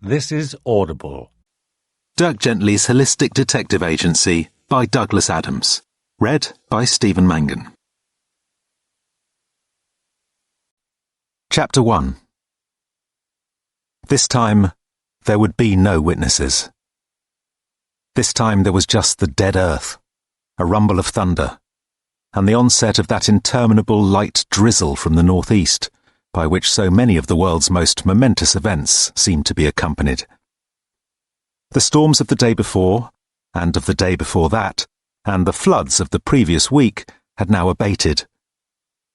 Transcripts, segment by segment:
This is Audible. Dirk Gently's Holistic Detective Agency by Douglas Adams. Read by Stephen Mangan. Chapter 1. This time, there would be no witnesses. This time there was just the dead earth, a rumble of thunder, and the onset of that interminable light drizzle from the northeast, by which so many of the world's most momentous events seem to be accompanied. The storms of the day before, and of the day before that, and the floods of the previous week had now abated.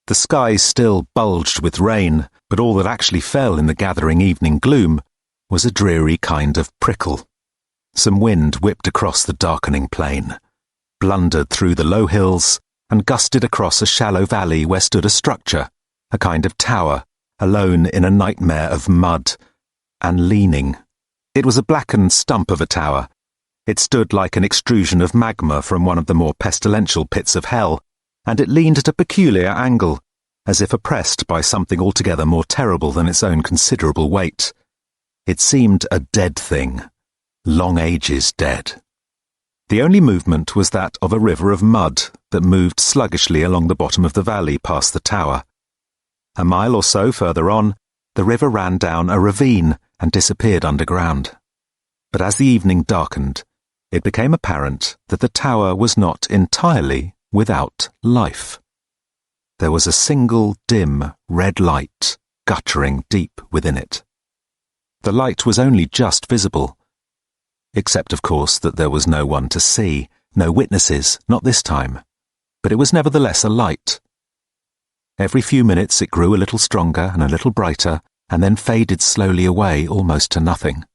The sky still bulged with rain, but all that actually fell in the gathering evening gloom was a dreary kind of prickle. Some wind whipped across the darkening plain, blundered through the low hills, and gusted across a shallow valley where stood a structure, a kind of tower, alone in a nightmare of mud, and leaning. It was a blackened stump of a tower. It stood like an extrusion of magma from one of the more pestilential pits of hell, and it leaned at a peculiar angle, as if oppressed by something altogether more terrible than its own considerable weight. It seemed a dead thing, long ages dead. The only movement was that of a river of mud that moved sluggishly along the bottom of the valley past the tower. A mile or so further on, the river ran down a ravine and disappeared underground. But as the evening darkened, it became apparent that the tower was not entirely without life. There was a single dim red light guttering deep within it. The light was only just visible, except of course that there was no one to see, no witnesses, not this time, but it was nevertheless a light. Every few minutes it grew a little stronger and a little brighter, and then faded slowly away almost to nothing.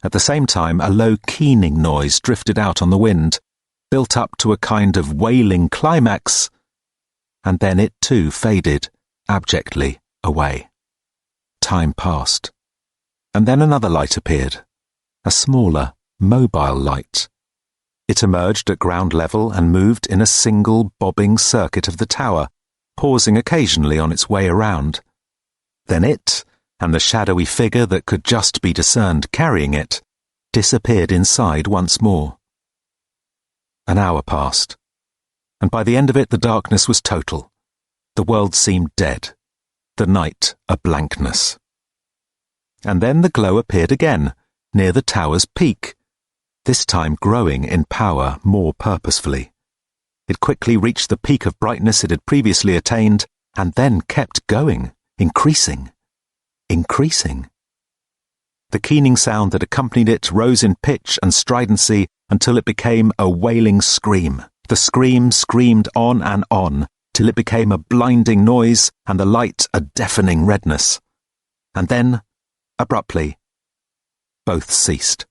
At the same time, a low keening noise drifted out on the wind, built up to a kind of wailing climax, and then it too faded, abjectly, away. Time passed, and then another light appeared, a smaller, mobile light. It emerged at ground level and moved in a single bobbing circuit of the tower, pausing occasionally on its way around. Then it, and the shadowy figure that could just be discerned carrying it, disappeared inside once more. An hour passed, and by the end of it the darkness was total. The world seemed dead, the night a blankness. And then the glow appeared again, near the tower's peak, this time growing in power more purposefully. It quickly reached the peak of brightness it had previously attained, and then kept going, increasing. The keening sound that accompanied it rose in pitch and stridency until it became a wailing scream. The scream screamed on, till it became a blinding noise and the light a deafening redness. And then, abruptly, both ceased.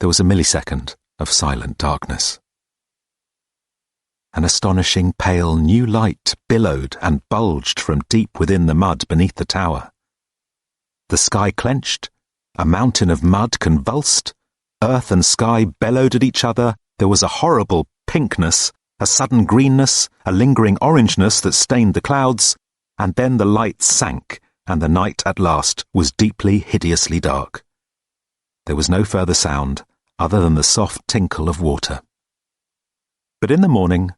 There was a millisecond of silent darkness. An astonishing pale new light billowed and bulged from deep within the mud beneath the tower. The sky clenched, a mountain of mud convulsed, earth and sky bellowed at each other, there was a horrible pinkness, a sudden greenness, a lingering orangeness that stained the clouds, and then the light sank, and the night at last was deeply, hideously dark. There was no further sound other than the soft tinkle of water. But in the morning,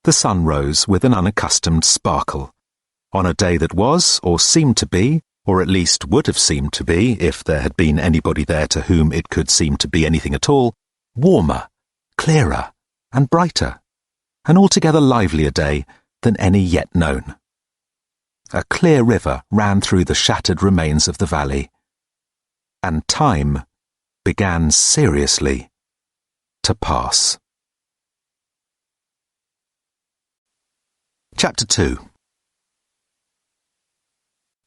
the sun rose with an unaccustomed sparkle, on a day that was, or seemed to be, or at least would have seemed to be, if there had been anybody there to whom it could seem to be anything at all, warmer, clearer, and brighter, an altogether livelier day than any yet known. A clear river ran through the shattered remains of the valley, and time began seriously to pass. Chapter 2.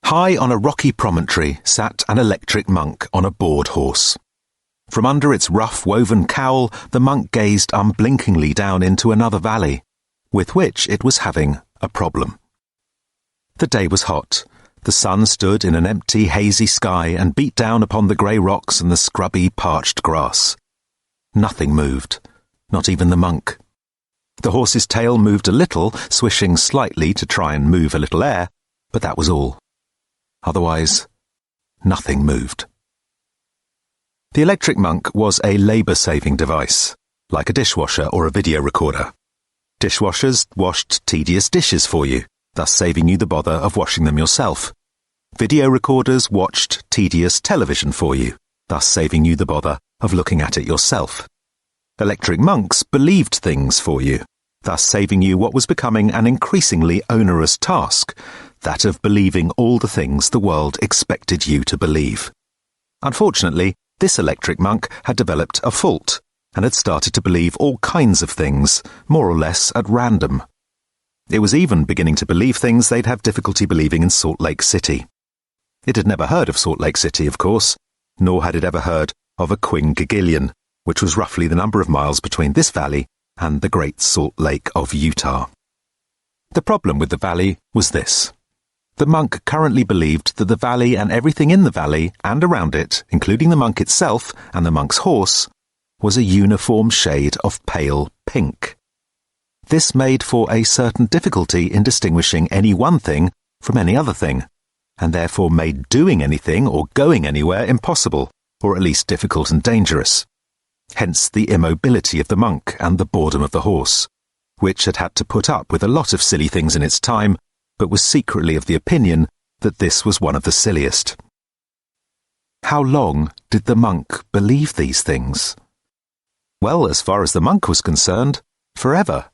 High on a rocky promontory sat an electric monk on a bored horse. From under its rough woven cowl, the monk gazed unblinkingly down into another valley, with which it was having a problem. The day was hot. The sun stood in an empty, hazy sky and beat down upon the grey rocks and the scrubby, parched grass. Nothing moved, not even the monk. The horse's tail moved a little, swishing slightly to try and move a little air, but that was all. Otherwise, Nothing moved. The electric monk was a labour-saving device, like a dishwasher or a video recorder. Dishwashers washed tedious dishes for you, thus saving you the bother of washing them yourself. Video recorders watched tedious television for you, thus saving you the bother of looking at it yourself. Electric monks believed things for you, thus saving you what was becoming an increasingly onerous task, that of believing all the things the world expected you to believe. Unfortunately, this electric monk had developed a fault, and had started to believe all kinds of things, more or less at random. It was even beginning to believe things they'd have difficulty believing in Salt Lake City. It had never heard of Salt Lake City, of course, nor had it ever heard of a quingillion, which was roughly the number of miles between this valley and the Great Salt Lake of Utah. The problem with the valley was this. The monk currently believed that the valley and everything in the valley and around it, including the monk itself and the monk's horse, was a uniform shade of pale pink. This made for a certain difficulty in distinguishing any one thing from any other thing, and therefore made doing anything or going anywhere impossible, or at least difficult and dangerous. Hence the immobility of the monk and the boredom of the horse, which had to put up with a lot of silly things in its time, but was secretly of the opinion that this was one of the silliest. How long did the monk believe these things? Well, as far as the monk was concerned, forever.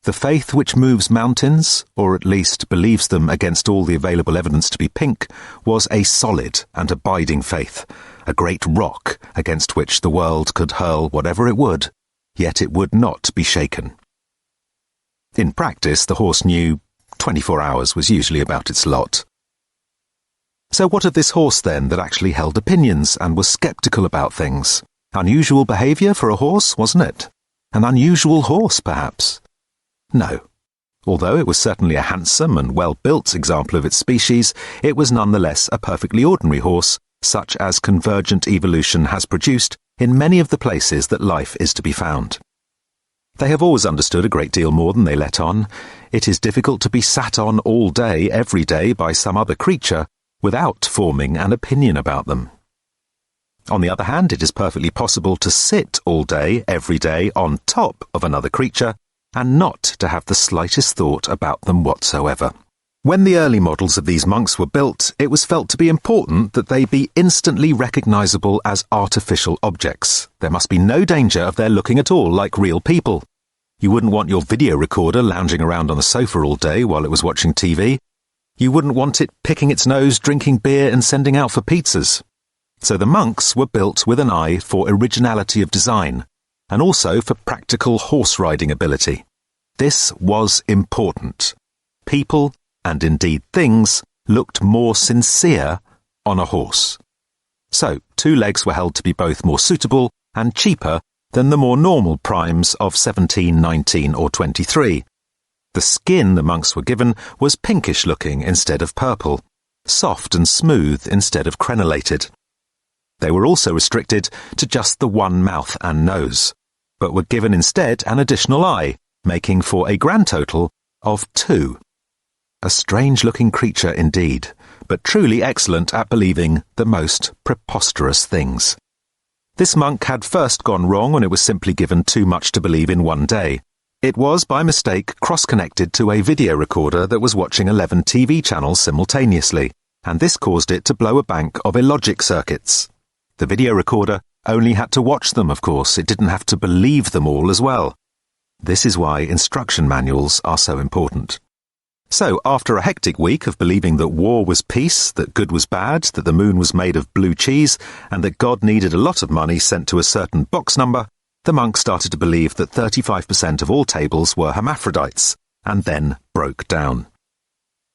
The faith which moves mountains, or at least believes them against all the available evidence to be pink, was a solid and abiding faith, a great rock against which the world could hurl whatever it would, yet it would not be shaken. In practice, the horse knew 24 hours was usually about its lot. So what of this horse then that actually held opinions and was sceptical about things? Unusual behaviour for a horse, wasn't it? An unusual horse, perhaps? No. Although it was certainly a handsome and well-built example of its species, it was nonetheless a perfectly ordinary horse, such as convergent evolution has produced in many of the places that life is to be found. They have always understood a great deal more than they let on. It is difficult to be sat on all day, every day, by some other creature without forming an opinion about them. On the other hand, it is perfectly possible to sit all day, every day, on top of another creature and not to have the slightest thought about them whatsoever. When the early models of these monks were built, it was felt to be important that they be instantly recognizable as artificial objects. There must be no danger of their looking at all like real people. You wouldn't want your video recorder lounging around on the sofa all day while it was watching TV. You wouldn't want it picking its nose, drinking beer and sending out for pizzas. So the monks were built with an eye for originality of design, and also for practical horse-riding ability. This was important. People, and indeed things, looked more sincere on a horse. So, 2 legs were held to be both more suitable and cheaper than the more normal primes of 17, 19 or 23. The skin the monks were given was pinkish-looking instead of purple, soft and smooth instead of crenellated. They were also restricted to just the one mouth and nose, but were given instead an additional eye, making for a grand total of 2. A strange-looking creature indeed, but truly excellent at believing the most preposterous things. This monk had first gone wrong when it was simply given too much to believe in one day. It was, by mistake, cross-connected to a video recorder that was watching 11 TV channels simultaneously, and this caused it to blow a bank of illogic circuits. The video recorder only had to watch them, of course. It didn't have to believe them all as well. This is why instruction manuals are so important. So, after a hectic week of believing that war was peace, that good was bad, that the moon was made of blue cheese, and that God needed a lot of money sent to a certain box number, the monk started to believe that 35% of all tables were hermaphrodites, and then broke down.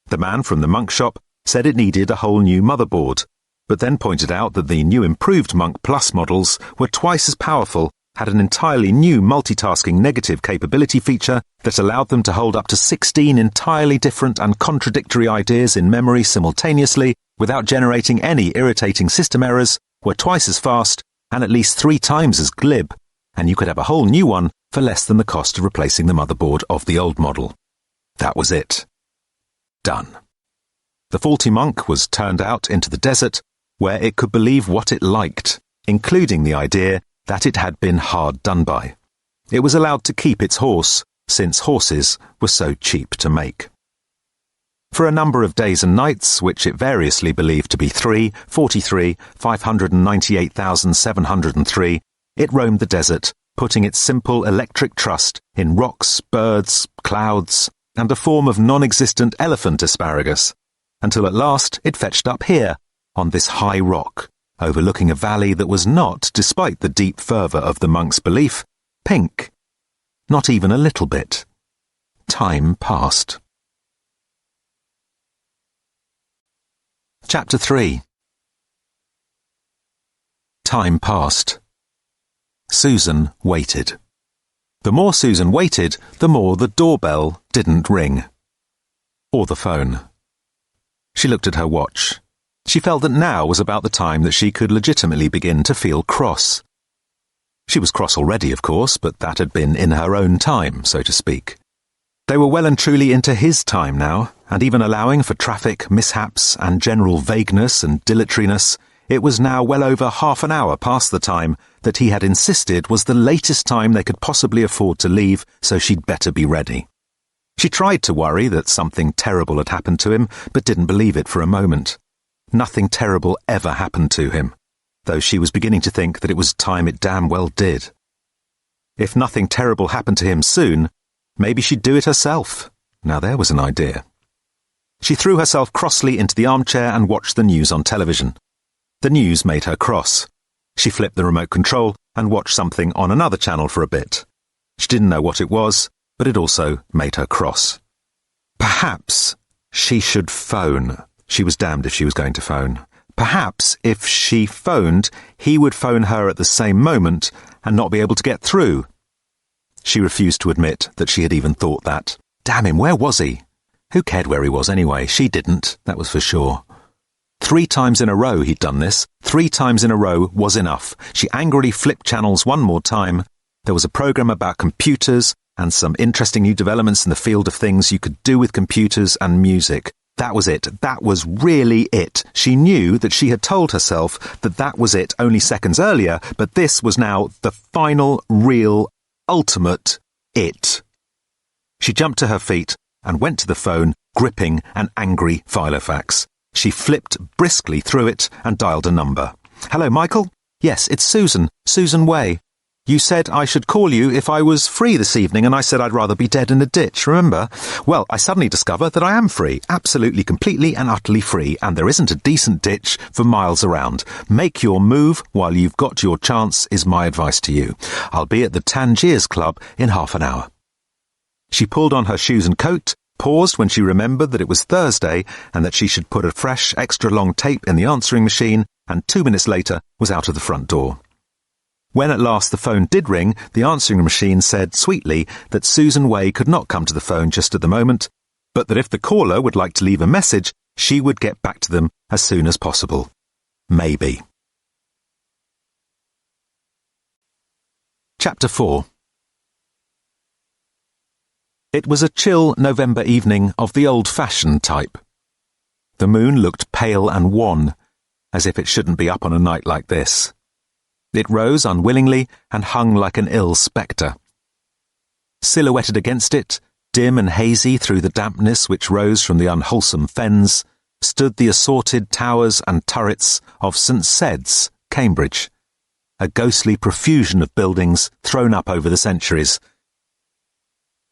The man from the monk shop said it needed a whole new motherboard, but then pointed out that the new improved Monk Plus models were twice as powerful, had an entirely new multitasking negative capability feature that allowed them to hold up to 16 entirely different and contradictory ideas in memory simultaneously without generating any irritating system errors, were twice as fast and at least 3 times as glib, and you could have a whole new one for less than the cost of replacing the motherboard of the old model. That was it. Done. The faulty monk was turned out into the desert, where it could believe what it liked, including the idea that it had been hard done by. It was allowed to keep its horse, since horses were so cheap to make. For a number of days and nights, which it variously believed to be 3, 43, 598,703, it roamed the desert, putting its simple electric trust in rocks, birds, clouds, and a form of non-existent elephant asparagus, until at last it fetched up here, on this high rock, overlooking a valley that was not, despite the deep fervour of the monk's belief, pink. Not even a little bit. Time passed. Chapter 3. Time passed. Susan waited. The more Susan waited, the more the doorbell didn't ring. Or the phone. She looked at her watch. She felt that now was about the time that she could legitimately begin to feel cross. She was cross already, of course, but that had been in her own time, so to speak. They were well and truly into his time now, and even allowing for traffic, mishaps, and general vagueness and dilatoriness, it was now well over half an hour past the time that he had insisted was the latest time they could possibly afford to leave, so she'd better be ready. She tried to worry that something terrible had happened to him, but didn't believe it for a moment. Nothing terrible ever happened to him, though she was beginning to think that it was time it damn well did. If nothing terrible happened to him soon, maybe she'd do it herself. Now there was an idea. She threw herself crossly into the armchair and watched the news on television. The news made her cross. She flipped the remote control and watched something on another channel for a bit. She didn't know what it was, but it also made her cross. Perhaps she should phone. She was damned if she was going to phone. Perhaps if she phoned, he would phone her at the same moment and not be able to get through. She refused to admit that she had even thought that. Damn him, where was he? Who cared where he was anyway? She didn't, that was for sure. 3 times in a row he'd done this. 3 times in a row was enough. She angrily flipped channels one more time. There was a program about computers and some interesting new developments in the field of things you could do with computers and music. That was it. That was really it. She knew that she had told herself that that was it only seconds earlier, but this was now the final, real, ultimate it. She jumped to her feet and went to the phone, gripping an angry filofax. She flipped briskly through it and dialed a number. Hello, Michael? Yes, it's Susan. Susan Way. You said I should call you if I was free this evening, and I said I'd rather be dead in a ditch, remember? Well, I suddenly discover that I am free, absolutely, completely and utterly free, and there isn't a decent ditch for miles around. Make your move while you've got your chance is my advice to you. I'll be at the Tangiers Club in half an hour. She pulled on her shoes and coat, paused when she remembered that it was Thursday and that she should put a fresh, extra-long tape in the answering machine, and 2 minutes later was out of the front door. When at last the phone did ring, the answering machine said sweetly that Susan Way could not come to the phone just at the moment, but that if the caller would like to leave a message, she would get back to them as soon as possible. Maybe. Chapter 4. It was a chill November evening of the old-fashioned type. The moon looked pale and wan, as if it shouldn't be up on a night like this. It rose unwillingly and hung like an ill spectre. Silhouetted against it, dim and hazy through the dampness which rose from the unwholesome fens, stood the assorted towers and turrets of St. Sed's, Cambridge, a ghostly profusion of buildings thrown up over the centuries.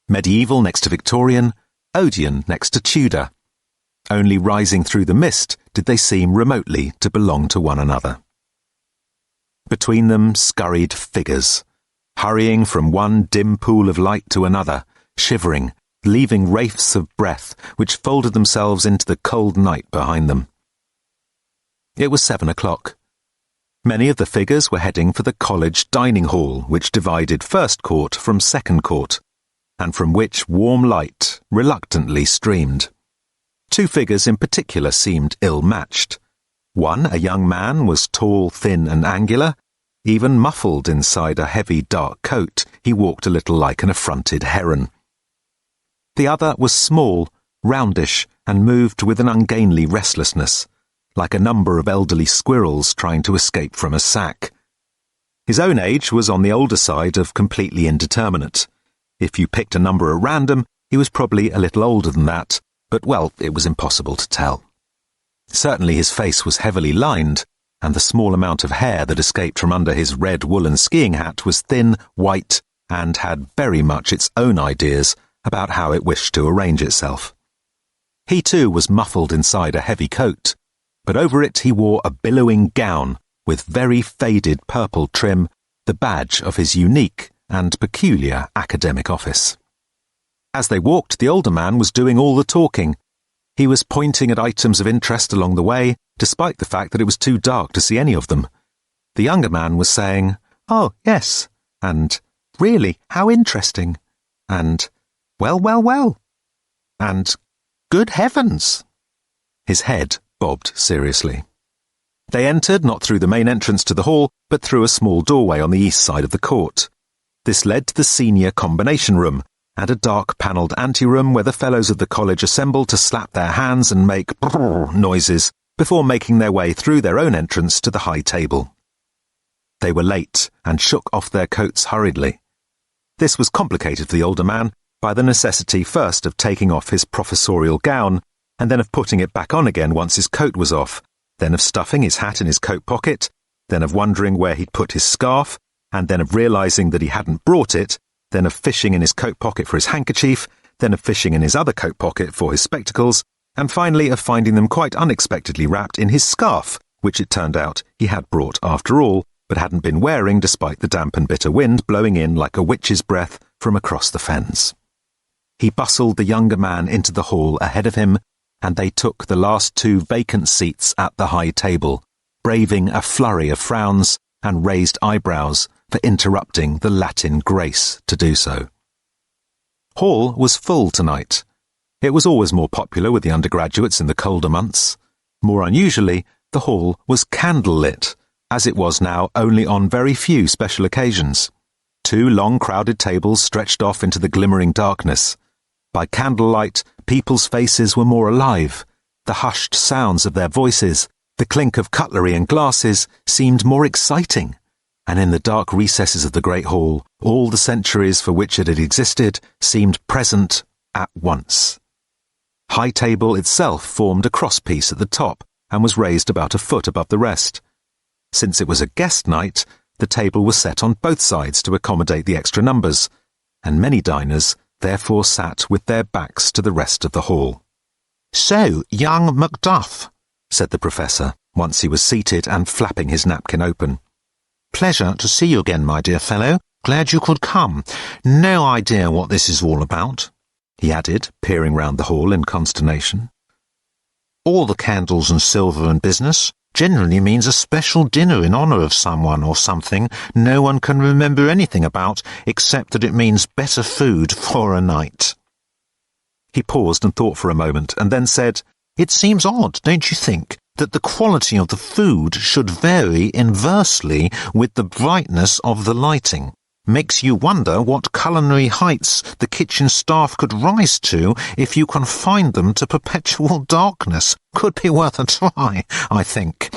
Medieval next to Victorian, Odeon next to Tudor. Only rising through the mist did they seem remotely to belong to one another. Between them scurried figures, hurrying from one dim pool of light to another, shivering, leaving wraiths of breath which folded themselves into the cold night behind them. It was 7 o'clock. Many of the figures were heading for the college dining hall, which divided first court from second court, and from which warm light reluctantly streamed. 2 figures in particular seemed ill-matched. One, a young man, was tall, thin and angular. Even muffled inside a heavy dark coat, he walked a little like an affronted heron. The other was small, roundish, and moved with an ungainly restlessness. like a number of elderly squirrels trying to escape from a sack. His own age was on the older side of completely indeterminate. If you picked a number at random, he was probably a little older than that, but, well, it was impossible to tell. Certainly his face was heavily lined, and the small amount of hair that escaped from under his red woolen skiing hat was thin, white, and had very much its own ideas about how it wished to arrange itself. He too was muffled inside a heavy coat, but over it he wore a billowing gown with very faded purple trim, the badge of his unique and peculiar academic office. As they walked, the older man was doing all the talking. He was pointing at items of interest along the way, despite the fact that it was too dark to see any of them. The younger man was saying, "Oh, yes," and "Really, how interesting," and "Well, well, well," and "Good heavens!" His head bobbed seriously. They entered not through the main entrance to the hall, but through a small doorway on the east side of the court. This led to the senior combination room, and a dark-panelled anteroom where the fellows of the college assembled to slap their hands and make brrr noises before making their way through their own entrance to the high table. They were late and shook off their coats hurriedly. This was complicated for the older man by the necessity first of taking off his professorial gown, and then of putting it back on again once his coat was off, then of stuffing his hat in his coat pocket, then of wondering where he'd put his scarf, and then of realising that he hadn't brought it, then of fishing in his coat pocket for his handkerchief, then of fishing in his other coat pocket for his spectacles, and finally of finding them quite unexpectedly wrapped in his scarf, which it turned out he had brought after all, but hadn't been wearing despite the damp and bitter wind blowing in like a witch's breath from across the fens. He bustled the younger man into the hall ahead of him, and they took the last two vacant seats at the high table, braving a flurry of frowns and raised eyebrows for interrupting the Latin grace to do so. Hall was full tonight. It was always more popular with the undergraduates in the colder months. More unusually, the hall was candle-lit, as it was now only on very few special occasions. Two long crowded tables stretched off into the glimmering darkness. By candlelight, people's faces were more alive. The hushed sounds of their voices, the clink of cutlery and glasses, seemed more exciting. And in the dark recesses of the great hall, all the centuries for which it had existed seemed present at once. High table itself formed a crosspiece at the top and was raised about a foot above the rest. Since it was a guest night, the table was set on both sides to accommodate the extra numbers, and many diners therefore sat with their backs to the rest of the hall. "So, young Macduff," said the professor, once he was seated and flapping his napkin open. "Pleasure to see you again, my dear fellow. Glad you could come. No idea what this is all about," he added, peering round the hall in consternation. "All the candles and silver and business generally means a special dinner in honour of someone or something no one can remember anything about, except that it means better food for a night." He paused and thought for a moment, and then said, "It seems odd, don't you think, that the quality of the food should vary inversely with the brightness of the lighting? Makes you wonder what culinary heights the kitchen staff could rise to if you confined them to perpetual darkness. Could be worth a try, I think.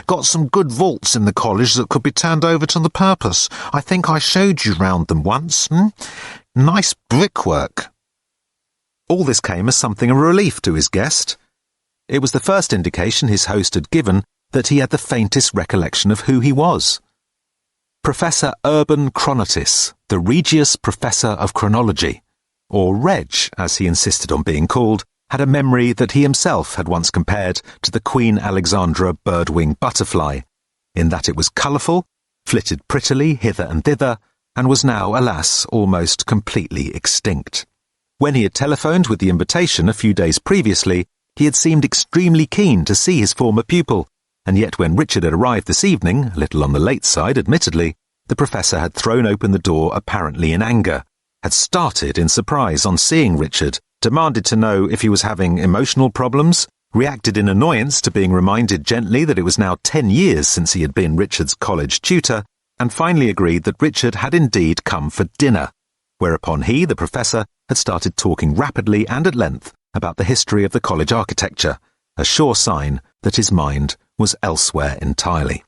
Got some good vaults in the college that could be turned over to the purpose. I think I showed you round them once. Nice brickwork." All this came as something of a relief to his guest. It was the first indication his host had given that he had the faintest recollection of who he was. Professor Urban Chronotis, the Regius Professor of Chronology, or Reg, as he insisted on being called, had a memory that he himself had once compared to the Queen Alexandra bird-wing butterfly, in that it was colourful, flitted prettily hither and thither, and was now, alas, almost completely extinct. When he had telephoned with the invitation a few days previously, he had seemed extremely keen to see his former pupil, and yet when Richard had arrived this evening, a little on the late side admittedly, the professor had thrown open the door apparently in anger, had started in surprise on seeing Richard, demanded to know if he was having emotional problems, reacted in annoyance to being reminded gently that it was now 10 years since he had been Richard's college tutor, and finally agreed that Richard had indeed come for dinner, whereupon he, the professor, had started talking rapidly and at length about the history of the college architecture, a sure sign that his mind was elsewhere entirely.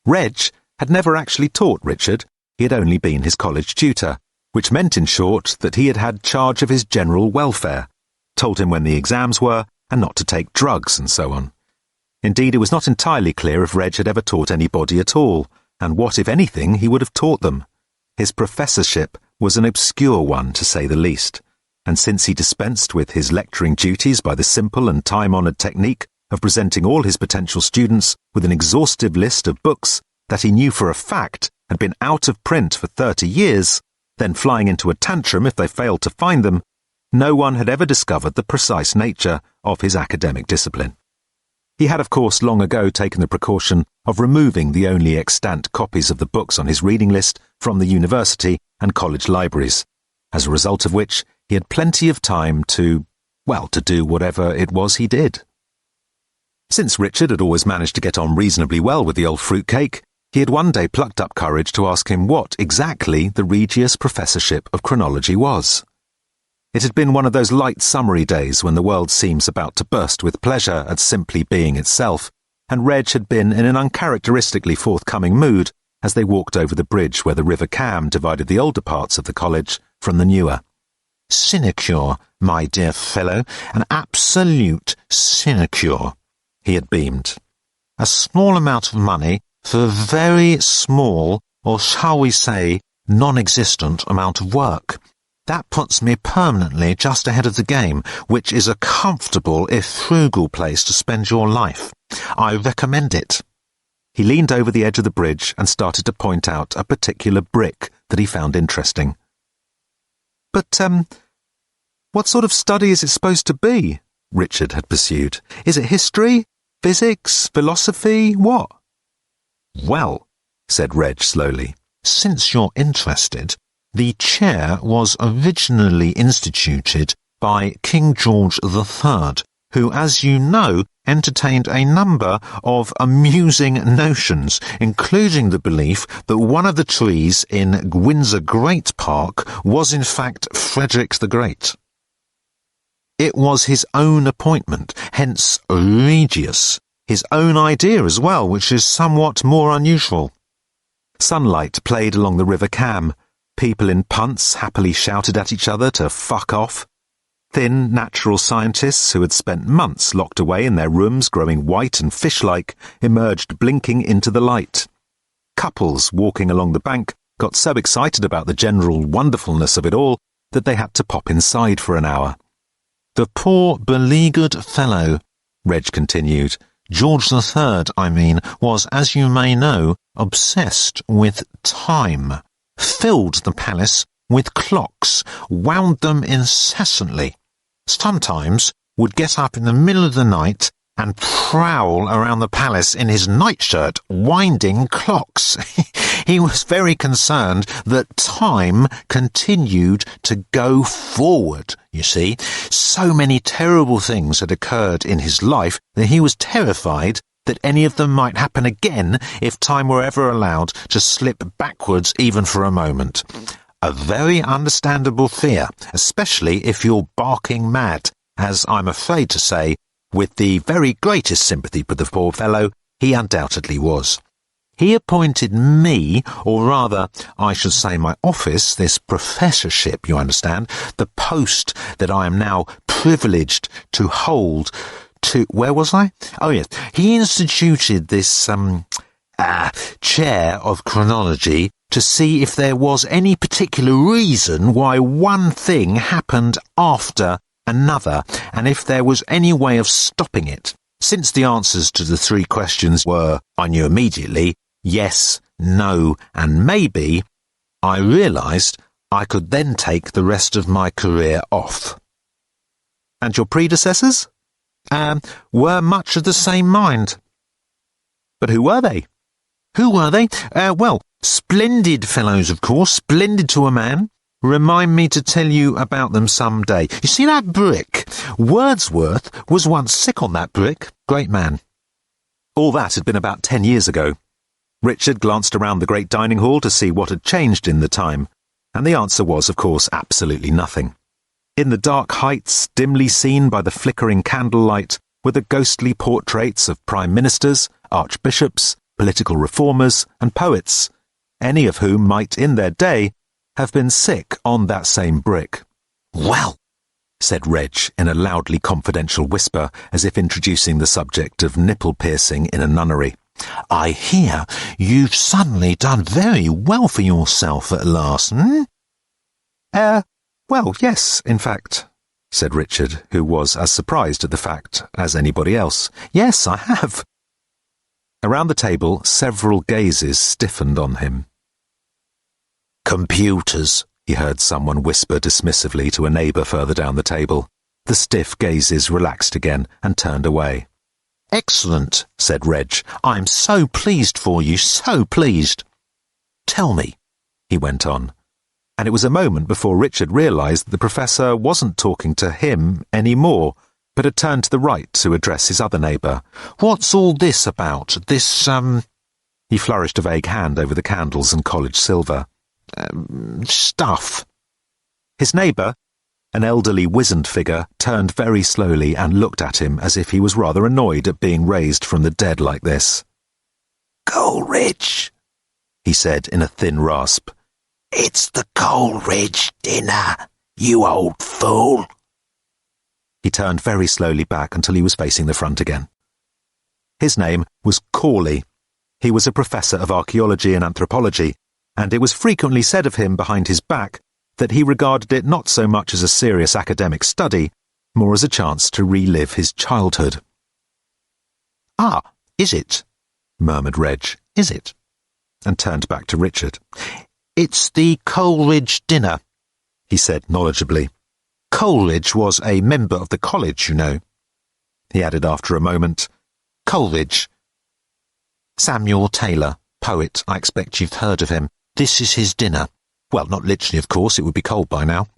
Reg had never actually taught Richard, he had only been his college tutor, which meant in short that he had had charge of his general welfare, told him when the exams were, and not to take drugs and so on. Indeed, it was not entirely clear if Reg had ever taught anybody at all, and what, if anything, he would have taught them. His professorship was an obscure one, to say the least, and since he dispensed with his lecturing duties by the simple and time-honoured technique of presenting all his potential students with an exhaustive list of books that he knew for a fact had been out of print for 30 years, then flying into a tantrum if they failed to find them, no one had ever discovered the precise nature of his academic discipline. He had, of course, long ago taken the precaution of removing the only extant copies of the books on his reading list from the university and college libraries, as a result of which he had plenty of time to do whatever it was he did. Since Richard had always managed to get on reasonably well with the old fruitcake, he had one day plucked up courage to ask him what exactly the Regius Professorship of Chronology was. It had been one of those light summery days when the world seems about to burst with pleasure at simply being itself, and Reg had been in an uncharacteristically forthcoming mood as they walked over the bridge where the River Cam divided the older parts of the college from the newer. "Sinecure, my dear fellow, an absolute sinecure," he had beamed. "A small amount of money for a very small, or shall we say, non-existent amount of work. That puts me permanently just ahead of the game, which is a comfortable, if frugal place to spend your life. I recommend it." He leaned over the edge of the bridge and started to point out a particular brick that he found interesting. "But, what sort of study is it supposed to be?" Richard had pursued. "Is it history, physics, philosophy, what?" "Well," said Reg slowly, "since you're interested, the chair was originally instituted by King George III, who, as you know, entertained a number of amusing notions, including the belief that one of the trees in Windsor Great Park was in fact Frederick the Great. It was his own appointment, hence Regius, his own idea as well, which is somewhat more unusual." Sunlight played along the River Cam. People in punts happily shouted at each other to fuck off. Thin natural scientists who had spent months locked away in their rooms growing white and fish-like emerged blinking into the light. Couples walking along the bank got so excited about the general wonderfulness of it all that they had to pop inside for an hour. "The poor beleaguered fellow," Reg continued, "George III, I mean, was, as you may know, obsessed with time. Filled the palace with clocks, wound them incessantly. Sometimes would get up in the middle of the night and prowl around the palace in his nightshirt, winding clocks. He was very concerned that time continued to go forward, you see. So many terrible things had occurred in his life that he was terrified that any of them might happen again if time were ever allowed to slip backwards even for a moment. A very understandable fear, especially if you're barking mad, as I'm afraid to say, with the very greatest sympathy for the poor fellow, he undoubtedly was. He appointed me, or rather, I should say my office, this professorship, you understand, the post that I am now privileged to hold, where was I? Oh yes, he instituted this, chair of chronology to see if there was any particular reason why one thing happened after another, and if there was any way of stopping it. Since the answers to the 3 questions were, I knew immediately, yes, no, and maybe, I realised I could then take the rest of my career off. And your predecessors? Were much of the same mind. But who were they? Well, splendid fellows, of course, splendid to a man. Remind me to tell you about them some day. You see that brick? Wordsworth was once sick on that brick. Great man. All that had been about 10 years ago. Richard glanced around the great dining hall to see what had changed in the time, and the answer was, of course, absolutely nothing. In the dark heights, dimly seen by the flickering candlelight, were the ghostly portraits of prime ministers, archbishops, political reformers, and poets, any of whom might in their day have been sick on that same brick. "Well," said Reg in a loudly confidential whisper, as if introducing the subject of nipple piercing in a nunnery, "I hear you've suddenly done very well for yourself at last, Well, yes, in fact," said Richard, who was as surprised at the fact as anybody else. "Yes, I have." Around the table, several gazes stiffened on him. "Computers," he heard someone whisper dismissively to a neighbour further down the table. The stiff gazes relaxed again and turned away. "Excellent," said Reg. "I'm so pleased for you, so pleased." "Tell me," he went on, and it was a moment before Richard realised that the professor wasn't talking to him any more, but had turned to the right to address his other neighbour. "What's all this about? This, He flourished a vague hand over the candles and college silver. Stuff." His neighbour, an elderly wizened figure, turned very slowly and looked at him as if he was rather annoyed at being raised from the dead like this. "Coleridge," he said in a thin rasp. "It's the Coleridge dinner, you old fool." He turned very slowly back until he was facing the front again. His name was Corley. He was a professor of archaeology and anthropology, and it was frequently said of him behind his back that he regarded it not so much as a serious academic study, more as a chance to relive his childhood. "Ah, is it?" murmured Reg. "Is it?" and turned back to Richard. "It's the Coleridge dinner," he said knowledgeably. "Coleridge was a member of the college, you know." He added after a moment, "Coleridge. Samuel Taylor, poet, I expect you've heard of him. This is his dinner. Well, not literally, of course, it would be cold by now."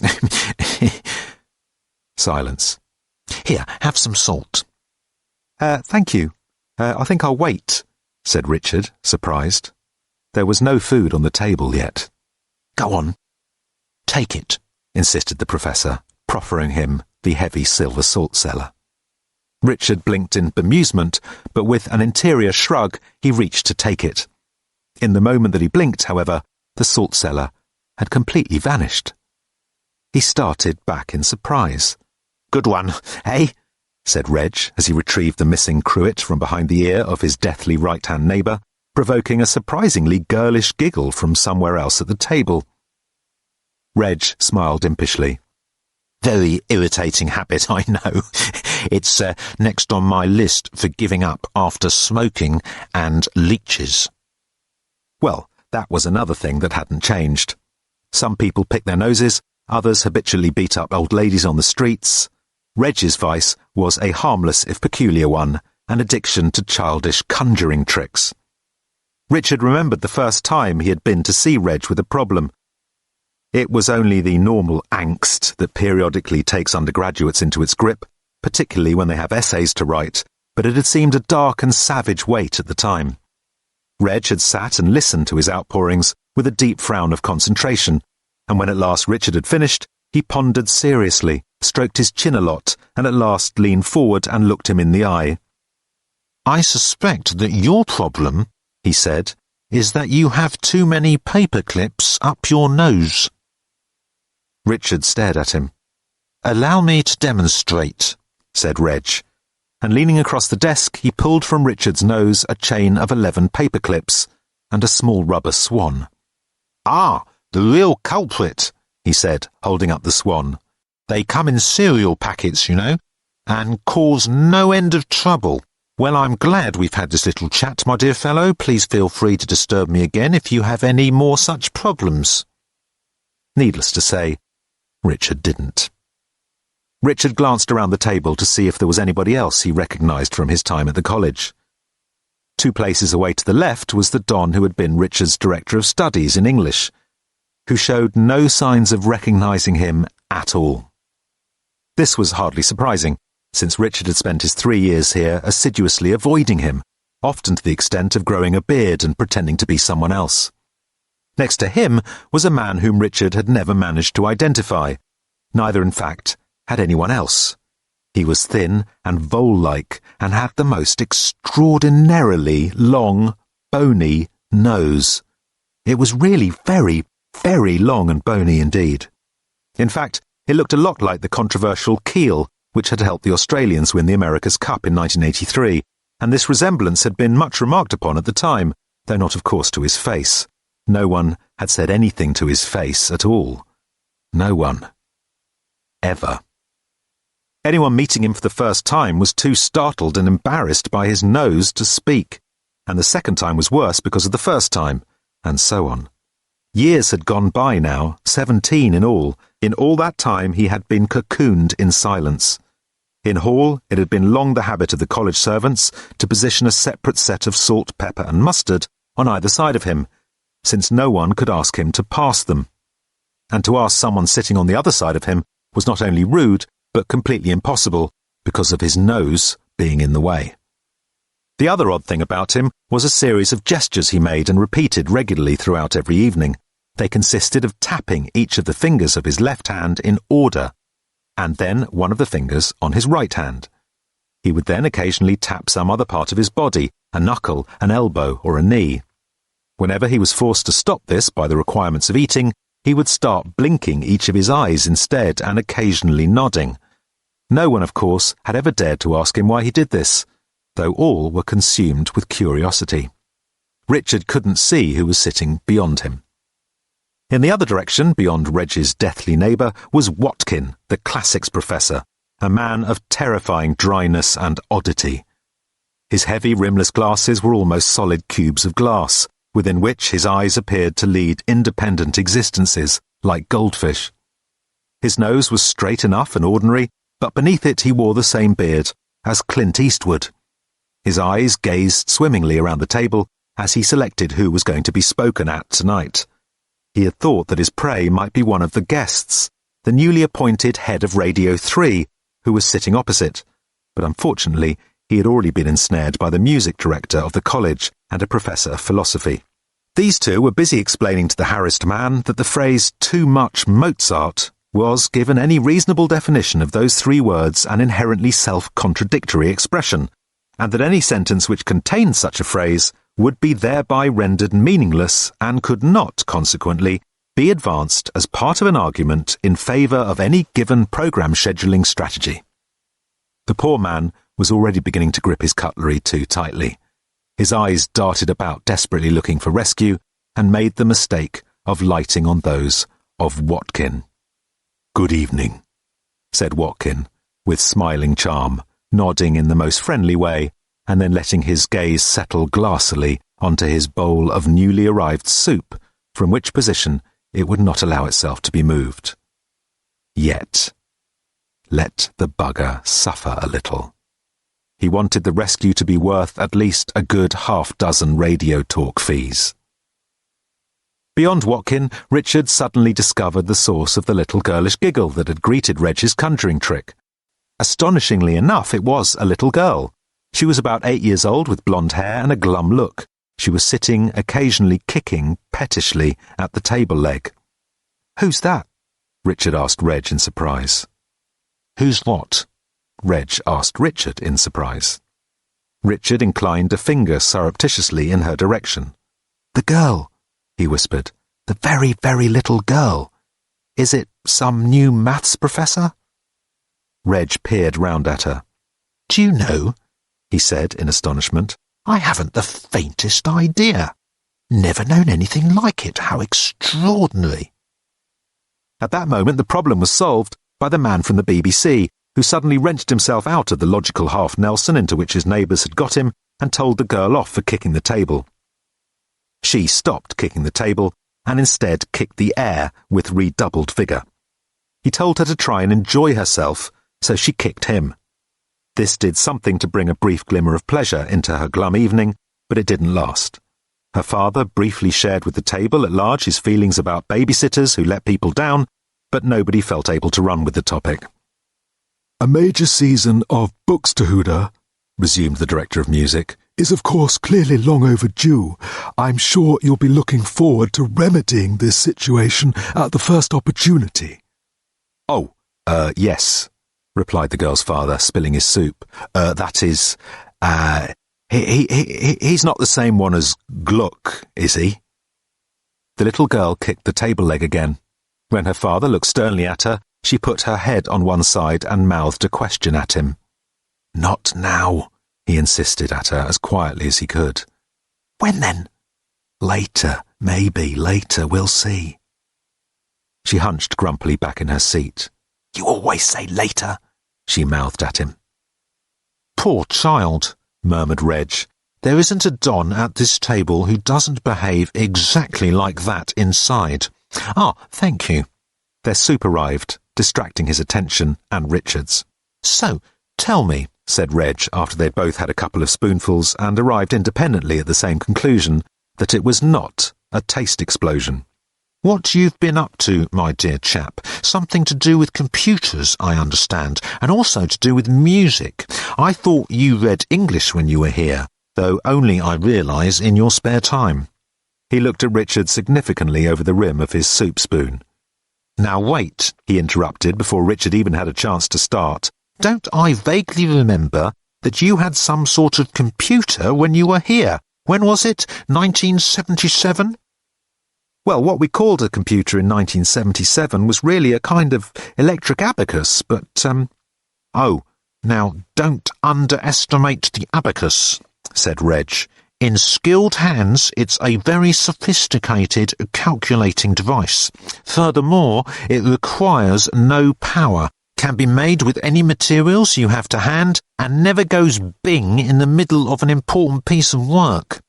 Silence. "Here, have some salt." Thank you. I think I'll wait," said Richard, surprised. There was no food on the table yet. "Go on. Take it," insisted the professor, proffering him the heavy silver salt cellar. Richard blinked in bemusement, but with an interior shrug he reached to take it. In the moment that he blinked, however, the salt cellar had completely vanished. He started back in surprise. "Good one, eh?" said Reg as he retrieved the missing cruet from behind the ear of his deathly right-hand neighbour, provoking a surprisingly girlish giggle from somewhere else at the table. Reg smiled impishly. "Very irritating habit, I know. It's next on my list for giving up after smoking and leeches." Well, that was another thing that hadn't changed. Some people picked their noses, others habitually beat up old ladies on the streets. Reg's vice was a harmless if peculiar one, an addiction to childish conjuring tricks. Richard remembered the first time he had been to see Reg with a problem. It was only the normal angst that periodically takes undergraduates into its grip, particularly when they have essays to write, but it had seemed a dark and savage weight at the time. Reg had sat and listened to his outpourings with a deep frown of concentration, and when at last Richard had finished, he pondered seriously, stroked his chin a lot, and at last leaned forward and looked him in the eye. "I suspect that your problem," he said, "is that you have too many paper clips up your nose." Richard stared at him. "Allow me to demonstrate," said Reg, and leaning across the desk he pulled from Richard's nose a chain of 11 paper clips and a small rubber swan. "Ah, the real culprit," he said, holding up the swan. "They come in cereal packets, you know, and cause no end of trouble. Well, I'm glad we've had this little chat, my dear fellow. Please feel free to disturb me again if you have any more such problems." Needless to say, Richard didn't. Richard glanced around the table to see if there was anybody else he recognised from his time at the college. 2 places away to the left was the Don who had been Richard's Director of Studies in English, who showed no signs of recognising him at all. This was hardly surprising, since Richard had spent his 3 years here assiduously avoiding him, often to the extent of growing a beard and pretending to be someone else. Next to him was a man whom Richard had never managed to identify. Neither, in fact, had anyone else. He was thin and vole-like and had the most extraordinarily long, bony nose. It was really very, very long and bony indeed. In fact, it looked a lot like the controversial keel which had helped the Australians win the America's Cup in 1983, and this resemblance had been much remarked upon at the time, though not of course to his face. No one had said anything to his face at all. No one. Ever. Anyone meeting him for the first time was too startled and embarrassed by his nose to speak, and the second time was worse because of the first time, and so on. Years had gone by now, 17 in all. In all that time he had been cocooned in silence. In Hall, it had been long the habit of the college servants to position a separate set of salt, pepper and mustard on either side of him, since no one could ask him to pass them. And to ask someone sitting on the other side of him was not only rude, but completely impossible, because of his nose being in the way. The other odd thing about him was a series of gestures he made and repeated regularly throughout every evening. They consisted of tapping each of the fingers of his left hand in order, and then one of the fingers on his right hand. He would then occasionally tap some other part of his body, a knuckle, an elbow, or a knee. Whenever he was forced to stop this by the requirements of eating, he would start blinking each of his eyes instead and occasionally nodding. No one, of course, had ever dared to ask him why he did this, though all were consumed with curiosity. Richard couldn't see who was sitting beyond him. In the other direction, beyond Reg's deathly neighbour, was Watkin, the classics professor, a man of terrifying dryness and oddity. His heavy rimless glasses were almost solid cubes of glass, within which his eyes appeared to lead independent existences, like goldfish. His nose was straight enough and ordinary, but beneath it he wore the same beard as Clint Eastwood. His eyes gazed swimmingly around the table as he selected who was going to be spoken at tonight. He had thought that his prey might be one of the guests, the newly appointed head of Radio 3, who was sitting opposite, but unfortunately he had already been ensnared by the music director of the college and a professor of philosophy. These two were busy explaining to the harassed man that the phrase "too much Mozart" was, given any reasonable definition of those three words, an inherently self-contradictory expression, and that any sentence which contained such a phrase would be thereby rendered meaningless and could not, consequently, be advanced as part of an argument in favour of any given programme scheduling strategy. The poor man was already beginning to grip his cutlery too tightly. His eyes darted about desperately looking for rescue and made the mistake of lighting on those of Watkin. "Good evening," said Watkin, with smiling charm, nodding in the most friendly way, and then letting his gaze settle glassily onto his bowl of newly arrived soup, from which position it would not allow itself to be moved. Yet. Let the bugger suffer a little. He wanted the rescue to be worth at least a good half-dozen radio talk fees. Beyond Watkin, Richard suddenly discovered the source of the little girlish giggle that had greeted Reg's conjuring trick. Astonishingly enough, it was a little girl. She was about 8 years old, with blonde hair and a glum look. She was sitting, occasionally kicking, pettishly, at the table leg. "Who's that?" Richard asked Reg in surprise. "Who's what?" Reg asked Richard in surprise. Richard inclined a finger surreptitiously in her direction. "The girl," he whispered. "The very, very little girl. Is it some new maths professor?" Reg peered round at her. "Do you know?" he said in astonishment. "I haven't the faintest idea. Never known anything like it. How extraordinary." At that moment the problem was solved by the man from the BBC, who suddenly wrenched himself out of the logical half-Nelson into which his neighbours had got him and told the girl off for kicking the table. She stopped kicking the table and instead kicked the air with redoubled vigour. He told her to try and enjoy herself, so she kicked him. This did something to bring a brief glimmer of pleasure into her glum evening, but it didn't last. Her father briefly shared with the table at large his feelings about babysitters who let people down, but nobody felt able to run with the topic. "A major season of Buxtehude," resumed the director of music, "is of course clearly long overdue. I'm sure you'll be looking forward to remedying this situation at the first opportunity." "Oh, yes," replied the girl's father, spilling his soup. That is, he's not the same one as Gluck, is he? The little girl kicked the table leg again. When her father looked sternly at her, she put her head on one side and mouthed a question at him. Not now, he insisted at her as quietly as he could. When then? Later, maybe, later, we'll see. She hunched grumpily back in her seat. You always say later, she mouthed at him. Poor child, murmured Reg. There isn't a Don at this table who doesn't behave exactly like that inside. Ah, thank you. Their soup arrived, distracting his attention and Richard's. So, tell me, said Reg after they'd both had a couple of spoonfuls and arrived independently at the same conclusion, that it was not a taste explosion. What you've been up to, my dear chap. Something to do with computers, I understand, and also to do with music. I thought you read English when you were here, though only, I realise, in your spare time. He looked at Richard significantly over the rim of his soup spoon. Now wait, he interrupted before Richard even had a chance to start. Don't I vaguely remember that you had some sort of computer when you were here? When was it? 1977? Well, what we called a computer in 1977 was really a kind of electric abacus, but, Oh, now don't underestimate the abacus, said Reg. In skilled hands, it's a very sophisticated calculating device. Furthermore, it requires no power, can be made with any materials you have to hand, and never goes bing in the middle of an important piece of work.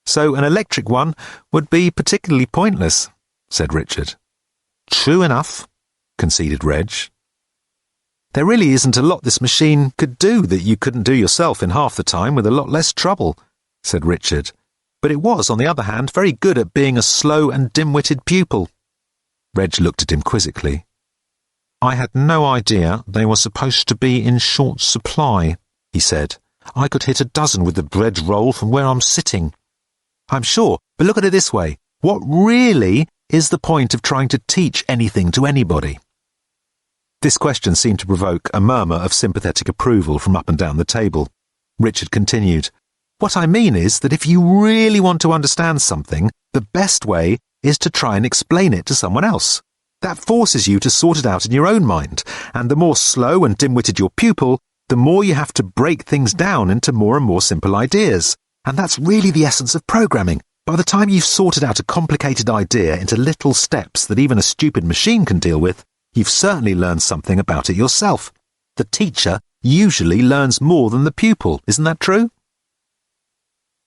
So an electric one would be particularly pointless, said Richard. True enough, conceded Reg. There really isn't a lot this machine could do that you couldn't do yourself in half the time with a lot less trouble, said Richard. But it was, on the other hand, very good at being a slow and dim-witted pupil. Reg looked at him quizzically. I had no idea they were supposed to be in short supply, he said. I could hit a dozen with the bread roll from where I'm sitting. I'm sure, but look at it this way. What really is the point of trying to teach anything to anybody? This question seemed to provoke a murmur of sympathetic approval from up and down the table. Richard continued, What I mean is that if you really want to understand something, the best way is to try and explain it to someone else. That forces you to sort it out in your own mind, and the more slow and dim-witted your pupil, the more you have to break things down into more and more simple ideas. And that's really the essence of programming. By the time you've sorted out a complicated idea into little steps that even a stupid machine can deal with, you've certainly learned something about it yourself. The teacher usually learns more than the pupil, isn't that true?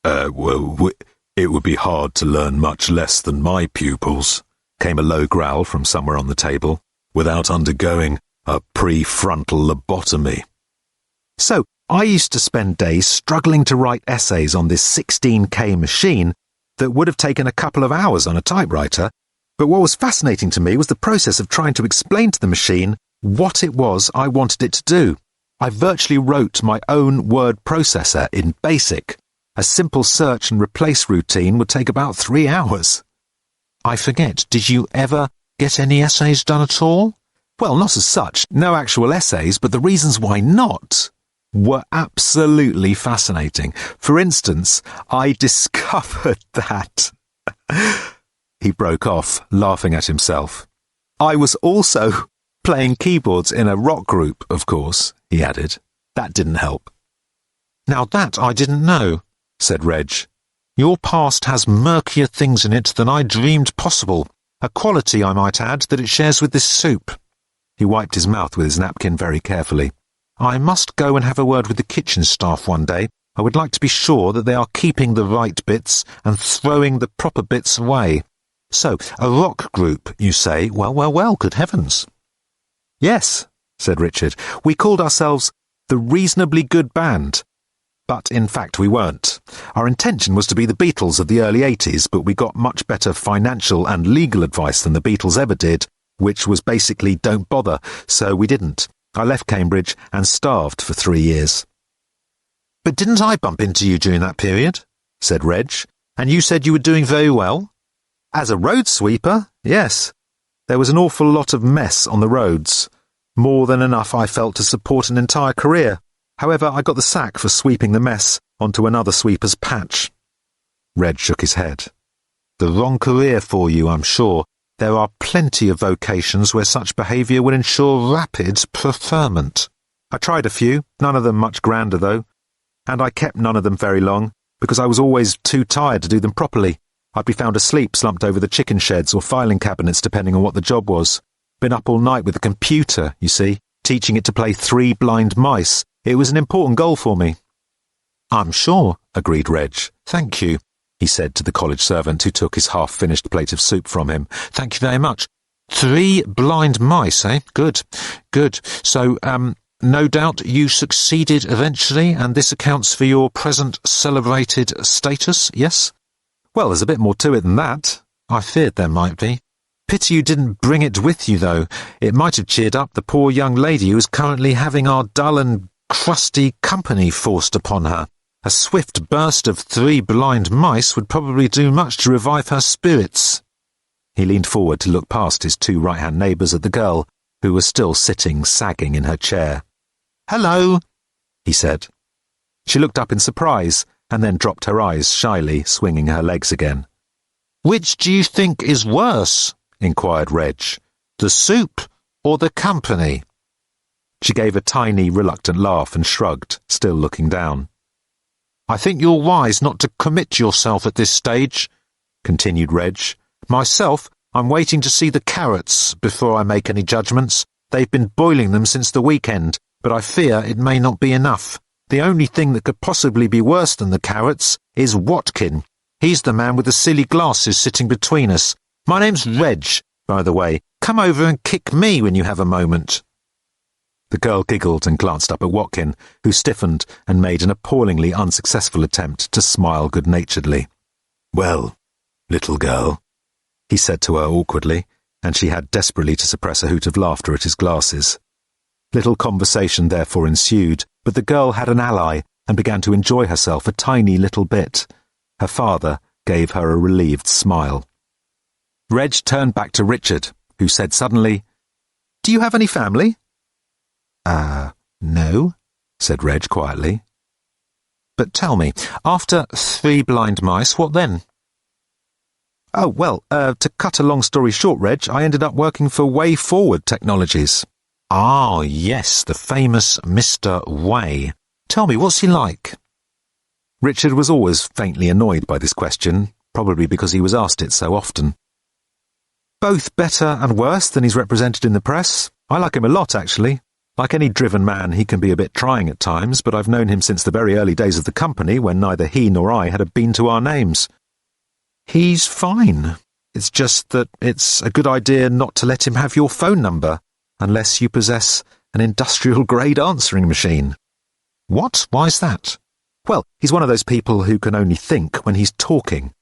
Well, it would be hard to learn much less than my pupils, came a low growl from somewhere on the table, without undergoing a prefrontal lobotomy. So, I used to spend days struggling to write essays on this 16K machine that would have taken a couple of hours on a typewriter, but what was fascinating to me was the process of trying to explain to the machine what it was I wanted it to do. I virtually wrote my own word processor in BASIC. A simple search and replace routine would take about 3 hours. I forget, did you ever get any essays done at all? Well, not as such, no actual essays, but the reasons why not were absolutely fascinating. For instance, I discovered that... He broke off, laughing at himself. I was also playing keyboards in a rock group, of course, he added. That didn't help. Now that I didn't know, said Reg. Your past has murkier things in it than I dreamed possible, a quality, I might add, that it shares with this soup. He wiped his mouth with his napkin very carefully. I must go and have a word with the kitchen staff one day. I would like to be sure that they are keeping the right bits and throwing the proper bits away. So, a rock group, you say? Well, good heavens. Yes, said Richard. We called ourselves the Reasonably Good Band. But in fact we weren't. Our intention was to be the Beatles of the early 80s, but we got much better financial and legal advice than the Beatles ever did, which was basically don't bother, so we didn't. I left Cambridge and starved for 3 years. But didn't I bump into you during that period? Said Reg. And you said you were doing very well? As a road sweeper, yes. There was an awful lot of mess on the roads. More than enough, I felt, to support an entire career. However, I got the sack for sweeping the mess onto another sweeper's patch. Reg shook his head. The wrong career for you, I'm sure. There are plenty of vocations where such behaviour would ensure rapid preferment. I tried a few, none of them much grander, though. And I kept none of them very long, because I was always too tired to do them properly. I'd be found asleep slumped over the chicken sheds or filing cabinets, depending on what the job was. Been up all night with the computer, you see, teaching it to play 3 blind mice. It was an important goal for me. I'm sure, agreed Reg. Thank you, he said to the college servant who took his half-finished plate of soup from him. Thank you very much. 3 blind mice, eh? Good, good. So, no doubt you succeeded eventually, and this accounts for your present celebrated status, yes? Well, there's a bit more to it than that. I feared there might be. Pity you didn't bring it with you, though. It might have cheered up the poor young lady who is currently having our dull and crusty company forced upon her. A swift burst of 3 blind mice would probably do much to revive her spirits. He leaned forward to look past his 2 right-hand neighbours at the girl, who was still sitting sagging in her chair. Hello, he said. She looked up in surprise, and then dropped her eyes shyly, swinging her legs again. Which do you think is worse? Inquired Reg. The soup or the company? She gave a tiny, reluctant laugh and shrugged, still looking down. I think you're wise not to commit yourself at this stage, continued Reg. Myself, I'm waiting to see the carrots before I make any judgments. They've been boiling them since the weekend, but I fear it may not be enough. The only thing that could possibly be worse than the carrots is Watkin. He's the man with the silly glasses sitting between us. My name's Reg, by the way. Come over and kick me when you have a moment. The girl giggled and glanced up at Watkin, who stiffened and made an appallingly unsuccessful attempt to smile good-naturedly. "Well, little girl," he said to her awkwardly, and she had desperately to suppress a hoot of laughter at his glasses. Little conversation therefore ensued, but the girl had an ally and began to enjoy herself a tiny little bit. Her father gave her a relieved smile. Reg turned back to Richard, who said suddenly, "Do you have any family?" No, said Reg quietly. But tell me, after 3 blind mice, what then? Oh, well, to cut a long story short, Reg, I ended up working for Way Forward Technologies. Ah, yes, the famous Mr. Way. Tell me, what's he like? Richard was always faintly annoyed by this question, probably because he was asked it so often. Both better and worse than he's represented in the press. I like him a lot, actually. Like any driven man, he can be a bit trying at times, but I've known him since the very early days of the company, when neither he nor I had a bean to our names. He's fine. It's just that it's a good idea not to let him have your phone number, unless you possess an industrial-grade answering machine. What? Why's that? Well, he's one of those people who can only think when he's talking.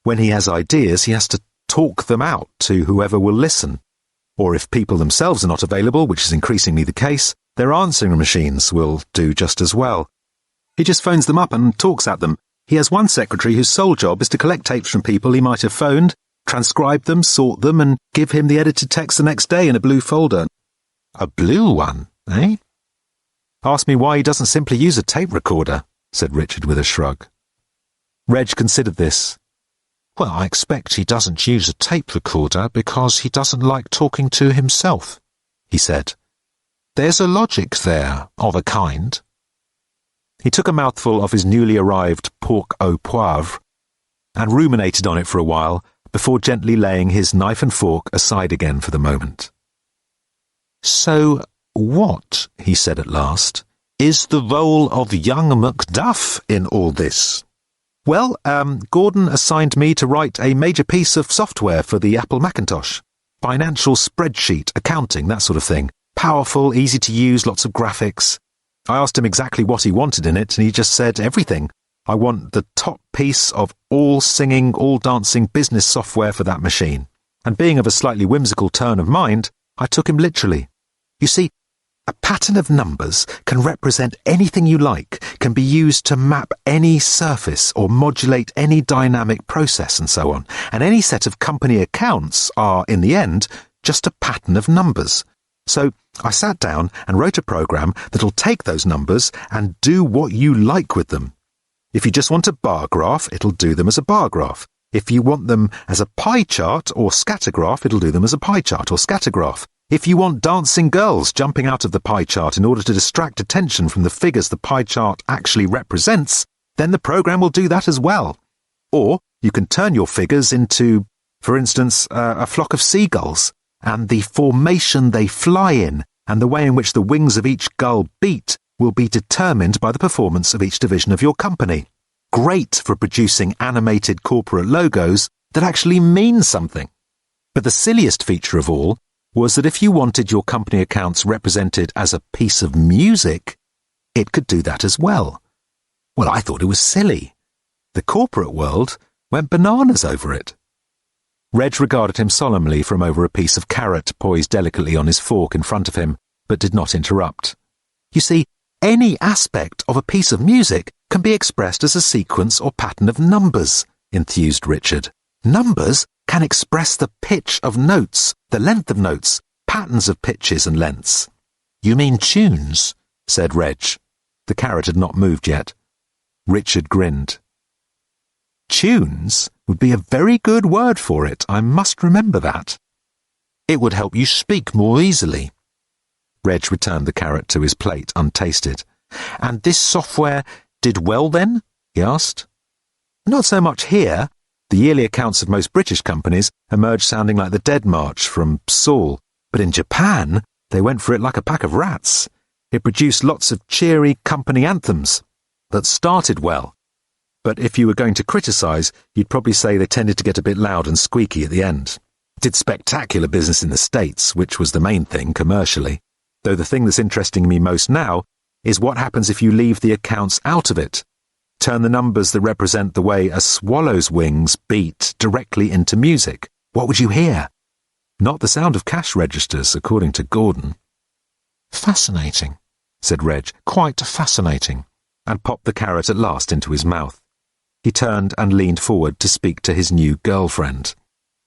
When he has ideas, he has to talk them out to whoever will listen. Or if people themselves are not available, which is increasingly the case, their answering machines will do just as well. He just phones them up and talks at them. He has one secretary whose sole job is to collect tapes from people he might have phoned, transcribe them, sort them, and give him the edited text the next day in a blue folder. A blue one, eh? Ask me why he doesn't simply use a tape recorder, said Richard with a shrug. Reg considered this. Well, I expect he doesn't use a tape recorder because he doesn't like talking to himself, he said. There's a logic there, of a kind. He took a mouthful of his newly arrived pork au poivre and ruminated on it for a while before gently laying his knife and fork aside again for the moment. So what, he said at last, is the role of young Macduff in all this? Well, Gordon assigned me to write a major piece of software for the Apple Macintosh. Financial spreadsheet, accounting, that sort of thing. Powerful, easy to use, lots of graphics. I asked him exactly what he wanted in it, and he just said everything. I want the top piece of all singing, all dancing business software for that machine. And being of a slightly whimsical turn of mind, I took him literally. You see, a pattern of numbers can represent anything you like, can be used to map any surface or modulate any dynamic process and so on. And any set of company accounts are, in the end, just a pattern of numbers. So I sat down and wrote a program that'll take those numbers and do what you like with them. If you just want a bar graph, it'll do them as a bar graph. If you want them as a pie chart or scatter graph, it'll do them as a pie chart or scatter graph. If you want dancing girls jumping out of the pie chart in order to distract attention from the figures the pie chart actually represents, then the program will do that as well. Or you can turn your figures into, for instance, a flock of seagulls, and the formation they fly in and the way in which the wings of each gull beat will be determined by the performance of each division of your company. Great for producing animated corporate logos that actually mean something. But the silliest feature of all was that if you wanted your company accounts represented as a piece of music, it could do that as well. Well, I thought it was silly. The corporate world went bananas over it. Reg regarded him solemnly from over a piece of carrot poised delicately on his fork in front of him, but did not interrupt. You see, any aspect of a piece of music can be expressed as a sequence or pattern of numbers, enthused Richard. Numbers can express the pitch of notes, the length of notes, patterns of pitches and lengths. You mean tunes, said Reg. The carrot had not moved yet. Richard grinned. Tunes would be a very good word for it, I must remember that. It would help you speak more easily. Reg returned the carrot to his plate, untasted. And this software did well then? He asked. Not so much here. The yearly accounts of most British companies emerged sounding like the Dead March from Saul, but in Japan they went for it like a pack of rats. It produced lots of cheery company anthems that started well. But if you were going to criticise, you'd probably say they tended to get a bit loud and squeaky at the end. It did spectacular business in the States, which was the main thing commercially, though the thing that's interesting me most now is what happens if you leave the accounts out of it. Turn the numbers that represent the way a swallow's wings beat directly into music. What would you hear? Not the sound of cash registers, according to Gordon. Fascinating, said Reg, quite fascinating, and popped the carrot at last into his mouth. He turned and leaned forward to speak to his new girlfriend.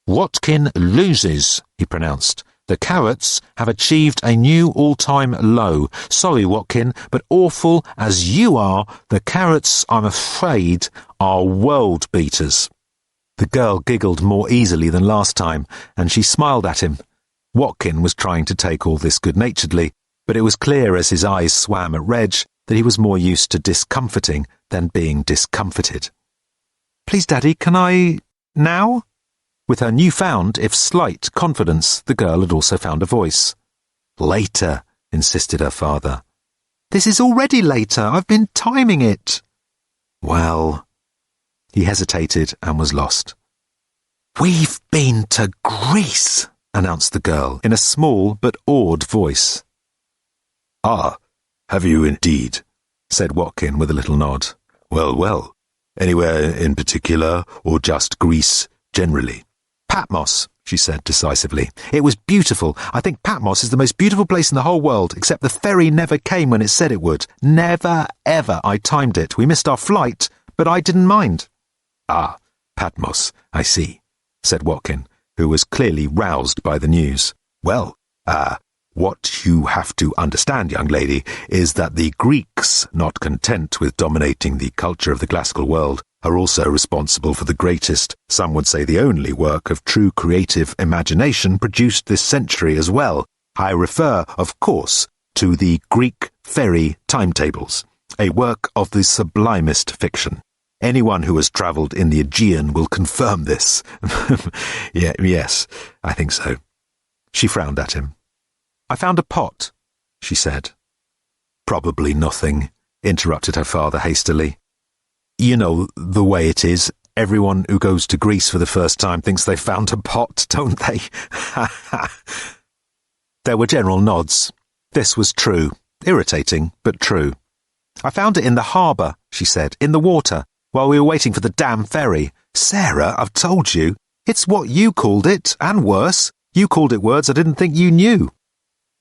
Watkin loses, he pronounced. The carrots have achieved a new all-time low. Sorry, Watkin, but awful as you are, the carrots, I'm afraid, are world beaters. The girl giggled more easily than last time, and she smiled at him. Watkin was trying to take all this good-naturedly, but it was clear as his eyes swam at Reg that he was more used to discomforting than being discomfited. Please, Daddy, can I... now? With her newfound, if slight, confidence, the girl had also found a voice. Later, insisted her father. This is already later. I've been timing it. Well... He hesitated and was lost. We've been to Greece, announced the girl in a small but awed voice. Ah, have you indeed? Said Watkin with a little nod. Well, well. Anywhere in particular, or just Greece generally? Patmos, she said decisively. It was beautiful. I think Patmos is the most beautiful place in the whole world, except the ferry never came when it said it would. Never, ever. I timed it. We missed our flight, but I didn't mind. Ah, Patmos, I see, said Watkin, who was clearly roused by the news. Well, what you have to understand, young lady, is that the Greeks, not content with dominating the culture of the classical world, are also responsible for the greatest, some would say the only, work of true creative imagination produced this century as well. I refer, of course, to the Greek fairy timetables, a work of the sublimest fiction. Anyone who has travelled in the Aegean will confirm this. Yes, I think so. She frowned at him. I found a pot, she said. Probably nothing, interrupted her father hastily. You know the way it is. Everyone who goes to Greece for the first time thinks they've found a pot, don't they? There were general nods. This was true. Irritating, but true. I found it in the harbour, she said, in the water, while we were waiting for the damn ferry. Sarah, I've told you. It's what you called it, and worse. You called it words I didn't think you knew.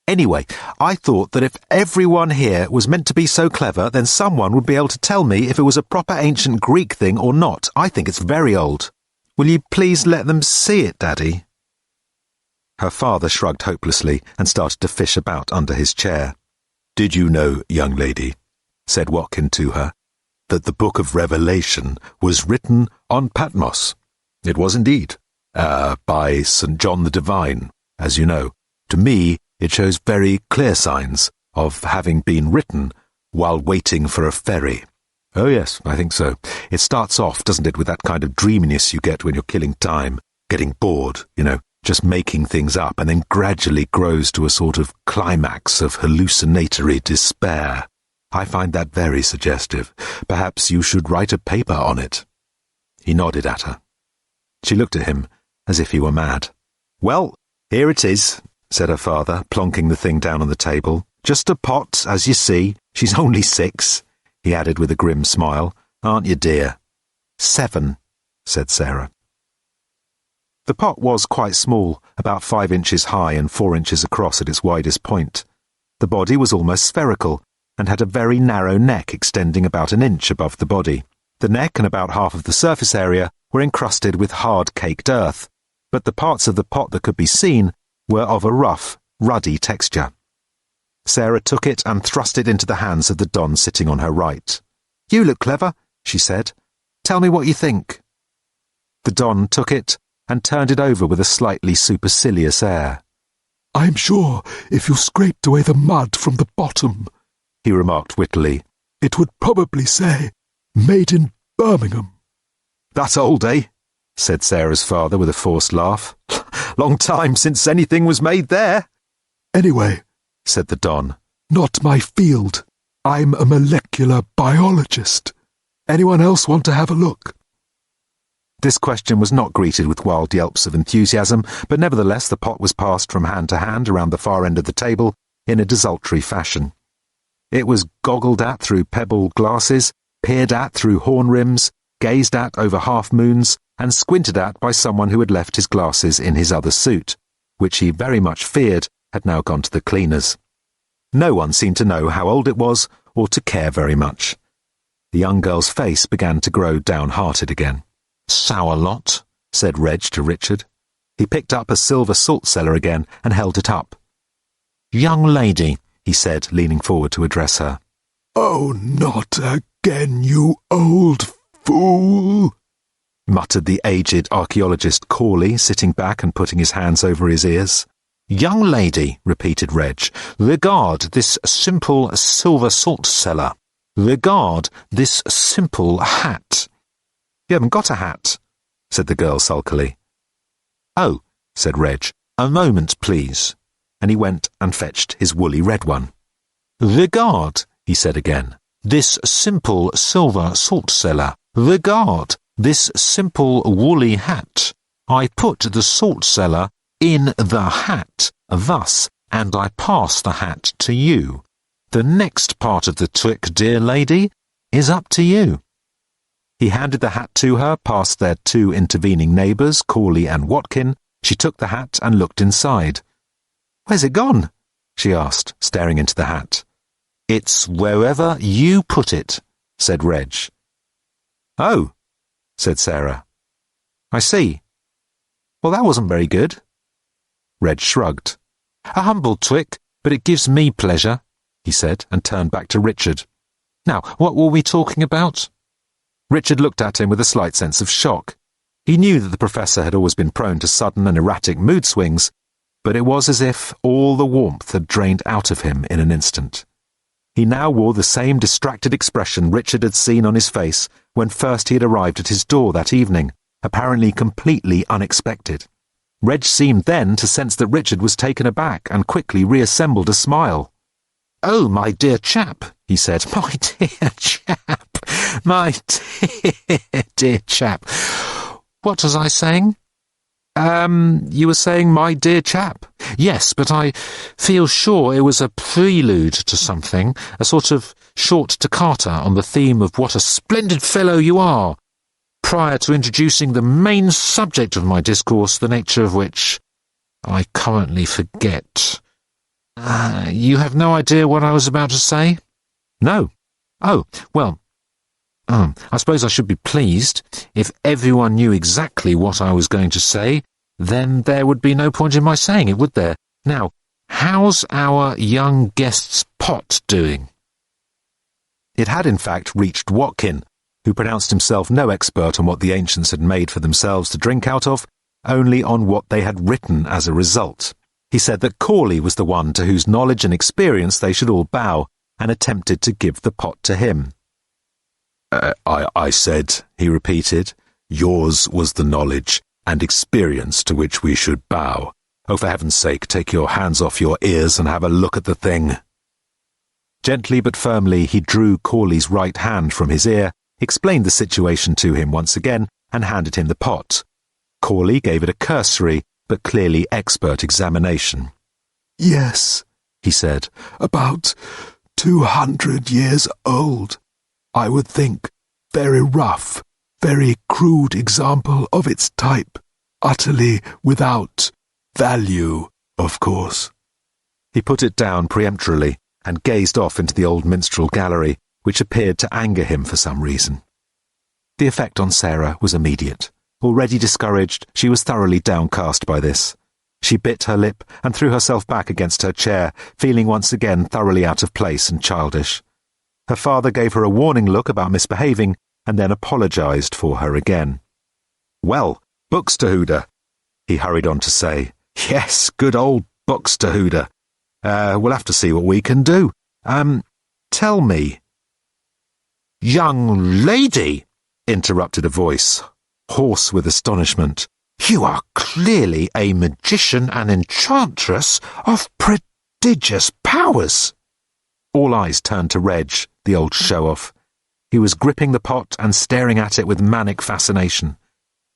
Anyway, I thought that if everyone here was meant to be so clever, then someone would be able to tell me if it was a proper ancient Greek thing or not. I think it's very old. Will you please let them see it, Daddy? Her father shrugged hopelessly and started to fish about under his chair. "Did you know, young lady," said Watkin to her, "that the Book of Revelation was written on Patmos? It was indeed, by St. John the Divine, as you know. To me, it shows very clear signs of having been written while waiting for a ferry." "Oh yes, I think so. It starts off, doesn't it, with that kind of dreaminess you get when you're killing time, getting bored, just making things up, and then gradually grows to a sort of climax of hallucinatory despair. I find that very suggestive. Perhaps you should write a paper on it." He nodded at her. She looked at him as if he were mad. "Well, here it is," said her father, plonking the thing down on the table. "Just a pot, as you see. She's only 6, he added with a grim smile. "Aren't you, dear?" 7, said Sarah. The pot was quite small, about 5 inches high and 4 inches across at its widest point. The body was almost spherical, and had a very narrow neck extending about an inch above the body. The neck and about half of the surface area were encrusted with hard caked earth, but the parts of the pot that could be seen were of a rough, ruddy texture. Sarah took it and thrust it into the hands of the Don sitting on her right. "You look clever," she said. "Tell me what you think." The Don took it and turned it over with a slightly supercilious air. "I'm sure if you scraped away the mud from the bottom," he remarked wittily, "it would probably say, 'Made in Birmingham.'" "That's old, eh?" said Sarah's father with a forced laugh. "Long time since anything was made there." "Anyway," said the Don, "not my field. I'm a molecular biologist. Anyone else want to have a look?" This question was not greeted with wild yelps of enthusiasm, but nevertheless the pot was passed from hand to hand around the far end of the table in a desultory fashion. It was goggled at through pebble glasses, peered at through horn rims, gazed at over half-moons, and squinted at by someone who had left his glasses in his other suit, which he very much feared had now gone to the cleaners. No one seemed to know how old it was or to care very much. The young girl's face began to grow downhearted again. "Sour lot," said Reg to Richard. He picked up a silver salt cellar again and held it up. "Young lady," he said, leaning forward to address her. "Oh, not again, you old fool," muttered the aged archaeologist Corley, sitting back and putting his hands over his ears. "Young lady," repeated Reg, "regard this simple silver salt cellar. Regard this simple hat." "You haven't got a hat," said the girl sulkily. "Oh," said Reg, "a moment, please." And he went and fetched his woolly red one. "Regard," he said again, "this simple silver salt cellar. Regard this simple woolly hat. I put the salt cellar in the hat, thus, and I pass the hat to you. The next part of the trick, dear lady, is up to you." He handed the hat to her, past their 2 intervening neighbours, Corley and Watkin. She took the hat and looked inside. "Where's it gone?" she asked, staring into the hat. "It's wherever you put it," said Reg. "Oh," said Sarah. "I see. Well, that wasn't very good." Reg shrugged. "A humble trick, but it gives me pleasure," he said, and turned back to Richard. "Now, what were we talking about?" Richard looked at him with a slight sense of shock. He knew that the professor had always been prone to sudden and erratic mood swings, but it was as if all the warmth had drained out of him in an instant. He now wore the same distracted expression Richard had seen on his face when first he had arrived at his door that evening, apparently completely unexpected. Reg seemed then to sense that Richard was taken aback and quickly reassembled a smile. "Oh, my dear chap," he said. "My dear chap. My dear chap. What was I saying?" You were saying my dear chap." "Yes, but I feel sure it was a prelude to something, a sort of short toccata on the theme of what a splendid fellow you are, prior to introducing the main subject of my discourse, the nature of which I currently forget. You have no idea what I was about to say?" "No." "Oh, well, I suppose I should be pleased if everyone knew exactly what I was going to say, Then there would be no point in my saying it, would there? Now, how's our young guest's pot doing? It had in fact reached Watkin, who pronounced himself no expert on what the ancients had made for themselves to drink out of, only on what they had written as a result. He said that Corley was the one to whose knowledge and experience they should all bow, and attempted to give the pot to him. I said, he repeated, yours was the knowledge and experience to which we should bow. Oh, for heaven's sake, take your hands off your ears and have a look at the thing. Gently but firmly he drew Corley's right hand from his ear, explained the situation to him once again, and handed him the pot. Corley gave it a cursory but clearly expert examination. Yes, he said, about 200 years old. I would think very rough, very crude example of its type, utterly without value, of course. He put it down peremptorily and gazed off into the old minstrel gallery, which appeared to anger him for some reason. The effect on Sarah was immediate. Already discouraged, she was thoroughly downcast by this. She bit her lip and threw herself back against her chair, feeling once again thoroughly out of place and childish. Her father gave her a warning look about misbehaving, and then apologised for her again. Well, Buxtehude, he hurried on to say. Yes, good old Buxtehude. We'll have to see what we can do. Tell me. Young lady, interrupted a voice, hoarse with astonishment. You are clearly a magician and enchantress of prodigious powers. All eyes turned to Reg, the old show-off. He was gripping the pot and staring at it with manic fascination.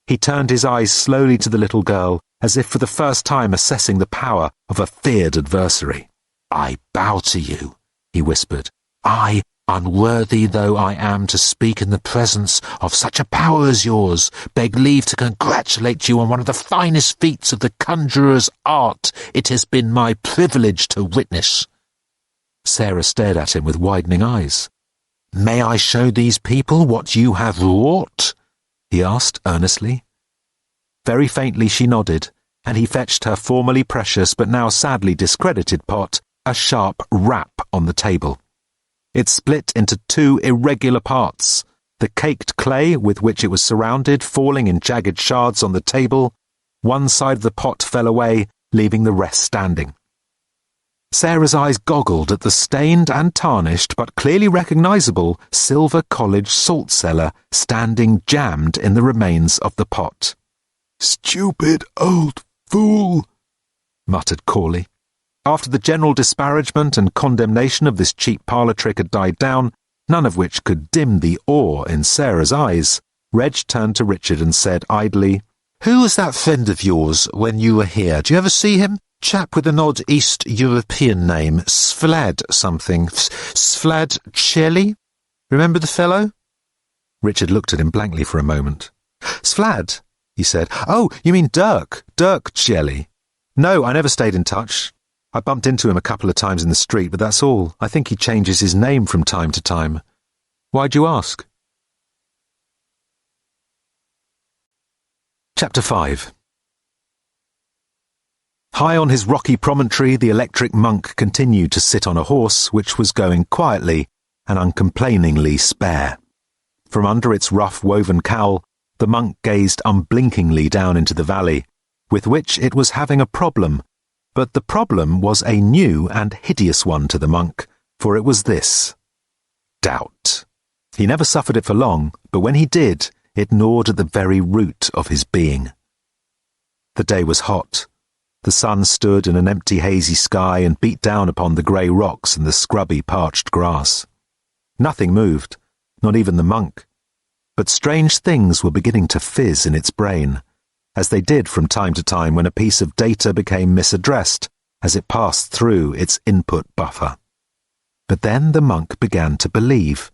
He turned his eyes slowly to the little girl, as if for the first time assessing the power of a feared adversary. I bow to you, he whispered. I, unworthy though I am to speak in the presence of such a power as yours, beg leave to congratulate you on one of the finest feats of the conjurer's art it has been my privilege to witness. Sarah stared at him with widening eyes. May I show these people what you have wrought? He asked earnestly. Very faintly she nodded, and he fetched her formerly precious but now sadly discredited pot a sharp rap on the table. It split into two irregular parts, the caked clay with which it was surrounded falling in jagged shards on the table. One side of the pot fell away, leaving the rest standing. Sarah's eyes goggled at the stained and tarnished but clearly recognisable Silver College salt cellar standing jammed in the remains of the pot. Stupid old fool, muttered Corley. After the general disparagement and condemnation of this cheap parlour trick had died down, none of which could dim the awe in Sarah's eyes, Reg turned to Richard and said idly, Who was that friend of yours when you were here? Do you ever see him? Chap with an odd East European name, Svlad something. Svlad Gently? Remember the fellow? Richard looked at him blankly for a moment. Svlad, he said. Oh, you mean Dirk Gently. No, I never stayed in touch. I bumped into him a couple of times in the street, but that's all. I think he changes his name from time to time. Why'd you ask? Chapter 5. High on his rocky promontory, the electric monk continued to sit on a horse which was going quietly and uncomplainingly spare. From under its rough woven cowl, the monk gazed unblinkingly down into the valley, with which it was having a problem. But the problem was a new and hideous one to the monk, for it was this: doubt. He never suffered it for long, but when he did, it gnawed at the very root of his being. The day was hot. The sun stood in an empty hazy sky and beat down upon the grey rocks and the scrubby parched grass. Nothing moved, not even the monk. But strange things were beginning to fizz in its brain, as they did from time to time when a piece of data became misaddressed as it passed through its input buffer. But then the monk began to believe.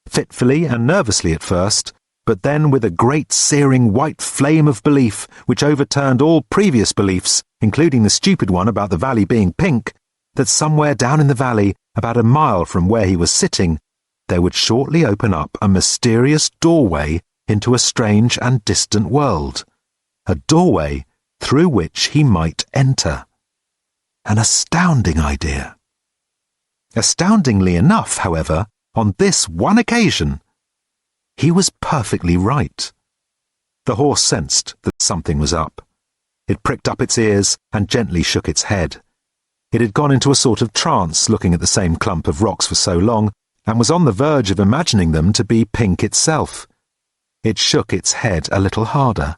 Fitfully and nervously at first, but then with a great searing white flame of belief which overturned all previous beliefs, including the stupid one about the valley being pink, that somewhere down in the valley, about a mile from where he was sitting, there would shortly open up a mysterious doorway into a strange and distant world. A doorway through which he might enter. An astounding idea. Astoundingly enough, however, on this one occasion, he was perfectly right. The horse sensed that something was up. It pricked up its ears and gently shook its head. It had gone into a sort of trance looking at the same clump of rocks for so long, and was on the verge of imagining them to be pink itself. It shook its head a little harder.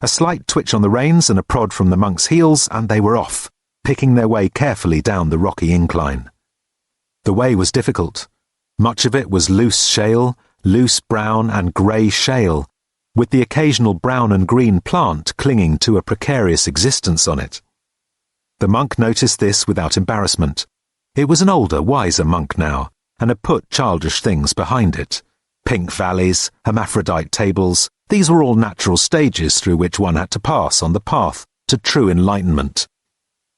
A slight twitch on the reins and a prod from the monk's heels, and they were off, picking their way carefully down the rocky incline. The way was difficult. Much of it was loose shale, loose brown and grey shale, with the occasional brown and green plant clinging to a precarious existence on it. The monk noticed this without embarrassment. It was an older, wiser monk now, and had put childish things behind it. Pink valleys, hermaphrodite tables, these were all natural stages through which one had to pass on the path to true enlightenment.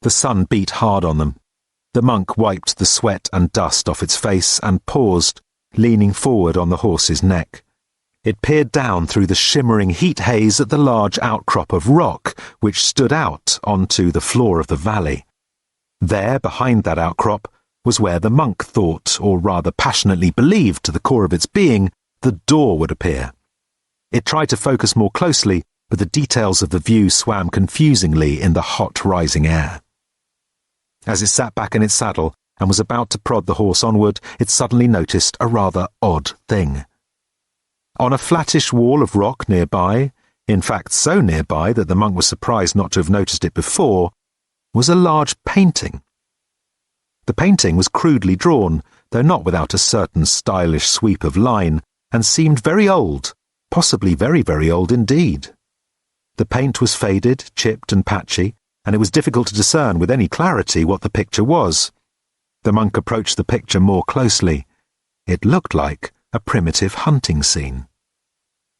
The sun beat hard on them. The monk wiped the sweat and dust off its face and paused, leaning forward on the horse's neck. It peered down through the shimmering heat haze at the large outcrop of rock which stood out onto the floor of the valley. There, behind that outcrop, was where the monk thought, or rather passionately believed to the core of its being, the door would appear. It tried to focus more closely, but the details of the view swam confusingly in the hot rising air. As it sat back in its saddle and was about to prod the horse onward, it suddenly noticed a rather odd thing. On a flattish wall of rock nearby, in fact so nearby that the monk was surprised not to have noticed it before, was a large painting. The painting was crudely drawn, though not without a certain stylish sweep of line, and seemed very old, possibly very, very old indeed. The paint was faded, chipped and patchy, and it was difficult to discern with any clarity what the picture was. The monk approached the picture more closely. It looked like a primitive hunting scene.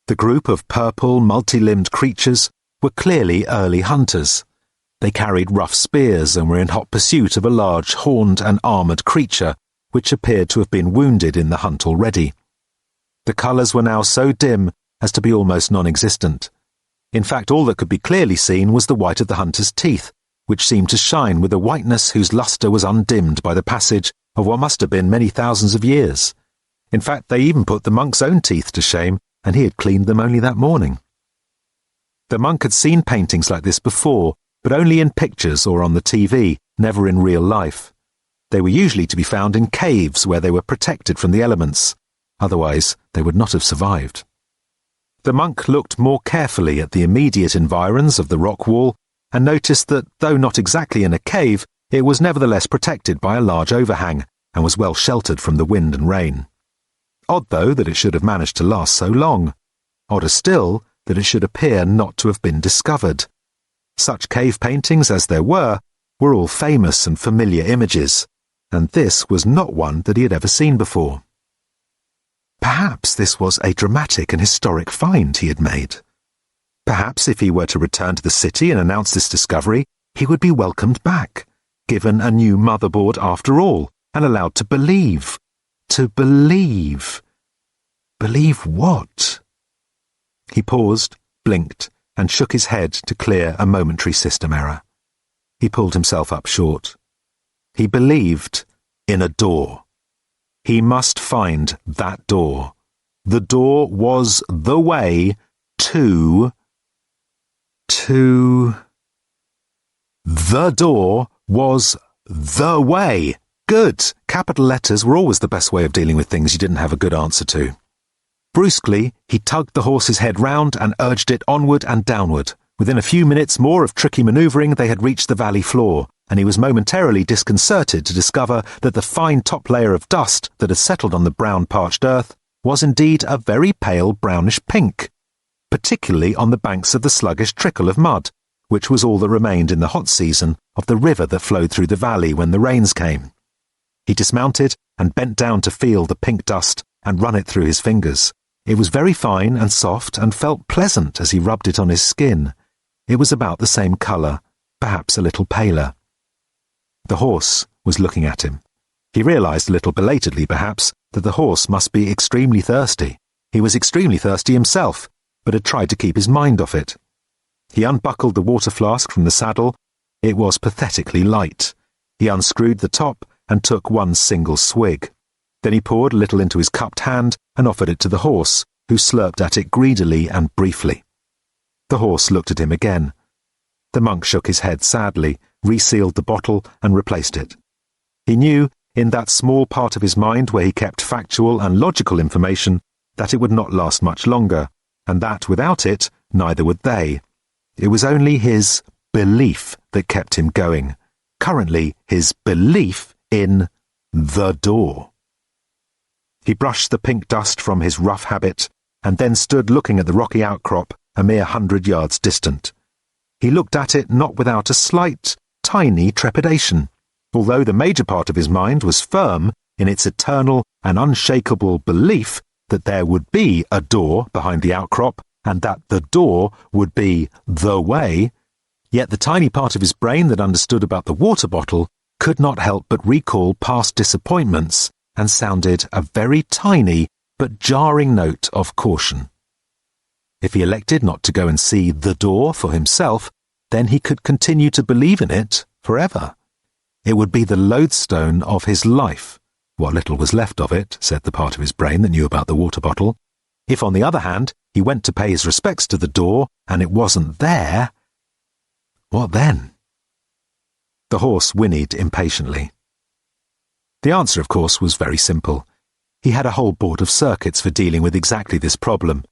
The group of purple, multi-limbed creatures were clearly early hunters. They carried rough spears and were in hot pursuit of a large horned and armoured creature, which appeared to have been wounded in the hunt already. The colours were now so dim as to be almost non-existent. In fact, all that could be clearly seen was the white of the hunter's teeth, which seemed to shine with a whiteness whose lustre was undimmed by the passage of what must have been many thousands of years. In fact, they even put the monk's own teeth to shame, and he had cleaned them only that morning. The monk had seen paintings like this before, but only in pictures or on the TV, never in real life. They were usually to be found in caves where they were protected from the elements. Otherwise, they would not have survived. The monk looked more carefully at the immediate environs of the rock wall and noticed that, though not exactly in a cave, it was nevertheless protected by a large overhang and was well sheltered from the wind and rain. Odd, though, that it should have managed to last so long. Odder still, that it should appear not to have been discovered. Such cave paintings as there were all famous and familiar images, and this was not one that he had ever seen before. Perhaps this was a dramatic and historic find he had made. Perhaps if he were to return to the city and announce this discovery, he would be welcomed back, given a new motherboard after all, and allowed to believe. To believe. Believe what? He paused, blinked, and shook his head to clear a momentary system error. He pulled himself up short. He believed in a door. He must find that door. The door was the way to... The door was the way. Good. Capital letters were always the best way of dealing with things you didn't have a good answer to. Brusquely, he tugged the horse's head round and urged it onward and downward. Within a few minutes more of tricky manoeuvring, they had reached the valley floor, and he was momentarily disconcerted to discover that the fine top layer of dust that had settled on the brown parched earth was indeed a very pale brownish pink, particularly on the banks of the sluggish trickle of mud, which was all that remained in the hot season of the river that flowed through the valley when the rains came. He dismounted and bent down to feel the pink dust and run it through his fingers. It was very fine and soft and felt pleasant as he rubbed it on his skin. It was about the same colour, perhaps a little paler. The horse was looking at him. He realised a little belatedly, perhaps, that the horse must be extremely thirsty. He was extremely thirsty himself, but had tried to keep his mind off it. He unbuckled the water flask from the saddle. It was pathetically light. He unscrewed the top and took one single swig. Then he poured a little into his cupped hand and offered it to the horse, who slurped at it greedily and briefly. The horse looked at him again. The monk shook his head sadly, resealed the bottle and replaced it. He knew, in that small part of his mind where he kept factual and logical information, that it would not last much longer, and that without it, neither would they. It was only his belief that kept him going. Currently, his belief in the door. He brushed the pink dust from his rough habit, and then stood looking at the rocky outcrop a mere 100 yards distant. He looked at it not without a slight, tiny trepidation, although the major part of his mind was firm in its eternal and unshakable belief that there would be a door behind the outcrop, and that the door would be the way. Yet the tiny part of his brain that understood about the water bottle could not help but recall past disappointments and sounded a very tiny but jarring note of caution. If he elected not to go and see the door for himself, then he could continue to believe in it forever. It would be the lodestone of his life, what little was left of it, said the part of his brain that knew about the water bottle. If, on the other hand, he went to pay his respects to the door and it wasn't there, what then? The horse whinnied impatiently. The answer, of course, was very simple. He had a whole board of circuits for dealing with exactly this problem.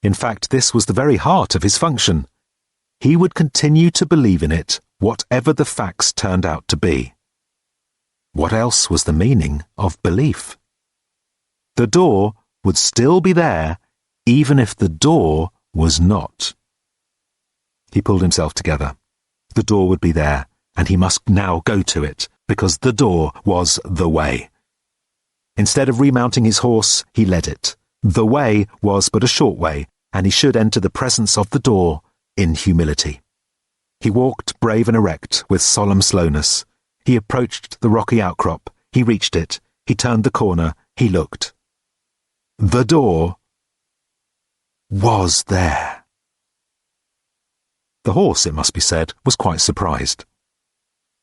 In fact, this was the very heart of his function. He would continue to believe in it, whatever the facts turned out to be. What else was the meaning of belief? The door would still be there, even if the door was not. He pulled himself together. The door would be there, and he must now go to it, because the door was the way. Instead of remounting his horse, he led it. The way was but a short way, and he should enter the presence of the door in humility. He walked brave and erect, with solemn slowness. He approached the rocky outcrop. He reached it. He turned the corner. He looked. The door was there. The horse, it must be said, was quite surprised.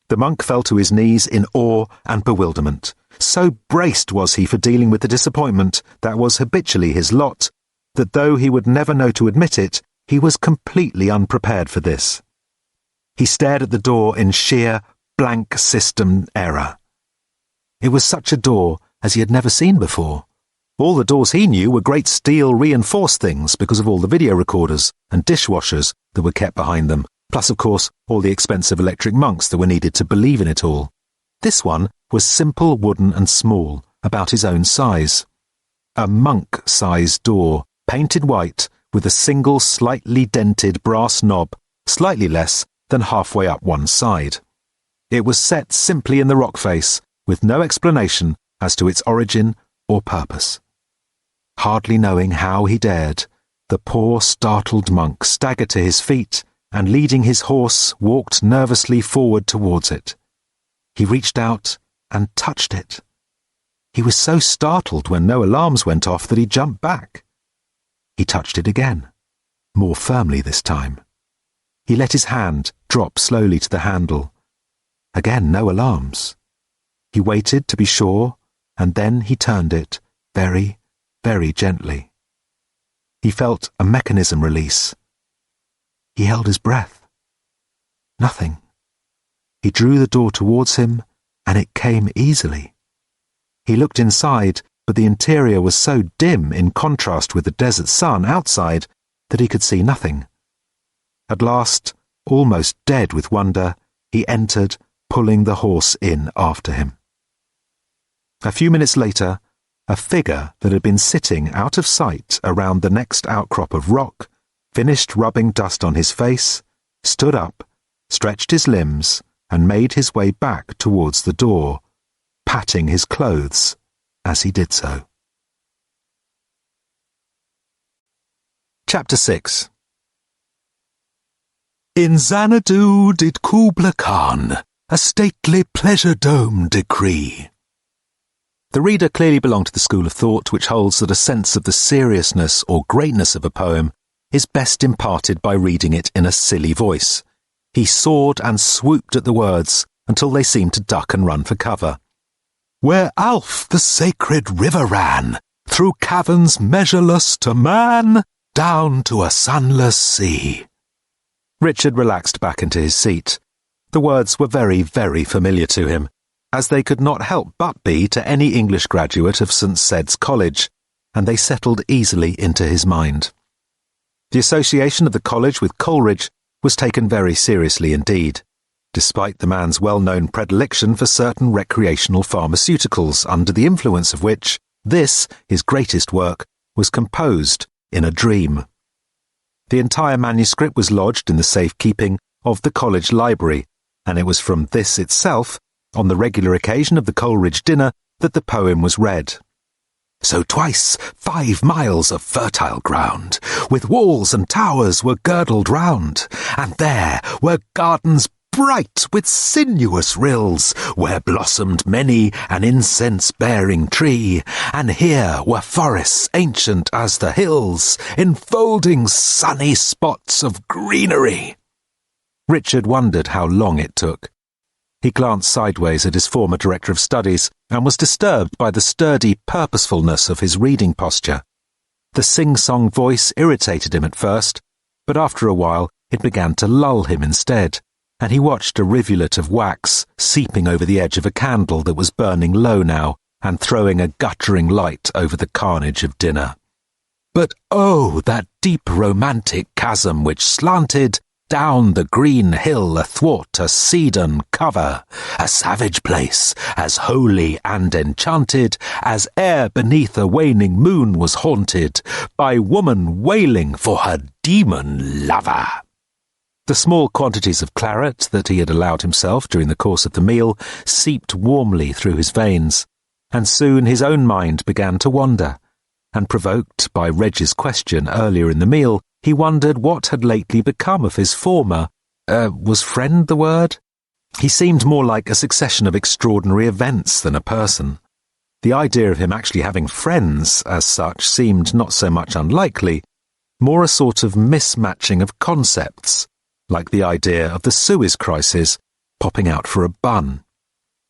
The monk fell to his knees in awe and bewilderment. So braced was he for dealing with the disappointment that was habitually his lot, that though he would never know to admit it, he was completely unprepared for this. He stared at the door in sheer, blank system error. It was such a door as he had never seen before. All the doors he knew were great steel reinforced things because of all the video recorders and dishwashers that were kept behind them, plus, of course, all the expensive electric monks that were needed to believe in it all. This one was simple, wooden and small, about his own size. A monk-sized door, painted white, with a single slightly dented brass knob, slightly less than halfway up one side. It was set simply in the rock face, with no explanation as to its origin or purpose. Hardly knowing how he dared, the poor startled monk staggered to his feet and, leading his horse, walked nervously forward towards it. He reached out and touched it. He was so startled when no alarms went off that he jumped back. He touched it again, more firmly this time. He let his hand drop slowly to the handle. Again, no alarms. He waited to be sure, and then he turned it very, very gently. He felt a mechanism release. He held his breath. Nothing. He drew the door towards him, and it came easily. He looked inside, but the interior was so dim in contrast with the desert sun outside that he could see nothing. At last, almost dead with wonder, he entered, pulling the horse in after him. A few minutes later, a figure that had been sitting out of sight around the next outcrop of rock, finished rubbing dust on his face, stood up, stretched his limbs, and made his way back towards the door, patting his clothes as he did so. Chapter 6. In Xanadu did Kubla Khan a stately pleasure dome decree. The reader clearly belonged to the school of thought which holds that a sense of the seriousness or greatness of a poem is best imparted by reading it in a silly voice. He soared and swooped at the words until they seemed to duck and run for cover. Where Alf the sacred river ran, through caverns measureless to man, down to a sunless sea. Richard relaxed back into his seat. The words were very, very familiar to him, as they could not help but be to any English graduate of St. Sed's College, and they settled easily into his mind. The association of the college with Coleridge was taken very seriously indeed, despite the man's well-known predilection for certain recreational pharmaceuticals, under the influence of which this, his greatest work, was composed in a dream. The entire manuscript was lodged in the safekeeping of the college library, and it was from this itself, on the regular occasion of the Coleridge dinner, that the poem was read. So twice 5 miles of fertile ground, with walls and towers were girdled round, and there were gardens bright with sinuous rills, where blossomed many an incense-bearing tree, and here were forests ancient as the hills, enfolding sunny spots of greenery. Richard wondered how long it took. He glanced sideways at his former director of studies and was disturbed by the sturdy purposefulness of his reading posture. The sing-song voice irritated him at first, but after a while it began to lull him instead, and he watched a rivulet of wax seeping over the edge of a candle that was burning low now and throwing a guttering light over the carnage of dinner. But oh, that deep romantic chasm which slanted down the green hill athwart a cedarn cover, a savage place, as holy and enchanted as e'er beneath a waning moon was haunted by woman wailing for her demon lover. The small quantities of claret that he had allowed himself during the course of the meal seeped warmly through his veins, and soon his own mind began to wander, and provoked by Reg's question earlier in the meal, he wondered what had lately become of his former, was friend the word? He seemed more like a succession of extraordinary events than a person. The idea of him actually having friends, as such, seemed not so much unlikely, more a sort of mismatching of concepts, like the idea of the Suez Crisis popping out for a bun.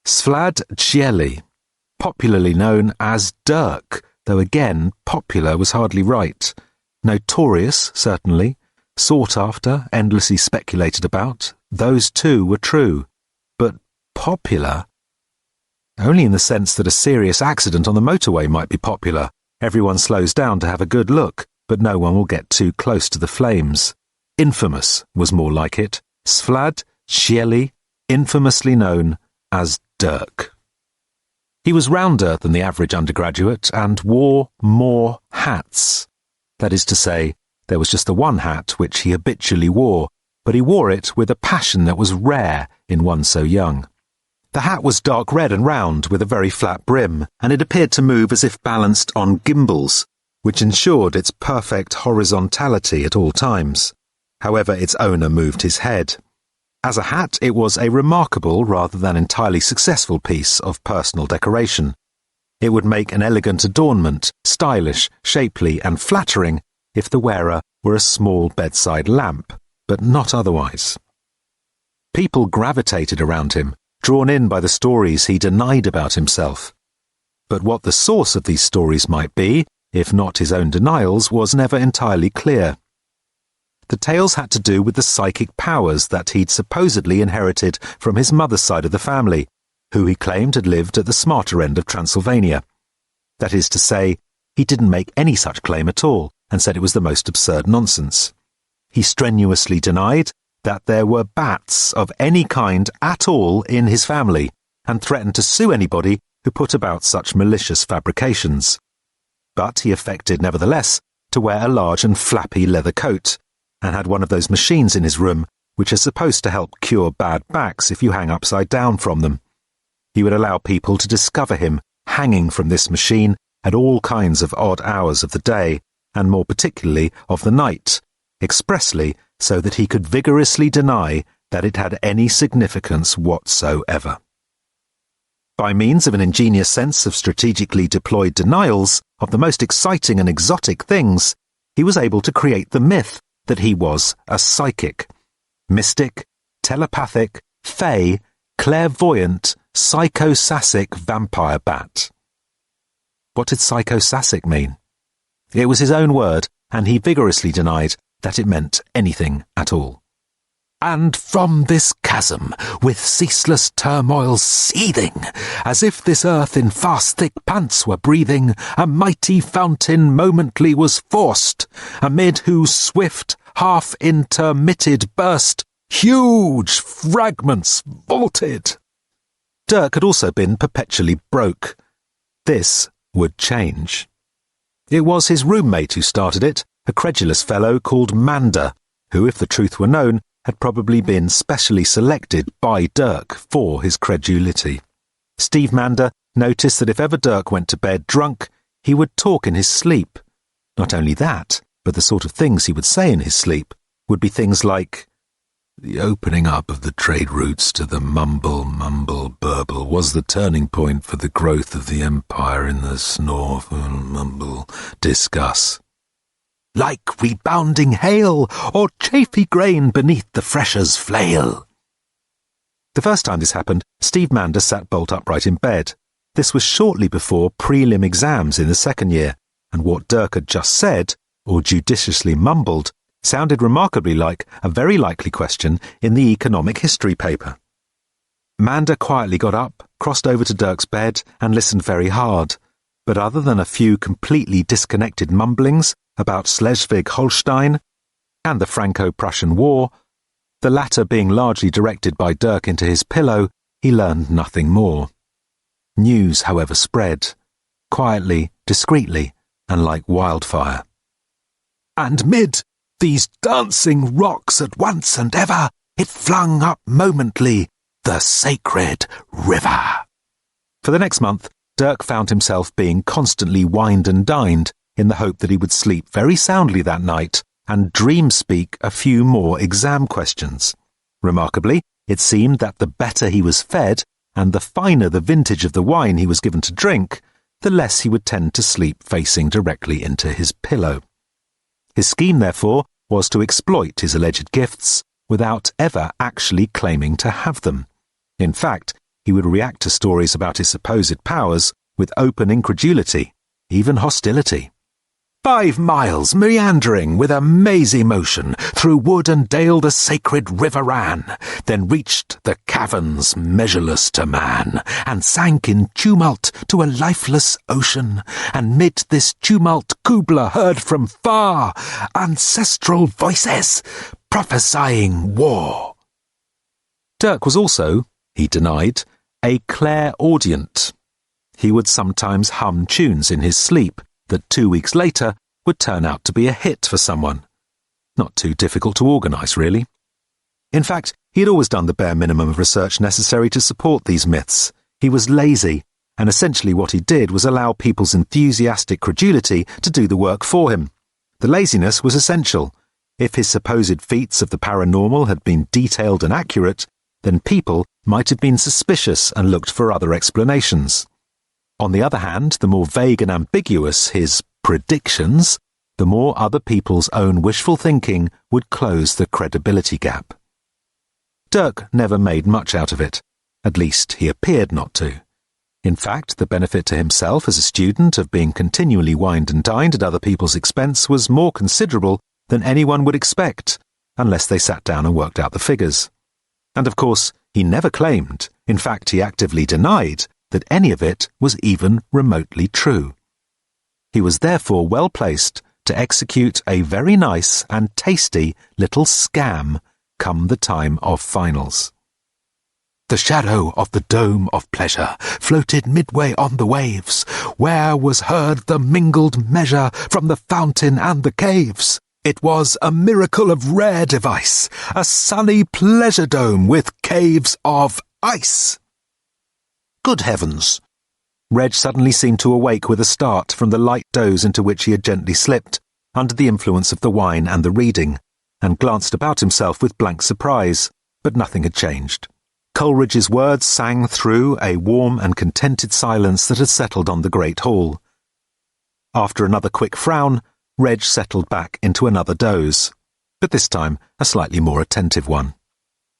Zwlad Gently, popularly known as Dirk, though again, popular was hardly right. Notorious, certainly, sought after, endlessly speculated about, those too were true. But popular? Only in the sense that a serious accident on the motorway might be popular. Everyone slows down to have a good look, but no one will get too close to the flames. Infamous was more like it. Zwlad Gently, infamously known as Dirk. He was rounder than the average undergraduate and wore more hats. That is to say, there was just the one hat which he habitually wore, but he wore it with a passion that was rare in one so young. The hat was dark red and round, with a very flat brim, and it appeared to move as if balanced on gimbals, which ensured its perfect horizontality at all times. However, its owner moved his head. As a hat, it was a remarkable rather than entirely successful piece of personal decoration. It would make an elegant adornment, stylish, shapely, and flattering if the wearer were a small bedside lamp, but not otherwise. People gravitated around him, drawn in by the stories he denied about himself. But what the source of these stories might be, if not his own denials, was never entirely clear. The tales had to do with the psychic powers that he'd supposedly inherited from his mother's side of the family, who he claimed had lived at the smarter end of Transylvania. That is to say, he didn't make any such claim at all, and said it was the most absurd nonsense. He strenuously denied that there were bats of any kind at all in his family, and threatened to sue anybody who put about such malicious fabrications. But he affected, nevertheless, to wear a large and flappy leather coat, and had one of those machines in his room which are supposed to help cure bad backs if you hang upside down from them. He would allow people to discover him hanging from this machine at all kinds of odd hours of the day, and more particularly of the night, expressly so that he could vigorously deny that it had any significance whatsoever. By means of an ingenious sense of strategically deployed denials of the most exciting and exotic things, he was able to create the myth that he was a psychic. Mystic, telepathic, fey, clairvoyant, psychosassic vampire bat. What did psychosassic mean? It was his own word, and he vigorously denied that it meant anything at all. And from this chasm, with ceaseless turmoil seething, as if this earth in fast thick pants were breathing, a mighty fountain momently was forced, amid whose swift, half-intermitted burst, huge fragments vaulted. Dirk had also been perpetually broke. This would change. It was his roommate who started it, a credulous fellow called Mander, who, if the truth were known, had probably been specially selected by Dirk for his credulity. Steve Mander noticed that if ever Dirk went to bed drunk, he would talk in his sleep. Not only that, but the sort of things he would say in his sleep would be things like, "The opening up of the trade routes to the mumble-burble was the turning point for the growth of the empire in the snore-mumble-discuss. Like rebounding hail or chafy grain beneath the fresher's flail." The first time this happened, Steve Mander sat bolt upright in bed. This was shortly before prelim exams in the second year, and what Dirk had just said, or judiciously mumbled, sounded remarkably like a very likely question in the economic history paper. Mander quietly got up, crossed over to Dirk's bed, and listened very hard. But other than a few completely disconnected mumblings about Schleswig-Holstein and the Franco-Prussian War, the latter being largely directed by Dirk into his pillow, he learned nothing more. News, however, spread, quietly, discreetly, and like wildfire. And mid these dancing rocks at once and ever, it flung up momently the sacred river. For the next month, Dirk found himself being constantly wined and dined in the hope that he would sleep very soundly that night and dream-speak a few more exam questions. Remarkably, it seemed that the better he was fed and the finer the vintage of the wine he was given to drink, the less he would tend to sleep facing directly into his pillow. His scheme, therefore, was to exploit his alleged gifts without ever actually claiming to have them. In fact, he would react to stories about his supposed powers with open incredulity, even hostility. 5 miles meandering with a mazy motion, through wood and dale the sacred river ran, then reached the caverns measureless to man, and sank in tumult to a lifeless ocean, and mid this tumult Kubla heard from far ancestral voices prophesying war. Dirk was also, he denied, a clairaudient. He would sometimes hum tunes in his sleep that 2 weeks later would turn out to be a hit for someone. Not too difficult to organise, really. In fact, he had always done the bare minimum of research necessary to support these myths. He was lazy, and essentially what he did was allow people's enthusiastic credulity to do the work for him. The laziness was essential. If his supposed feats of the paranormal had been detailed and accurate, then people might have been suspicious and looked for other explanations. On the other hand, the more vague and ambiguous his predictions, the more other people's own wishful thinking would close the credibility gap. Dirk never made much out of it. At least he appeared not to. In fact, the benefit to himself as a student of being continually wined and dined at other people's expense was more considerable than anyone would expect, unless they sat down and worked out the figures. And of course, he never claimed, in fact he actively denied, that any of it was even remotely true. He was therefore well placed to execute a very nice and tasty little scam come the time of finals. The shadow of the dome of pleasure floated midway on the waves, where was heard the mingled measure from the fountain and the caves. It was a miracle of rare device, a sunny pleasure dome with caves of ice. Good heavens! Reg suddenly seemed to awake with a start from the light doze into which he had gently slipped, under the influence of the wine and the reading, and glanced about himself with blank surprise, but nothing had changed. Coleridge's words sang through a warm and contented silence that had settled on the great hall. After another quick frown, Reg settled back into another doze, but this time a slightly more attentive one.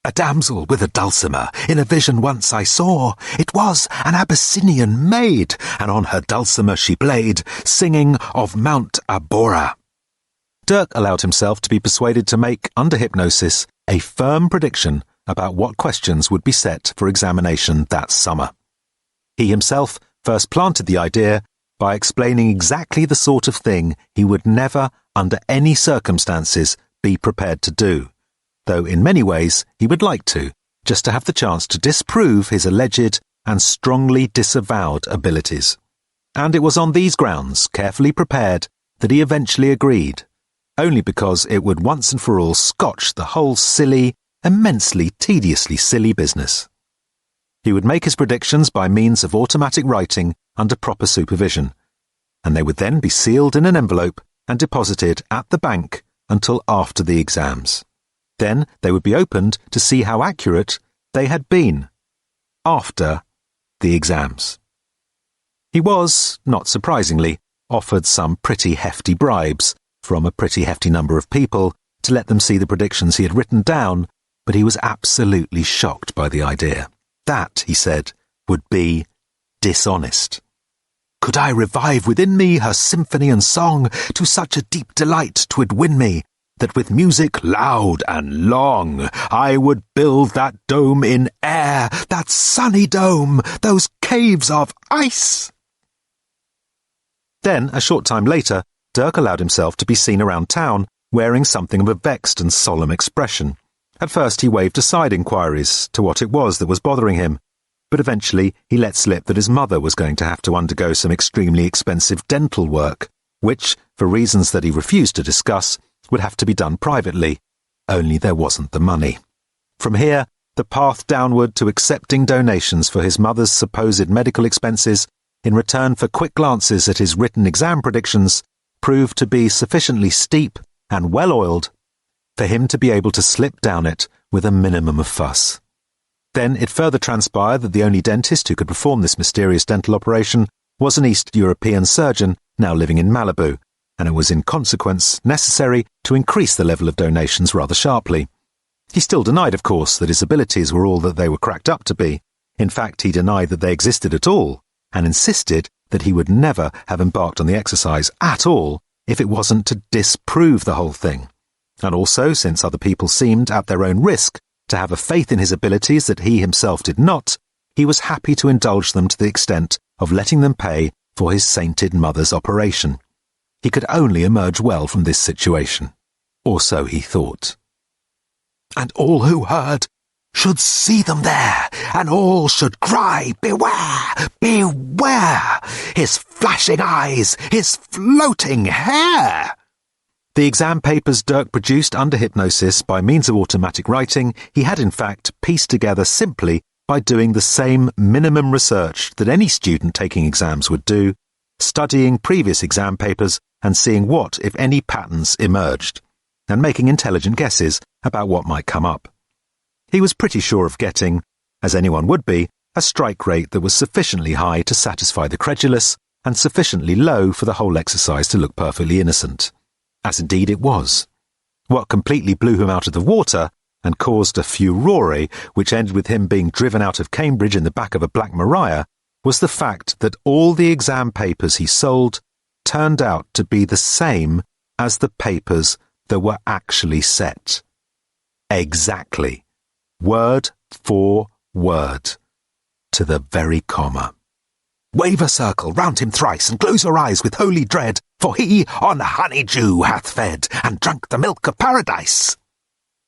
A damsel with a dulcimer, in a vision once I saw. It was an Abyssinian maid, and on her dulcimer she played, singing of Mount Abora. Dirk allowed himself to be persuaded to make, under hypnosis, a firm prediction about what questions would be set for examination that summer. He himself first planted the idea by explaining exactly the sort of thing he would never, under any circumstances, be prepared to do, though in many ways he would like to, just to have the chance to disprove his alleged and strongly disavowed abilities. And it was on these grounds, carefully prepared, that he eventually agreed, only because it would once and for all scotch the whole silly, immensely tediously silly business. He would make his predictions by means of automatic writing under proper supervision, and they would then be sealed in an envelope and deposited at the bank until after the exams. Then they would be opened to see how accurate they had been after the exams. He was, not surprisingly, offered some pretty hefty bribes from a pretty hefty number of people to let them see the predictions he had written down, but he was absolutely shocked by the idea. That, he said, would be dishonest. Could I revive within me her symphony and song, to such a deep delight 'twould win me, that with music loud and long I would build that dome in air, that sunny dome, those caves of ice. Then, a short time later, Dirk allowed himself to be seen around town wearing something of a vexed and solemn expression. At first he waved aside inquiries to what it was that was bothering him, but eventually he let slip that his mother was going to have to undergo some extremely expensive dental work, which, for reasons that he refused to discuss, would have to be done privately, only there wasn't the money. From here, the path downward to accepting donations for his mother's supposed medical expenses in return for quick glances at his written exam predictions proved to be sufficiently steep and well-oiled for him to be able to slip down it with a minimum of fuss. Then it further transpired that the only dentist who could perform this mysterious dental operation was an East European surgeon now living in Malibu, and it was in consequence necessary to increase the level of donations rather sharply. He still denied, of course, that his abilities were all that they were cracked up to be. In fact, he denied that they existed at all, and insisted that he would never have embarked on the exercise at all if it wasn't to disprove the whole thing. And also, since other people seemed, at their own risk, to have a faith in his abilities that he himself did not, he was happy to indulge them to the extent of letting them pay for his sainted mother's operation. He could only emerge well from this situation. Or so he thought. And all who heard should see them there, and all should cry, "Beware! Beware! His flashing eyes, his floating hair!" The exam papers Dirk produced under hypnosis by means of automatic writing he had in fact pieced together simply by doing the same minimum research that any student taking exams would do, studying previous exam papers and seeing what, if any, patterns emerged, and making intelligent guesses about what might come up. He was pretty sure of getting, as anyone would be, a strike rate that was sufficiently high to satisfy the credulous and sufficiently low for the whole exercise to look perfectly innocent. As indeed it was. What completely blew him out of the water and caused a furore which ended with him being driven out of Cambridge in the back of a Black Maria was the fact that all the exam papers he sold turned out to be the same as the papers that were actually set. Exactly. Word for word. To the very comma. Wave a circle round him thrice, and close your eyes with holy dread, for he on honeydew hath fed, and drunk the milk of paradise.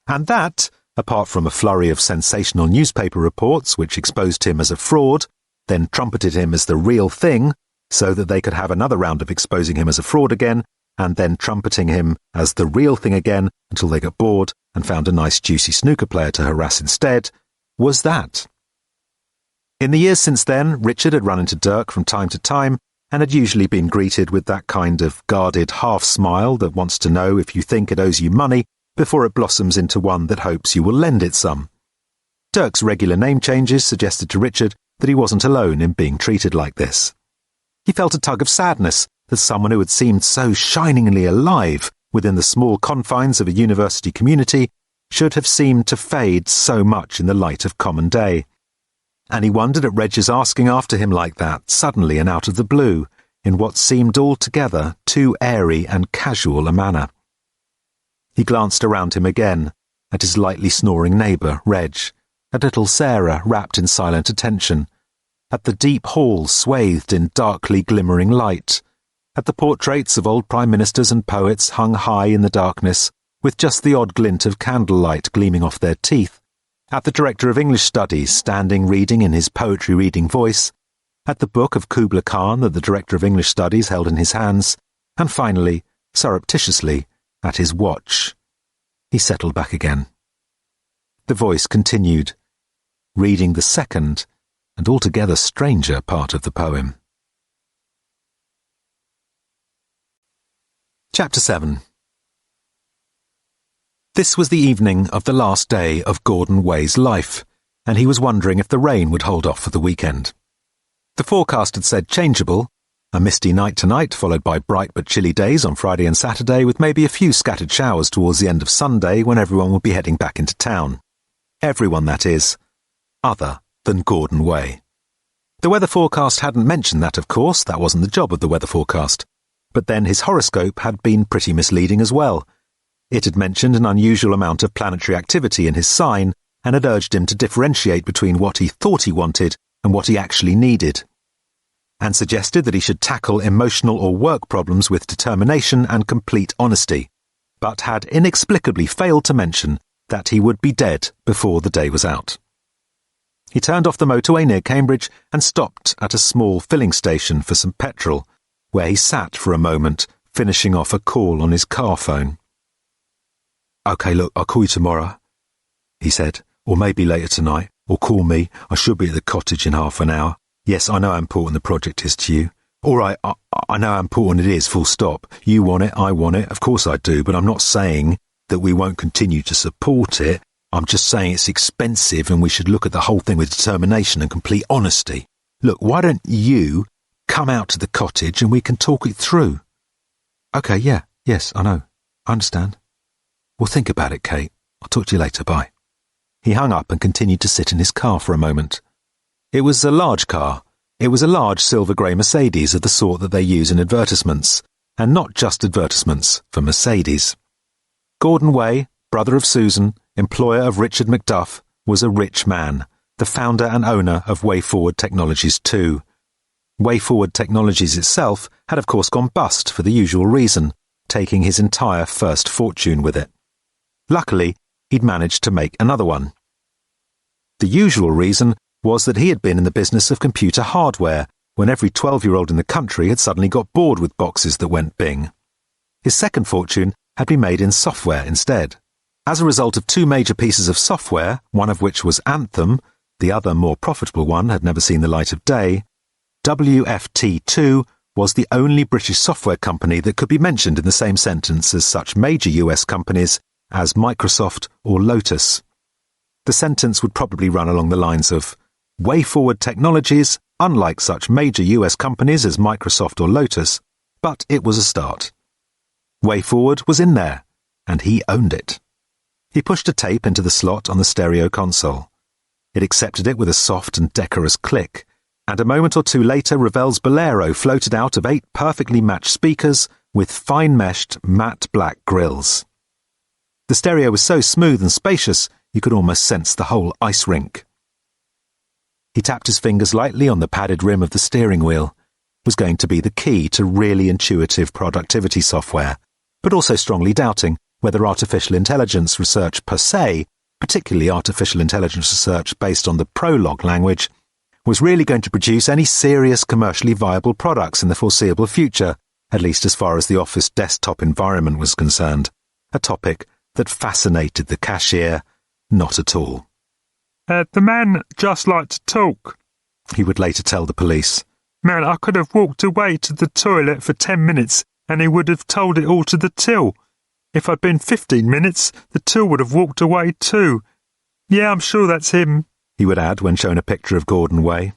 And that, apart from a flurry of sensational newspaper reports which exposed him as a fraud, then trumpeted him as the real thing, so that they could have another round of exposing him as a fraud again, and then trumpeting him as the real thing again until they got bored and found a nice juicy snooker player to harass instead, was that. In the years since then, Richard had run into Dirk from time to time and had usually been greeted with that kind of guarded half-smile that wants to know if you think it owes you money before it blossoms into one that hopes you will lend it some. Dirk's regular name changes suggested to Richard that he wasn't alone in being treated like this. He felt a tug of sadness that someone who had seemed so shiningly alive within the small confines of a university community should have seemed to fade so much in the light of common day. And he wondered at Reg's asking after him like that, suddenly and out of the blue, in what seemed altogether too airy and casual a manner. He glanced around him again, at his lightly snoring neighbour, Reg, at little Sarah wrapped in silent attention, at the deep hall swathed in darkly glimmering light, at the portraits of old prime ministers and poets hung high in the darkness, with just the odd glint of candlelight gleaming off their teeth, at the director of English studies standing reading in his poetry-reading voice, at the book of Kubla Khan that the director of English studies held in his hands, and finally, surreptitiously, at his watch. He settled back again. The voice continued, reading the second and altogether stranger part of the poem. Chapter 7. This was the evening of the last day of Gordon Way's life, and he was wondering if the rain would hold off for the weekend. The forecast had said changeable, a misty night tonight followed by bright but chilly days on Friday and Saturday, with maybe a few scattered showers towards the end of Sunday when everyone would be heading back into town. Everyone, that is, other than Gordon Way. The weather forecast hadn't mentioned that, of course, that wasn't the job of the weather forecast. But then his horoscope had been pretty misleading as well. It had mentioned an unusual amount of planetary activity in his sign and had urged him to differentiate between what he thought he wanted and what he actually needed, and suggested that he should tackle emotional or work problems with determination and complete honesty, but had inexplicably failed to mention that he would be dead before the day was out. He turned off the motorway near Cambridge and stopped at a small filling station for some petrol, where he sat for a moment, finishing off a call on his car phone. "OK, look, I'll call you tomorrow," he said, "or maybe later tonight, or call me. I should be at the cottage in half an hour. Yes, I know how important the project is to you. All right, I know how important it is, full stop. You want it, I want it, of course I do, but I'm not saying that we won't continue to support it. I'm just saying it's expensive and we should look at the whole thing with determination and complete honesty. Look, why don't you come out to the cottage and we can talk it through?" "OK, yes, I know. I understand." "Well, think about it, Kate. I'll talk to you later, bye." He hung up and continued to sit in his car for a moment. It was a large car. It was a large silver-grey Mercedes of the sort that they use in advertisements, and not just advertisements, for Mercedes. Gordon Way, brother of Susan, employer of Richard Macduff, was a rich man, the founder and owner of WayForward Technologies too. WayForward Technologies itself had of course gone bust for the usual reason, taking his entire first fortune with it. Luckily, he'd managed to make another one. The usual reason was that he had been in the business of computer hardware when every 12-year-old in the country had suddenly got bored with boxes that went bing. His second fortune had been made in software instead. As a result of two major pieces of software, one of which was Anthem, the other more profitable one had never seen the light of day, WFT2 was the only British software company that could be mentioned in the same sentence as such major US companies as Microsoft or Lotus. The sentence would probably run along the lines of, WayForward Technologies, unlike such major US companies as Microsoft or Lotus, but it was a start. WayForward was in there, and he owned it. He pushed a tape into the slot on the stereo console. It accepted it with a soft and decorous click, and a moment or two later Ravel's Bolero floated out of 8 perfectly matched speakers with fine-meshed matte black grills. The stereo was so smooth and spacious you could almost sense the whole ice rink. He tapped his fingers lightly on the padded rim of the steering wheel. It was going to be the key to really intuitive productivity software, but also strongly doubting whether artificial intelligence research per se, particularly artificial intelligence research based on the Prolog language, was really going to produce any serious commercially viable products in the foreseeable future, at least as far as the office desktop environment was concerned, a topic that fascinated the cashier not at all. The man just liked to talk," he would later tell the police. "Man, I could have walked away to the toilet for 10 minutes and he would have told it all to the till. If I'd been 15 minutes, the till would have walked away too. Yeah, I'm sure that's him," he would add when shown a picture of Gordon Way.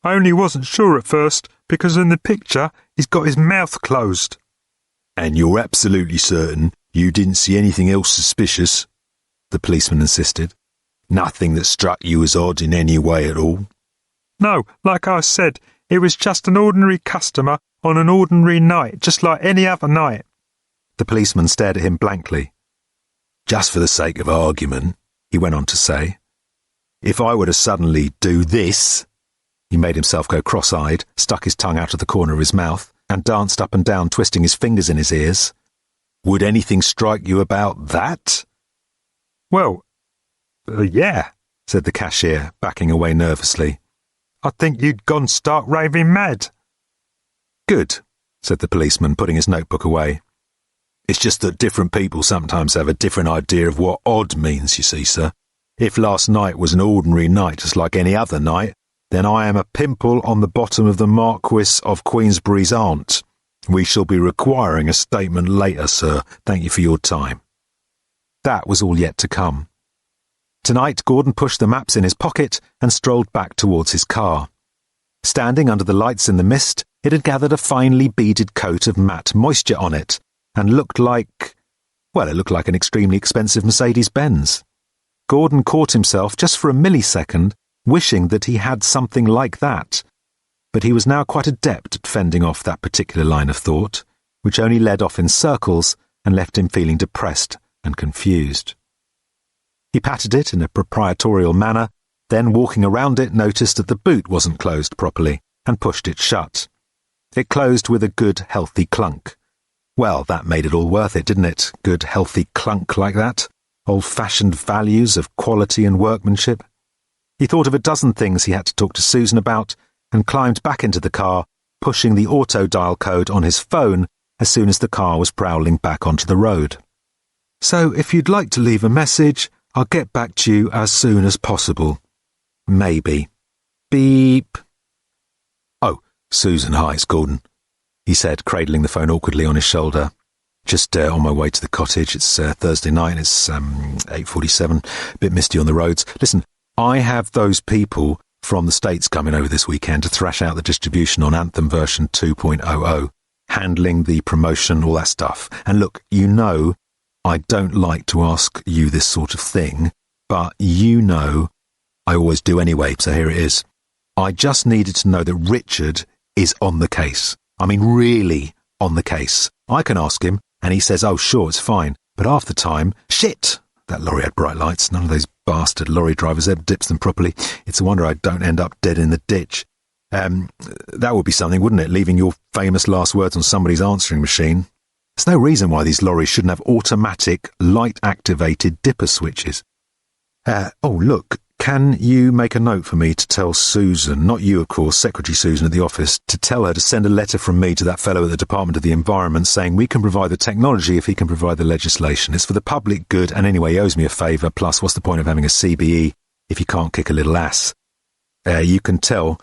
"I only wasn't sure at first, because in the picture he's got his mouth closed. And you're absolutely certain you didn't see anything else suspicious? The policeman insisted. Nothing that struck you as odd in any way at all? No, like I said, it was just an ordinary customer on an ordinary night, just like any other night. The policeman stared at him blankly. Just for the sake of argument, he went on to say, if I were to suddenly do this... He made himself go cross-eyed, stuck his tongue out of the corner of his mouth, and danced up and down, twisting his fingers in his ears. Would anything strike you about that? Well, yeah, said the cashier, backing away nervously. I think you'd gone stark raving mad. Good, said the policeman, putting his notebook away. It's just that different people sometimes have a different idea of what odd means, you see, sir. If last night was an ordinary night just like any other night, then I am a pimple on the bottom of the Marquis of Queensberry's aunt. We shall be requiring a statement later, sir. Thank you for your time. That was all yet to come. Tonight, Gordon pushed the maps in his pocket and strolled back towards his car. Standing under the lights in the mist, it had gathered a finely beaded coat of matte moisture on it, and looked like... well, it looked like an extremely expensive Mercedes-Benz. Gordon caught himself just for a millisecond wishing that he had something like that, but he was now quite adept at fending off that particular line of thought, which only led off in circles and left him feeling depressed and confused. He patted it in a proprietorial manner, then walking around it noticed that the boot wasn't closed properly, and pushed it shut. It closed with a good, healthy clunk. Well, that made it all worth it, didn't it? Good, healthy clunk like that. Old-fashioned values of quality and workmanship. He thought of a dozen things he had to talk to Susan about, and climbed back into the car, pushing the auto-dial code on his phone as soon as the car was prowling back onto the road. So, if you'd like to leave a message, I'll get back to you as soon as possible. Maybe. Beep. Oh, Susan, hi, it's Gordon, he said, cradling the phone awkwardly on his shoulder. Just on my way to the cottage. It's Thursday night. It's 8:47. A bit misty on the roads. Listen, I have those people from the States coming over this weekend to thrash out the distribution on Anthem version 2.00, handling the promotion, all that stuff. And look, you know, I don't like to ask you this sort of thing, but you know I always do anyway, so here it is. I just needed to know that Richard is on the case. I mean, really on the case. I can ask him, and he says, oh, sure, it's fine. But half the time, shit! That lorry had bright lights. None of those bastard lorry drivers ever dips them properly. It's a wonder I don't end up dead in the ditch. That would be something, wouldn't it? Leaving your famous last words on somebody's answering machine. There's no reason why these lorries shouldn't have automatic, light-activated dipper switches. Oh, look, can you make a note for me to tell Susan, not you, of course, Secretary Susan at the office, to tell her to send a letter from me to that fellow at the Department of the Environment saying we can provide the technology if he can provide the legislation. It's for the public good, and anyway, he owes me a favour, plus what's the point of having a CBE if you can't kick a little ass? You can tell...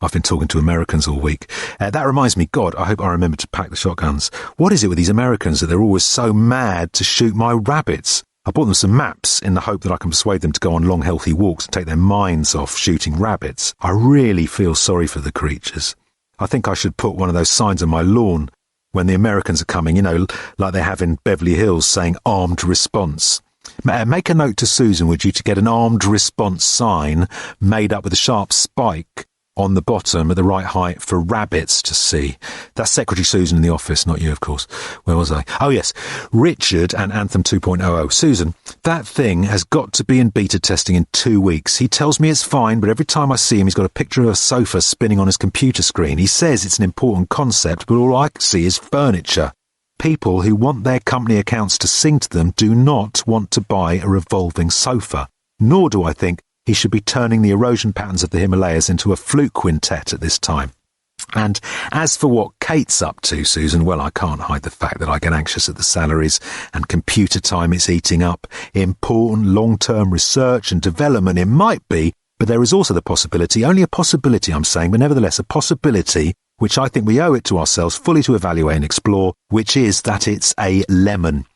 I've been talking to Americans all week. That reminds me, God, I hope I remember to pack the shotguns. What is it with these Americans that they're always so mad to shoot my rabbits? I bought them some maps in the hope that I can persuade them to go on long, healthy walks and take their minds off shooting rabbits. I really feel sorry for the creatures. I think I should put one of those signs on my lawn when the Americans are coming, you know, like they have in Beverly Hills, saying armed response. Make a note to Susan, would you, to get an armed response sign made up with a sharp spike on the bottom at the right height for rabbits to see. That's Secretary Susan in the office, not you, of course. Where was I? Oh, yes. Richard and Anthem 2.00. Susan, that thing has got to be in beta testing in 2 weeks. He tells me it's fine, but every time I see him, he's got a picture of a sofa spinning on his computer screen. He says it's an important concept, but all I can see is furniture. People who want their company accounts to sing to them do not want to buy a revolving sofa. Nor do I think he should be turning the erosion patterns of the Himalayas into a flute quintet at this time. And as for what Kate's up to, Susan, well, I can't hide the fact that I get anxious at the salaries and computer time it's eating up. Important long-term research and development it might be, but there is also the possibility, only a possibility I'm saying, but nevertheless a possibility, which I think we owe it to ourselves fully to evaluate and explore, which is that it's a lemon.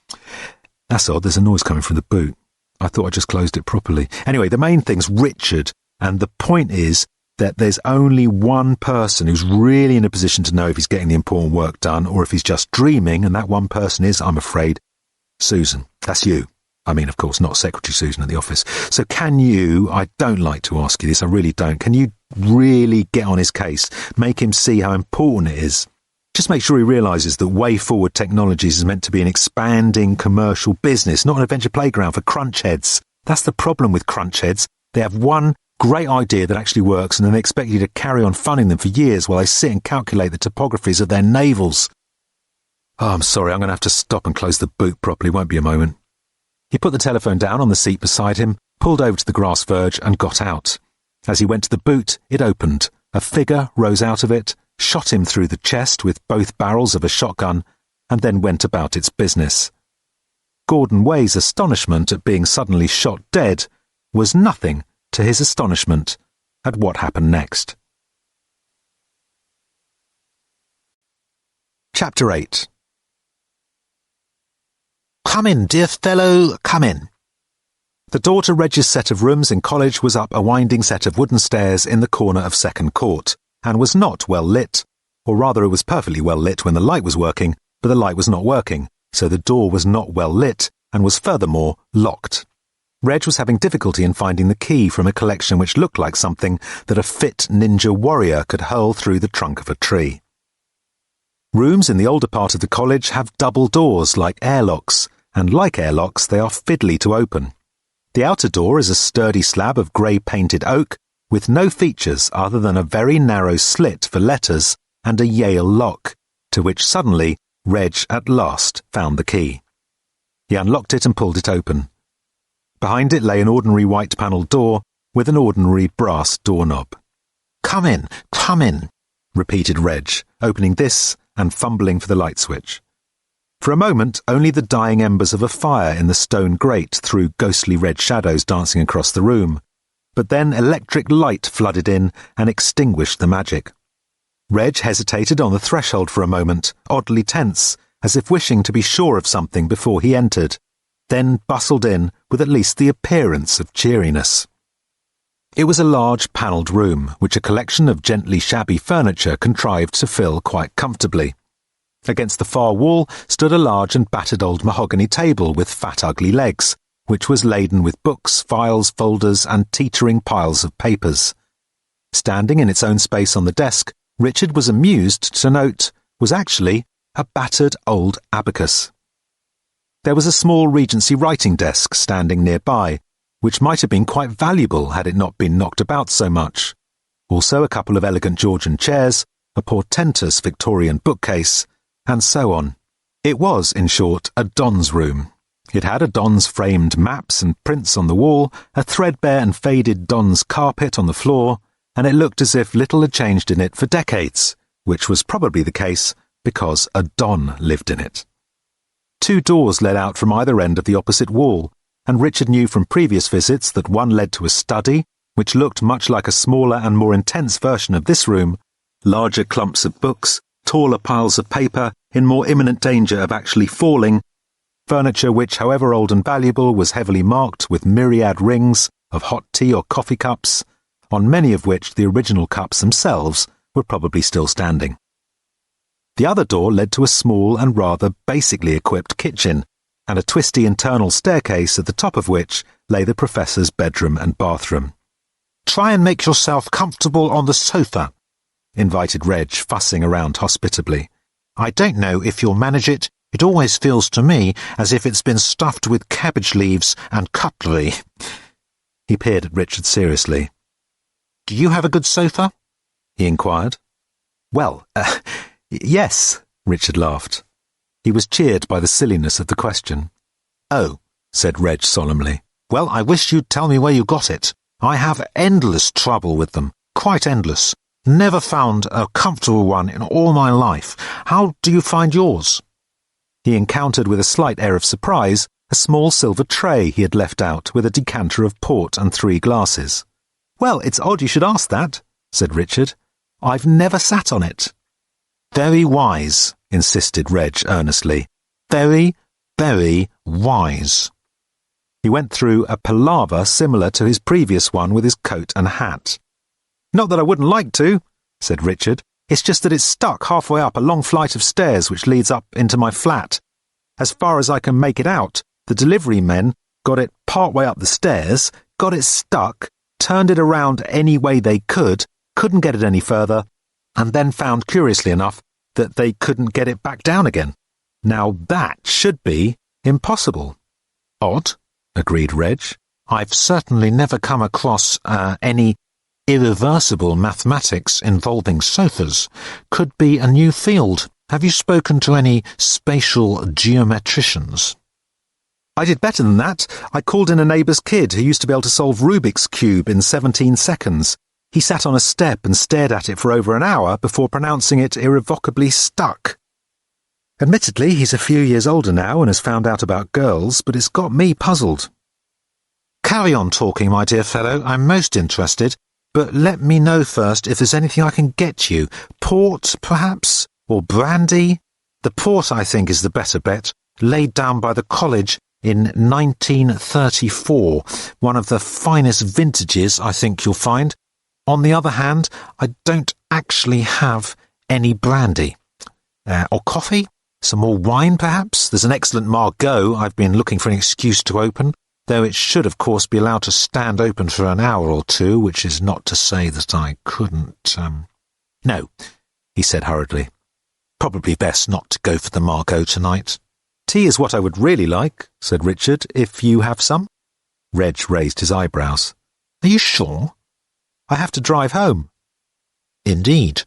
That's odd, there's a noise coming from the boot. I thought I just closed it properly. Anyway, the main thing's Richard, and the point is that there's only one person who's really in a position to know if he's getting the important work done or if he's just dreaming, and that one person is, I'm afraid, Susan. That's you. I mean, of course, not Secretary Susan at the office. So can you, I don't like to ask you this, I really don't, can you really get on his case, make him see how important it is? Just make sure he realises that Way Forward Technologies is meant to be an expanding commercial business, not an adventure playground for crunchheads. That's the problem with crunchheads. They have one great idea that actually works, and then they expect you to carry on funding them for years while they sit and calculate the topographies of their navels. Oh, I'm sorry, I'm going to have to stop and close the boot properly. Won't be a moment. He put the telephone down on the seat beside him, pulled over to the grass verge and got out. As he went to the boot, it opened. A figure rose out of it, shot him through the chest with both barrels of a shotgun, and then went about its business. Gordon Way's astonishment at being suddenly shot dead was nothing to his astonishment at what happened next. Chapter 8. Come in, dear fellow, come in. The door to Reg's set of rooms in college was up a winding set of wooden stairs in the corner of Second Court, and was not well lit, or rather it was perfectly well lit when the light was working, but the light was not working, so the door was not well lit, and was furthermore locked. Reg was having difficulty in finding the key from a collection which looked like something that a fit ninja warrior could hurl through the trunk of a tree. Rooms in the older part of the college have double doors like airlocks, and like airlocks they are fiddly to open. The outer door is a sturdy slab of grey-painted oak, with no features other than a very narrow slit for letters and a Yale lock, to which suddenly Reg at last found the key. He unlocked it and pulled it open. Behind it lay an ordinary white-panelled door with an ordinary brass doorknob. Come in, repeated Reg, opening this and fumbling for the light switch. For a moment, only the dying embers of a fire in the stone grate threw ghostly red shadows dancing across the room, but then electric light flooded in and extinguished the magic. Reg hesitated on the threshold for a moment, oddly tense, as if wishing to be sure of something before he entered, then bustled in with at least the appearance of cheeriness. It was a large panelled room, which a collection of gently shabby furniture contrived to fill quite comfortably. Against the far wall stood a large and battered old mahogany table with fat ugly legs, which was laden with books, files, folders, and teetering piles of papers. Standing in its own space on the desk, Richard was amused to note, was actually a battered old abacus. There was a small Regency writing desk standing nearby, which might have been quite valuable had it not been knocked about so much. Also a couple of elegant Georgian chairs, a portentous Victorian bookcase, and so on. It was, in short, a Don's room. It had a Don's framed maps and prints on the wall, a threadbare and faded Don's carpet on the floor, and it looked as if little had changed in it for decades, which was probably the case because a Don lived in it. 2 doors led out from either end of the opposite wall, and Richard knew from previous visits that one led to a study, which looked much like a smaller and more intense version of this room, larger clumps of books, taller piles of paper, in more imminent danger of actually falling, furniture which, however old and valuable, was heavily marked with myriad rings of hot tea or coffee cups, on many of which the original cups themselves were probably still standing. The other door led to a small and rather basically equipped kitchen, and a twisty internal staircase at the top of which lay the professor's bedroom and bathroom. Try and make yourself comfortable on the sofa, invited Reg, fussing around hospitably. I don't know if you'll manage it. It always feels to me as if it's been stuffed with cabbage leaves and cutlery. He peered at Richard seriously. Do you have a good sofa? He inquired. Well, yes, Richard laughed. He was cheered by the silliness of the question. Oh, said Reg solemnly. Well, I wish you'd tell me where you got it. I have endless trouble with them, quite endless. Never found a comfortable one in all my life. How do you find yours? He encountered with a slight air of surprise a small silver tray he had left out with a decanter of port and 3 glasses. Well, it's odd you should ask that, said Richard. I've never sat on it. Very wise, insisted Reg earnestly. Very, very wise. He went through a palaver similar to his previous one with his coat and hat. Not that I wouldn't like to, said Richard. It's just that it's stuck halfway up a long flight of stairs which leads up into my flat. As far as I can make it out, the delivery men got it part way up the stairs, got it stuck, turned it around any way they could, couldn't get it any further, and then found, curiously enough, that they couldn't get it back down again. Now that should be impossible. Odd, agreed Reg. I've certainly never come across any irreversible mathematics involving sofas. Could be a new field. Have you spoken to any spatial geometricians? I did better than that. I called in a neighbour's kid who used to be able to solve Rubik's Cube in 17 seconds. He sat on a step and stared at it for over an hour before pronouncing it irrevocably stuck. Admittedly, he's a few years older now and has found out about girls, but it's got me puzzled. Carry on talking, my dear fellow. I'm most interested. But let me know first if there's anything I can get you. Port, perhaps? Or brandy? The port, I think, is the better bet. Laid down by the college in 1934. One of the finest vintages, I think you'll find. On the other hand, I don't actually have any brandy. Or coffee? Some more wine, perhaps? There's an excellent Margaux I've been looking for an excuse to open, though it should, of course, be allowed to stand open for an hour or two, which is not to say that I couldn't, No, he said hurriedly. Probably best not to go for the Margaux tonight. Tea is what I would really like, said Richard, if you have some. Reg raised his eyebrows. Are you sure? I have to drive home. Indeed.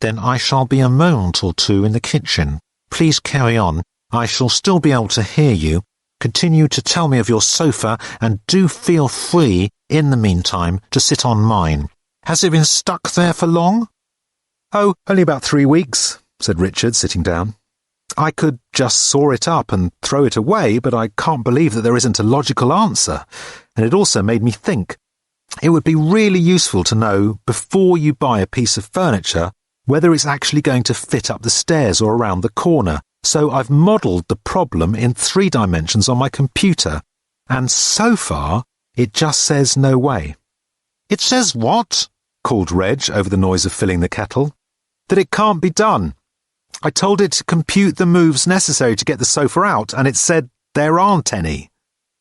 Then I shall be a moment or two in the kitchen. Please carry on. I shall still be able to hear you. Continue to tell me of your sofa, and do feel free, in the meantime, to sit on mine. Has it been stuck there for long? Oh, only about 3 weeks, said Richard, sitting down. I could just saw it up and throw it away, but I can't believe that there isn't a logical answer. And it also made me think. It would be really useful to know, before you buy a piece of furniture, whether it's actually going to fit up the stairs or around the corner. So I've modelled the problem in 3 dimensions on my computer, and so far it just says no way. It says what? Called Reg over the noise of filling the kettle. That it can't be done. I told it to compute the moves necessary to get the sofa out, and it said there aren't any.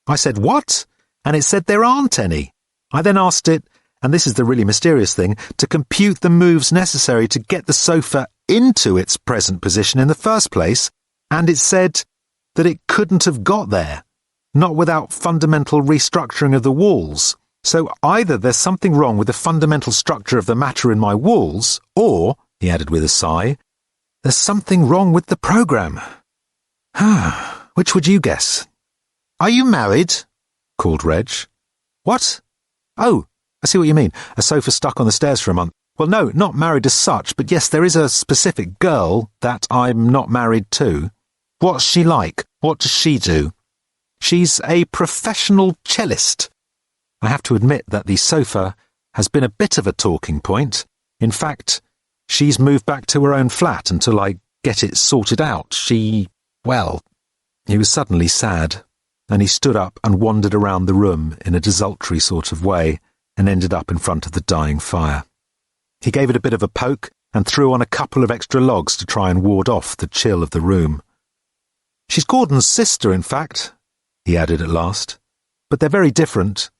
I said, what? And it said there aren't any. I then asked it, and this is the really mysterious thing, to compute the moves necessary to get the sofa into its present position in the first place, and it said that it couldn't have got there, not without fundamental restructuring of the walls. So either there's something wrong with the fundamental structure of the matter in my walls, or, he added with a sigh, there's something wrong with the program. Which would you guess? Are you married? Called Reg. What? Oh, I see what you mean. A sofa stuck on the stairs for a month. Well, no, not married as such, but yes, there is a specific girl that I'm not married to. What's she like? What does she do? She's a professional cellist. I have to admit that the sofa has been a bit of a talking point. In fact, she's moved back to her own flat until I get it sorted out. Well, he was suddenly sad, and he stood up and wandered around the room in a desultory sort of way and ended up in front of the dying fire. He gave it a bit of a poke and threw on a couple of extra logs to try and ward off the chill of the room. She's Gordon's sister, in fact, he added at last, but they're very different.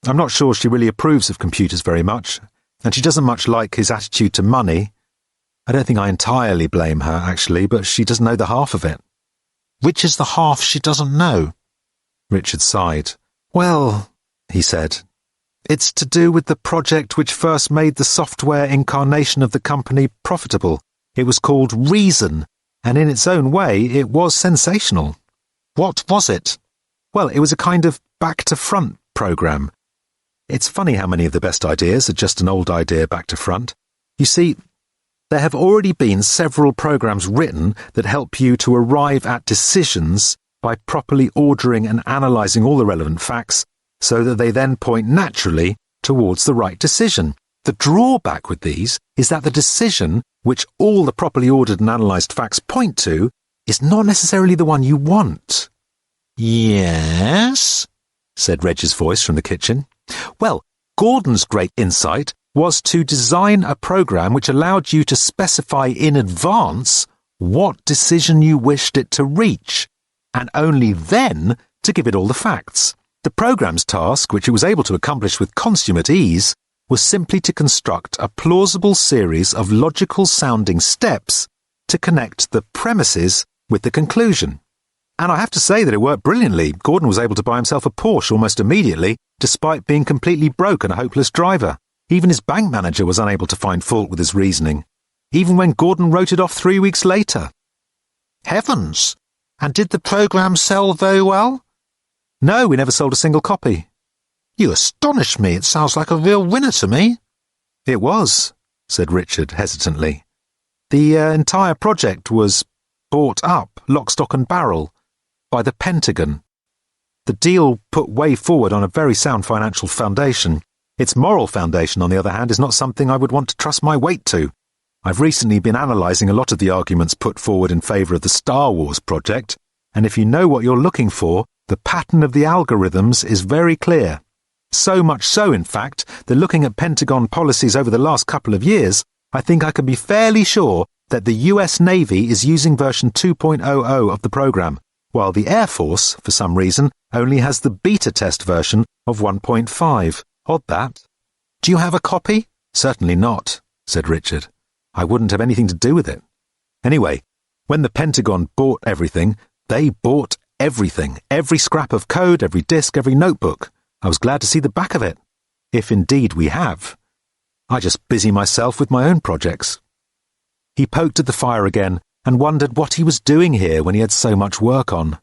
I'm not sure she really approves of computers very much, and she doesn't much like his attitude to money. I don't think I entirely blame her, actually, but she doesn't know the half of it. Which is the half she doesn't know? Richard sighed. Well, he said, it's to do with the project which first made the software incarnation of the company profitable. It was called Reason, and in its own way it was sensational. What was it? Well, it was a kind of back-to-front program. It's funny how many of the best ideas are just an old idea back to front. You see, there have already been several programs written that help you to arrive at decisions by properly ordering and analysing all the relevant facts so that they then point naturally towards the right decision. The drawback with these is that the decision, which all the properly ordered and analysed facts point to, is not necessarily the one you want. Yes, said Reg's voice from the kitchen. Well, Gordon's great insight was to design a program which allowed you to specify in advance what decision you wished it to reach, and only then to give it all the facts. The program's task, which it was able to accomplish with consummate ease, was simply to construct a plausible series of logical-sounding steps to connect the premises with the conclusion. And I have to say that it worked brilliantly. Gordon was able to buy himself a Porsche almost immediately, despite being completely broke and a hopeless driver. Even his bank manager was unable to find fault with his reasoning, even when Gordon wrote it off 3 weeks later. Heavens! And did the program sell very well? No, we never sold a single copy. You astonish me. It sounds like a real winner to me. It was, said Richard hesitantly. The entire project was bought up, lock, stock and barrel, by the Pentagon. The deal put way forward on a very sound financial foundation. Its moral foundation, on the other hand, is not something I would want to trust my weight to. I've recently been analysing a lot of the arguments put forward in favour of the Star Wars project, and if you know what you're looking for, the pattern of the algorithms is very clear. So much so, in fact, that looking at Pentagon policies over the last couple of years, I think I can be fairly sure that the US Navy is using version 2.00 of the program, while the Air Force, for some reason, only has the beta test version of 1.5. Odd that. Do you have a copy? Certainly not, said Richard. I wouldn't have anything to do with it. Anyway, when the Pentagon bought everything, they bought everything. Every scrap of code, every disk, every notebook. I was glad to see the back of it. If indeed we have. I just busy myself with my own projects. He poked at the fire again and wondered what he was doing here when he had so much work on.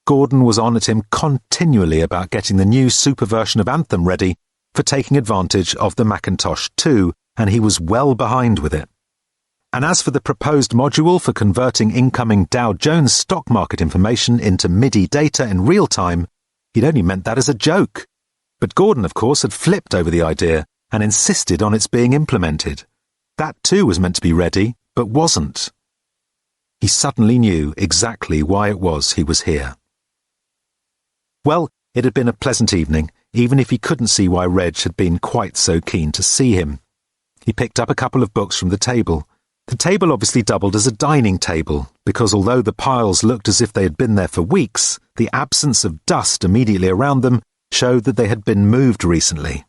Gordon was on at him continually about getting the new super version of Anthem ready for taking advantage of the Macintosh 2, and he was well behind with it. And as for the proposed module for converting incoming Dow Jones stock market information into MIDI data in real time, he'd only meant that as a joke. But Gordon, of course, had flipped over the idea and insisted on its being implemented. That too was meant to be ready, but wasn't. He suddenly knew exactly why it was he was here. Well, it had been a pleasant evening, even if he couldn't see why Reg had been quite so keen to see him. He picked up a couple of books from the table. The table obviously doubled as a dining table, because although the piles looked as if they had been there for weeks, the absence of dust immediately around them showed that they had been moved recently.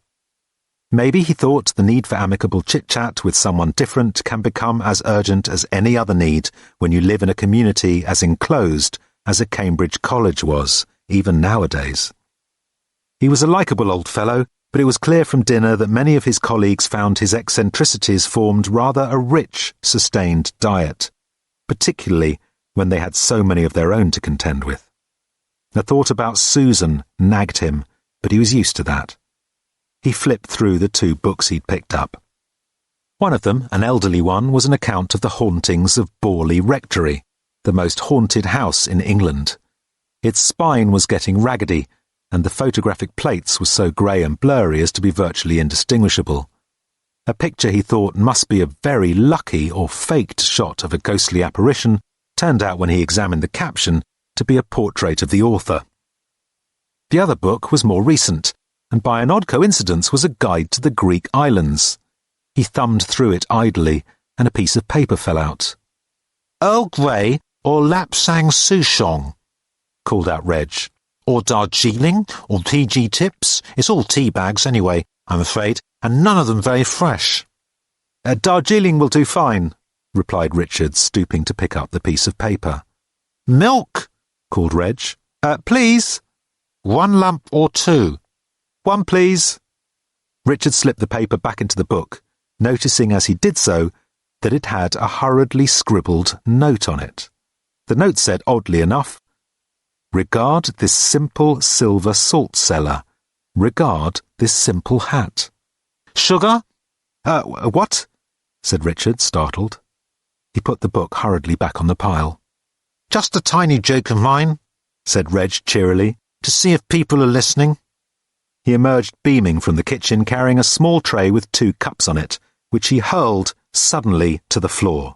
Maybe he thought the need for amicable chit-chat with someone different can become as urgent as any other need when you live in a community as enclosed as a Cambridge college was, even nowadays. He was a likeable old fellow, but it was clear from dinner that many of his colleagues found his eccentricities formed rather a rich, sustained diet, particularly when they had so many of their own to contend with. The thought about Susan nagged him, but he was used to that. He flipped through the 2 books he'd picked up. One of them, an elderly one, was an account of the hauntings of Borley Rectory, the most haunted house in England. Its spine was getting raggedy, and the photographic plates were so grey and blurry as to be virtually indistinguishable. A picture he thought must be a very lucky or faked shot of a ghostly apparition turned out when he examined the caption to be a portrait of the author. The other book was more recent, and by an odd coincidence was a guide to the Greek islands. He thumbed through it idly, and a piece of paper fell out. Earl Grey or Lapsang Souchong, called out Reg. Or Darjeeling, or TG Tips. It's all tea bags anyway, I'm afraid, and none of them very fresh. Darjeeling will do fine, replied Richard, stooping to pick up the piece of paper. Milk, called Reg. Please. 1 lump or 2. 1, please. Richard slipped the paper back into the book, noticing as he did so that it had a hurriedly scribbled note on it. The note said, oddly enough, "Regard this simple silver salt cellar. Regard this simple hat." Sugar? What? Said Richard, startled. He put the book hurriedly back on the pile. Just a tiny joke of mine, said Reg cheerily, to see if people are listening. He emerged beaming from the kitchen carrying a small tray with 2 cups on it, which he hurled suddenly to the floor.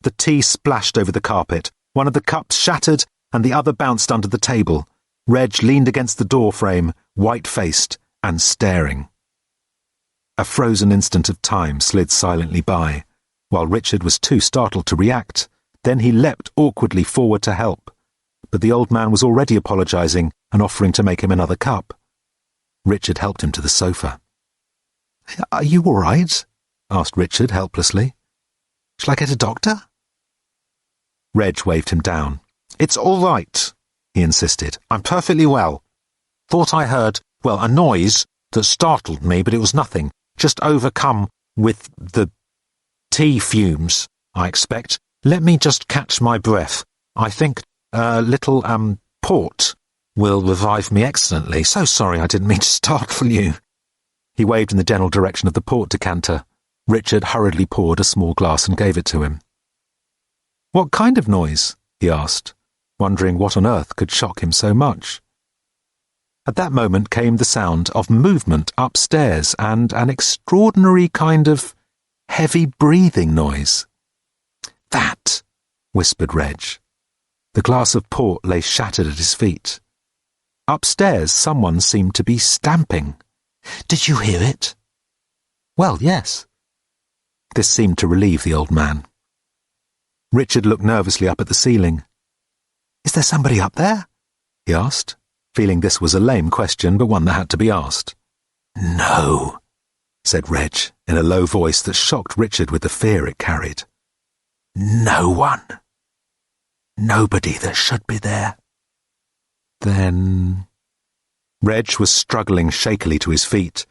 The tea splashed over the carpet, one of the cups shattered, and the other bounced under the table. Reg leaned against the door frame, white-faced and staring. A frozen instant of time slid silently by, while Richard was too startled to react. Then he leapt awkwardly forward to help, but the old man was already apologising and offering to make him another cup. Richard helped him to the sofa. "Are you all right?" asked Richard helplessly. "Shall I get a doctor?" Reg waved him down. "It's all right," he insisted. "I'm perfectly well. Thought I heard, well, a noise that startled me, but it was nothing. Just overcome with the tea fumes, I expect. Let me just catch my breath. I think a little, port will revive me excellently. So sorry, I didn't mean to startle you." He waved in the general direction of the port decanter. Richard hurriedly poured a small glass and gave it to him. "What kind of noise?" he asked, wondering what on earth could shock him so much. At that moment came the sound of movement upstairs and an extraordinary kind of heavy breathing noise. "That," whispered Reg. The glass of port lay shattered at his feet. Upstairs someone seemed to be stamping. "Did you hear it?" "Well, yes." This seemed to relieve the old man. Richard looked nervously up at the ceiling. "Is there somebody up there?" he asked, feeling this was a lame question, but one that had to be asked. "No," said Reg, in a low voice that shocked Richard with the fear it carried. "No one. Nobody that should be there." Then... Reg was struggling shakily to his feet,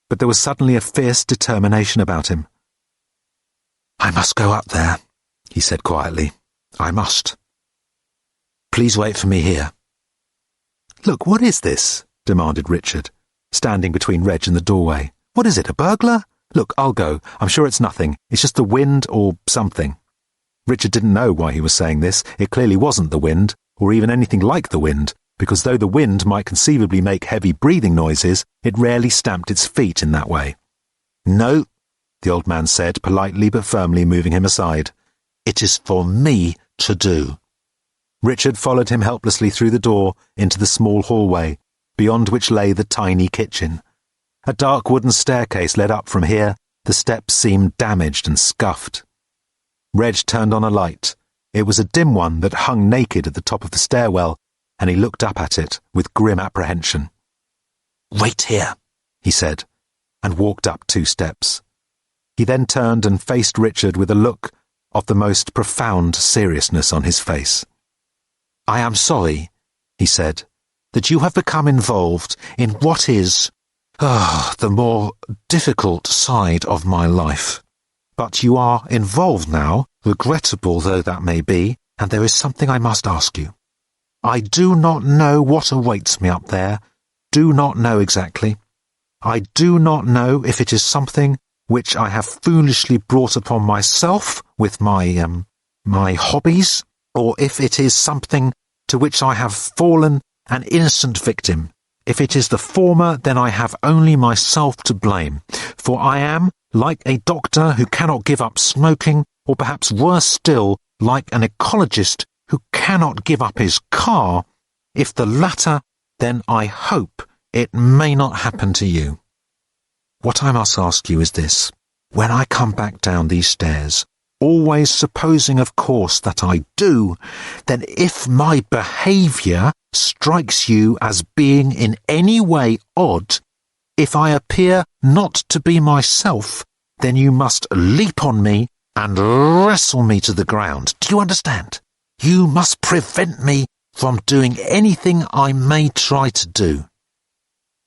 but there was suddenly a fierce determination about him. "I must go up there," he said quietly. "I must. Please wait for me here." "Look, what is this?" demanded Richard, standing between Reg and the doorway. "What is it, a burglar? Look, I'll go. I'm sure it's nothing. It's just the wind or something." Richard didn't know why he was saying this. It clearly wasn't the wind, or even anything like the wind, because though the wind might conceivably make heavy breathing noises, it rarely stamped its feet in that way. "No," the old man said, politely but firmly moving him aside. "It is for me to do." Richard followed him helplessly through the door into the small hallway, beyond which lay the tiny kitchen. A dark wooden staircase led up from here. The steps seemed damaged and scuffed. Reg turned on a light. It was a dim one that hung naked at the top of the stairwell, and he looked up at it with grim apprehension. "Wait here," he said, and walked up 2 steps. He then turned and faced Richard with a look of the most profound seriousness on his face. "I am sorry," he said, "that you have become involved in what is, the more difficult side of my life. But you are involved now, regrettable though that may be, and there is something I must ask you. I do not know what awaits me up there, do not know exactly. I do not know if it is something which I have foolishly brought upon myself with my hobbies, or if it is something to which I have fallen an innocent victim. If it is the former, then I have only myself to blame, for I am like a doctor who cannot give up smoking, or perhaps worse still, like an ecologist who cannot give up his car. If the latter, then I hope it may not happen to you. What I must ask you is this. When I come back down these stairs, always supposing, of course, that I do, then if my behaviour strikes you as being in any way odd, if I appear not to be myself, then you must leap on me and wrestle me to the ground. Do you understand? You must prevent me from doing anything I may try to do."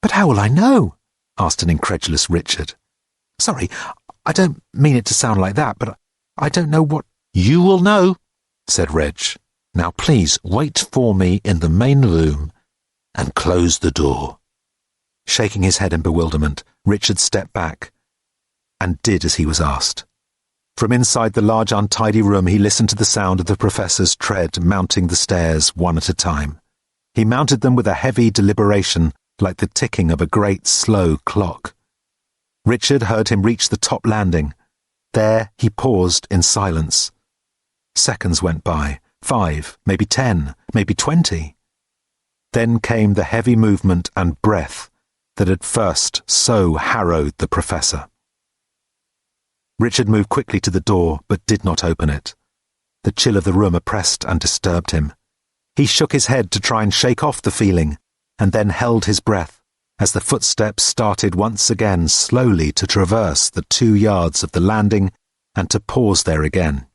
"But how will I know?" asked an incredulous Richard. "Sorry, I don't mean it to sound like that, but I don't know what—" "You will know," said Reg. "Now please wait for me in the main room and close the door." Shaking his head in bewilderment, Richard stepped back and did as he was asked. From inside the large untidy room he listened to the sound of the professor's tread mounting the stairs one at a time. He mounted them with a heavy deliberation, like the ticking of a great slow clock. Richard heard him reach the top landing. There he paused in silence. Seconds went by, 5, maybe 10, maybe 20. Then came the heavy movement and breath, that had first so harrowed the professor. Richard moved quickly to the door, but did not open it. The chill of the room oppressed and disturbed him. He shook his head to try and shake off the feeling, and then held his breath as the footsteps started once again slowly to traverse the 2 yards of the landing and to pause there again.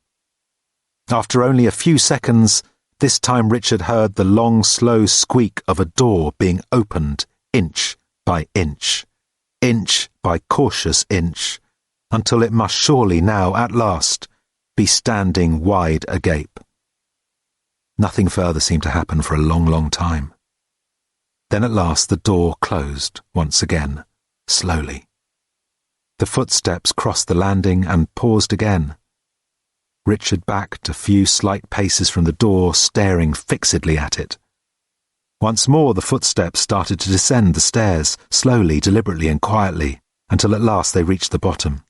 After only a few seconds, this time Richard heard the long, slow squeak of a door being opened inch by inch by cautious inch, until it must surely now, at last, be standing wide agape. Nothing further seemed to happen for a long, long time. Then at last the door closed once again, slowly. The footsteps crossed the landing and paused again. Richard backed a few slight paces from the door, staring fixedly at it. Once more the footsteps started to descend the stairs, slowly, deliberately and quietly, until at last they reached the bottom.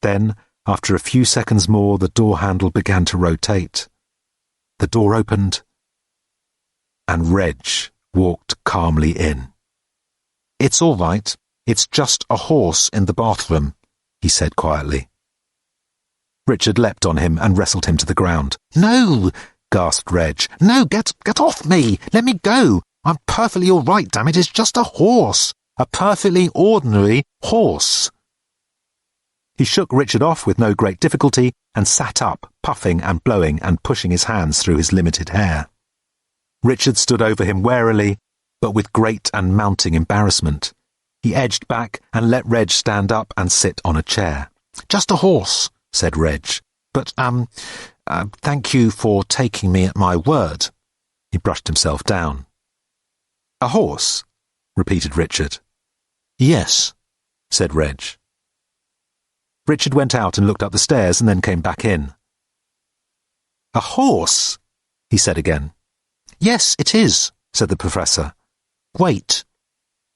Then, after a few seconds more, the door handle began to rotate. The door opened, and Reg walked calmly in. "It's all right. It's just a horse in the bathroom," he said quietly. Richard leapt on him and wrestled him to the ground. "No!" gasped Reg. "No, get off me! Let me go! I'm perfectly all right, damn it! It's just a horse! A perfectly ordinary horse!" He shook Richard off with no great difficulty and sat up, puffing and blowing and pushing his hands through his limited hair. Richard stood over him warily, but with great and mounting embarrassment. He edged back and let Reg stand up and sit on a chair. "Just a horse," said Reg. "But, thank you for taking me at my word." He brushed himself down. "A horse?" repeated Richard. "Yes," said Reg. Richard went out and looked up the stairs and then came back in. "A horse?" he said again. "Yes, it is," said the professor. "Wait."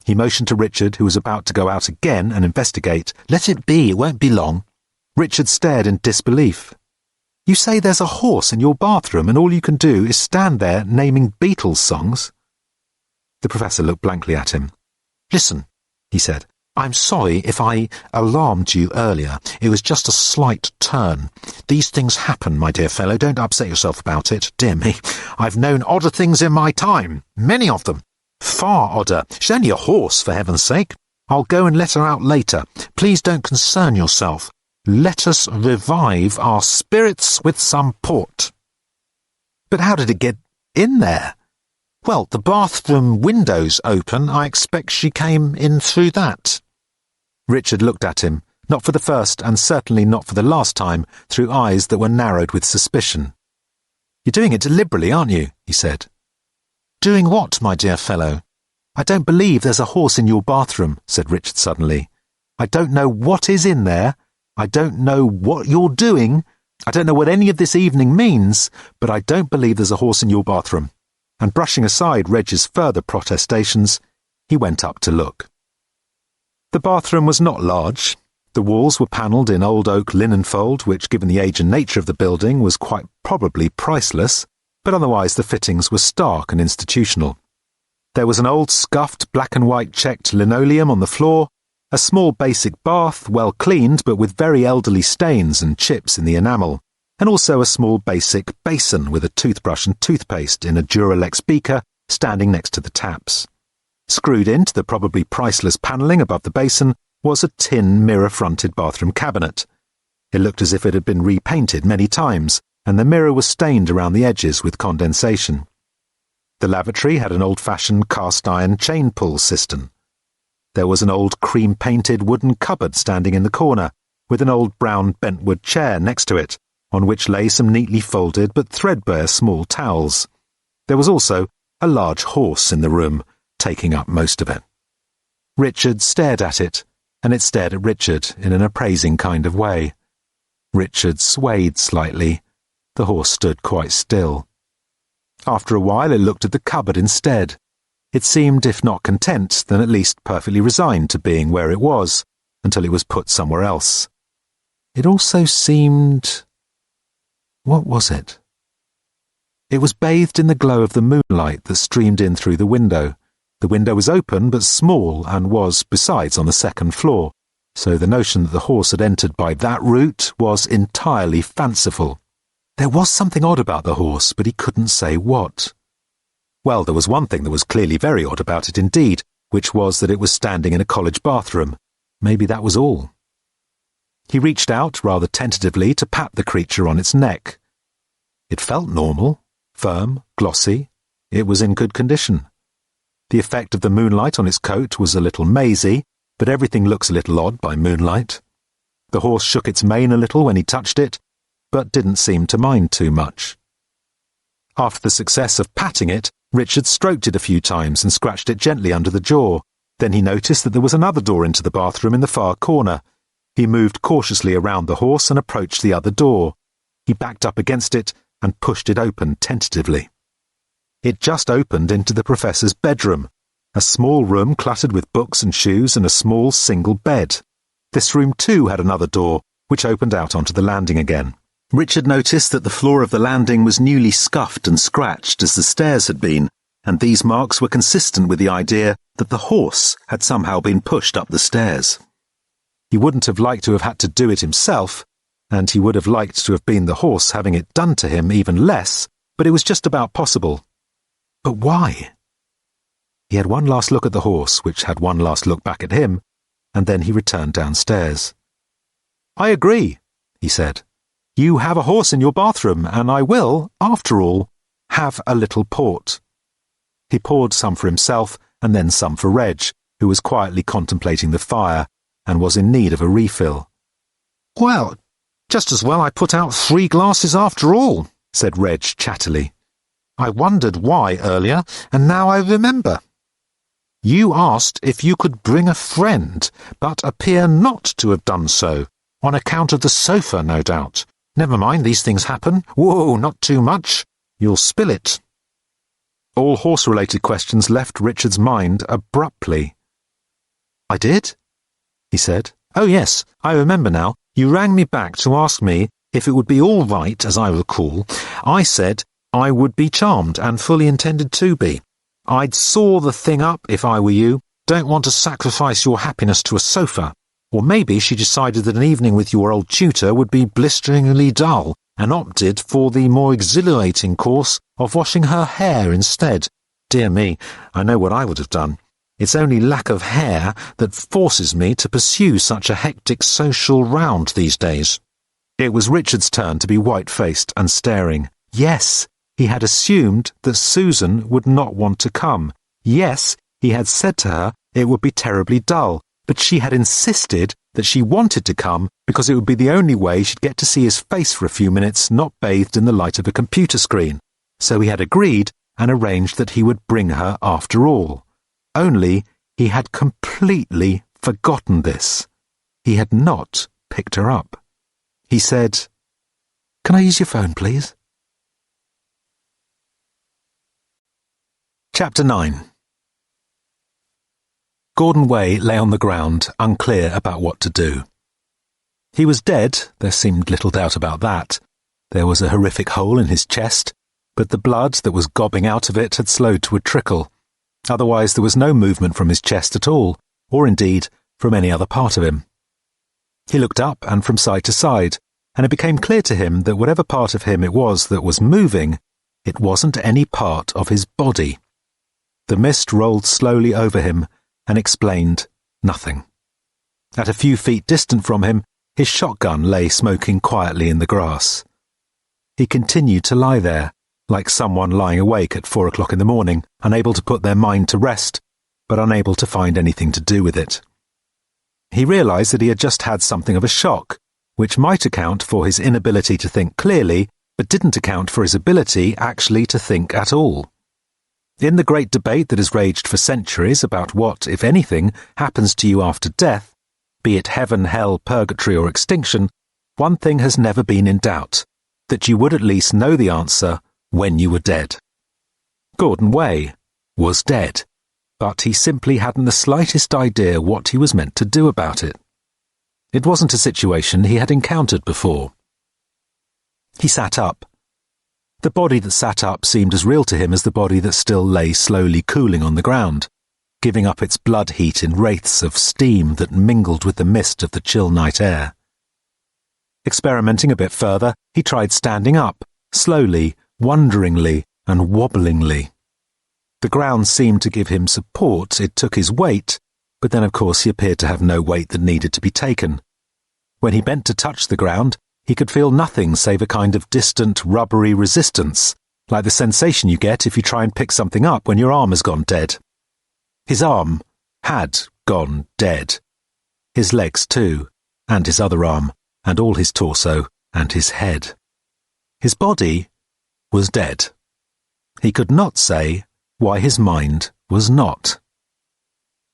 He motioned to Richard, who was about to go out again and investigate. "Let it be, it won't be long." Richard stared in disbelief. "You say there's a horse in your bathroom and all you can do is stand there naming Beatles songs?" The professor looked blankly at him. "Listen," he said. I'm sorry if I alarmed you earlier. It was just a slight turn. These things happen, my dear fellow. Don't upset yourself about it. Dear me, I've known odder things in my time. Many of them. Far odder. She's only a horse, for heaven's sake. I'll go and let her out later. Please don't concern yourself. Let us revive our spirits with some port. But how did it get in there? Well, the bathroom window's open. I expect she came in through that. Richard looked at him, not for the first and certainly not for the last time, through eyes that were narrowed with suspicion. "You're doing it deliberately, aren't you?" he said. "Doing what, my dear fellow?" "I don't believe there's a horse in your bathroom," said Richard suddenly. "I don't know what is in there. I don't know what you're doing. I don't know what any of this evening means, but I don't believe there's a horse in your bathroom." And brushing aside Reg's further protestations, he went up to look. The bathroom was not large. The walls were panelled in old oak linen fold, which, given the age and nature of the building, was quite probably priceless, but otherwise the fittings were stark and institutional. There was an old scuffed black and white checked linoleum on the floor, a small basic bath, well cleaned but with very elderly stains and chips in the enamel, and also a small basic basin with a toothbrush and toothpaste in a Duralex beaker standing next to the taps. Screwed into the probably priceless panelling above the basin was a tin mirror-fronted bathroom cabinet. It looked as if it had been repainted many times, and the mirror was stained around the edges with condensation. The lavatory had an old-fashioned cast-iron chain-pull cistern. There was an old cream-painted wooden cupboard standing in the corner, with an old brown bentwood chair next to it, on which lay some neatly folded but threadbare small towels. There was also a large horse in the room, taking up most of it. Richard stared at it, and it stared at Richard in an appraising kind of way. Richard swayed slightly. The horse stood quite still. After a while it looked at the cupboard instead. It seemed, if not content, then at least perfectly resigned to being where it was, until it was put somewhere else. It also seemed... What was it? It was bathed in the glow of the moonlight that streamed in through the window. The window was open but small and was, besides, on the second floor, so the notion that the horse had entered by that route was entirely fanciful. There was something odd about the horse, but he couldn't say what. Well, there was one thing that was clearly very odd about it indeed, which was that it was standing in a college bathroom. Maybe that was all. He reached out rather tentatively to pat the creature on its neck. It felt normal, firm, glossy. It was in good condition. The effect of the moonlight on its coat was a little mazy, but everything looks a little odd by moonlight. The horse shook its mane a little when he touched it, but didn't seem to mind too much. After the success of patting it, Richard stroked it a few times and scratched it gently under the jaw. Then he noticed that there was another door into the bathroom in the far corner. He moved cautiously around the horse and approached the other door. He backed up against it and pushed it open tentatively. It just opened into the professor's bedroom, a small room cluttered with books and shoes and a small single bed. This room too had another door, which opened out onto the landing again. Richard noticed that the floor of the landing was newly scuffed and scratched as the stairs had been, and these marks were consistent with the idea that the horse had somehow been pushed up the stairs. He wouldn't have liked to have had to do it himself, and he would have liked to have been the horse having it done to him even less, but it was just about possible. But why? He had one last look at the horse, which had one last look back at him, and then he returned downstairs. "I agree," he said. "You have a horse in your bathroom, and I will, after all, have a little port." He poured some for himself and then some for Reg, who was quietly contemplating the fire and was in need of a refill. "Well, just as well I put out 3 glasses after all," said Reg chattily. "I wondered why earlier, and now I remember. You asked if you could bring a friend, but appear not to have done so, on account of the sofa, no doubt. Never mind, these things happen. Whoa, not too much. You'll spill it." All horse-related questions left Richard's mind abruptly. "I did?" he said. "Oh yes, I remember now. You rang me back to ask me if it would be all right, as I recall. I said I would be charmed and fully intended to be. I'd saw the thing up if I were you. Don't want to sacrifice your happiness to a sofa. Or maybe she decided that an evening with your old tutor would be blisteringly dull and opted for the more exhilarating course of washing her hair instead. Dear me, I know what I would have done. It's only lack of hair that forces me to pursue such a hectic social round these days." It was Richard's turn to be white-faced and staring. Yes, he had assumed that Susan would not want to come. Yes, he had said to her it would be terribly dull, but she had insisted that she wanted to come because it would be the only way she'd get to see his face for a few minutes, not bathed in the light of a computer screen. So he had agreed and arranged that he would bring her after all. Only he had completely forgotten this. He had not picked her up. He said, "Can I use your phone, please?" Chapter 9. Gordon Way lay on the ground, unclear about what to do. He was dead, there seemed little doubt about that. There was a horrific hole in his chest, but the blood that was gobbing out of it had slowed to a trickle. Otherwise there was no movement from his chest at all, or indeed from any other part of him. He looked up and from side to side, and it became clear to him that whatever part of him it was that was moving, it wasn't any part of his body. The mist rolled slowly over him and explained nothing. At a few feet distant from him, his shotgun lay smoking quietly in the grass. He continued to lie there, like someone lying awake at 4 o'clock in the morning, unable to put their mind to rest, but unable to find anything to do with it. He realized that he had just had something of a shock, which might account for his inability to think clearly, but didn't account for his ability actually to think at all. In the great debate that has raged for centuries about what, if anything, happens to you after death, be it heaven, hell, purgatory or extinction, one thing has never been in doubt, that you would at least know the answer when you were dead. Gordon Way was dead, but he simply hadn't the slightest idea what he was meant to do about it. It wasn't a situation he had encountered before. He sat up. The body that sat up seemed as real to him as the body that still lay slowly cooling on the ground. giving up its blood heat in wraiths of steam that mingled with the mist of the chill night air. Experimenting a bit further, he tried standing up, slowly, wonderingly, and wobblingly. The ground seemed to give him support, it took his weight, but then of course he appeared to have no weight that needed to be taken. When he bent to touch the ground, he could feel nothing save a kind of distant, rubbery resistance, like the sensation you get if you try and pick something up when your arm has gone dead. His arm had gone dead. His legs too, and his other arm, and all his torso, and his head. His body was dead. He could not say why his mind was not.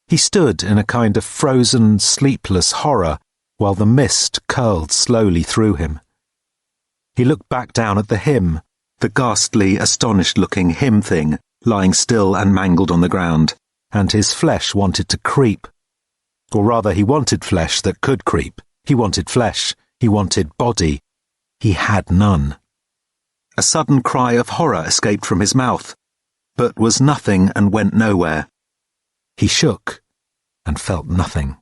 He stood in a kind of frozen, sleepless horror while the mist curled slowly through him. He looked back down at the hymn, the ghastly, astonished-looking hymn thing, lying still and mangled on the ground, and his flesh wanted to creep. Or rather, he wanted flesh that could creep. He wanted flesh. He wanted body. He had none. A sudden cry of horror escaped from his mouth, but was nothing and went nowhere. He shook and felt nothing.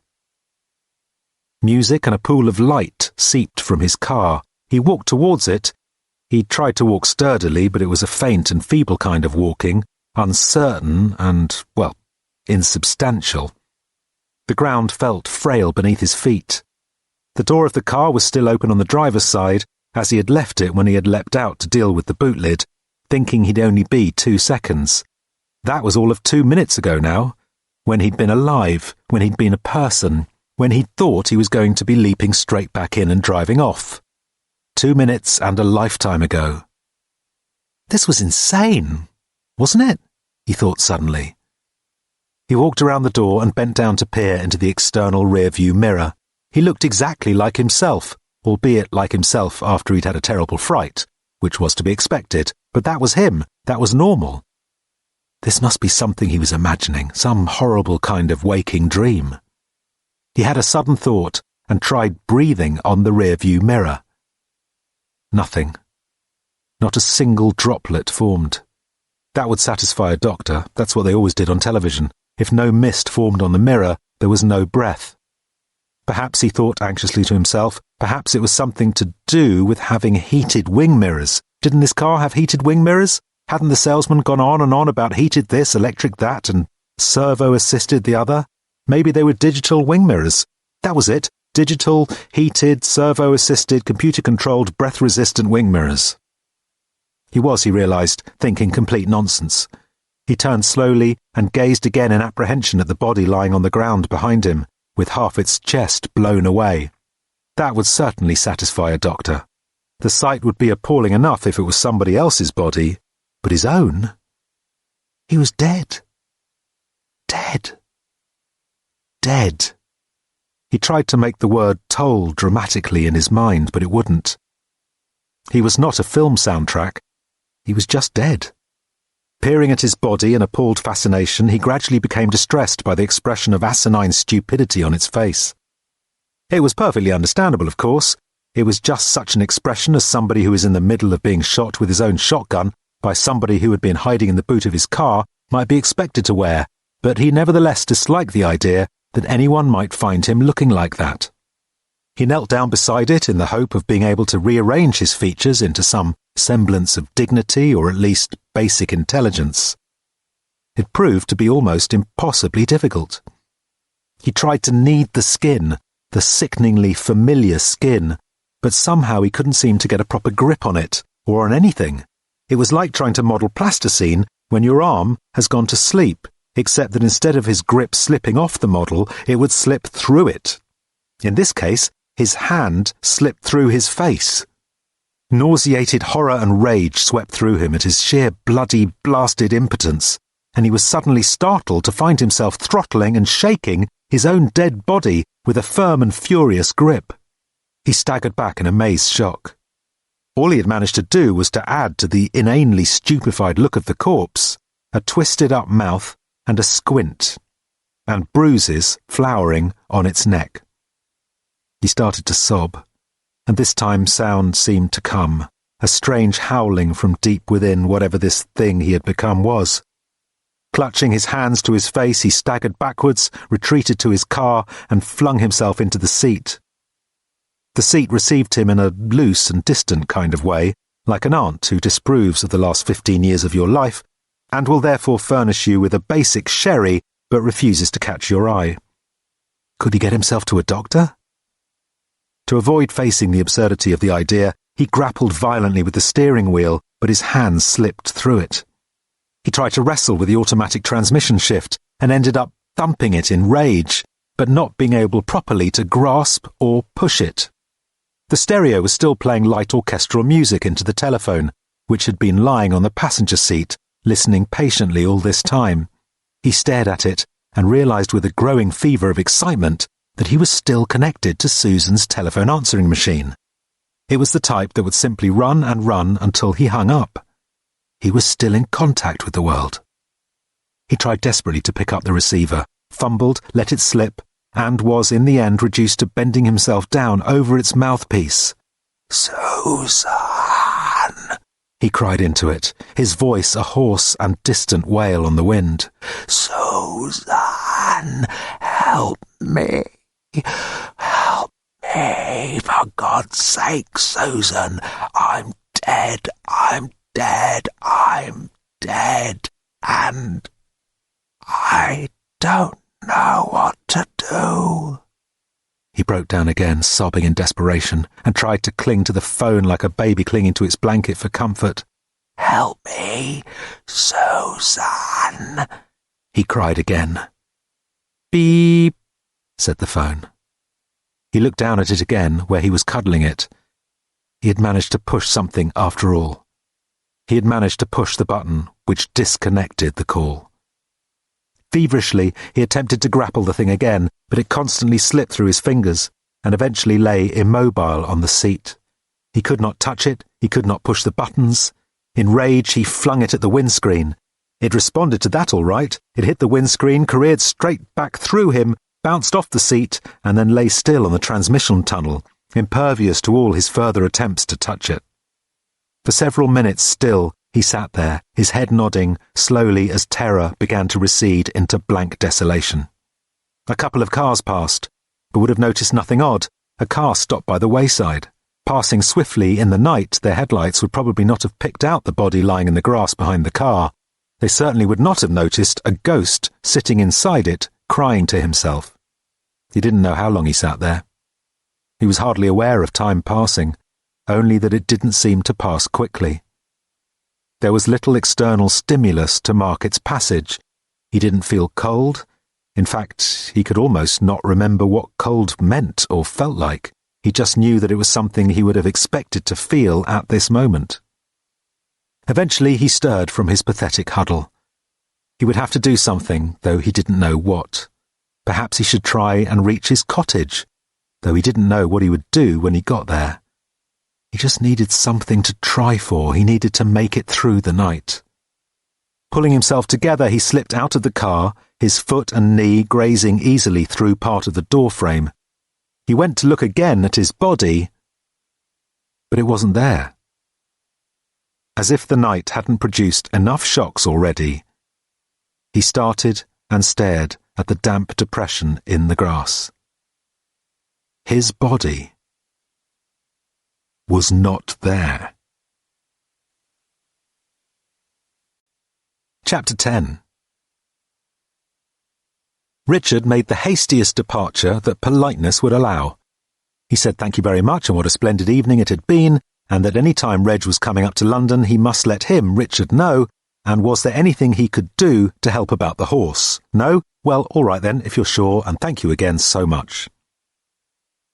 Music and a pool of light seeped from his car. He walked towards it. He tried to walk sturdily, but it was a faint and feeble kind of walking, uncertain and, well, insubstantial. The ground felt frail beneath his feet. The door of the car was still open on the driver's side, as he had left it when he had leapt out to deal with the boot lid, thinking he'd only be 2 seconds. That was all of 2 minutes ago now, when he'd been alive, when he'd been a person, when he'd thought he was going to be leaping straight back in and driving off. 2 minutes and a lifetime ago. This was insane, wasn't it? He thought suddenly. He walked around the door and bent down to peer into the external rear-view mirror. He looked exactly like himself, albeit like himself after he'd had a terrible fright, which was to be expected, but that was him, that was normal. This must be something he was imagining, some horrible kind of waking dream. He had a sudden thought and tried breathing on the rear-view mirror. Nothing. Not a single droplet formed. That would satisfy a doctor, that's what they always did on television. If no mist formed on the mirror, there was no breath. Perhaps, he thought anxiously to himself, perhaps it was something to do with having heated wing mirrors. Didn't this car have heated wing mirrors? Hadn't the salesman gone on and on about heated this, electric that, and servo-assisted the other? Maybe they were digital wing mirrors. That was it. Digital, heated, servo-assisted, computer-controlled, breath-resistant wing mirrors. He realised, thinking complete nonsense. He turned slowly and gazed again in apprehension at the body lying on the ground behind him, with half its chest blown away. That would certainly satisfy a doctor. The sight would be appalling enough if it was somebody else's body, but his own? He was dead. Dead. Dead. He tried to make the word toll dramatically in his mind, but it wouldn't. He was not a film soundtrack. He was just dead. Peering at his body in appalled fascination, he gradually became distressed by the expression of asinine stupidity on its face. It was perfectly understandable, of course. It was just such an expression as somebody who is in the middle of being shot with his own shotgun by somebody who had been hiding in the boot of his car might be expected to wear, but he nevertheless disliked the idea that anyone might find him looking like that. He knelt down beside it in the hope of being able to rearrange his features into some semblance of dignity or at least basic intelligence. It proved to be almost impossibly difficult. He tried to knead the skin, the sickeningly familiar skin, but somehow he couldn't seem to get a proper grip on it, or on anything. It was like trying to model plasticine when your arm has gone to sleep, except that instead of his grip slipping off the model, it would slip through it. In this case, his hand slipped through his face. Nauseated horror and rage swept through him at his sheer bloody, blasted impotence, and he was suddenly startled to find himself throttling and shaking his own dead body with a firm and furious grip. He staggered back in amazed shock. All he had managed to do was to add to the inanely stupefied look of the corpse a twisted-up mouth and a squint, and bruises flowering on its neck. He started to sob, and this time sound seemed to come, a strange howling from deep within whatever this thing he had become was. Clutching his hands to his face, he staggered backwards, retreated to his car, and flung himself into the seat. The seat received him in a loose and distant kind of way, like an aunt who disapproves of the last 15 years of your life, and will therefore furnish you with a basic sherry, but refuses to catch your eye. Could he get himself to a doctor? To avoid facing the absurdity of the idea, he grappled violently with the steering wheel, but his hands slipped through it. He tried to wrestle with the automatic transmission shift and ended up thumping it in rage, but not being able properly to grasp or push it. The stereo was still playing light orchestral music into the telephone, which had been lying on the passenger seat, listening patiently all this time. He stared at it and realized with a growing fever of excitement that he was still connected to Susan's telephone answering machine. It was the type that would simply run and run until he hung up. He was still in contact with the world. He tried desperately to pick up the receiver, fumbled, let it slip, and was in the end reduced to bending himself down over its mouthpiece. "Susan!" he cried into it, his voice a hoarse and distant wail on the wind. "Susan! Help me! Help me! For God's sake, Susan! I'm dead! I'm dead! I'm dead! And I don't know what to do." He broke down again, sobbing in desperation, and tried to cling to the phone like a baby clinging to its blanket for comfort. "Help me, Susan!" he cried again. "Beep," said the phone. He looked down at it again, where he was cuddling it. He had managed to push something after all. He had managed to push the button which disconnected the call. Feverishly, he attempted to grapple the thing again, but it constantly slipped through his fingers and eventually lay immobile on the seat. He could not touch it, he could not push the buttons. In rage, he flung it at the windscreen. It responded to that all right. It hit the windscreen, careered straight back through him, bounced off the seat, and then lay still on the transmission tunnel, impervious to all his further attempts to touch it. For several minutes still, he sat there, his head nodding, slowly as terror began to recede into blank desolation. A couple of cars passed, but would have noticed nothing odd. A car stopped by the wayside. Passing swiftly in the night, their headlights would probably not have picked out the body lying in the grass behind the car. They certainly would not have noticed a ghost sitting inside it, crying to himself. He didn't know how long he sat there. He was hardly aware of time passing, only that it didn't seem to pass quickly. There was little external stimulus to mark its passage. He didn't feel cold. In fact, he could almost not remember what cold meant or felt like. He just knew that it was something he would have expected to feel at this moment. Eventually he stirred from his pathetic huddle. He would have to do something, though he didn't know what. Perhaps he should try and reach his cottage, though he didn't know what he would do when he got there. He just needed something to try for. He needed to make it through the night. Pulling himself together, he slipped out of the car, his foot and knee grazing easily through part of the door frame. He went to look again at his body, but it wasn't there. As if the night hadn't produced enough shocks already, he started and stared at the damp depression in the grass. His body was not there. Chapter 10. Richard made the hastiest departure that politeness would allow. He said thank you very much and what a splendid evening it had been, and that any time Reg was coming up to London he must let him, Richard, know, and was there anything he could do to help about the horse? No? Well, all right then, if you're sure, and thank you again so much.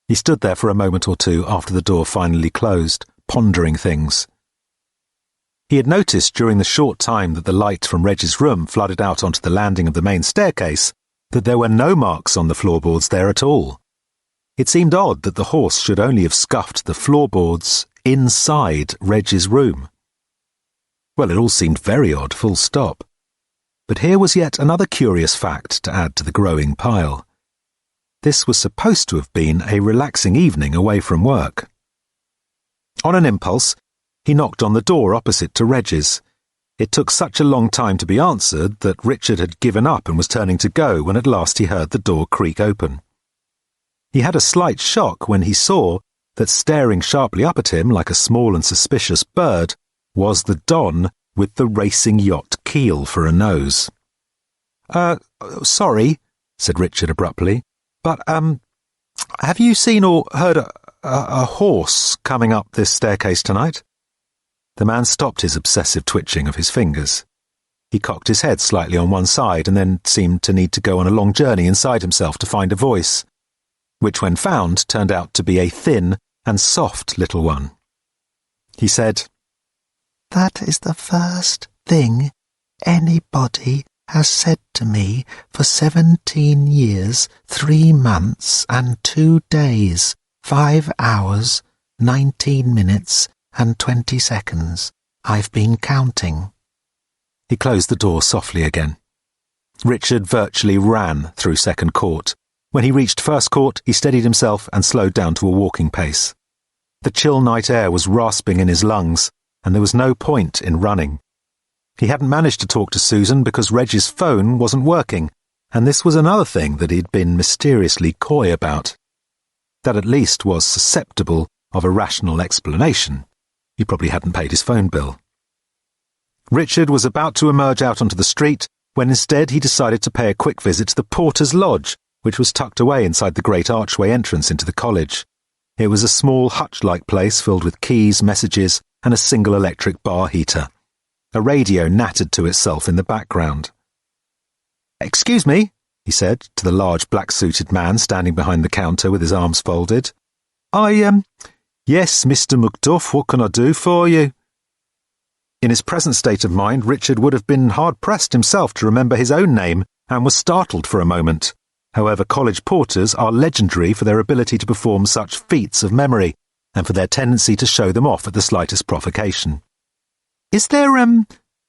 He stood there for a moment or two after the door finally closed, pondering things. He had noticed during the short time that the light from Reg's room flooded out onto the landing of the main staircase that there were no marks on the floorboards there at all. It seemed odd that the horse should only have scuffed the floorboards inside Reg's room. Well, it all seemed very odd, full stop. But here was yet another curious fact to add to the growing pile. This was supposed to have been a relaxing evening away from work. On an impulse, he knocked on the door opposite to Reg's. It took such a long time to be answered that Richard had given up and was turning to go when at last he heard the door creak open. He had a slight shock when he saw that staring sharply up at him like a small and suspicious bird was the Don with the racing yacht keel for a nose. Sorry, said Richard abruptly, but, have you seen or heard a horse coming up this staircase tonight? The man stopped his obsessive twitching of his fingers. He cocked his head slightly on one side and then seemed to need to go on a long journey inside himself to find a voice, which when found turned out to be a thin and soft little one. He said, "That is the first thing anybody has said to me for 17 years, 3 months and 2 days, 5 hours, 19 minutes and 20 seconds. I've been counting." He closed the door softly again. Richard virtually ran through Second Court. When he reached First Court, he steadied himself and slowed down to a walking pace. The chill night air was rasping in his lungs, and there was no point in running. He hadn't managed to talk to Susan because Reg's phone wasn't working, and this was another thing that he'd been mysteriously coy about. That at least was susceptible of a rational explanation. He probably hadn't paid his phone bill. Richard was about to emerge out onto the street when instead he decided to pay a quick visit to the Porter's Lodge, which was tucked away inside the great archway entrance into the college. It was a small hutch-like place filled with keys, messages, and a single electric bar heater. A radio nattered to itself in the background. "Excuse me," he said to the large black-suited man standing behind the counter with his arms folded. Yes, Mr. Macduff, what can I do for you?" In his present state of mind, Richard would have been hard-pressed himself to remember his own name and was startled for a moment. However, college porters are legendary for their ability to perform such feats of memory and for their tendency to show them off at the slightest provocation. "Is there,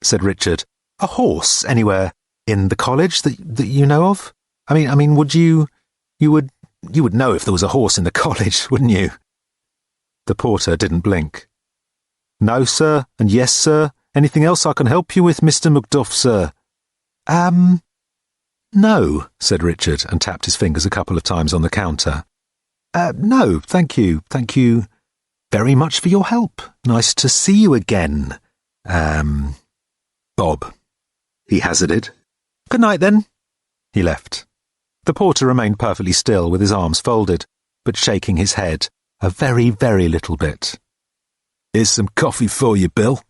said Richard, a horse anywhere in the college that you know of? I mean, you would know if there was a horse in the college, wouldn't you?" The porter didn't blink. "No, sir, and yes, sir. Anything else I can help you with, Mr. Macduff, sir?" No, said Richard, and tapped his fingers a couple of times on the counter. No, thank you very much for your help. Nice to see you again. Bob, he hazarded. Good night, then." He left. The porter remained perfectly still with his arms folded, but shaking his head a very, very little bit. "Here's some coffee for you, Bill,"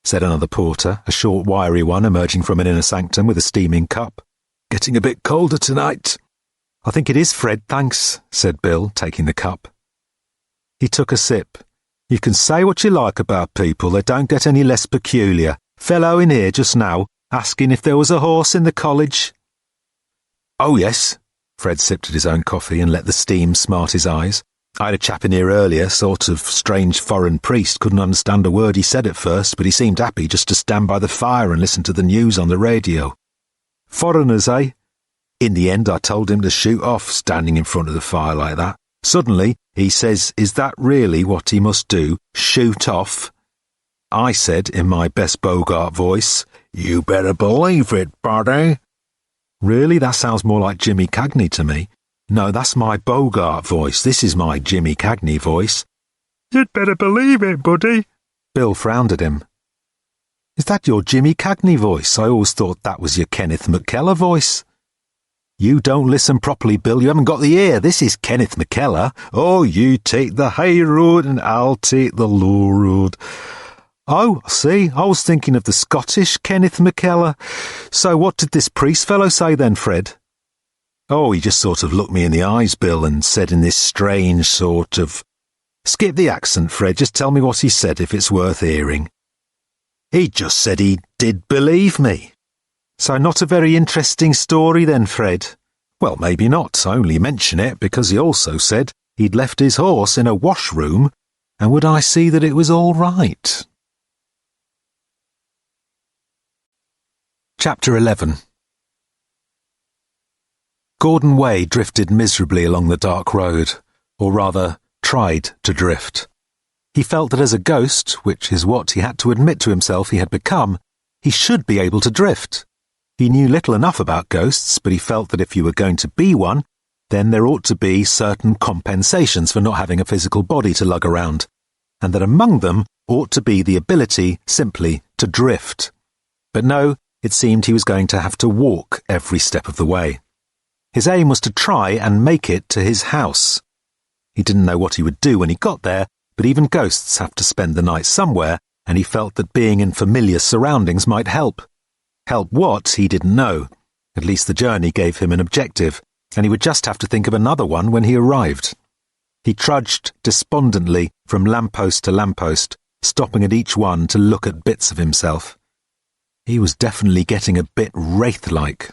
said another porter, a short, wiry one emerging from an inner sanctum with a steaming cup. "Getting a bit colder tonight." "I think it is, Fred, thanks," said Bill, taking the cup. He took a sip. "You can say what you like about people, they don't get any less peculiar. Fellow in here just now, asking if there was a horse in the college." "Oh, yes." Fred sipped at his own coffee and let the steam smart his eyes. "I had a chap in here earlier, sort of strange foreign priest, couldn't understand a word he said at first, but he seemed happy just to stand by the fire and listen to the news on the radio." "Foreigners, eh?" In the end, I told him to shoot off, standing in front of the fire like that. Suddenly, he says, "Is that really what he must do? Shoot off?" I said, in my best Bogart voice, "You better believe it, buddy." Really, that sounds more like Jimmy Cagney to me. No, that's my Bogart voice. This is my Jimmy Cagney voice. "You'd better believe it, buddy." Bill frowned at him. "Is that your Jimmy Cagney voice? I always thought that was your Kenneth McKellar voice." "You don't listen properly, Bill. You haven't got the ear. This is Kenneth McKellar." "Oh, you take the high road and I'll take the low road." "Oh, I see. I was thinking of the Scottish Kenneth McKellar. So what did this priest fellow say then, Fred?" "Oh, he just sort of looked me in the eyes, Bill, and said in this strange sort of—" "Skip the accent, Fred. Just tell me what he said if it's worth hearing." "He just said he did believe me." "So not a very interesting story then, Fred?" "Well, maybe not. I only mention it because he also said he'd left his horse in a washroom, and would I see that it was all right?" Chapter 11. Gordon Way drifted miserably along the dark road, or rather, tried to drift. He felt that as a ghost, which is what he had to admit to himself he had become, He should be able to drift. He knew little enough about ghosts, but he felt that if you were going to be one, then there ought to be certain compensations for not having a physical body to lug around, and that among them ought to be the ability simply to drift. But no, it seemed he was going to have to walk every step of the way. His aim was to try and make it to his house. He didn't know what he would do when he got there, but even ghosts have to spend the night somewhere, and he felt that being in familiar surroundings might help. Help what, he didn't know. At least the journey gave him an objective, and he would just have to think of another one when he arrived. He trudged despondently from lamppost to lamppost, stopping at each one to look at bits of himself. He was definitely getting a bit wraith-like.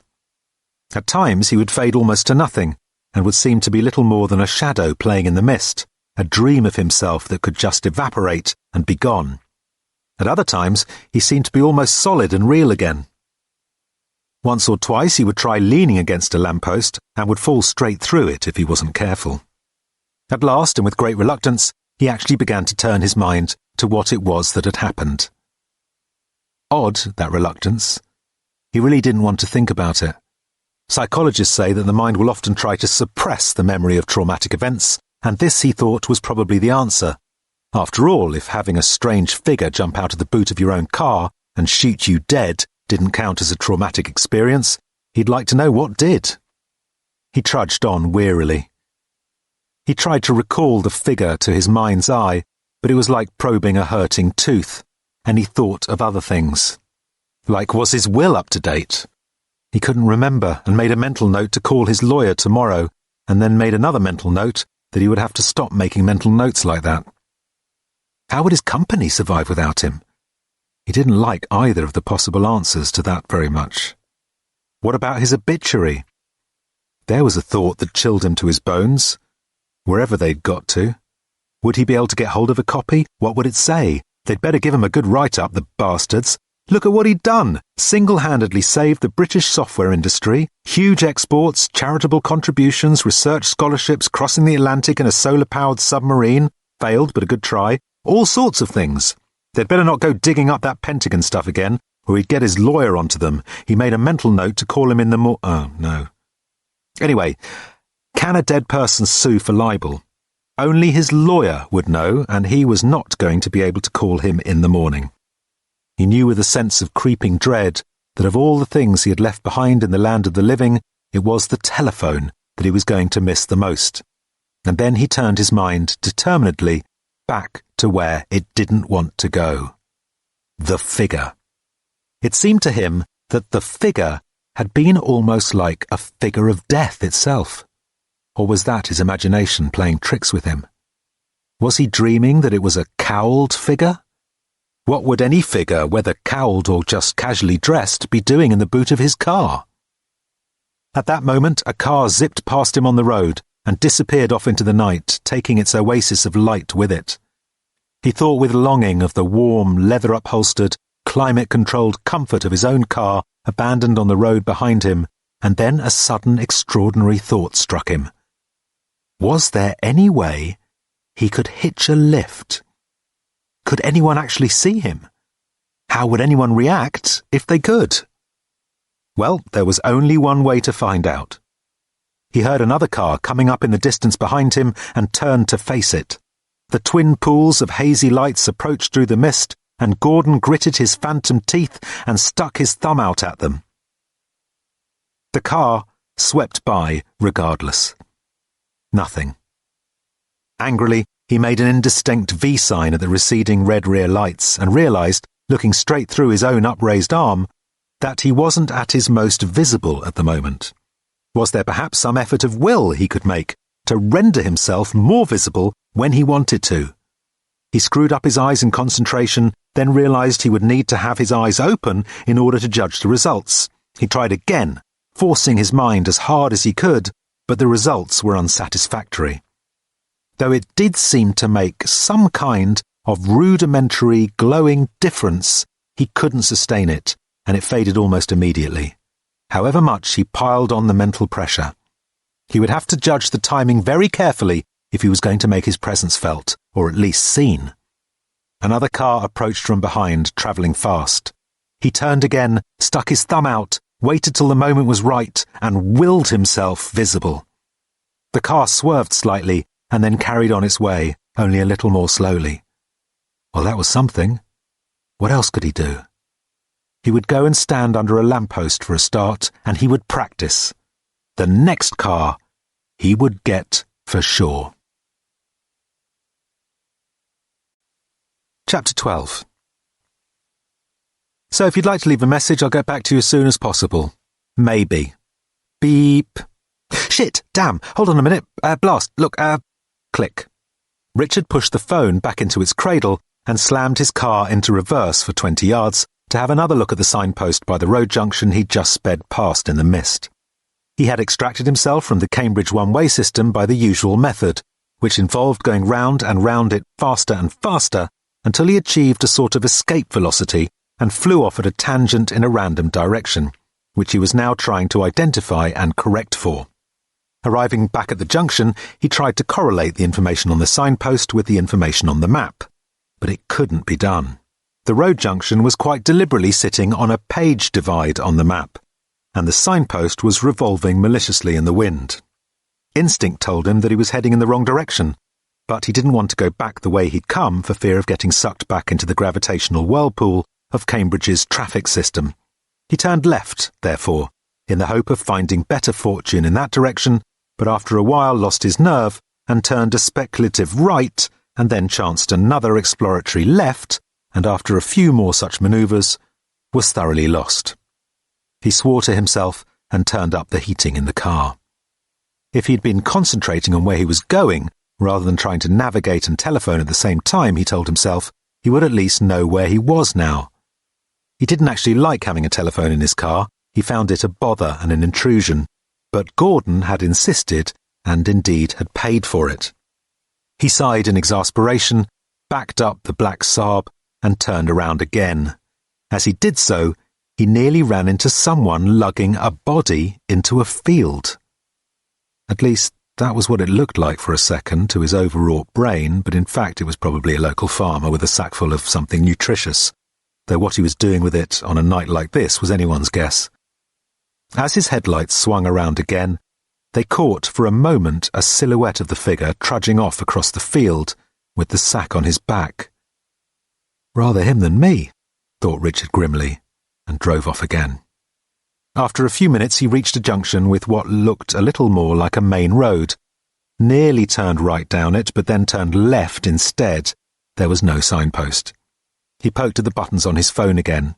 At times he would fade almost to nothing, and would seem to be little more than a shadow playing in the mist, a dream of himself that could just evaporate and be gone. At other times he seemed to be almost solid and real again. Once or twice he would try leaning against a lamppost and would fall straight through it if he wasn't careful. At last, and with great reluctance, he actually began to turn his mind to what it was that had happened. Odd, that reluctance. He really didn't want to think about it. Psychologists say that the mind will often try to suppress the memory of traumatic events, and this, he thought, was probably the answer. After all, if having a strange figure jump out of the boot of your own car and shoot you dead didn't count as a traumatic experience, he'd like to know what did. He trudged on wearily. He tried to recall the figure to his mind's eye, but it was like probing a hurting tooth, and he thought of other things. Like, was his will up to date? He couldn't remember, and made a mental note to call his lawyer tomorrow, and then made another mental note that he would have to stop making mental notes like that. How would his company survive without him? He didn't like either of the possible answers to that very much. What about his obituary? There was a thought that chilled him to his bones. Wherever they'd got to. Would he be able to get hold of a copy? What would it say? They'd better give him a good write-up, the bastards. Look at what he'd done. Single-handedly saved the British software industry, huge exports, charitable contributions, research scholarships, crossing the Atlantic in a solar-powered submarine. Failed, but a good try. All sorts of things. They'd better not go digging up that Pentagon stuff again, or he'd get his lawyer onto them. He made a mental note to call him in the Oh, no. Anyway, can a dead person sue for libel? Only his lawyer would know, and he was not going to be able to call him in the morning. He knew with a sense of creeping dread that of all the things he had left behind in the land of the living, it was the telephone that he was going to miss the most. And then he turned his mind determinedly back to where it didn't want to go. The figure. It seemed to him that the figure had been almost like a figure of death itself. Or was that his imagination playing tricks with him? Was he dreaming that it was a cowled figure? What would any figure, whether cowled or just casually dressed, be doing in the boot of his car? At that moment, a car zipped past him on the road and disappeared off into the night, taking its oasis of light with it. He thought with longing of the warm, leather-upholstered, climate-controlled comfort of his own car abandoned on the road behind him, and then a sudden extraordinary thought struck him. Was there any way he could hitch a lift? Could anyone actually see him? How would anyone react if they could? Well, there was only one way to find out. He heard another car coming up in the distance behind him and turned to face it. The twin pools of hazy lights approached through the mist, and Gordon gritted his phantom teeth and stuck his thumb out at them. The car swept by regardless. Nothing. Angrily, he made an indistinct V sign at the receding red rear lights and realized, looking straight through his own upraised arm, that he wasn't at his most visible at the moment. Was there perhaps some effort of will he could make to render himself more visible when he wanted to? He screwed up his eyes in concentration, then realized he would need to have his eyes open in order to judge the results. He tried again, forcing his mind as hard as he could, but the results were unsatisfactory. Though it did seem to make some kind of rudimentary, glowing difference, he couldn't sustain it, and it faded almost immediately. However much he piled on the mental pressure. He would have to judge the timing very carefully if he was going to make his presence felt, or at least seen. Another car approached from behind, travelling fast. He turned again, stuck his thumb out, waited till the moment was right, and willed himself visible. The car swerved slightly and then carried on its way, only a little more slowly. Well, that was something. What else could he do? He would go and stand under a lamppost for a start, and he would practice. The next car he would get for sure. Chapter 12. So if you'd like to leave a message, I'll get back to you as soon as possible. Maybe. Beep. Shit, damn, hold on a minute. Blast, look, click. Richard pushed the phone back into its cradle and slammed his car into reverse for 20 yards to have another look at the signpost by the road junction he'd just sped past in the mist. He had extracted himself from the Cambridge one-way system by the usual method, which involved going round and round it faster and faster until he achieved a sort of escape velocity and flew off at a tangent in a random direction, which he was now trying to identify and correct for. Arriving back at the junction, he tried to correlate the information on the signpost with the information on the map, but it couldn't be done. The road junction was quite deliberately sitting on a page divide on the map, and the signpost was revolving maliciously in the wind. Instinct told him that he was heading in the wrong direction, but he didn't want to go back the way he'd come for fear of getting sucked back into the gravitational whirlpool of Cambridge's traffic system. He turned left, therefore, in the hope of finding better fortune in that direction, but after a while lost his nerve and turned a speculative right and then chanced another exploratory left, and after a few more such manoeuvres, was thoroughly lost. He swore to himself and turned up the heating in the car. If he'd been concentrating on where he was going, rather than trying to navigate and telephone at the same time, he told himself, he would at least know where he was now. He didn't actually like having a telephone in his car. He found it a bother and an intrusion, but Gordon had insisted and indeed had paid for it. He sighed in exasperation, backed up the black Saab and turned around again. As he did so, he nearly ran into someone lugging a body into a field. At least, that was what it looked like for a second to his overwrought brain, but in fact it was probably a local farmer with a sack full of something nutritious, though what he was doing with it on a night like this was anyone's guess. As his headlights swung around again, they caught for a moment a silhouette of the figure trudging off across the field with the sack on his back. Rather him than me, thought Richard grimly, and drove off again. After a few minutes he reached a junction with what looked a little more like a main road. Nearly turned right down it, but then turned left instead. There was no signpost. He poked at the buttons on his phone again.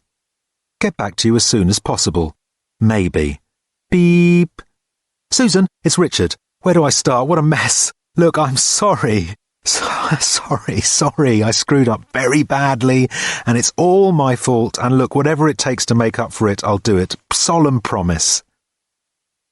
Get back to you as soon as possible. Maybe. Beep. Susan, it's Richard. Where do I start? What a mess. Look, I'm sorry. Sorry. I screwed up very badly, and it's all my fault, and look, whatever it takes to make up for it, I'll do it. Solemn promise.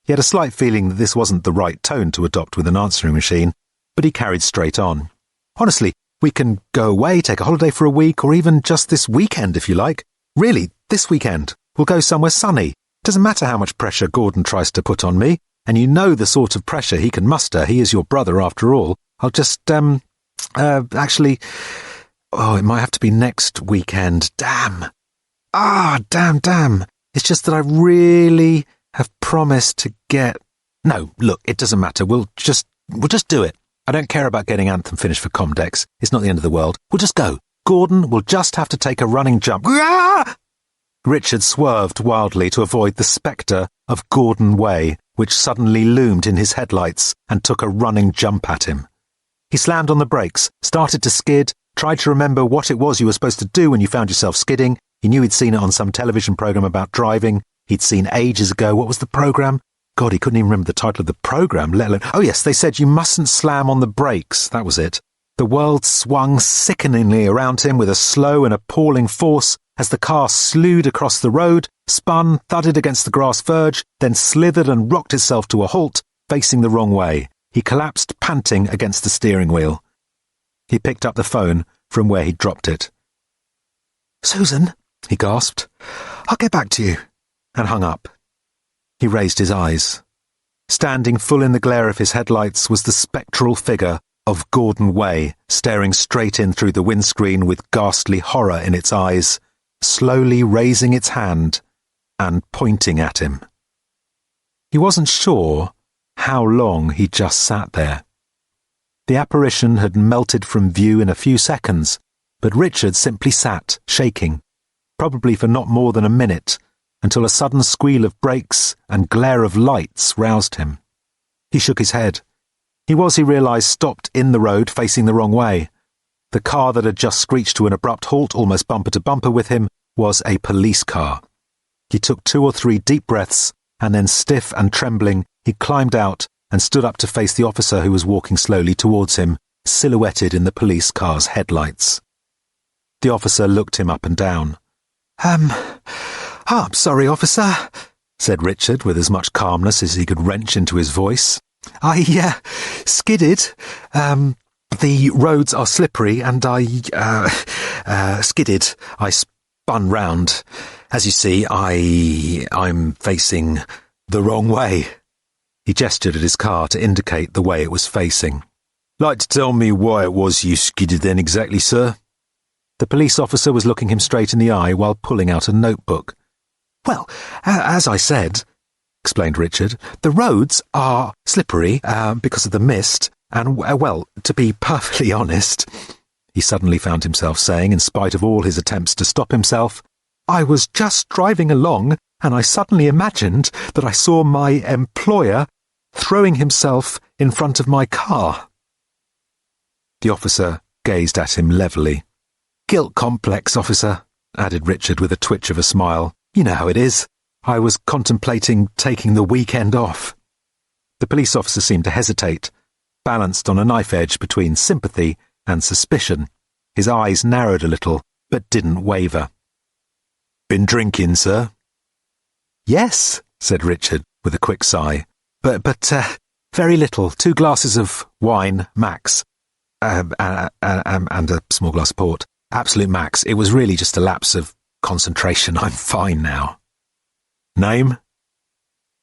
He had a slight feeling that this wasn't the right tone to adopt with an answering machine, but he carried straight on. Honestly, we can go away, take a holiday for a week, or even just this weekend if you like. Really, this weekend. We'll go somewhere sunny. Doesn't matter how much pressure Gordon tries to put on me, and you know the sort of pressure he can muster. He is your brother after all. I'll just, actually, it might have to be next weekend. Damn. Damn. It's just that I really have promised to get... No, look, it doesn't matter. We'll just do it. I don't care about getting Anthem finished for Comdex. It's not the end of the world. We'll just go. Gordon will just have to take a running jump. Ah! Richard swerved wildly to avoid the spectre of Gordon Way, which suddenly loomed in his headlights and took a running jump at him. He slammed on the brakes, started to skid, tried to remember what it was you were supposed to do when you found yourself skidding. He knew he'd seen it on some television program about driving. He'd seen ages ago. What was the program? God, he couldn't even remember the title of the program, let alone... Oh yes, they said you mustn't slam on the brakes. That was it. The world swung sickeningly around him with a slow and appalling force as the car slewed across the road, spun, thudded against the grass verge, then slithered and rocked itself to a halt, facing the wrong way. He collapsed, panting, against the steering wheel. He picked up the phone from where he'd dropped it. "Susan," he gasped, "I'll get back to you," and hung up. He raised his eyes. Standing full in the glare of his headlights was the spectral figure of Gordon Way, staring straight in through the windscreen with ghastly horror in its eyes. slowly raising its hand and pointing at him. He wasn't sure how long he'd just sat there. The apparition had melted from view in a few seconds, but Richard simply sat, shaking, probably for not more than a minute, until a sudden squeal of brakes and glare of lights roused him. He shook his head. He was, he realised, stopped in the road facing the wrong way. The car that had just screeched to an abrupt halt, almost bumper to bumper with him, was a police car. He took 2 or 3 deep breaths, and then, stiff and trembling, he climbed out and stood up to face the officer who was walking slowly towards him, silhouetted in the police car's headlights. The officer looked him up and down. I'm sorry, officer," said Richard with as much calmness as he could wrench into his voice. "I, skidded. The roads are slippery and I skidded. I spun round. As you see, I'm facing the wrong way." He gestured at his car to indicate the way it was facing. "Like to tell me why it was you skidded then exactly, sir?" The police officer was looking him straight in the eye while pulling out a notebook. "Well, as I said," explained Richard, "the roads are slippery because of the mist, and, well, to be perfectly honest," he suddenly found himself saying, in spite of all his attempts to stop himself, "I was just driving along, and I suddenly imagined that I saw my employer throwing himself in front of my car." The officer gazed at him levelly. "Guilt complex, officer," added Richard with a twitch of a smile. "You know how it is. I was contemplating taking the weekend off." The police officer seemed to hesitate, balanced on a knife edge between sympathy and suspicion. His eyes narrowed a little, but didn't waver. "Been drinking, sir?" "Yes," said Richard, with a quick sigh. But very little. 2 glasses of wine, max. And a small glass of port. Absolute max. It was really just a lapse of concentration. I'm fine now." "Name?"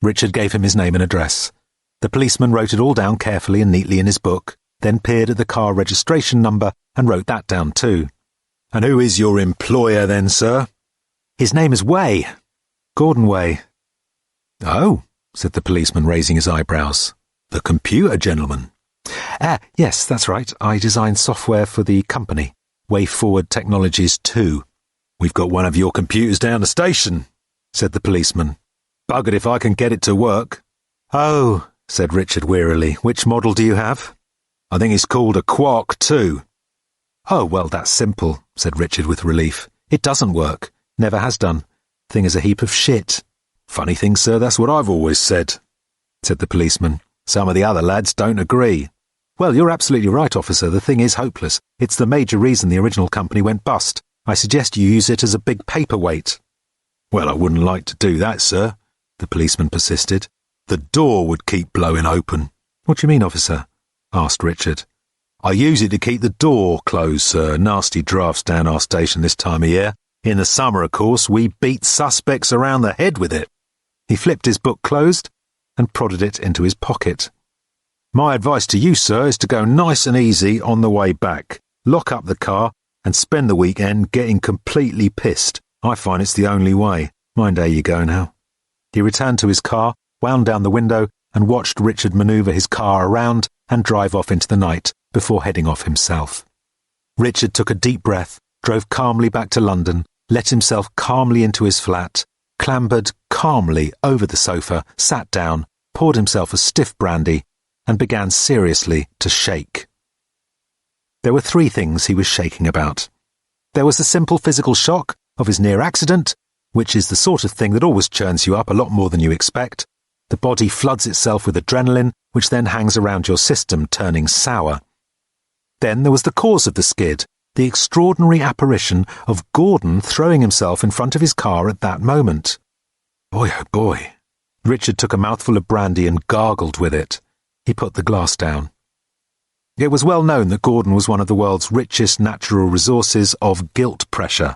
Richard gave him his name and address. The policeman wrote it all down carefully and neatly in his book, then peered at the car registration number and wrote that down too. "And who is your employer then, sir?" "His name is Way. Gordon Way." "Oh," said the policeman, raising his eyebrows. "The computer gentleman." Yes, that's right. I designed software for the company, Way Forward Technologies 2. "We've got one of your computers down the station," said the policeman. "Buggered if I can get it to work." "Oh," said Richard wearily. "Which model do you have?" "I think it's called a Quark 2. "Oh, well, that's simple," said Richard with relief. "It doesn't work. Never has done. Thing is a heap of shit." "Funny thing, sir, that's what I've always said," said the policeman. "Some of the other lads don't agree." "Well, you're absolutely right, officer. The thing is hopeless. It's the major reason the original company went bust. I suggest you use it as a big paperweight." "Well, I wouldn't like to do that, sir," the policeman persisted. "The door would keep blowing open." "What do you mean, officer?" asked Richard. "I use it to keep the door closed, sir. Nasty drafts down our station this time of year. In the summer, of course, we beat suspects around the head with it." He flipped his book closed and prodded it into his pocket. "My advice to you, sir, is to go nice and easy on the way back. Lock up the car and spend the weekend getting completely pissed. I find it's the only way. Mind how you go now." He returned to his car, wound down the window, and watched Richard manoeuvre his car around and drive off into the night before heading off himself. Richard took a deep breath, drove calmly back to London, let himself calmly into his flat, clambered calmly over the sofa, sat down, poured himself a stiff brandy, and began seriously to shake. There were 3 things he was shaking about. There was the simple physical shock of his near accident, which is the sort of thing that always churns you up a lot more than you expect. The body floods itself with adrenaline, which then hangs around your system, turning sour. Then there was the cause of the skid, the extraordinary apparition of Gordon throwing himself in front of his car at that moment. Boy, oh boy. Richard took a mouthful of brandy and gargled with it. He put the glass down. It was well known that Gordon was one of the world's richest natural resources of guilt pressure,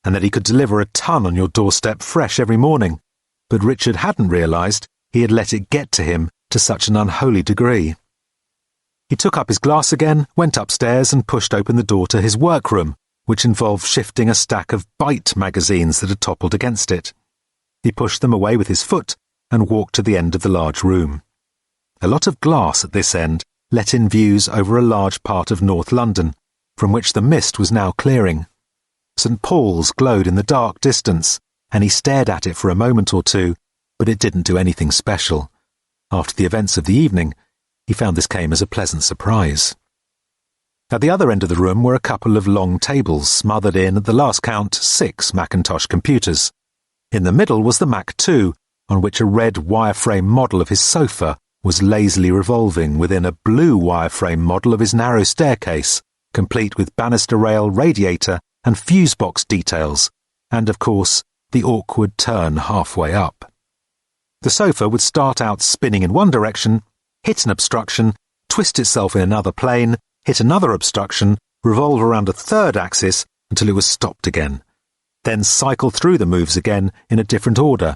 and that he could deliver a ton on your doorstep fresh every morning. But Richard hadn't realised he had let it get to him to such an unholy degree. He took up his glass again, went upstairs and pushed open the door to his workroom, which involved shifting a stack of Byte magazines that had toppled against it. He pushed them away with his foot and walked to the end of the large room. A lot of glass at this end let in views over a large part of North London, from which the mist was now clearing. St. Paul's glowed in the dark distance, and he stared at it for a moment or two, but it didn't do anything special. After the events of the evening, he found this came as a pleasant surprise. At the other end of the room were a couple of long tables smothered in, at the last count, 6 Macintosh computers. In the middle was the Mac 2, on which a red wireframe model of his sofa was lazily revolving within a blue wireframe model of his narrow staircase, complete with banister rail, radiator, and fuse box details, and, of course, the awkward turn halfway up. The sofa would start out spinning in one direction, hit an obstruction, twist itself in another plane, hit another obstruction, revolve around a third axis until it was stopped again, then cycle through the moves again in a different order.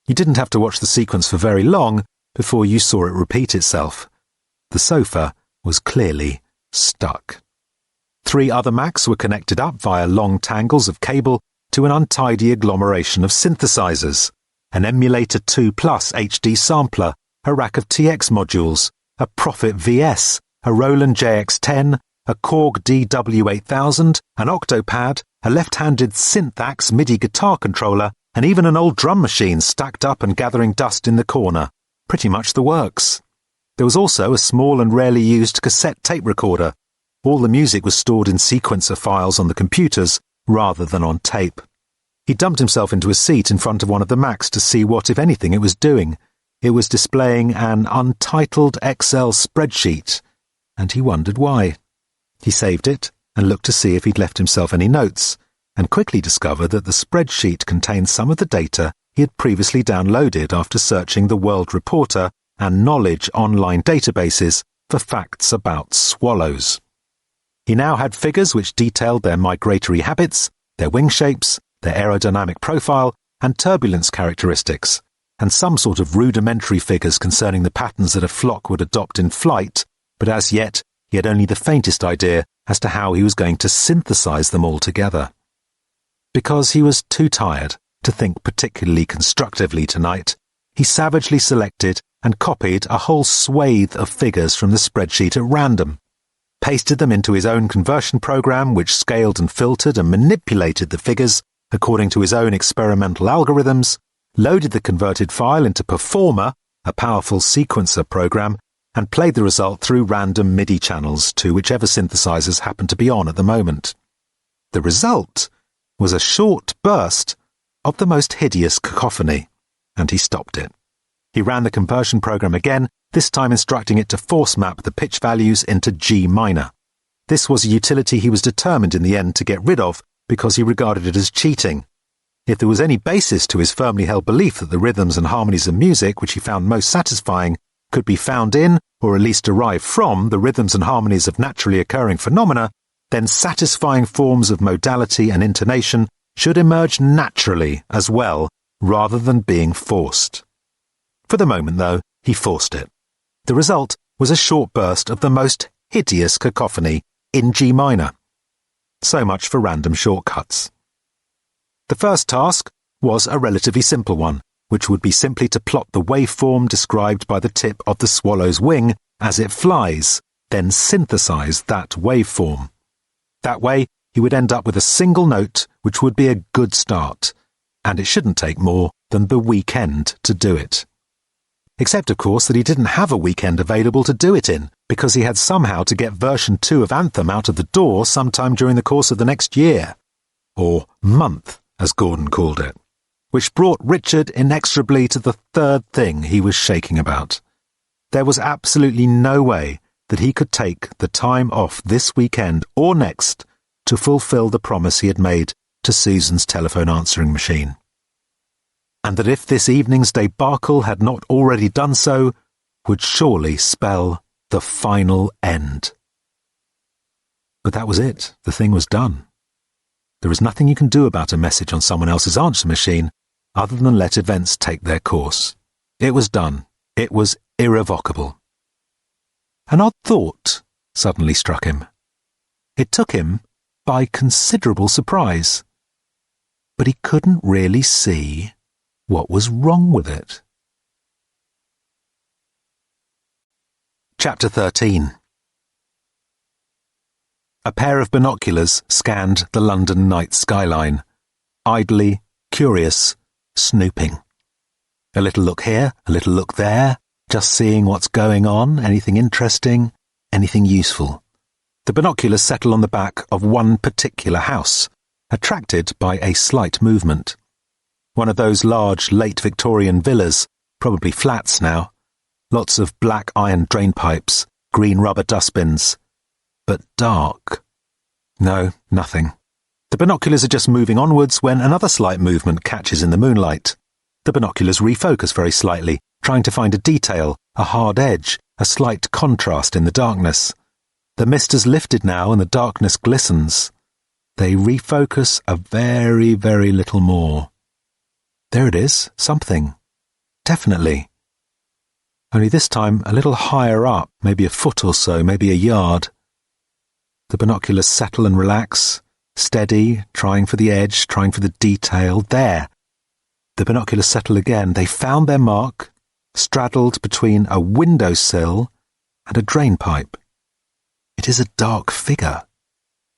You didn't have to watch the sequence for very long before you saw it repeat itself. The sofa was clearly stuck. 3 other Macs were connected up via long tangles of cable to an untidy agglomeration of synthesizers, an Emulator 2 Plus HD sampler, a rack of TX modules, a Prophet VS, a Roland JX10, a Korg DW8000, an Octopad, a left-handed Synthax MIDI guitar controller, and even an old drum machine stacked up and gathering dust in the corner. Pretty much the works. There was also a small and rarely used cassette tape recorder. All the music was stored in sequencer files on the computers rather than on tape. He dumped himself into a seat in front of one of the Macs to see what, if anything, it was doing. It was displaying an untitled Excel spreadsheet, and he wondered why. He saved it and looked to see if he'd left himself any notes, and quickly discovered that the spreadsheet contained some of the data he had previously downloaded after searching the World Reporter and Knowledge online databases for facts about swallows. He now had figures which detailed their migratory habits, their wing shapes, their aerodynamic profile, and turbulence characteristics, and some sort of rudimentary figures concerning the patterns that a flock would adopt in flight, but as yet he had only the faintest idea as to how he was going to synthesize them all together. Because he was too tired to think particularly constructively tonight, he savagely selected and copied a whole swathe of figures from the spreadsheet at random, pasted them into his own conversion program which scaled and filtered and manipulated the figures according to his own experimental algorithms, loaded the converted file into Performer, a powerful sequencer program, and played the result through random MIDI channels to whichever synthesizers happened to be on at the moment. The result was a short burst of the most hideous cacophony, and he stopped it. He ran the conversion program again, this time instructing it to force map the pitch values into G minor. This was a utility he was determined in the end to get rid of because he regarded it as cheating. If there was any basis to his firmly held belief that the rhythms and harmonies of music which he found most satisfying could be found in, or at least derived from, the rhythms and harmonies of naturally occurring phenomena, then satisfying forms of modality and intonation should emerge naturally as well, rather than being forced. For the moment, though, he forced it. The result was a short burst of the most hideous cacophony in G minor. So much for random shortcuts. The first task was a relatively simple one, which would be simply to plot the waveform described by the tip of the swallow's wing as it flies, then synthesize that waveform. That way, he would end up with a single note which would be a good start, and it shouldn't take more than the weekend to do it. Except, of course, that he didn't have a weekend available to do it in, because he had somehow to get version 2 of Anthem out of the door sometime during the course of the next year, or month, as Gordon called it, which brought Richard inexorably to the third thing he was shaking about. There was absolutely no way that he could take the time off this weekend or next to fulfill the promise he had made to Susan's telephone answering machine. And that if this evening's debacle had not already done so, would surely spell the final end. But that was it. The thing was done. There was nothing you can do about a message on someone else's answer machine other than let events take their course. It was done. It was irrevocable. An odd thought suddenly struck him. It took him, by considerable surprise. But he couldn't really see what was wrong with it. Chapter 13. A pair of binoculars scanned the London night skyline, idly, curious, snooping. A little look here, a little look there, just seeing what's going on, anything interesting, anything useful. The binoculars settle on the back of one particular house, attracted by a slight movement. One of those large late Victorian villas, probably flats now. Lots of black iron drain pipes, green rubber dustbins. But dark. No, nothing. The binoculars are just moving onwards when another slight movement catches in the moonlight. The binoculars refocus very slightly, trying to find a detail, a hard edge, a slight contrast in the darkness. The mist has lifted now and the darkness glistens. They refocus a very, very little more. There it is, something. Definitely. Only this time a little higher up, maybe a foot or so, maybe a yard. The binoculars settle and relax, steady, trying for the edge, trying for the detail. There. The binoculars settle again. They found their mark, straddled between a windowsill and a drain pipe. It is a dark figure,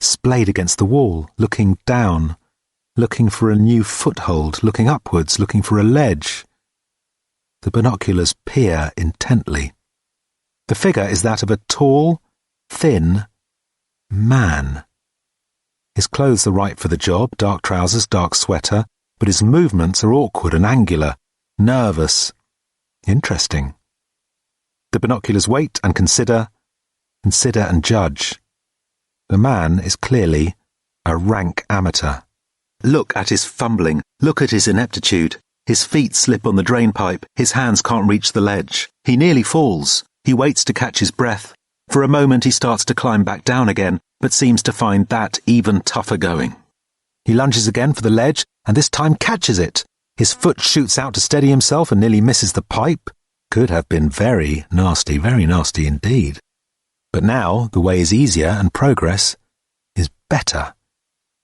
splayed against the wall, looking down, looking for a new foothold, looking upwards, looking for a ledge. The binoculars peer intently. The figure is that of a tall, thin man. His clothes are right for the job, dark trousers, dark sweater, but his movements are awkward and angular, nervous. Interesting. The binoculars wait and consider and judge. The man is clearly a rank amateur. Look at his fumbling, look at his ineptitude. His feet slip on the drain pipe, his hands can't reach the ledge. He nearly falls. He waits to catch his breath. For a moment he starts to climb back down again, but seems to find that even tougher going. He lunges again for the ledge, and this time catches it. His foot shoots out to steady himself and nearly misses the pipe. Could have been very nasty indeed. But now the way is easier and progress is better.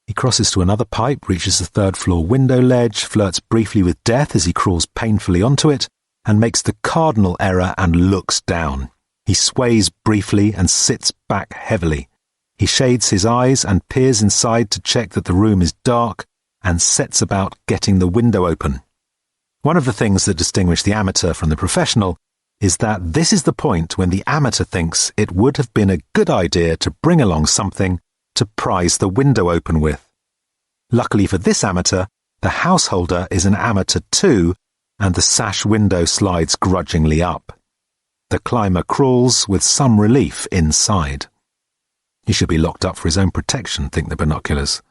He crosses to another pipe, reaches the third-floor window ledge, flirts briefly with death as he crawls painfully onto it, and makes the cardinal error and looks down. He sways briefly and sits back heavily. He shades his eyes and peers inside to check that the room is dark and sets about getting the window open. One of the things that distinguish the amateur from the professional is that this is the point when the amateur thinks it would have been a good idea to bring along something to prise the window open with. Luckily for this amateur, the householder is an amateur too, and the sash window slides grudgingly up. The climber crawls with some relief inside. He should be locked up for his own protection, think the binoculars.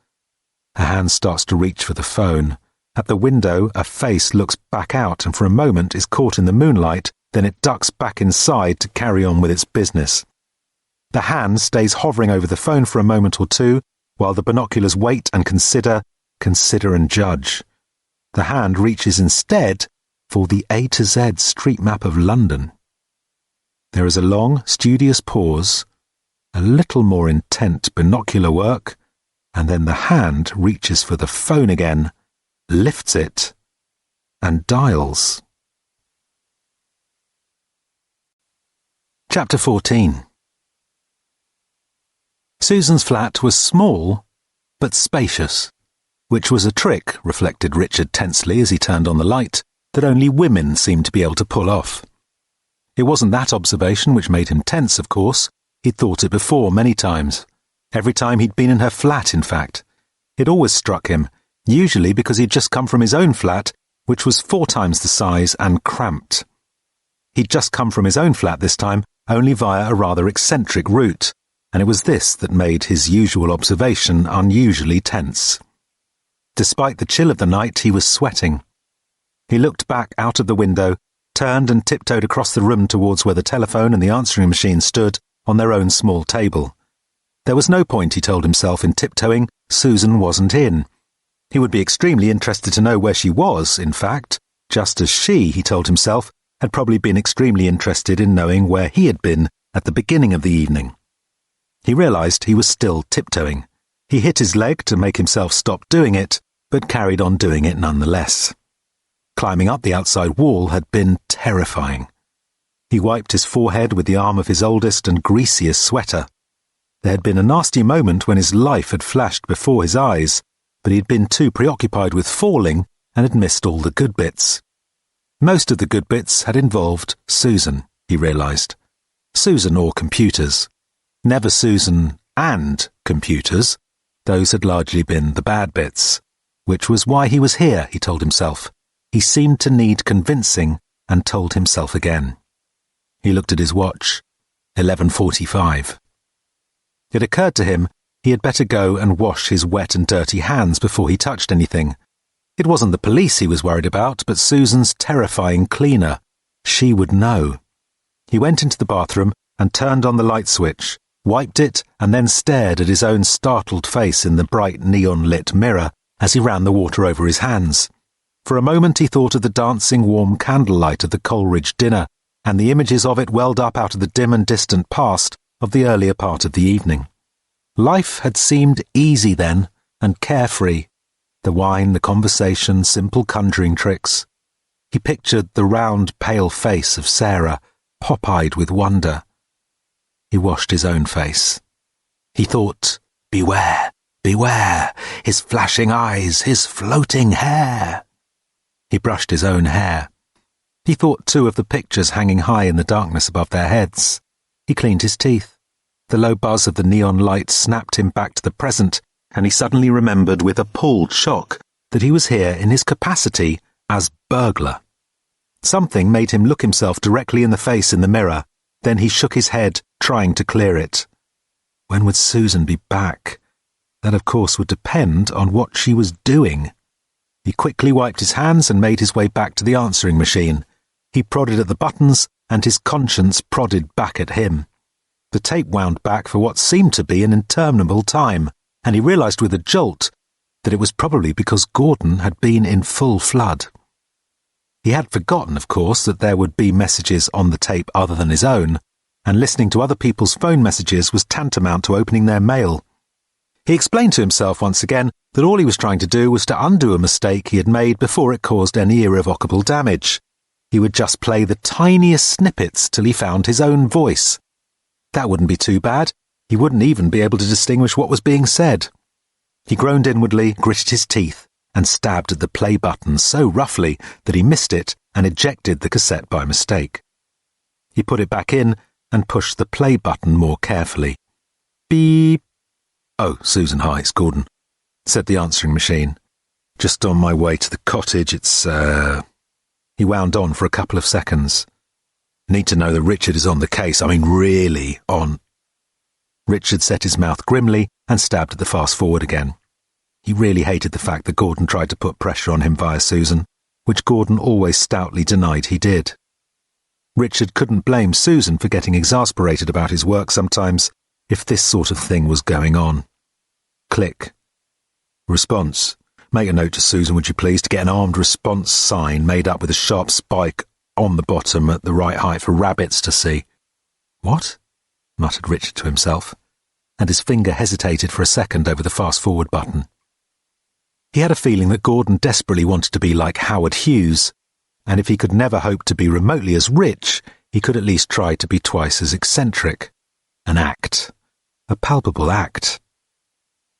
A hand starts to reach for the phone. At the window, a face looks back out and for a moment is caught in the moonlight, then it ducks back inside to carry on with its business. The hand stays hovering over the phone for a moment or two, while the binoculars wait and consider and judge. The hand reaches instead for the A to Z street map of London. There is a long, studious pause, a little more intent binocular work, and then the hand reaches for the phone again, lifts it, and dials. Chapter 14. Susan's flat was small, but spacious, which was a trick, reflected Richard tensely as he turned on the light, that only women seemed to be able to pull off. It wasn't that observation which made him tense, of course. He'd thought it before many times. Every time he'd been in her flat, in fact. It always struck him, usually because he'd just come from his own flat, which was 4 times the size and cramped. He'd just come from his own flat this time, only via a rather eccentric route, and it was this that made his usual observation unusually tense. Despite the chill of the night, he was sweating. He looked back out of the window, turned and tiptoed across the room towards where the telephone and the answering machine stood on their own small table. There was no point, he told himself, in tiptoeing. Susan wasn't in. He would be extremely interested to know where she was, in fact, just as she, he told himself, had probably been extremely interested in knowing where he had been at the beginning of the evening. He realized he was still tiptoeing. He hit his leg to make himself stop doing it, but carried on doing it nonetheless. Climbing up the outside wall had been terrifying. He wiped his forehead with the arm of his oldest and greasiest sweater. There had been a nasty moment when his life had flashed before his eyes, but he had been too preoccupied with falling and had missed all the good bits. Most of the good bits had involved Susan, he realised. Susan or computers. Never Susan and computers. Those had largely been the bad bits. Which was why he was here, he told himself. He seemed to need convincing, and told himself again. He looked at his watch. 11:45. It occurred to him he had better go and wash his wet and dirty hands before he touched anything. It wasn't the police he was worried about, but Susan's terrifying cleaner. She would know. He went into the bathroom and turned on the light switch, wiped it, and then stared at his own startled face in the bright neon-lit mirror as he ran the water over his hands. For a moment he thought of the dancing warm candlelight of the Coleridge dinner, and the images of it welled up out of the dim and distant past of the earlier part of the evening. Life had seemed easy then, and carefree. The wine, the conversation, simple conjuring tricks. He pictured the round, pale face of Sarah, pop-eyed with wonder. He washed his own face. He thought, beware, beware, his flashing eyes, his floating hair. He brushed his own hair. He thought too of the pictures hanging high in the darkness above their heads. He cleaned his teeth. The low buzz of the neon light snapped him back to the present, and he suddenly remembered with appalled shock that he was here in his capacity as burglar. Something made him look himself directly in the face in the mirror. Then he shook his head, trying to clear it. When would Susan be back? That, of course, would depend on what she was doing. He quickly wiped his hands and made his way back to the answering machine. He prodded at the buttons, and his conscience prodded back at him. The tape wound back for what seemed to be an interminable time, and he realised with a jolt that it was probably because Gordon had been in full flood. He had forgotten, of course, that there would be messages on the tape other than his own, and listening to other people's phone messages was tantamount to opening their mail. He explained to himself once again that all he was trying to do was to undo a mistake he had made before it caused any irrevocable damage. He would just play the tiniest snippets till he found his own voice. That wouldn't be too bad. He wouldn't even be able to distinguish what was being said. He groaned inwardly, gritted his teeth, and stabbed at the play button so roughly that he missed it and ejected the cassette by mistake. He put it back in and pushed the play button more carefully. Beep. "Oh, Susan, hi, it's Gordon," said the answering machine. "Just on my way to the cottage, it's, He wound on for a couple of seconds. "Need to know that Richard is on the case. I mean, really on." Richard set his mouth grimly and stabbed at the fast-forward again. He really hated the fact that Gordon tried to put pressure on him via Susan, which Gordon always stoutly denied he did. Richard couldn't blame Susan for getting exasperated about his work sometimes if this sort of thing was going on. Click. "Response. Make a note to Susan, would you please, to get an armed response sign made up with a sharp spike on the bottom at the right height for rabbits to see." "What?" muttered Richard to himself, and his finger hesitated for a second over the fast-forward button. He had a feeling that Gordon desperately wanted to be like Howard Hughes, and if he could never hope to be remotely as rich, he could at least try to be twice as eccentric. An act. A palpable act.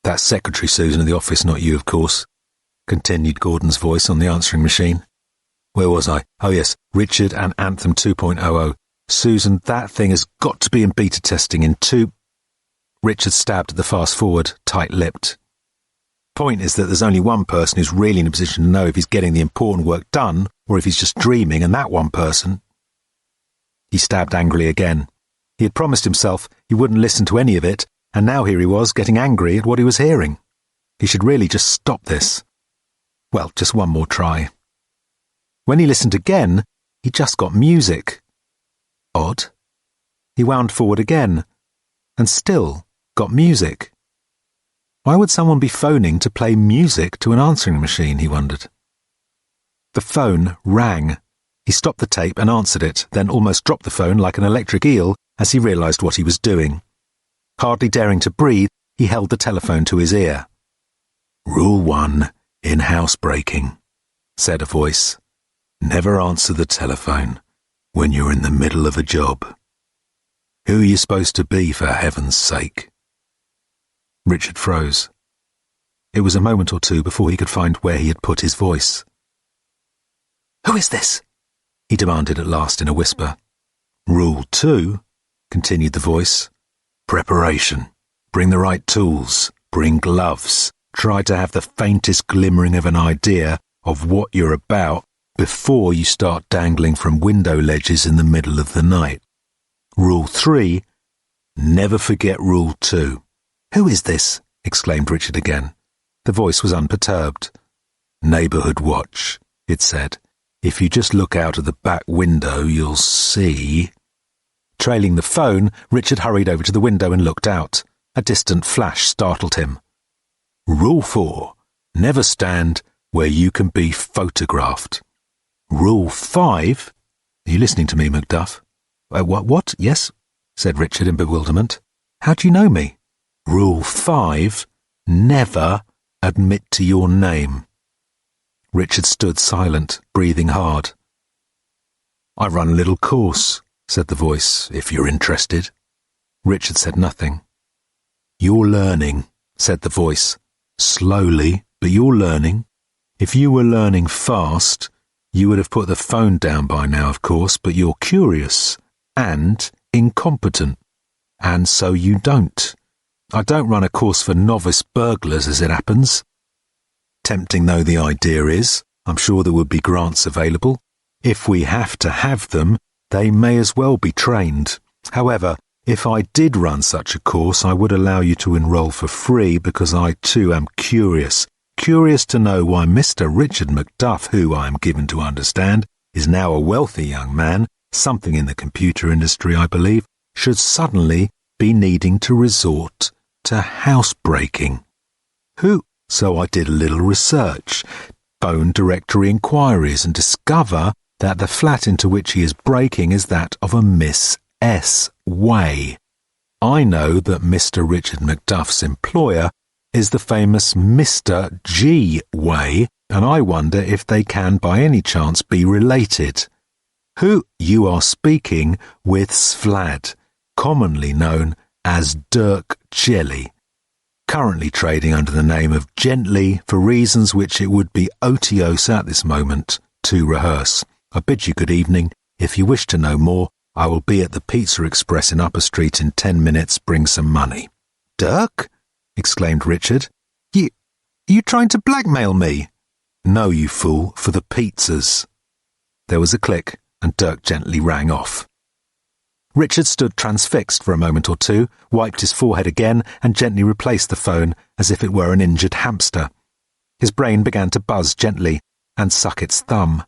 "That's Secretary Susan in the office, not you, of course," continued Gordon's voice on the answering machine. "Where was I? Oh yes, Richard and Anthem 2.00. Susan, that thing has got to be in beta testing in 2... Richard stabbed at the fast-forward, tight-lipped. "Point is that there's only one person who's really in a position to know if he's getting the important work done or if he's just dreaming, and that one person..." He stabbed angrily again. He had promised himself he wouldn't listen to any of it, and now here he was getting angry at what he was hearing. He should really just stop this. Well, just one more try. When he listened again, he just got music. Odd. He wound forward again, and still got music. Why would someone be phoning to play music to an answering machine, he wondered. The phone rang. He stopped the tape and answered it, then almost dropped the phone like an electric eel as he realised what he was doing. Hardly daring to breathe, He held the telephone to his ear. "Rule 1 in housebreaking," said a voice. "Never answer the telephone when you're in the middle of a job. Who are you supposed to be, for heaven's sake?" Richard froze. It was a moment or two before he could find where he had put his voice. "Who is this?" he demanded at last in a whisper. "Rule 2, continued the voice. "Preparation. Bring the right tools. Bring gloves. Try to have the faintest glimmering of an idea of what you're about before you start dangling from window ledges in the middle of the night. Rule 3, never forget Rule 2. "Who is this?" exclaimed Richard again. The voice was unperturbed. "Neighbourhood watch," it said. "If you just look out of the back window, you'll see—" Trailing the phone, Richard hurried over to the window and looked out. A distant flash startled him. "Rule 4, never stand where you can be photographed. Rule 5, are you listening to me, Macduff?" What? Yes, said Richard in bewilderment. "How do you know me?" "Rule 5, never admit to your name." Richard stood silent, breathing hard. "I run a little course," said the voice, "if you're interested." Richard said nothing. "You're learning," said the voice. "Slowly, but you're learning. If you were learning fast, you would have put the phone down by now, of course, but you're curious and incompetent, and so you don't. I don't run a course for novice burglars, as it happens. Tempting though the idea is, I'm sure there would be grants available. If we have to have them, they may as well be trained. However, if I did run such a course, I would allow you to enrol for free because I too am curious to know why Mr. Richard Macduff, who, I am given to understand, is now a wealthy young man, something in the computer industry, I believe, should suddenly be needing to resort to housebreaking. So I did a little research, phone directory inquiries, and discover that the flat into which he is breaking is that of a Miss S. Way. I know that Mr. Richard Macduff's employer is the famous Mr. G. Way, and I wonder if they can by any chance be related. You are speaking with Svlad, commonly known as Dirk Gently, currently trading under the name of Gently for reasons which it would be otiose at this moment to rehearse. I bid you good evening. If you wish to know more, I will be at the Pizza Express in Upper Street in 10 minutes. Bring some money." "Dirk?" exclaimed Richard. You trying to blackmail me?" "No, you fool, for the pizzas." There was a click, and Dirk Gently rang off. Richard stood transfixed for a moment or two, wiped his forehead again, and gently replaced the phone as if it were an injured hamster. His brain began to buzz gently and suck its thumb.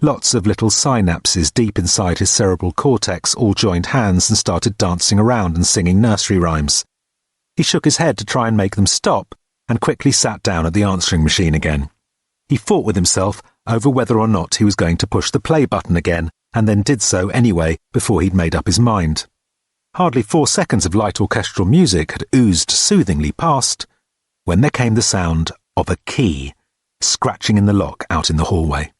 Lots of little synapses deep inside his cerebral cortex all joined hands and started dancing around and singing nursery rhymes. He shook his head to try and make them stop, and quickly sat down at the answering machine again. He fought with himself over whether or not he was going to push the play button again, and then did so anyway before he'd made up his mind. Hardly 4 seconds of light orchestral music had oozed soothingly past, when there came the sound of a key scratching in the lock out in the hallway.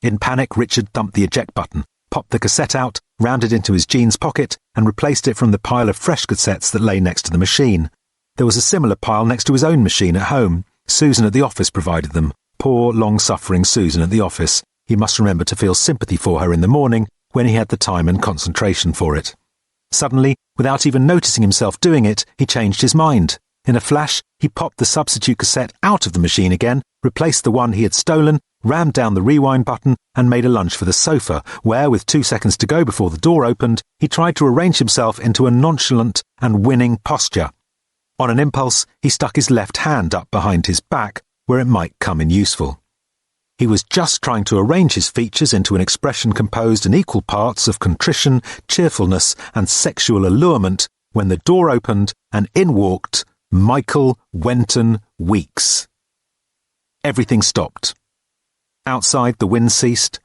In panic, Richard thumped the eject button, popped the cassette out, rounded into his jeans pocket, and replaced it from the pile of fresh cassettes that lay next to the machine. There was a similar pile next to his own machine at home. Susan at the office provided them. Poor, long-suffering Susan at the office. He must remember to feel sympathy for her in the morning when he had the time and concentration for it. Suddenly, without even noticing himself doing it, he changed his mind. In a flash, he popped the substitute cassette out of the machine again, replaced the one he had stolen, rammed down the rewind button, and made a lunge for the sofa, where, with 2 seconds to go before the door opened, he tried to arrange himself into a nonchalant and winning posture. On an impulse, he stuck his left hand up behind his back, where it might come in useful. He was just trying to arrange his features into an expression composed in equal parts of contrition, cheerfulness, and sexual allurement, when the door opened and in walked Michael Wenton Weeks. Everything stopped. Outside, the wind ceased.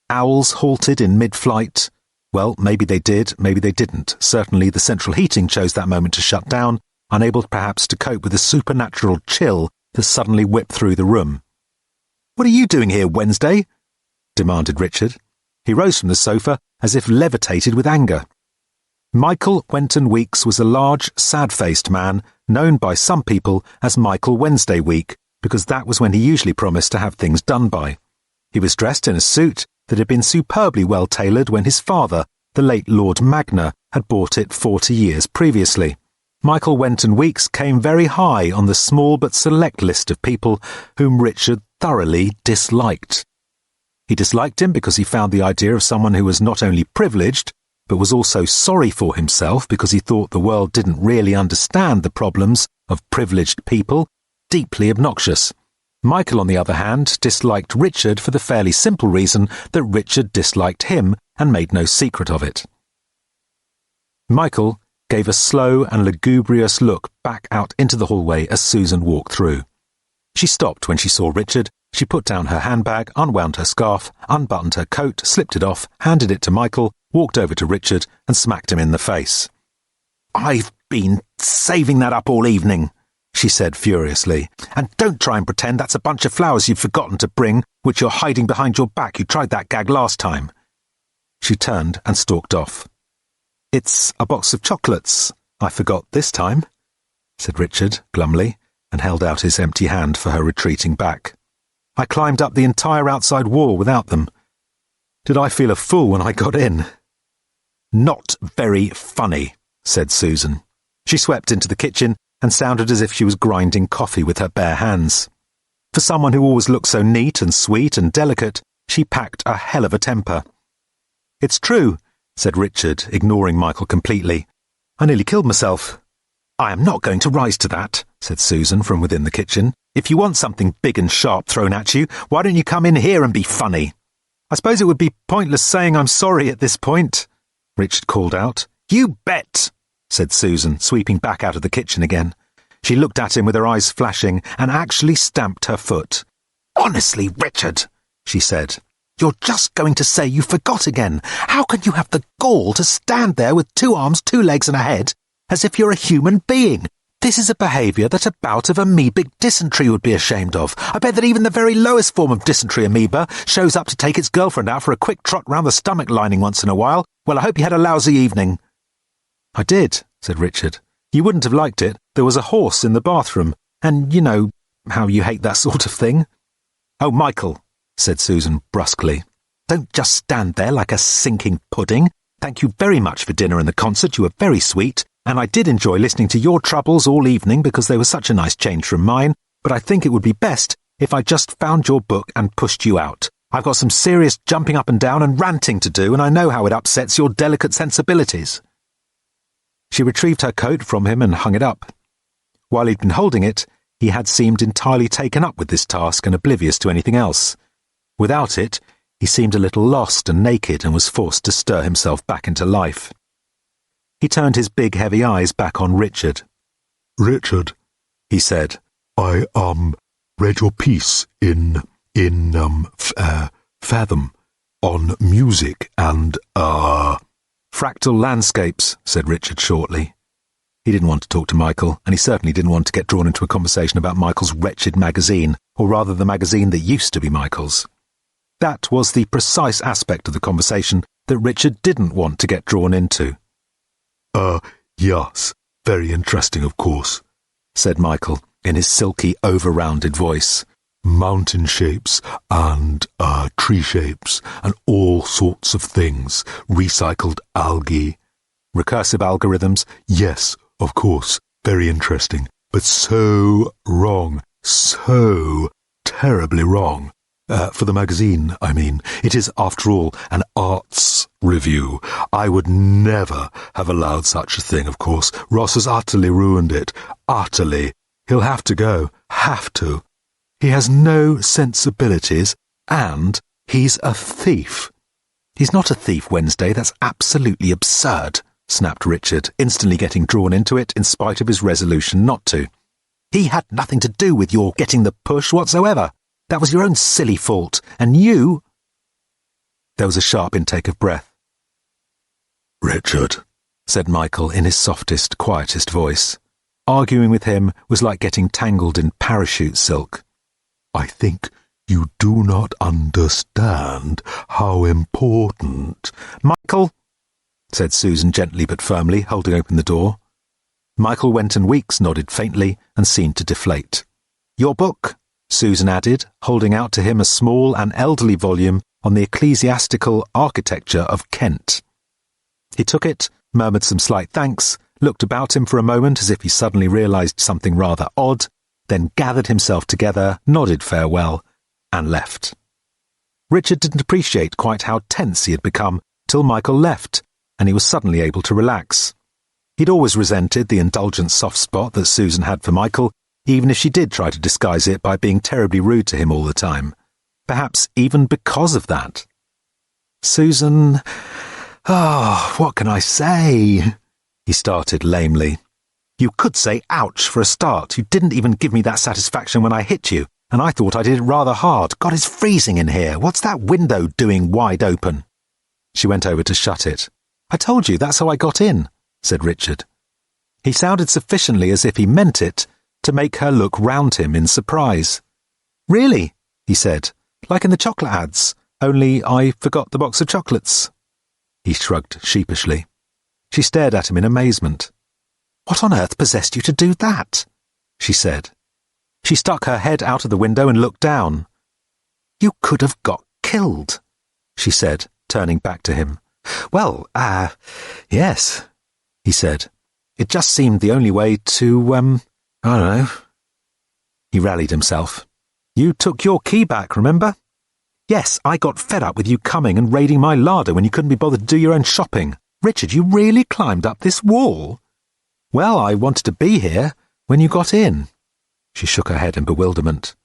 Owls halted in mid-flight. Well, maybe they did, maybe they didn't. Certainly the central heating chose that moment to shut down, unable perhaps to cope with the supernatural chill that suddenly whipped through the room. "What are you doing here, Wednesday?" demanded Richard. He rose from the sofa as if levitated with anger. Michael Wenton Weeks was a large, sad-faced man, known by some people as Michael Wednesday Week, because that was when he usually promised to have things done by. He was dressed in a suit that had been superbly well tailored when his father, the late Lord Magna, had bought it 40 years previously. Michael Wenton Weeks came very high on the small but select list of people whom Richard thoroughly disliked. He disliked him because he found the idea of someone who was not only privileged, but was also sorry for himself because he thought the world didn't really understand the problems of privileged people, deeply obnoxious. Michael, on the other hand, disliked Richard for the fairly simple reason that Richard disliked him and made no secret of it. Michael gave a slow and lugubrious look back out into the hallway as Susan walked through. She stopped when she saw Richard. She put down her handbag, unwound her scarf, unbuttoned her coat, slipped it off, handed it to Michael, walked over to Richard and smacked him in the face. "I've been saving that up all evening," she said furiously. "And don't try and pretend that's a bunch of flowers you've forgotten to bring, which you're hiding behind your back. You tried that gag last time." She turned and stalked off. "It's a box of chocolates I forgot this time," said Richard glumly, and held out his empty hand for her retreating back. "I climbed up the entire outside wall without them. Did I feel a fool when I got in?" "Not very funny," said Susan. She swept into the kitchen and sounded as if she was grinding coffee with her bare hands. For someone who always looked so neat and sweet and delicate, she packed a hell of a temper. "It's true," said Richard, ignoring Michael completely. "I nearly killed myself." "I am not going to rise to that," said Susan from within the kitchen. "If you want something big and sharp thrown at you, why don't you come in here and be funny?" "I suppose it would be pointless saying I'm sorry at this point," Richard called out. "You bet," said Susan, sweeping back out of the kitchen again. She looked at him with her eyes flashing and actually stamped her foot. "Honestly, Richard," she said, "you're just going to say you forgot again. How can you have the gall to stand there with 2 arms, 2 legs and a head, as if you're a human being? This is a behaviour that a bout of amoebic dysentery would be ashamed of. I bet that even the very lowest form of dysentery amoeba shows up to take its girlfriend out for a quick trot round the stomach lining once in a while. Well, I hope you had a lousy evening." "I did," said Richard. "You wouldn't have liked it. There was a horse in the bathroom, and you know how you hate that sort of thing." "Oh, Michael," said Susan brusquely, "don't just stand there like a sinking pudding. Thank you very much for dinner and the concert. You were very sweet. And I did enjoy listening to your troubles all evening because they were such a nice change from mine, but I think it would be best if I just found your book and pushed you out. I've got some serious jumping up and down and ranting to do, and I know how it upsets your delicate sensibilities." She retrieved her coat from him and hung it up. While he'd been holding it, he had seemed entirely taken up with this task and oblivious to anything else. Without it, he seemed a little lost and naked and was forced to stir himself back into life. He turned his big heavy eyes back on Richard. "Richard," he said, "I, read your piece in Fathom on music and, "Fractal landscapes," said Richard shortly. He didn't want to talk to Michael, and he certainly didn't want to get drawn into a conversation about Michael's wretched magazine, or rather the magazine that used to be Michael's. That was the precise aspect of the conversation that Richard didn't want to get drawn into. Yes, very interesting, of course," said Michael, in his silky, over-rounded voice. "Mountain shapes and, tree shapes and all sorts of things. Recycled algae." "Recursive algorithms?" "Yes, of course, very interesting, but so wrong, so terribly wrong. For the magazine, I mean. It is, after all, an arts review. I would never have allowed such a thing, of course. Ross has utterly ruined it. Utterly. He'll have to go. Have to. He has no sensibilities, and he's a thief." "He's not a thief, Wednesday. That's absolutely absurd," snapped Richard, instantly getting drawn into it in spite of his resolution not to. "He had nothing to do with your getting the push whatsoever. That was your own silly fault, and you—" There was a sharp intake of breath. "Richard," said Michael in his softest, quietest voice, Arguing with him was like getting tangled in parachute silk. I think you do not understand how important... Michael, said Susan gently but firmly, holding open the door. Michael went and Weeks nodded faintly and seemed to deflate. Your book, Susan added, holding out to him a small and elderly volume on the ecclesiastical architecture of Kent. He took it, murmured some slight thanks, looked about him for a moment as if he suddenly realised something rather odd, then gathered himself together, nodded farewell, and left. Richard didn't appreciate quite how tense he had become till Michael left, and he was suddenly able to relax. He'd always resented the indulgent soft spot that Susan had for Michael, even if she did try to disguise it by being terribly rude to him all the time. Perhaps even because of that. Susan... what can I say? He started lamely. You could say ouch for a start. You didn't even give me that satisfaction when I hit you, and I thought I did it rather hard. God, it's freezing in here. What's that window doing wide open? She went over to shut it. I told you, that's how I got in, said Richard. He sounded sufficiently as if he meant it to make her look round him in surprise. Really, he said, like in the chocolate ads, only I forgot the box of chocolates. He shrugged sheepishly. She stared at him in amazement. What on earth possessed you to do that? She said. She stuck her head out of the window and looked down. You could have got killed, she said, turning back to him. Well, yes, he said. It just seemed the only way to, I don't know. He rallied himself. You took your key back, remember? Yes, I got fed up with you coming and raiding my larder when you couldn't be bothered to do your own shopping. Richard, you really climbed up this wall? Well, I wanted to be here when you got in. She shook her head in bewilderment.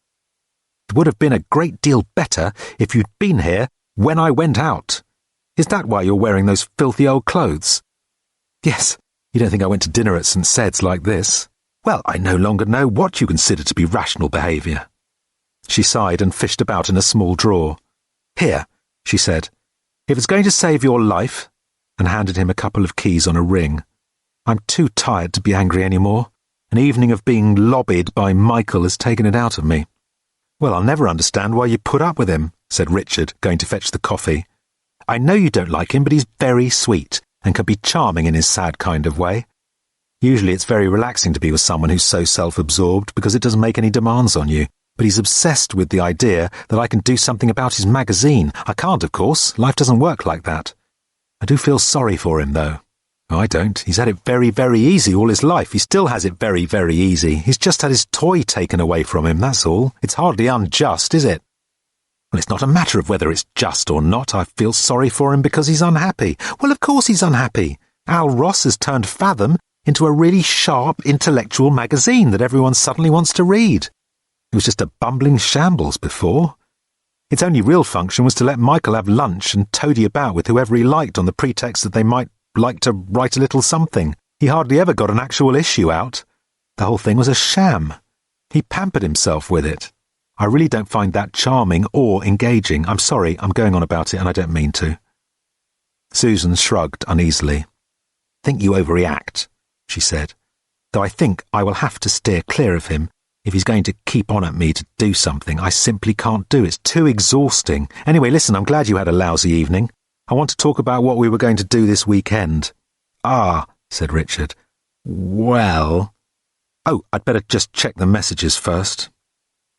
It would have been a great deal better if you'd been here when I went out. Is that why you're wearing those filthy old clothes? Yes, you don't think I went to dinner at St. Sed's like this? Well, I no longer know what you consider to be rational behaviour. She sighed and fished about in a small drawer. Here, she said, if it's going to save your life, and handed him a couple of keys on a ring. I'm too tired to be angry any more. An evening of being lobbied by Michael has taken it out of me. Well, I'll never understand why you put up with him, said Richard, going to fetch the coffee. I know you don't like him, but he's very sweet, and can be charming in his sad kind of way. Usually it's very relaxing to be with someone who's so self-absorbed because it doesn't make any demands on you. But he's obsessed with the idea that I can do something about his magazine. I can't, of course. Life doesn't work like that. I do feel sorry for him, though. Oh, I don't. He's had it very, very easy all his life. He still has it very, very easy. He's just had his toy taken away from him, that's all. It's hardly unjust, is it? Well, it's not a matter of whether it's just or not. I feel sorry for him because he's unhappy. Well, of course he's unhappy. Al Ross has turned Fathom into a really sharp, intellectual magazine that everyone suddenly wants to read. It was just a bumbling shambles before. Its only real function was to let Michael have lunch and toady about with whoever he liked on the pretext that they might like to write a little something. He hardly ever got an actual issue out. The whole thing was a sham. He pampered himself with it. I really don't find that charming or engaging. I'm sorry, I'm going on about it and I don't mean to. Susan shrugged uneasily. Think you overreact, she said, though I think I will have to steer clear of him. If he's going to keep on at me to do something, I simply can't do. It's too exhausting. Anyway, listen, I'm glad you had a lousy evening. I want to talk about what we were going to do this weekend. Ah, said Richard. Well... Oh, I'd better just check the messages first.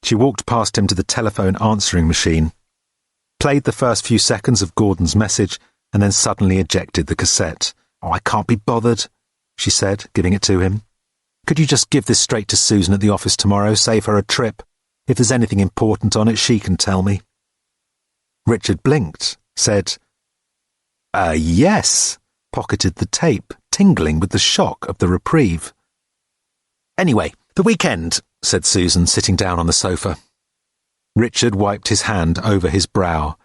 She walked past him to the telephone answering machine, played the first few seconds of Gordon's message, and then suddenly ejected the cassette. Oh, I can't be bothered, she said, giving it to him. Could you just give this straight to Susan at the office tomorrow, save her a trip? If there's anything important on it, she can tell me. Richard blinked, said, yes, pocketed the tape, tingling with the shock of the reprieve. Anyway, the weekend, said Susan, sitting down on the sofa. Richard wiped his hand over his brow.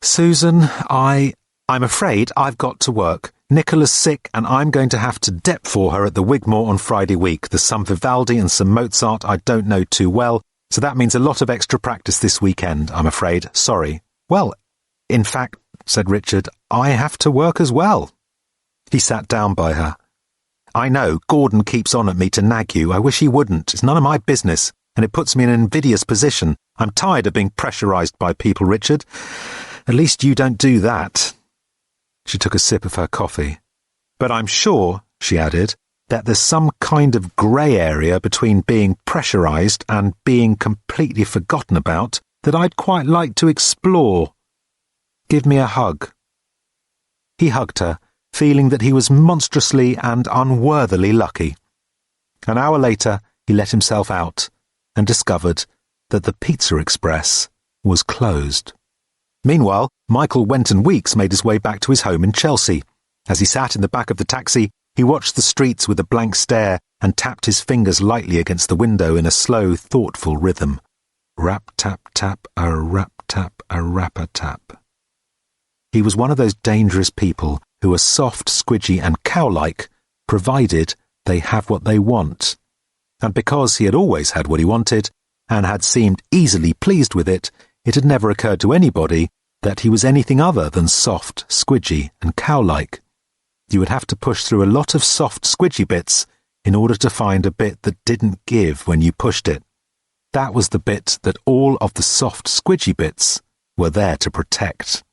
Susan, I'm afraid I've got to work. Nicola's sick, and I'm going to have to dep for her at the Wigmore on Friday week. There's some Vivaldi and some Mozart I don't know too well, so that means a lot of extra practice this weekend, I'm afraid. Sorry. Well, in fact, said Richard, I have to work as well. He sat down by her. I know, Gordon keeps on at me to nag you. I wish he wouldn't. It's none of my business, and it puts me in an invidious position. I'm tired of being pressurised by people, Richard. At least you don't do that." She took a sip of her coffee. "But I'm sure," she added, "that there's some kind of grey area between being pressurised and being completely forgotten about that I'd quite like to explore. Give me a hug." He hugged her, feeling that he was monstrously and unworthily lucky. An hour later, he let himself out and discovered that the Pizza Express was closed. Meanwhile, Michael Wenton Weeks made his way back to his home in Chelsea. As he sat in the back of the taxi, he watched the streets with a blank stare and tapped his fingers lightly against the window in a slow, thoughtful rhythm. Rap-tap-tap, a rap-tap, a rap-a-tap. He was one of those dangerous people who are soft, squidgy and cow-like, provided they have what they want. And because he had always had what he wanted, and had seemed easily pleased with it, it had never occurred to anybody that he was anything other than soft, squidgy and cow-like. You would have to push through a lot of soft, squidgy bits in order to find a bit that didn't give when you pushed it. That was the bit that all of the soft, squidgy bits were there to protect.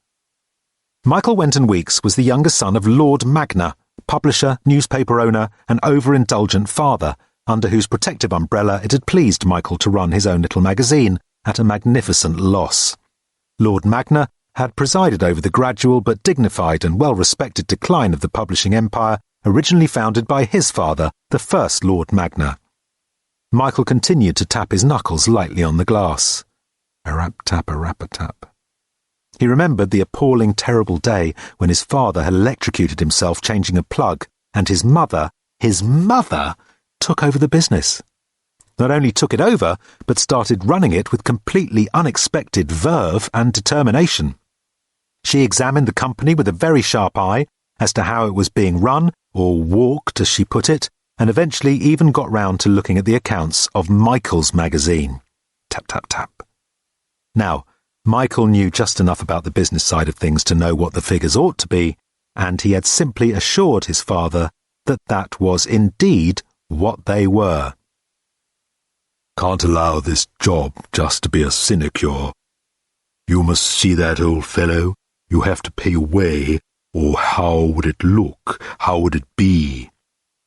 Michael Wenton Weeks was the younger son of Lord Magna, publisher, newspaper owner, and overindulgent father, under whose protective umbrella it had pleased Michael to run his own little magazine at a magnificent loss. Lord Magna had presided over the gradual but dignified and well-respected decline of the publishing empire originally founded by his father, the first Lord Magna. Michael continued to tap his knuckles lightly on the glass. A rap-tap, a rap-a-tap. He remembered the appalling, terrible day when his father had electrocuted himself changing a plug, and his mother, took over the business. Not only took it over, but started running it with completely unexpected verve and determination. She examined the company with a very sharp eye as to how it was being run, or walked, as she put it, and eventually even got round to looking at the accounts of Michael's magazine. Tap, tap, tap. Now, Michael knew just enough about the business side of things to know what the figures ought to be, and he had simply assured his father that that was indeed what they were. "Can't allow this job just to be a sinecure. You must see that, old fellow. You have to pay away, or how would it look? How would it be?"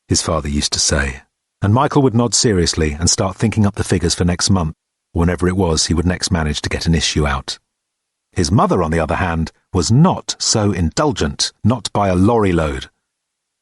his father used to say, and Michael would nod seriously and start thinking up the figures for next month, whenever it was he would next manage to get an issue out. His mother, on the other hand, was not so indulgent, not by a lorry load.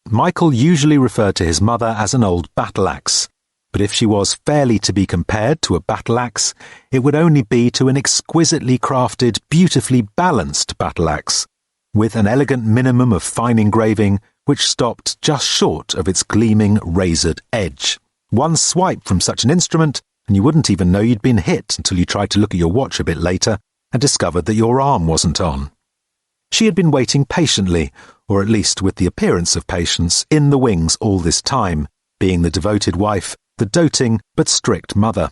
Michael usually referred to his mother as an old battle-axe, but if she was fairly to be compared to a battle-axe, it would only be to an exquisitely crafted, beautifully balanced battle-axe, with an elegant minimum of fine engraving which stopped just short of its gleaming razored edge. One swipe from such an instrument, and you wouldn't even know you'd been hit until you tried to look at your watch a bit later and discovered that your arm wasn't on. She had been waiting patiently, or at least with the appearance of patience, in the wings all this time, being the devoted wife, the doting but strict mother.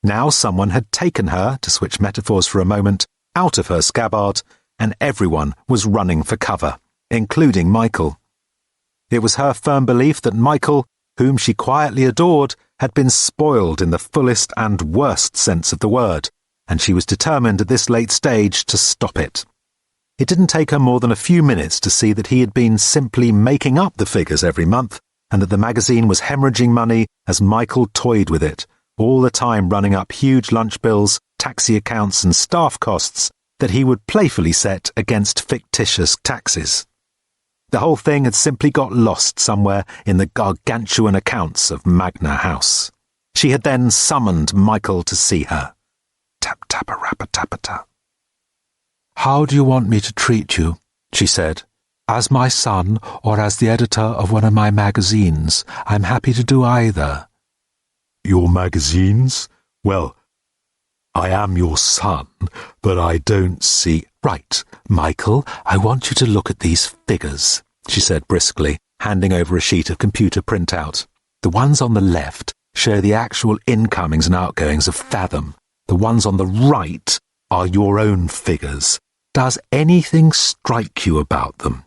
Now someone had taken her, to switch metaphors for a moment, out of her scabbard, and everyone was running for cover, including Michael. It was her firm belief that Michael, whom she quietly adored, had been spoiled in the fullest and worst sense of the word, and she was determined at this late stage to stop it. It didn't take her more than a few minutes to see that he had been simply making up the figures every month, and that the magazine was hemorrhaging money as Michael toyed with it, all the time running up huge lunch bills, taxi accounts and staff costs that he would playfully set against fictitious taxes. The whole thing had simply got lost somewhere in the gargantuan accounts of Magna House. She had then summoned Michael to see her. Tap-tap-a-rap-a-tap-a-tap. "How do you want me to treat you?" she said. "As my son or as the editor of one of my magazines? I'm happy to do either." "Your magazines? Well, I am your son, but I don't see—" "Right, Michael, I want you to look at these figures," she said briskly, handing over a sheet of computer printout. "The ones on the left show the actual incomings and outgoings of Fathom. The ones on the right are your own figures. Does anything strike you about them?"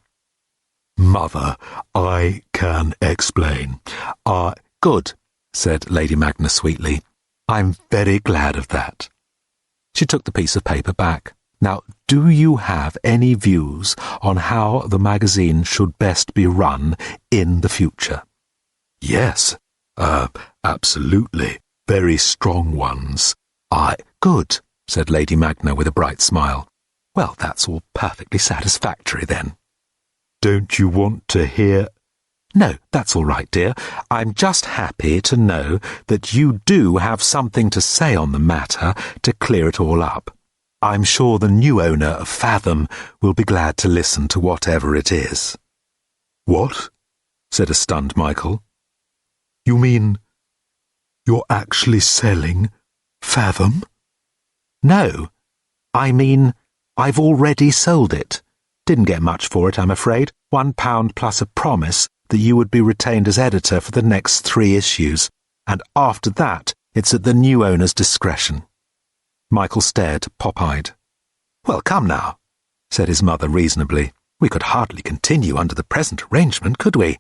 Mother, I can explain. Good, said Lady Magna sweetly. I'm very glad of that. She took the piece of paper back. Now, do you have any views on how the magazine should best be run in the future? Yes, absolutely. Very strong ones. Good, said Lady Magna with a bright smile. Well, that's all perfectly satisfactory then. Don't you want to hear? No, that's all right, dear. I'm just happy to know that you do have something to say on the matter to clear it all up. I'm sure the new owner of Fathom will be glad to listen to whatever it is. What? Said a stunned Michael. You mean you're actually selling Fathom? No, I mean I've already sold it. Didn't get much for it, I'm afraid. £1 plus a promise that you would be retained as editor for the next 3 issues, and after that it's at the new owner's discretion. Michael stared pop-eyed. Well, come now, said his mother reasonably. We could hardly continue under the present arrangement, could we?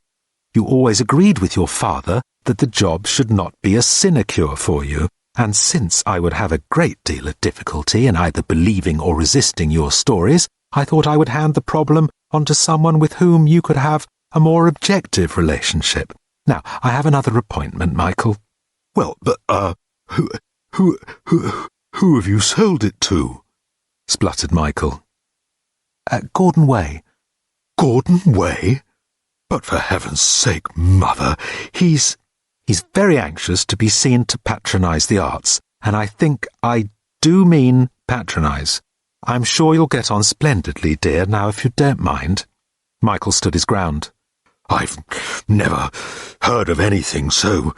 You always agreed with your father that the job should not be a sinecure for you, and since I would have a great deal of difficulty in either believing or resisting your stories, I thought I would hand the problem on to someone with whom you could have a more objective relationship. Now, I have another appointment, Michael. Well, but, who have you sold it to? Spluttered Michael. Gordon Way. Gordon Way? But for heaven's sake, Mother, He's very anxious to be seen to patronise the arts, and I think I do mean patronise. I'm sure you'll get on splendidly, dear, now if you don't mind. Michael stood his ground. I've never heard of anything so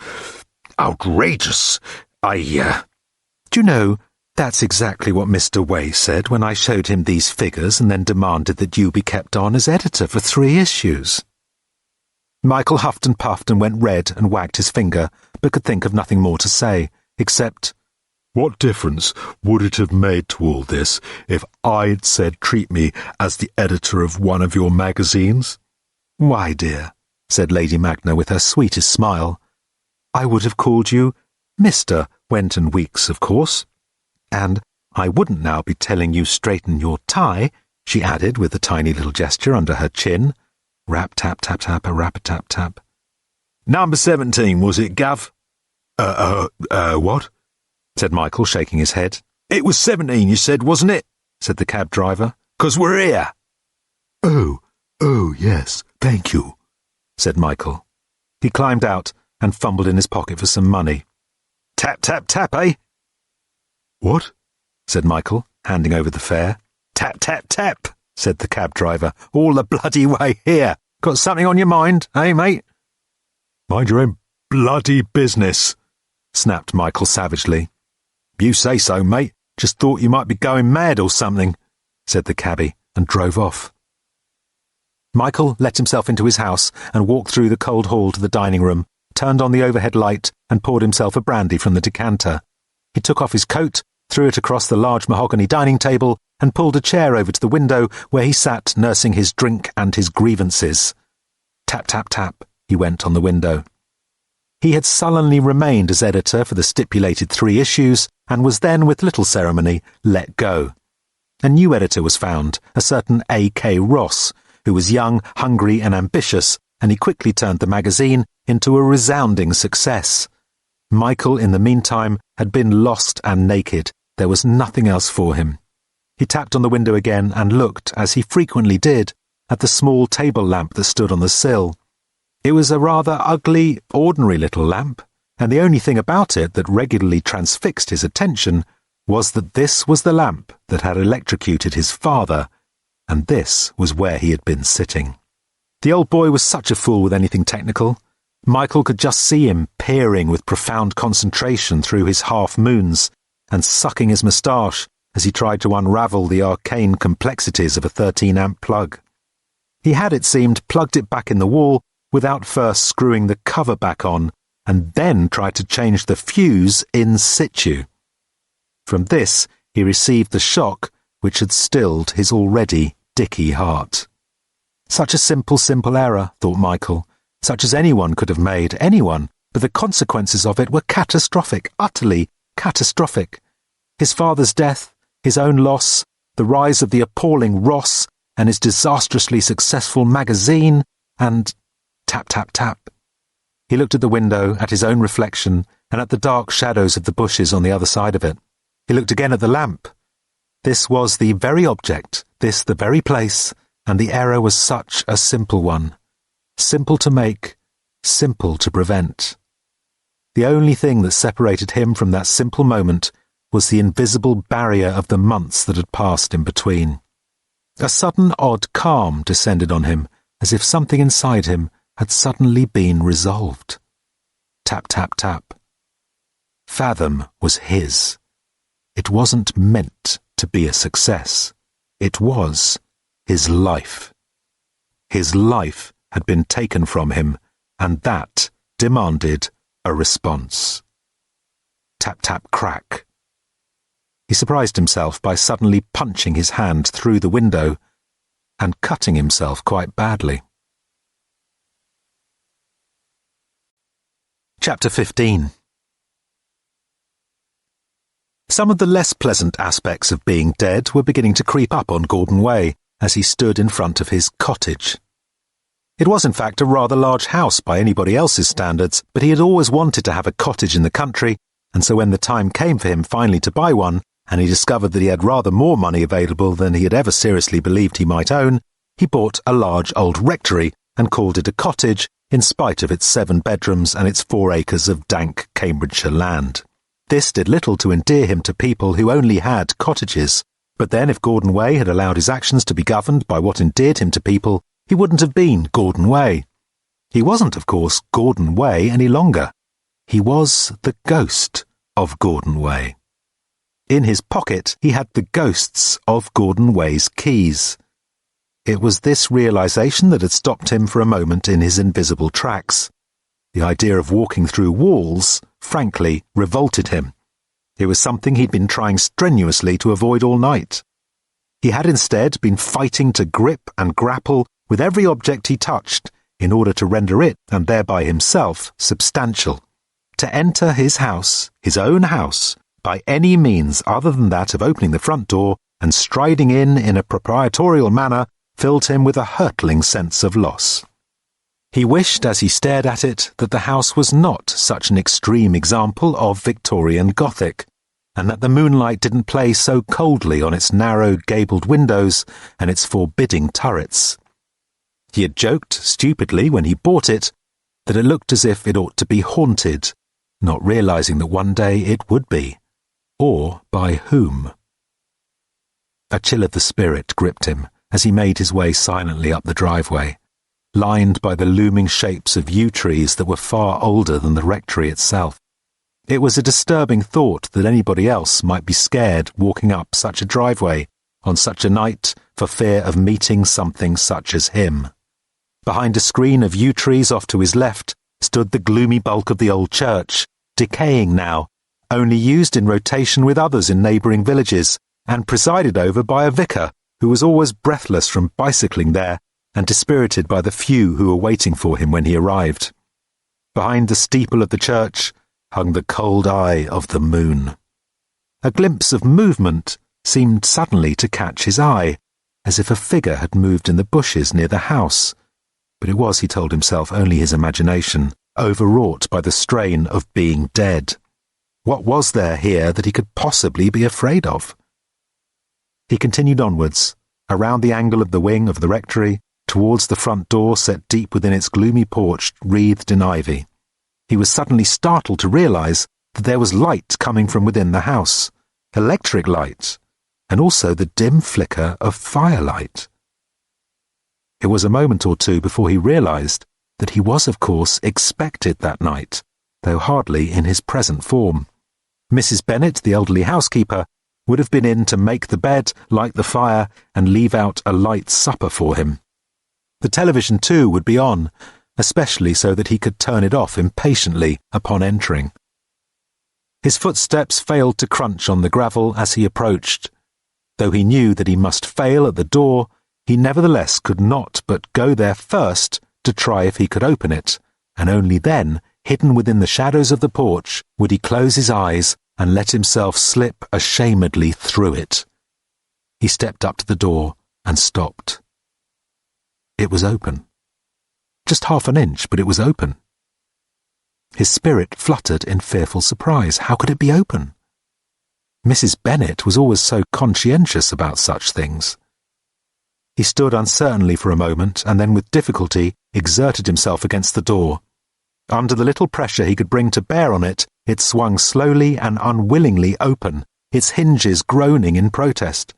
outrageous. Do you know, that's exactly what Mr. Way said when I showed him these figures and then demanded that you be kept on as editor for 3 issues. Michael huffed and puffed and went red and wagged his finger, but could think of nothing more to say, except, What difference would it have made to all this if I'd said treat me as the editor of one of your magazines? Why, dear, said Lady Magna with her sweetest smile, I would have called you Mr. Wenton Weeks, of course. And I wouldn't now be telling you straighten your tie, she added with a tiny little gesture under her chin. Rap, tap, tap, tap, a rap, a tap, tap. Number 17, was it, Gav? What? Said Michael, shaking his head. It was 17, you said, wasn't it? Said the cab driver. 'Cause we're here. Oh, yes, thank you, said Michael. He climbed out and fumbled in his pocket for some money. Tap, tap, tap, eh? What? Said Michael, handing over the fare. Tap, tap, tap, said the cab driver. All the bloody way here. Got something on your mind, eh, mate? Mind your own bloody business, snapped Michael savagely. You say so, mate. Just thought you might be going mad or something, said the cabbie, and drove off. Michael let himself into his house and walked through the cold hall to the dining room, turned on the overhead light and poured himself a brandy from the decanter. He took off his coat, threw it across the large mahogany dining table, and pulled a chair over to the window where he sat nursing his drink and his grievances. Tap, tap, tap, he went on the window. He had sullenly remained as editor for the stipulated 3 issues and was then, with little ceremony, let go. A new editor was found, a certain A.K. Ross, who was young, hungry and ambitious, and he quickly turned the magazine into a resounding success. Michael, in the meantime, had been lost and naked. There was nothing else for him. He tapped on the window again and looked, as he frequently did, at the small table lamp that stood on the sill. It was a rather ugly, ordinary little lamp, and the only thing about it that regularly transfixed his attention was that this was the lamp that had electrocuted his father, and this was where he had been sitting. The old boy was such a fool with anything technical. Michael could just see him peering with profound concentration through his half-moons and sucking his moustache as he tried to unravel the arcane complexities of a 13-amp plug. He had, it seemed, plugged it back in the wall without first screwing the cover back on, and then tried to change the fuse in situ. From this he received the shock which had stilled his already dicky heart. Such a simple error, thought Michael, such as anyone could have made, anyone, but the consequences of it were catastrophic, utterly catastrophic. His father's death, his own loss, the rise of the appalling Ross, and his disastrously successful magazine, and tap, tap, tap. He looked at the window, at his own reflection, and at the dark shadows of the bushes on the other side of it. He looked again at the lamp. This was the very object, this the very place, and the error was such a simple one. Simple to make, simple to prevent. The only thing that separated him from that simple moment was the invisible barrier of the months that had passed in between. A sudden odd calm descended on him, as if something inside him had suddenly been resolved. Tap, tap, tap. Fathom was his. It wasn't meant to be a success. It was his life. His life had been taken from him, and that demanded a response. Tap, tap, crack. He surprised himself by suddenly punching his hand through the window and cutting himself quite badly. Chapter 15. Some of the less pleasant aspects of being dead were beginning to creep up on Gordon Way as he stood in front of his cottage. It was in fact a rather large house by anybody else's standards, but he had always wanted to have a cottage in the country, and so when the time came for him finally to buy one, and he discovered that he had rather more money available than he had ever seriously believed he might own, he bought a large old rectory and called it a cottage, in spite of its 7 bedrooms and its 4 acres of dank Cambridgeshire land. This did little to endear him to people who only had cottages, but then if Gordon Way had allowed his actions to be governed by what endeared him to people, he wouldn't have been Gordon Way. He wasn't, of course, Gordon Way any longer. He was the ghost of Gordon Way. In his pocket he had the ghosts of Gordon Way's keys. It was this realization that had stopped him for a moment in his invisible tracks. The idea of walking through walls, frankly, revolted him. It was something he'd been trying strenuously to avoid all night. He had instead been fighting to grip and grapple with every object he touched in order to render it, and thereby himself, substantial. To enter his house, his own house, by any means other than that of opening the front door and striding in a proprietorial manner, filled him with a hurtling sense of loss. He wished as he stared at it that the house was not such an extreme example of Victorian Gothic, and that the moonlight didn't play so coldly on its narrow gabled windows and its forbidding turrets. He had joked, stupidly, when he bought it, that it looked as if it ought to be haunted, not realizing that one day it would be. Or by whom? A chill of the spirit gripped him as he made his way silently up the driveway, lined by the looming shapes of yew trees that were far older than the rectory itself. It was a disturbing thought that anybody else might be scared walking up such a driveway on such a night for fear of meeting something such as him. Behind a screen of yew trees off to his left stood the gloomy bulk of the old church, decaying now, only used in rotation with others in neighbouring villages, and presided over by a vicar who was always breathless from bicycling there and dispirited by the few who were waiting for him when he arrived. Behind the steeple of the church hung the cold eye of the moon. A glimpse of movement seemed suddenly to catch his eye, as if a figure had moved in the bushes near the house, but it was, he told himself, only his imagination, overwrought by the strain of being dead. What was there here that he could possibly be afraid of? He continued onwards, around the angle of the wing of the rectory, towards the front door set deep within its gloomy porch wreathed in ivy. He was suddenly startled to realize that there was light coming from within the house, electric light, and also the dim flicker of firelight. It was a moment or two before he realized that he was, of course, expected that night, though hardly in his present form. Mrs. Bennet, the elderly housekeeper, would have been in to make the bed, light the fire, and leave out a light supper for him. The television, too, would be on, especially so that he could turn it off impatiently upon entering. His footsteps failed to crunch on the gravel as he approached. Though he knew that he must fail at the door, he nevertheless could not but go there first to try if he could open it, and only then, hidden within the shadows of the porch, would he close his eyes and let himself slip ashamedly through it. He stepped up to the door and stopped. It was open. Just half an inch, but it was open. His spirit fluttered in fearful surprise. How could it be open? Mrs. Bennet was always so conscientious about such things. He stood uncertainly for a moment, and then with difficulty exerted himself against the door. Under the little pressure he could bring to bear on it, it swung slowly and unwillingly open, its hinges groaning in protest.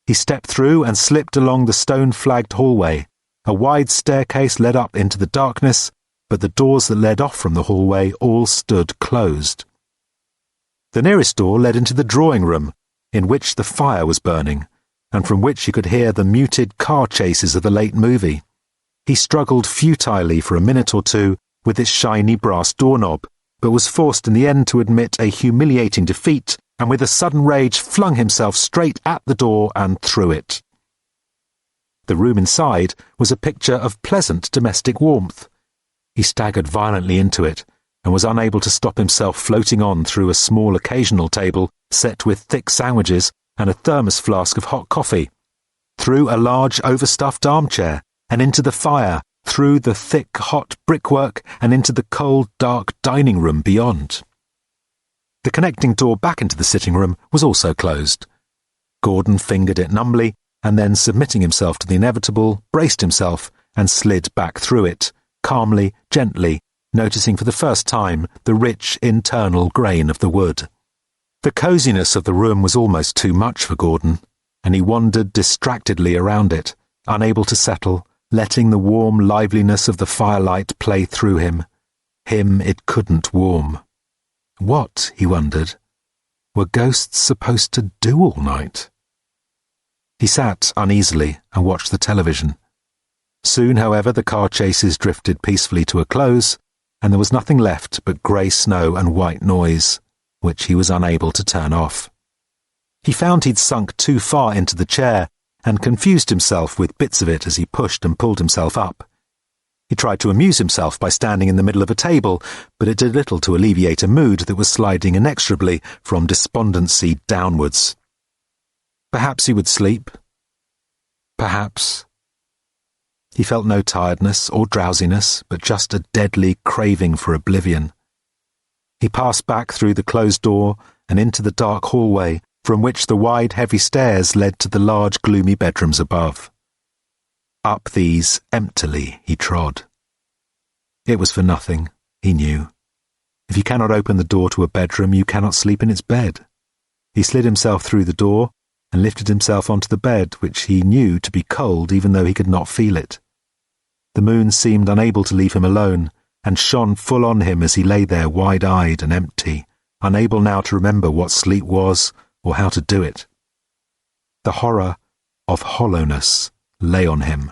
He stepped through and slipped along the stone-flagged hallway. A wide staircase led up into the darkness, but the doors that led off from the hallway all stood closed. The nearest door led into the drawing-room, in which the fire was burning, and from which he could hear the muted car chases of the late movie. He struggled futilely for a minute or two with its shiny brass doorknob, but was forced in the end to admit a humiliating defeat, and with a sudden rage flung himself straight at the door and through it. The room inside was a picture of pleasant domestic warmth. He staggered violently into it, and was unable to stop himself floating on through a small occasional table set with thick sandwiches and a thermos flask of hot coffee, through a large overstuffed armchair, and into the fire, through the thick hot brickwork, and into the cold dark dining room beyond. The connecting door back into the sitting room was also closed. Gordon fingered it numbly, and then, submitting himself to the inevitable, braced himself and slid back through it, calmly, gently, noticing for the first time the rich internal grain of the wood. The coziness of the room was almost too much for Gordon, and he wandered distractedly around it, unable to settle, letting the warm liveliness of the firelight play through him. Him it couldn't warm. What, he wondered, were ghosts supposed to do all night? He sat uneasily and watched the television. Soon, however, the car chases drifted peacefully to a close, and there was nothing left but grey snow and white noise, which he was unable to turn off. He found he'd sunk too far into the chair, and confused himself with bits of it as he pushed and pulled himself up. He tried to amuse himself by standing in the middle of a table, but it did little to alleviate a mood that was sliding inexorably from despondency downwards. Perhaps he would sleep. Perhaps. He felt no tiredness or drowsiness, but just a deadly craving for oblivion. He passed back through the closed door and into the dark hallway, from which the wide, heavy stairs led to the large, gloomy bedrooms above. Up these, emptily, he trod. It was for nothing, he knew. If you cannot open the door to a bedroom, you cannot sleep in its bed. He slid himself through the door and lifted himself onto the bed, which he knew to be cold even though he could not feel it. The moon seemed unable to leave him alone, and shone full on him as he lay there wide-eyed and empty, unable now to remember what sleep was or how to do it. The horror of hollowness lay on him.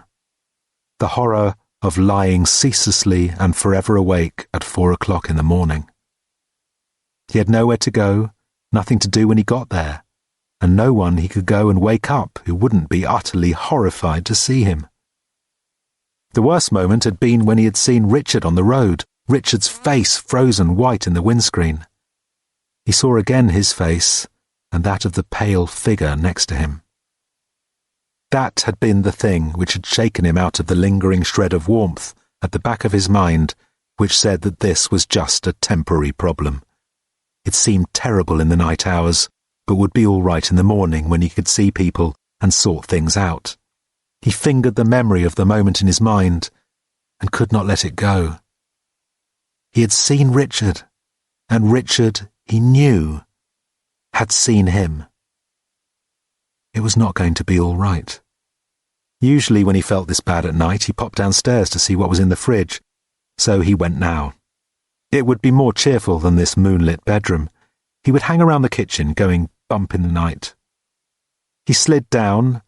The horror of lying ceaselessly and forever awake at 4 o'clock in the morning. He had nowhere to go, nothing to do when he got there, and no one he could go and wake up who wouldn't be utterly horrified to see him. The worst moment had been when he had seen Richard on the road, Richard's face frozen white in the windscreen. He saw again his face, and that of the pale figure next to him. That had been the thing which had shaken him out of the lingering shred of warmth at the back of his mind, which said that this was just a temporary problem. It seemed terrible in the night hours, but would be all right in the morning when he could see people and sort things out. He fingered the memory of the moment in his mind, and could not let it go. He had seen Richard, and Richard, he knew, had seen him. It was not going to be all right. Usually when he felt this bad at night, he popped downstairs to see what was in the fridge, so he went now. It would be more cheerful than this moonlit bedroom. He would hang around the kitchen, going bump in the night. He slid down,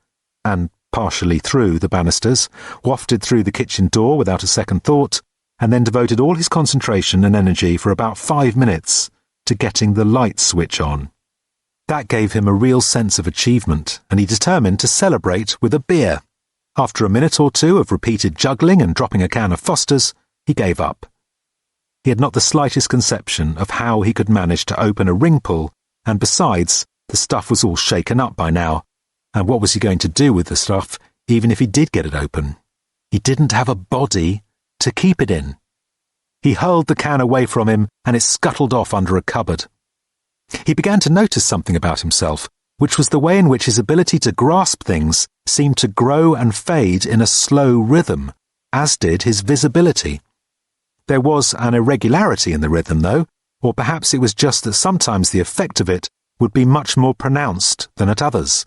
and partially through the banisters, wafted through the kitchen door without a second thought, and then devoted all his concentration and energy for about 5 minutes to getting the light switch on. That gave him a real sense of achievement, and he determined to celebrate with a beer. After a minute or two of repeated juggling and dropping a can of Foster's, he gave up. He had not the slightest conception of how he could manage to open a ring pull, and besides, the stuff was all shaken up by now, and what was he going to do with the stuff, even if he did get it open? He didn't have a body to keep it in. He hurled the can away from him, and it scuttled off under a cupboard. He began to notice something about himself, which was the way in which his ability to grasp things seemed to grow and fade in a slow rhythm, as did his visibility. There was an irregularity in the rhythm, though, or perhaps it was just that sometimes the effect of it would be much more pronounced than at others.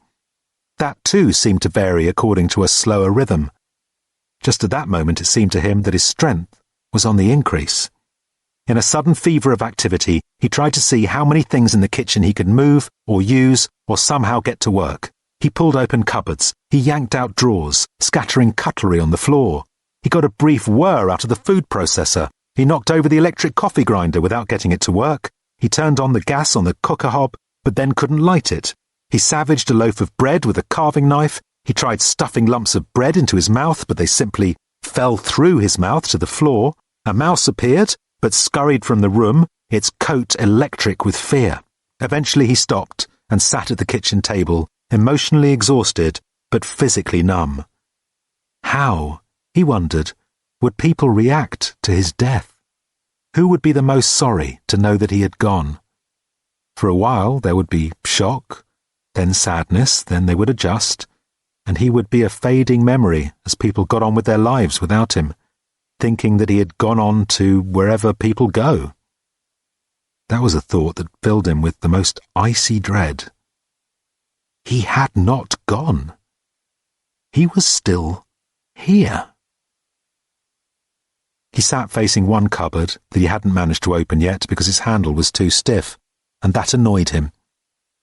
That, too, seemed to vary according to a slower rhythm. Just at that moment it seemed to him that his strength was on the increase. In a sudden fever of activity, he tried to see how many things in the kitchen he could move, or use, or somehow get to work. He pulled open cupboards. He yanked out drawers, scattering cutlery on the floor. He got a brief whir out of the food processor. He knocked over the electric coffee grinder without getting it to work. He turned on the gas on the cooker hob, but then couldn't light it. He savaged a loaf of bread with a carving knife. He tried stuffing lumps of bread into his mouth, but they simply fell through his mouth to the floor. A mouse appeared, but scurried from the room, its coat electric with fear. Eventually he stopped and sat at the kitchen table, emotionally exhausted, but physically numb. How, he wondered, would people react to his death? Who would be the most sorry to know that he had gone? For a while there would be shock, then sadness, then they would adjust, and he would be a fading memory as people got on with their lives without him, thinking that he had gone on to wherever people go. That was a thought that filled him with the most icy dread. He had not gone. He was still here. He sat facing one cupboard that he hadn't managed to open yet because its handle was too stiff, and that annoyed him.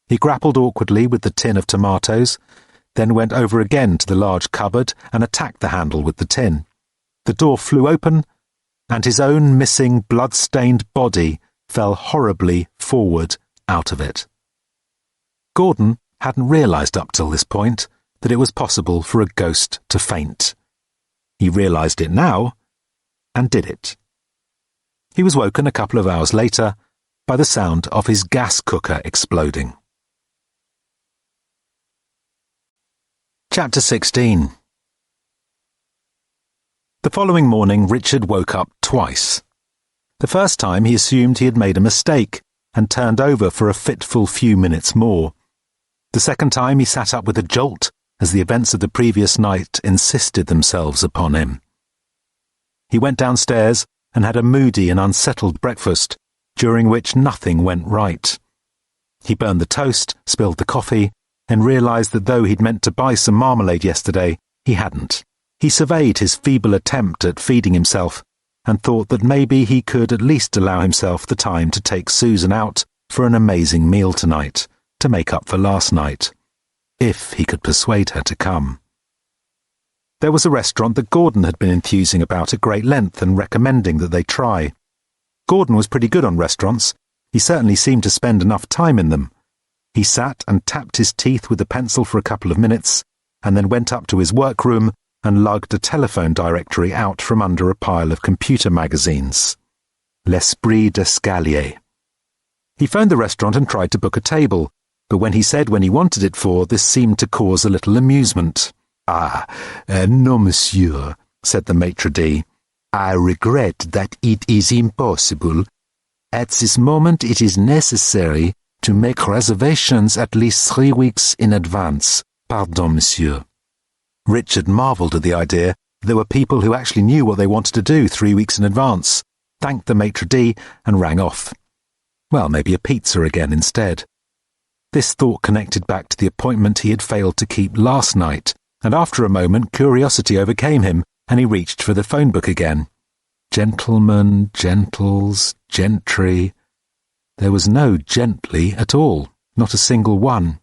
He grappled awkwardly with the tin of tomatoes, then went over again to the large cupboard and attacked the handle with the tin. The door flew open, and his own missing, blood-stained body fell horribly forward out of it. Gordon hadn't realized up till this point that it was possible for a ghost to faint. He realized it now, and did it. He was woken a couple of hours later by the sound of his gas cooker exploding. Chapter 16. The following morning Richard woke up twice. The first time he assumed he had made a mistake and turned over for a fitful few minutes more. The second time he sat up with a jolt as the events of the previous night insisted themselves upon him. He went downstairs and had a moody and unsettled breakfast, during which nothing went right. He burned the toast, spilled the coffee, and realized that though he'd meant to buy some marmalade yesterday, he hadn't. He surveyed his feeble attempt at feeding himself and thought that maybe he could at least allow himself the time to take Susan out for an amazing meal tonight, to make up for last night, if he could persuade her to come. There was a restaurant that Gordon had been enthusing about at great length and recommending that they try. Gordon was pretty good on restaurants. He certainly seemed to spend enough time in them. He sat and tapped his teeth with a pencil for a couple of minutes, and then went up to his workroom and lugged a telephone directory out from under a pile of computer magazines. L'Esprit d'Escalier. He phoned the restaurant and tried to book a table, but when he said when he wanted it for, this seemed to cause a little amusement. No, monsieur, said the maitre d'. I regret that it is impossible. At this moment it is necessary to make reservations at least 3 weeks in advance. Pardon, monsieur. Richard marvelled at the idea there were people who actually knew what they wanted to do 3 weeks in advance, thanked the maitre d' and rang off. Well, maybe a pizza again instead. This thought connected back to the appointment he had failed to keep last night, and after a moment curiosity overcame him, and he reached for the phone book again. Gentlemen, gentles, gentry. There was no gently at all, not a single one.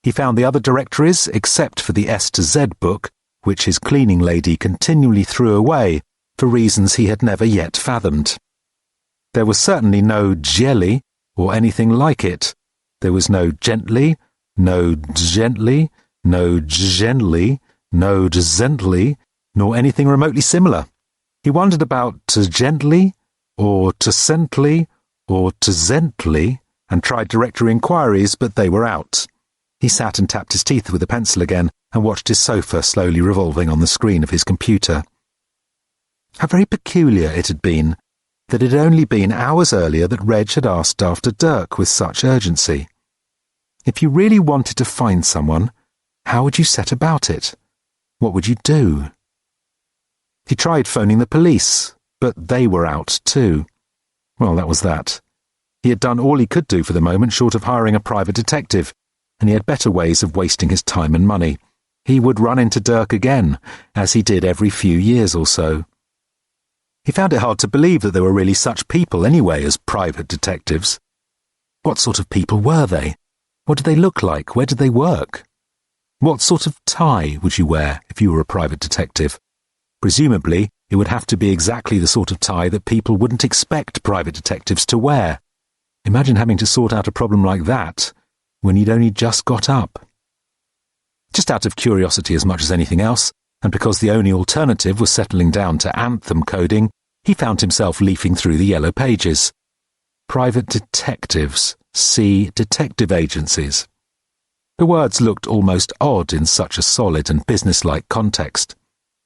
He found the other directories, except for the S to Z book, which his cleaning lady continually threw away for reasons he had never yet fathomed. There was certainly no jelly, or anything like it. There was no gently, no gently, no gently, no gently, nor anything remotely similar. He wondered about to gently, or to scently, or to zently, and tried directory inquiries, but they were out. He sat and tapped his teeth with a pencil again and watched his sofa slowly revolving on the screen of his computer. How very peculiar it had been that it had only been hours earlier that Reg had asked after Dirk with such urgency. If you really wanted to find someone, how would you set about it? What would you do? He tried phoning the police, but they were out too. Well, that was that. He had done all he could do for the moment short of hiring a private detective, and he had better ways of wasting his time and money. He would run into Dirk again, as he did every few years or so. He found it hard to believe that there were really such people anyway as private detectives. What sort of people were they? What did they look like? Where did they work? What sort of tie would you wear if you were a private detective? Presumably, it would have to be exactly the sort of tie that people wouldn't expect private detectives to wear. Imagine having to sort out a problem like that when you'd only just got up. Just out of curiosity as much as anything else, and because the only alternative was settling down to anthem coding, he found himself leafing through the yellow pages. Private detectives, see detective agencies. The words looked almost odd in such a solid and businesslike context.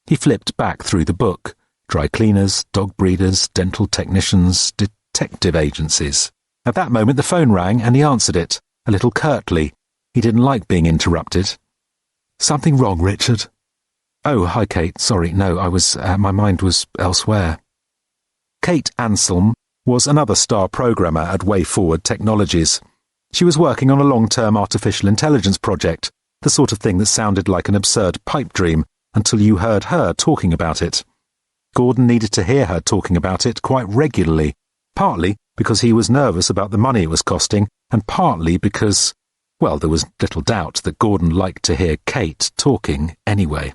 He flipped back through the book. Dry cleaners, dog breeders, dental technicians, detective agencies. At that moment the phone rang and he answered it, a little curtly. He didn't like being interrupted. Something wrong, Richard? Oh, hi, Kate. Sorry, no, my mind was elsewhere. Kate Anselm was another star programmer at Way Forward Technologies. She was working on a long-term artificial intelligence project, the sort of thing that sounded like an absurd pipe dream until you heard her talking about it. Gordon needed to hear her talking about it quite regularly, partly because he was nervous about the money it was costing, and partly because, well, there was little doubt that Gordon liked to hear Kate talking anyway.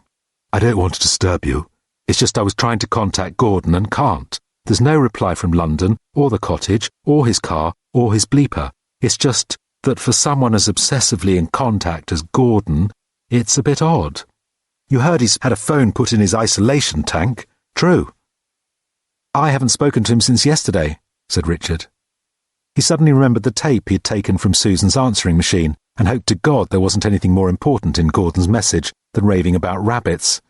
I don't want to disturb you. It's just I was trying to contact Gordon and can't. There's no reply from London, or the cottage, or his car, or his bleeper. It's just that for someone as obsessively in contact as Gordon, it's a bit odd. You heard he's had a phone put in his isolation tank. True. I haven't spoken to him since yesterday, said Richard. He suddenly remembered the tape he had taken from Susan's answering machine and hoped to God there wasn't anything more important in Gordon's message than raving about rabbits.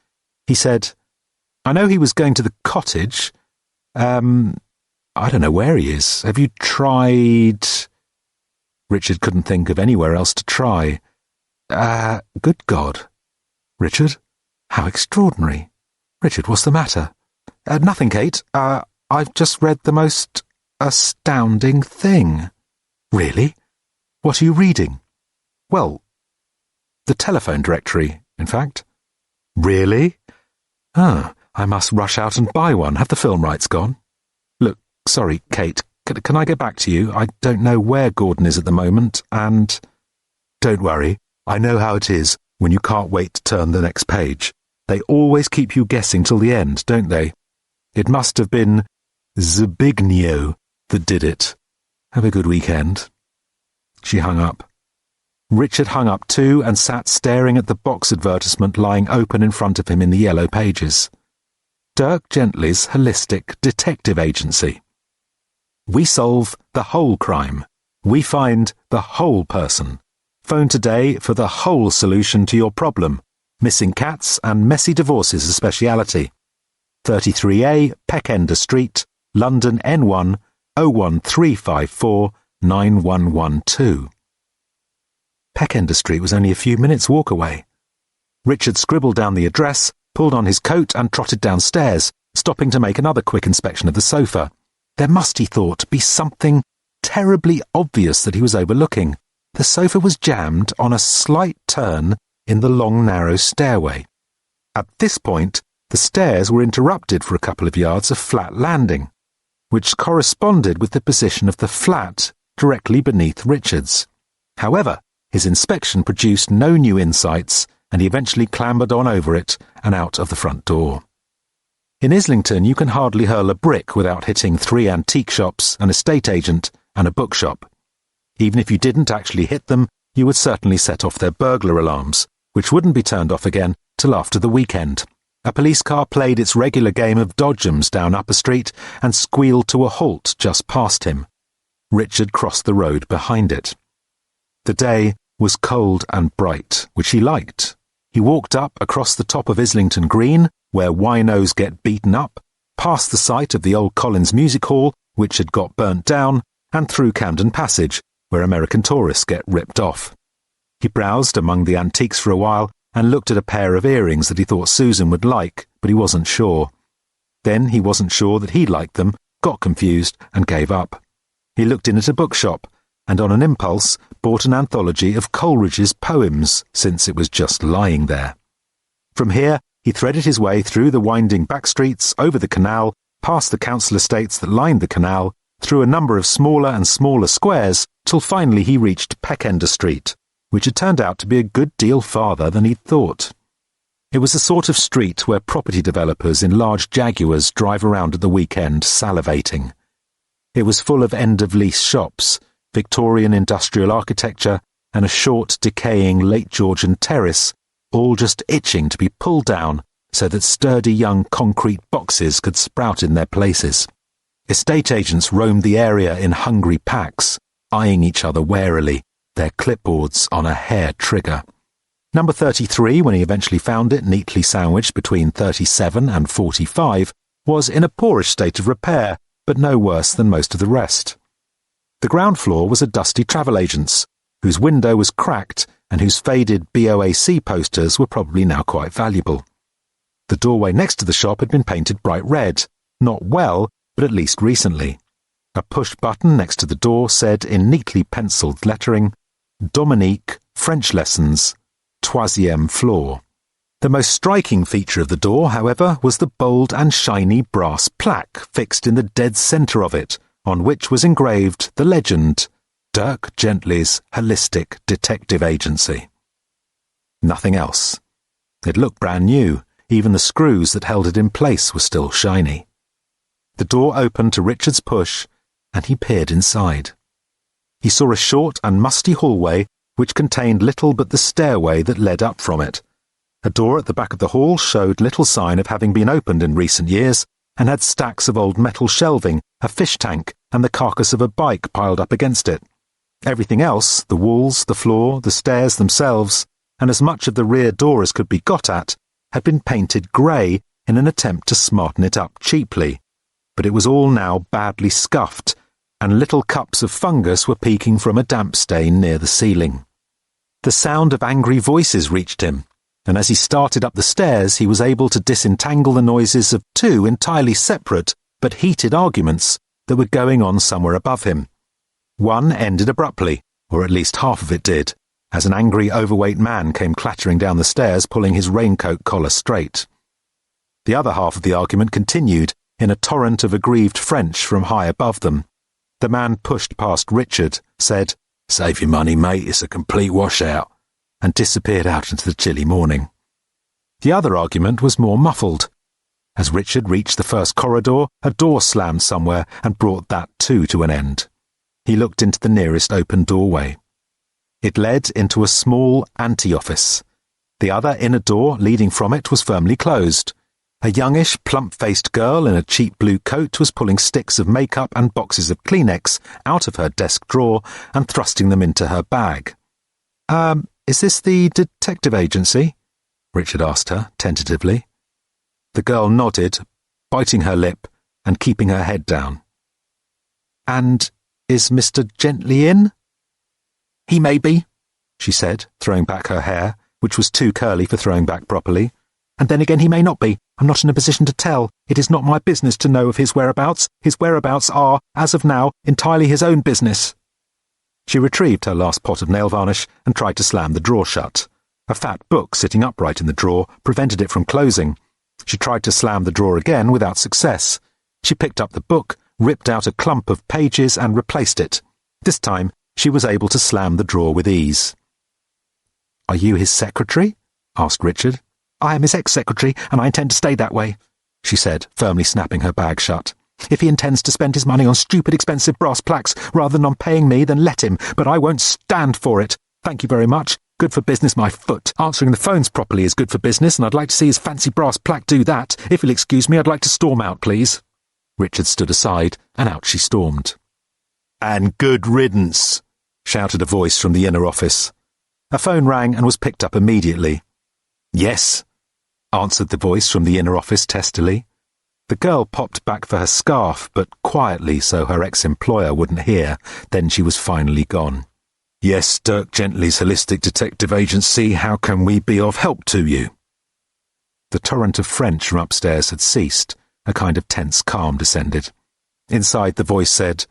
He said, I know he was going to the cottage. I don't know where he is. Have you tried... Richard couldn't think of anywhere else to try. Good God. Richard? How extraordinary. Richard, what's the matter? Nothing, Kate. I've just read the most astounding thing. Really? What are you reading? Well, the telephone directory, in fact. Really? I must rush out and buy one. Have the film rights gone? Look, sorry, Kate, can I get back to you? I don't know where Gordon is at the moment, and... Don't worry, I know how it is when you can't wait to turn the next page. They always keep you guessing till the end, don't they? It must have been Zbigniew that did it. Have a good weekend. She hung up. Richard hung up too and sat staring at the box advertisement lying open in front of him in the yellow pages. Dirk Gently's Holistic Detective Agency. We solve the whole crime. We find the whole person. Phone today for the whole solution to your problem. Missing cats and messy divorces a speciality. 33A Peckender Street, London N1 01354 9112. Peckender Street was only a few minutes' walk away. Richard scribbled down the address, pulled on his coat and trotted downstairs, stopping to make another quick inspection of the sofa. There must, he thought, be something terribly obvious that he was overlooking. The sofa was jammed on a slight turn in the long, narrow stairway. At this point, the stairs were interrupted for a couple of yards of flat landing, which corresponded with the position of the flat directly beneath Richard's. However, his inspection produced no new insights, and he eventually clambered on over it and out of the front door. In Islington, you can hardly hurl a brick without hitting 3 antique shops, an estate agent, and a bookshop. Even if you didn't actually hit them, you would certainly set off their burglar alarms, which wouldn't be turned off again till after the weekend. A police car played its regular game of dodgems down Upper Street and squealed to a halt just past him. Richard crossed the road behind it. The day was cold and bright, which he liked. He walked up across the top of Islington Green, where winos get beaten up, past the site of the old Collins Music Hall, which had got burnt down, and through Camden Passage, where American tourists get ripped off. He browsed among the antiques for a while and looked at a pair of earrings that he thought Susan would like, but he wasn't sure. Then he wasn't sure that he'd like them, got confused, and gave up. He looked in at a bookshop, and on an impulse bought an anthology of Coleridge's poems, since it was just lying there. From here, he threaded his way through the winding back streets, over the canal, past the council estates that lined the canal, through a number of smaller and smaller squares, till finally he reached Peckender Street, which had turned out to be a good deal farther than he'd thought. It was the sort of street where property developers in large Jaguars drive around at the weekend salivating. It was full of end-of-lease shops, Victorian industrial architecture, and a short, decaying late Georgian terrace, all just itching to be pulled down so that sturdy young concrete boxes could sprout in their places. Estate agents roamed the area in hungry packs, eyeing each other warily, their clipboards on a hair trigger. Number 33, when he eventually found it neatly sandwiched between 37 and 45, was in a poorish state of repair, but no worse than most of the rest. The ground floor was a dusty travel agent's, whose window was cracked and whose faded BOAC posters were probably now quite valuable. The doorway next to the shop had been painted bright red, not well, but at least recently. A push button next to the door said in neatly penciled lettering, Dominique, French lessons, troisième floor. The most striking feature of the door, however, was the bold and shiny brass plaque fixed in the dead centre of it, on which was engraved the legend, Dirk Gently's Holistic Detective Agency. Nothing else. It looked brand new. Even the screws that held it in place were still shiny. The door opened to Richard's push, and he peered inside. He saw a short and musty hallway which contained little but the stairway that led up from it. A door at the back of the hall showed little sign of having been opened in recent years, and had stacks of old metal shelving, a fish tank, and the carcass of a bike piled up against it. Everything else, the walls, the floor, the stairs themselves, and as much of the rear door as could be got at, had been painted grey in an attempt to smarten it up cheaply. But it was all now badly scuffed, and little cups of fungus were peeking from a damp stain near the ceiling. The sound of angry voices reached him, and as he started up the stairs he was able to disentangle the noises of two entirely separate but heated arguments that were going on somewhere above him. One ended abruptly, or at least half of it did, as an angry overweight man came clattering down the stairs pulling his raincoat collar straight. The other half of the argument continued in a torrent of aggrieved French from high above them. The man pushed past Richard, said, "Save your money, mate, it's a complete washout," and disappeared out into the chilly morning. The other argument was more muffled. As Richard reached the first corridor, a door slammed somewhere and brought that too to an end. He looked into the nearest open doorway. It led into a small ante-office. The other inner door leading from it was firmly closed. A youngish, plump-faced girl in a cheap blue coat was pulling sticks of makeup and boxes of Kleenex out of her desk drawer and thrusting them into her bag. Is this the detective agency?" Richard asked her, tentatively. The girl nodded, biting her lip and keeping her head down. "And is Mr. Gently in?" "He may be," she said, throwing back her hair, which was too curly for throwing back properly. "And then again he may not be. I'm not in a position to tell. It is not my business to know of his whereabouts. His whereabouts are, as of now, entirely his own business." She retrieved her last pot of nail varnish and tried to slam the drawer shut. A fat book sitting upright in the drawer prevented it from closing. She tried to slam the drawer again without success. She picked up the book, ripped out a clump of pages and replaced it. This time she was able to slam the drawer with ease. "Are you his secretary?" asked Richard. "I am his ex-secretary, and I intend to stay that way," she said, firmly snapping her bag shut. "If he intends to spend his money on stupid expensive brass plaques rather than on paying me, then let him, but I won't stand for it. Thank you very much. Good for business, my foot. Answering the phones properly is good for business, and I'd like to see his fancy brass plaque do that. If you'll excuse me, I'd like to storm out, please. Richard stood aside, and out she stormed. And good riddance, shouted a voice from the inner office. A phone rang and was picked up immediately. Yes, answered the voice from the inner office testily. The girl popped back for her scarf, but quietly so her ex-employer wouldn't hear. Then she was finally gone. Yes, Dirk Gently's Holistic Detective Agency. How can we be of help to you? The torrent of French from upstairs had ceased. A kind of tense calm descended. Inside the voice said,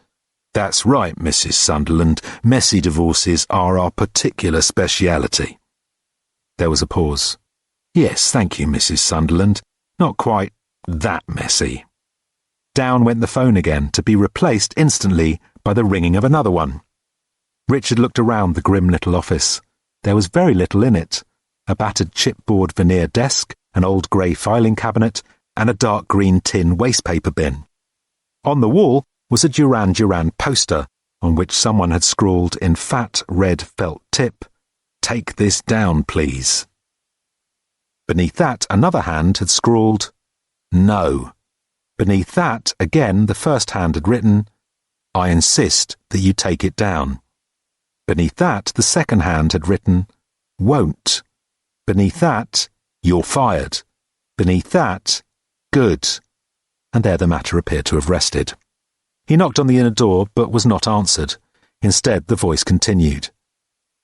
That's right, Mrs. Sunderland. Messy divorces are our particular speciality. There was a pause. Yes, thank you, Mrs. Sunderland. Not quite that messy. Down went the phone again, to be replaced instantly by the ringing of another one. Richard looked around the grim little office. There was very little in it. A battered chipboard veneer desk, an old grey filing cabinet, and a dark green tin wastepaper bin. On the wall was a Duran Duran poster, on which someone had scrawled in fat red felt tip, "Take this down, please." Beneath that, another hand had scrawled, "No." Beneath that, again, the first hand had written, "I insist that you take it down." Beneath that, the second hand had written, "Won't." Beneath that, "You're fired." Beneath that, "Good." And there the matter appeared to have rested. He knocked on the inner door, but was not answered. Instead, the voice continued.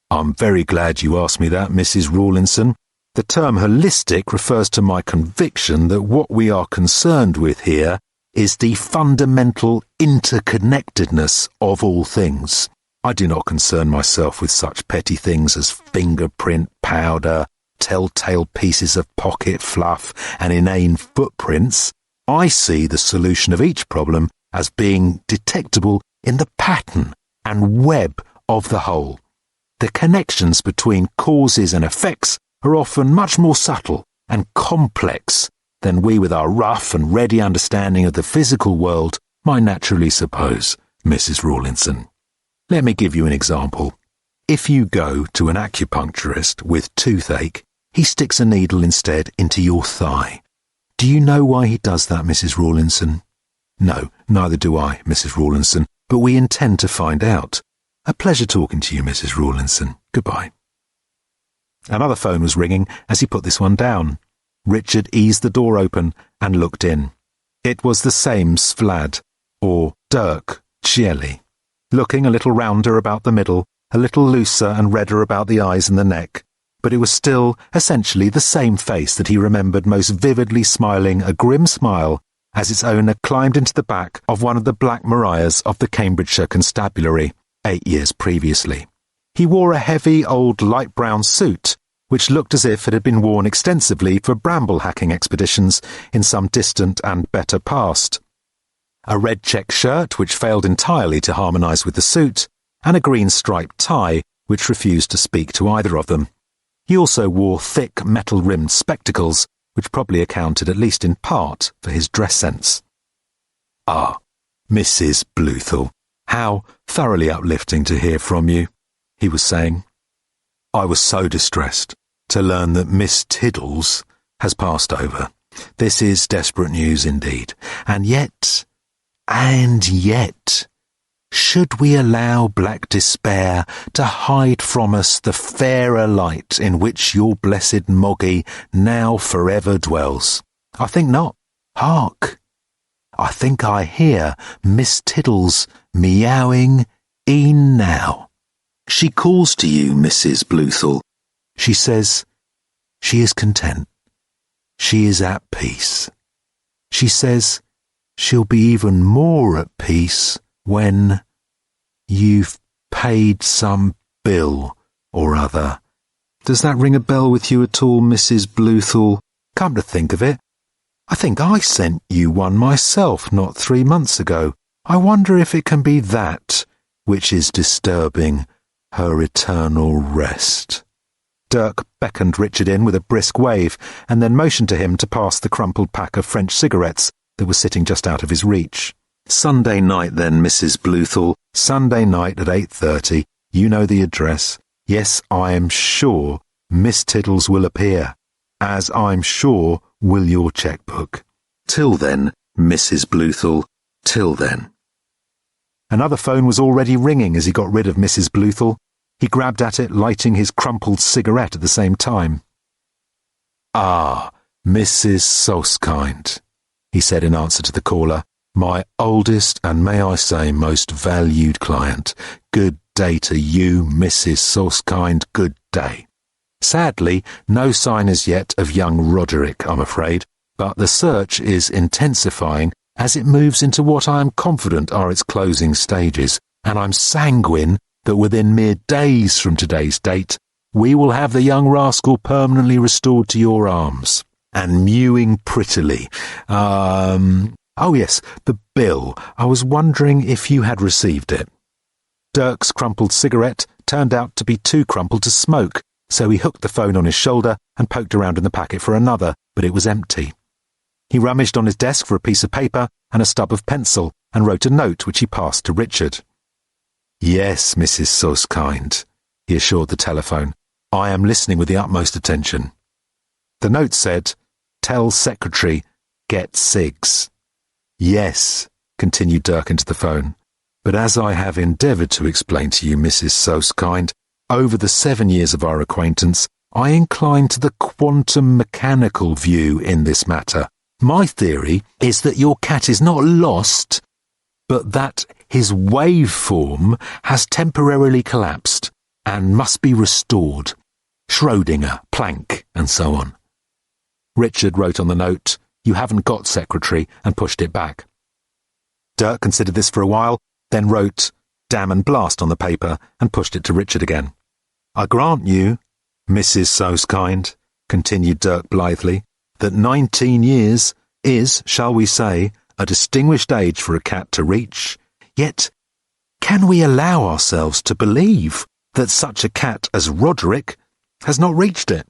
I'm very glad you asked me that, Mrs. Rawlinson. The term holistic refers to my conviction that what we are concerned with here is the fundamental interconnectedness of all things. I do not concern myself with such petty things as fingerprint powder, telltale pieces of pocket fluff, and inane footprints. I see the solution of each problem as being detectable in the pattern and web of the whole. The connections between causes and effects are often much more subtle and complex than we with our rough and ready understanding of the physical world might naturally suppose, Mrs. Rawlinson. Let me give you an example. If you go to an acupuncturist with toothache, he sticks a needle instead into your thigh. Do you know why he does that, Mrs. Rawlinson? No, neither do I, Mrs. Rawlinson, but we intend to find out. A pleasure talking to you, Mrs. Rawlinson. Goodbye. Another phone was ringing as he put this one down. Richard eased the door open and looked in. It was the same Svlad, or Dirk Gently, looking a little rounder about the middle, a little looser and redder about the eyes and the neck, but it was still essentially the same face that he remembered most vividly, smiling a grim smile as its owner climbed into the back of one of the Black Marias of the Cambridgeshire Constabulary 8 years previously. He wore a heavy old light brown suit, which looked as if it had been worn extensively for bramble-hacking expeditions in some distant and better past. A red check shirt which failed entirely to harmonise with the suit, and a green striped tie which refused to speak to either of them. He also wore thick metal-rimmed spectacles, which probably accounted at least in part for his dress sense. Ah, Mrs. Bluthal, how thoroughly uplifting to hear from you, he was saying. I was so distressed to learn that Miss Tiddles has passed over. This is desperate news indeed. And yet, should we allow black despair to hide from us the fairer light in which your blessed Moggy now forever dwells? I think not. Hark! I think I hear Miss Tiddles meowing e'en now. She calls to you, Mrs. Bluthal. She says she is content. She is at peace. She says she'll be even more at peace when you've paid some bill or other. Does that ring a bell with you at all, Mrs. Bluthal? Come to think of it, I think I sent you one myself not 3 months ago. I wonder if it can be that which is disturbing her eternal rest. Dirk beckoned Richard in with a brisk wave and then motioned to him to pass the crumpled pack of French cigarettes that was sitting just out of his reach. Sunday night then, Mrs. Bluthal. Sunday night at 8:30. You know the address. Yes, I am sure Miss Tiddles will appear, as I'm sure will your chequebook. Till then, Mrs. Bluthel, till then. Another phone was already ringing as he got rid of Mrs. Bluthel. He grabbed at it, lighting his crumpled cigarette at the same time. Ah, Mrs. Soskind, he said in answer to the caller. My oldest and, may I say, most valued client. Good day to you, Mrs. Soskind, good day. Sadly, no sign as yet of young Roderick, I'm afraid, but the search is intensifying as it moves into what I am confident are its closing stages, and I'm sanguine that within mere days from today's date, we will have the young rascal permanently restored to your arms, and mewing prettily. Oh yes, the bill. I was wondering if you had received it. Dirk's crumpled cigarette turned out to be too crumpled to smoke, so he hooked the phone on his shoulder and poked around in the packet for another, but it was empty. He rummaged on his desk for a piece of paper and a stub of pencil and wrote a note which he passed to Richard. Yes, Mrs. Soskind, he assured the telephone. I am listening with the utmost attention. The note said, Tell secretary, get cigs. Yes, continued Dirk into the phone, but as I have endeavoured to explain to you, Mrs. Soskind, over the 7 years of our acquaintance, I incline to the quantum mechanical view in this matter. My theory is that your cat is not lost, but that his waveform has temporarily collapsed and must be restored. Schrödinger, Planck, and so on. Richard wrote on the note, You haven't got secretary, and pushed it back. Dirk considered this for a while, then wrote, Damn and blast on the paper, and pushed it to Richard again. I grant you, Mrs. Soskind, continued Dirk blithely, that 19 years is, shall we say, a distinguished age for a cat to reach. Yet, can we allow ourselves to believe that such a cat as Roderick has not reached it?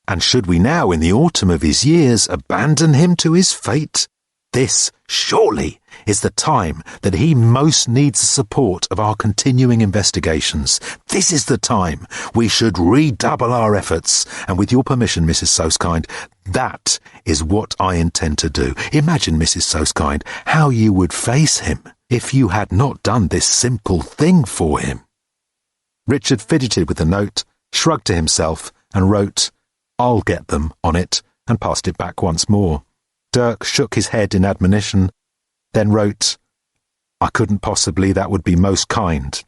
And should we now, in the autumn of his years, abandon him to his fate? This, surely, is the time that he most needs the support of our continuing investigations. This is the time we should redouble our efforts, and with your permission, Mrs. Soskind, that is what I intend to do. Imagine, Mrs. Soskind, how you would face him if you had not done this simple thing for him. Richard fidgeted with the note, shrugged to himself, and wrote, I'll get them on it, and passed it back once more. Dirk shook his head in admonition, then wrote, I couldn't possibly, that would be most kind.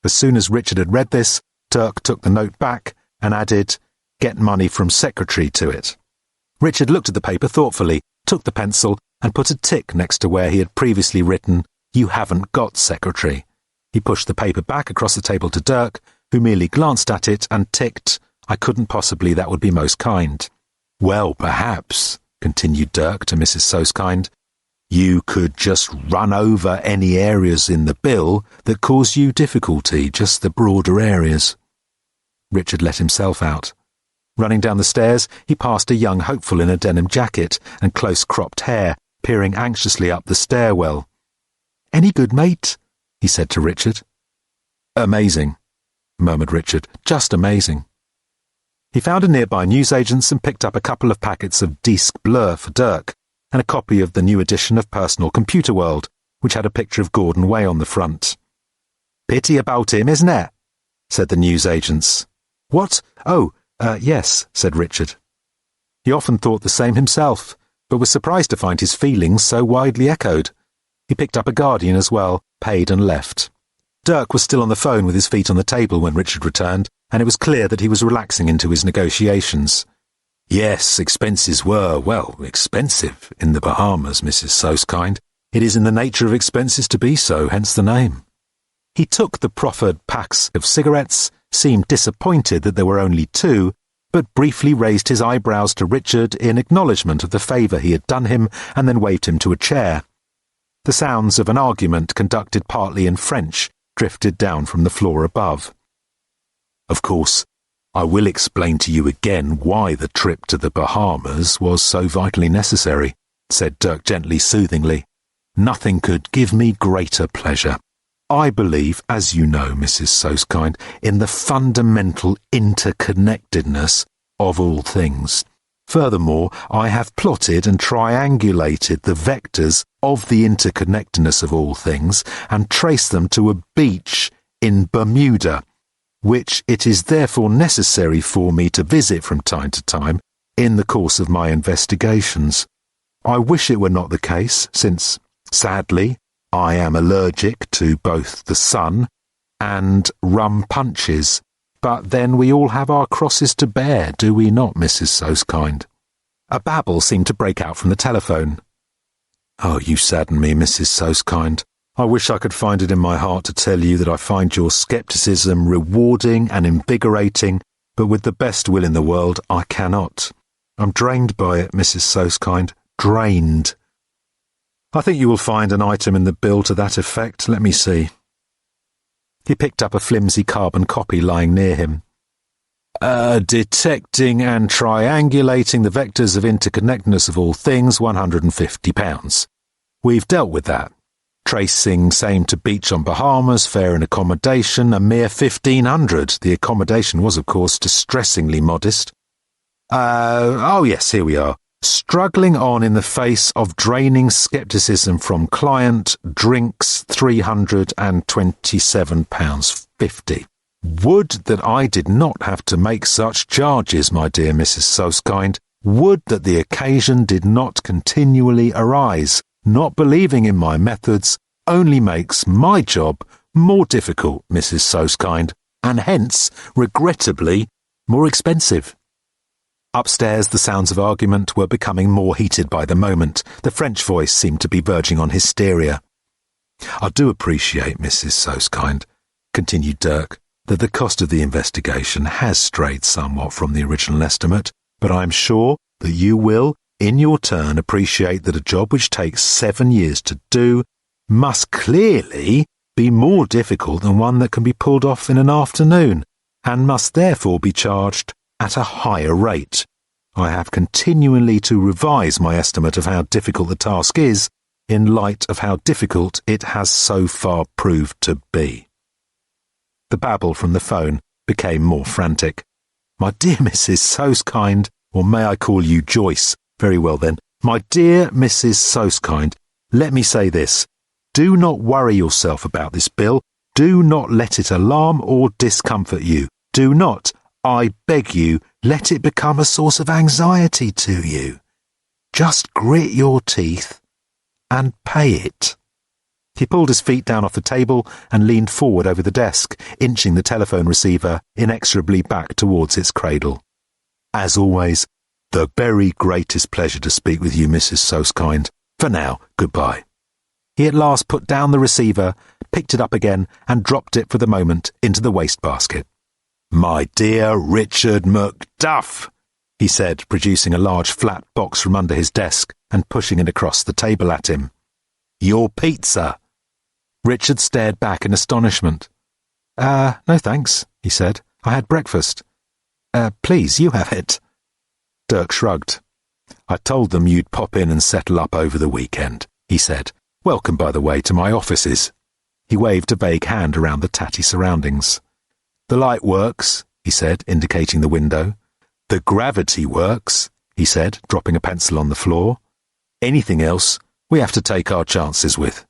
As soon as Richard had read this, Dirk took the note back and added, Get money from secretary to it. Richard looked at the paper thoughtfully, took the pencil, and put a tick next to where he had previously written, You haven't got secretary. He pushed the paper back across the table to Dirk, who merely glanced at it and ticked, I couldn't possibly, that would be most kind. Well, perhaps, continued Dirk to Mrs. Soskind, you could just run over any areas in the bill that cause you difficulty, just the broader areas. Richard let himself out. Running down the stairs, he passed a young hopeful in a denim jacket and close-cropped hair, peering anxiously up the stairwell. Any good, mate? He said to Richard. Amazing, murmured Richard. Just amazing. He found a nearby newsagent's and picked up a couple of packets of Disque Bleu for Dirk, and a copy of the new edition of Personal Computer World, which had a picture of Gordon Way on the front. Pity about him, isn't it? Said the newsagent's. What? Oh, yes, said Richard. He often thought the same himself, but was surprised to find his feelings so widely echoed. He picked up a Guardian as well, paid and left. Dirk was still on the phone with his feet on the table when Richard returned, and it was clear that he was relaxing into his negotiations. Yes, expenses were, well, expensive in the Bahamas, Mrs. Soskind. It is in the nature of expenses to be so, hence the name. He took the proffered packs of cigarettes, seemed disappointed that there were only 2, but briefly raised his eyebrows to Richard in acknowledgement of the favour he had done him, and then waved him to a chair. The sounds of an argument conducted partly in French drifted down from the floor above. Of course, I will explain to you again why the trip to the Bahamas was so vitally necessary, said Dirk Gently soothingly. Nothing could give me greater pleasure. I believe, as you know, Mrs. Soskind, in the fundamental interconnectedness of all things. Furthermore, I have plotted and triangulated the vectors of the interconnectedness of all things and traced them to a beach in Bermuda, which it is therefore necessary for me to visit from time to time in the course of my investigations. I wish it were not the case, since, sadly, I am allergic to both the sun and rum punches, but then we all have our crosses to bear, do we not, Mrs. Soskind? A babble seemed to break out from the telephone. Oh, you sadden me, Mrs. Soskind. I wish I could find it in my heart to tell you that I find your scepticism rewarding and invigorating, but with the best will in the world, I cannot. I'm drained by it, Mrs. Soskind. Drained. I think you will find an item in the bill to that effect. Let me see. He picked up a flimsy carbon copy lying near him. Detecting and triangulating the vectors of interconnectedness of all things, £150. We've dealt with that. Tracing same to beach on Bahamas, fare and accommodation, a mere £1,500. The accommodation was, of course, distressingly modest. Oh yes, here we are. Struggling on in the face of draining scepticism from client, drinks, £327.50. Would that I did not have to make such charges, my dear Mrs. Soskind. Would that the occasion did not continually arise. Not believing in my methods only makes my job more difficult, Mrs. Soskind, and hence, regrettably, more expensive. Upstairs, the sounds of argument were becoming more heated by the moment. The French voice seemed to be verging on hysteria. I do appreciate, Mrs. Soskind, continued Dirk, that the cost of the investigation has strayed somewhat from the original estimate, but I am sure that you will, in your turn, appreciate that a job which takes 7 years to do must clearly be more difficult than one that can be pulled off in an afternoon, and must therefore be charged at a higher rate. I have continually to revise my estimate of how difficult the task is in light of how difficult it has so far proved to be. The babble from the phone became more frantic. My dear Mrs. Soskind, or may I call you Joyce? Very well then. My dear Mrs. Soskind, let me say this. Do not worry yourself about this bill. Do not let it alarm or discomfort you. Do not, I beg you, let it become a source of anxiety to you. Just grit your teeth and pay it. He pulled his feet down off the table and leaned forward over the desk, inching the telephone receiver inexorably back towards its cradle. As always, the very greatest pleasure to speak with you, Mrs. Soskind. For now, goodbye. He at last put down the receiver, picked it up again, and dropped it for the moment into the wastebasket. My dear Richard Macduff, he said, producing a large flat box from under his desk and pushing it across the table at him. Your pizza. Richard stared back in astonishment. No thanks, he said. I had breakfast. Please, you have it. Dirk shrugged. I told them you'd pop in and settle up over the weekend, he said. Welcome, by the way, to my offices. He waved a vague hand around the tatty surroundings. The light works, he said, indicating the window. The gravity works, he said, dropping a pencil on the floor. Anything else, we have to take our chances with.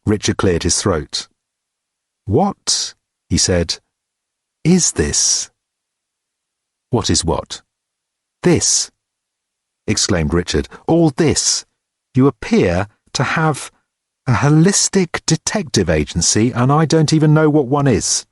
Richard cleared his throat. What, he said, is this? What is what? This, exclaimed Richard. All this. You appear to have a holistic detective agency, and I don't even know what one is.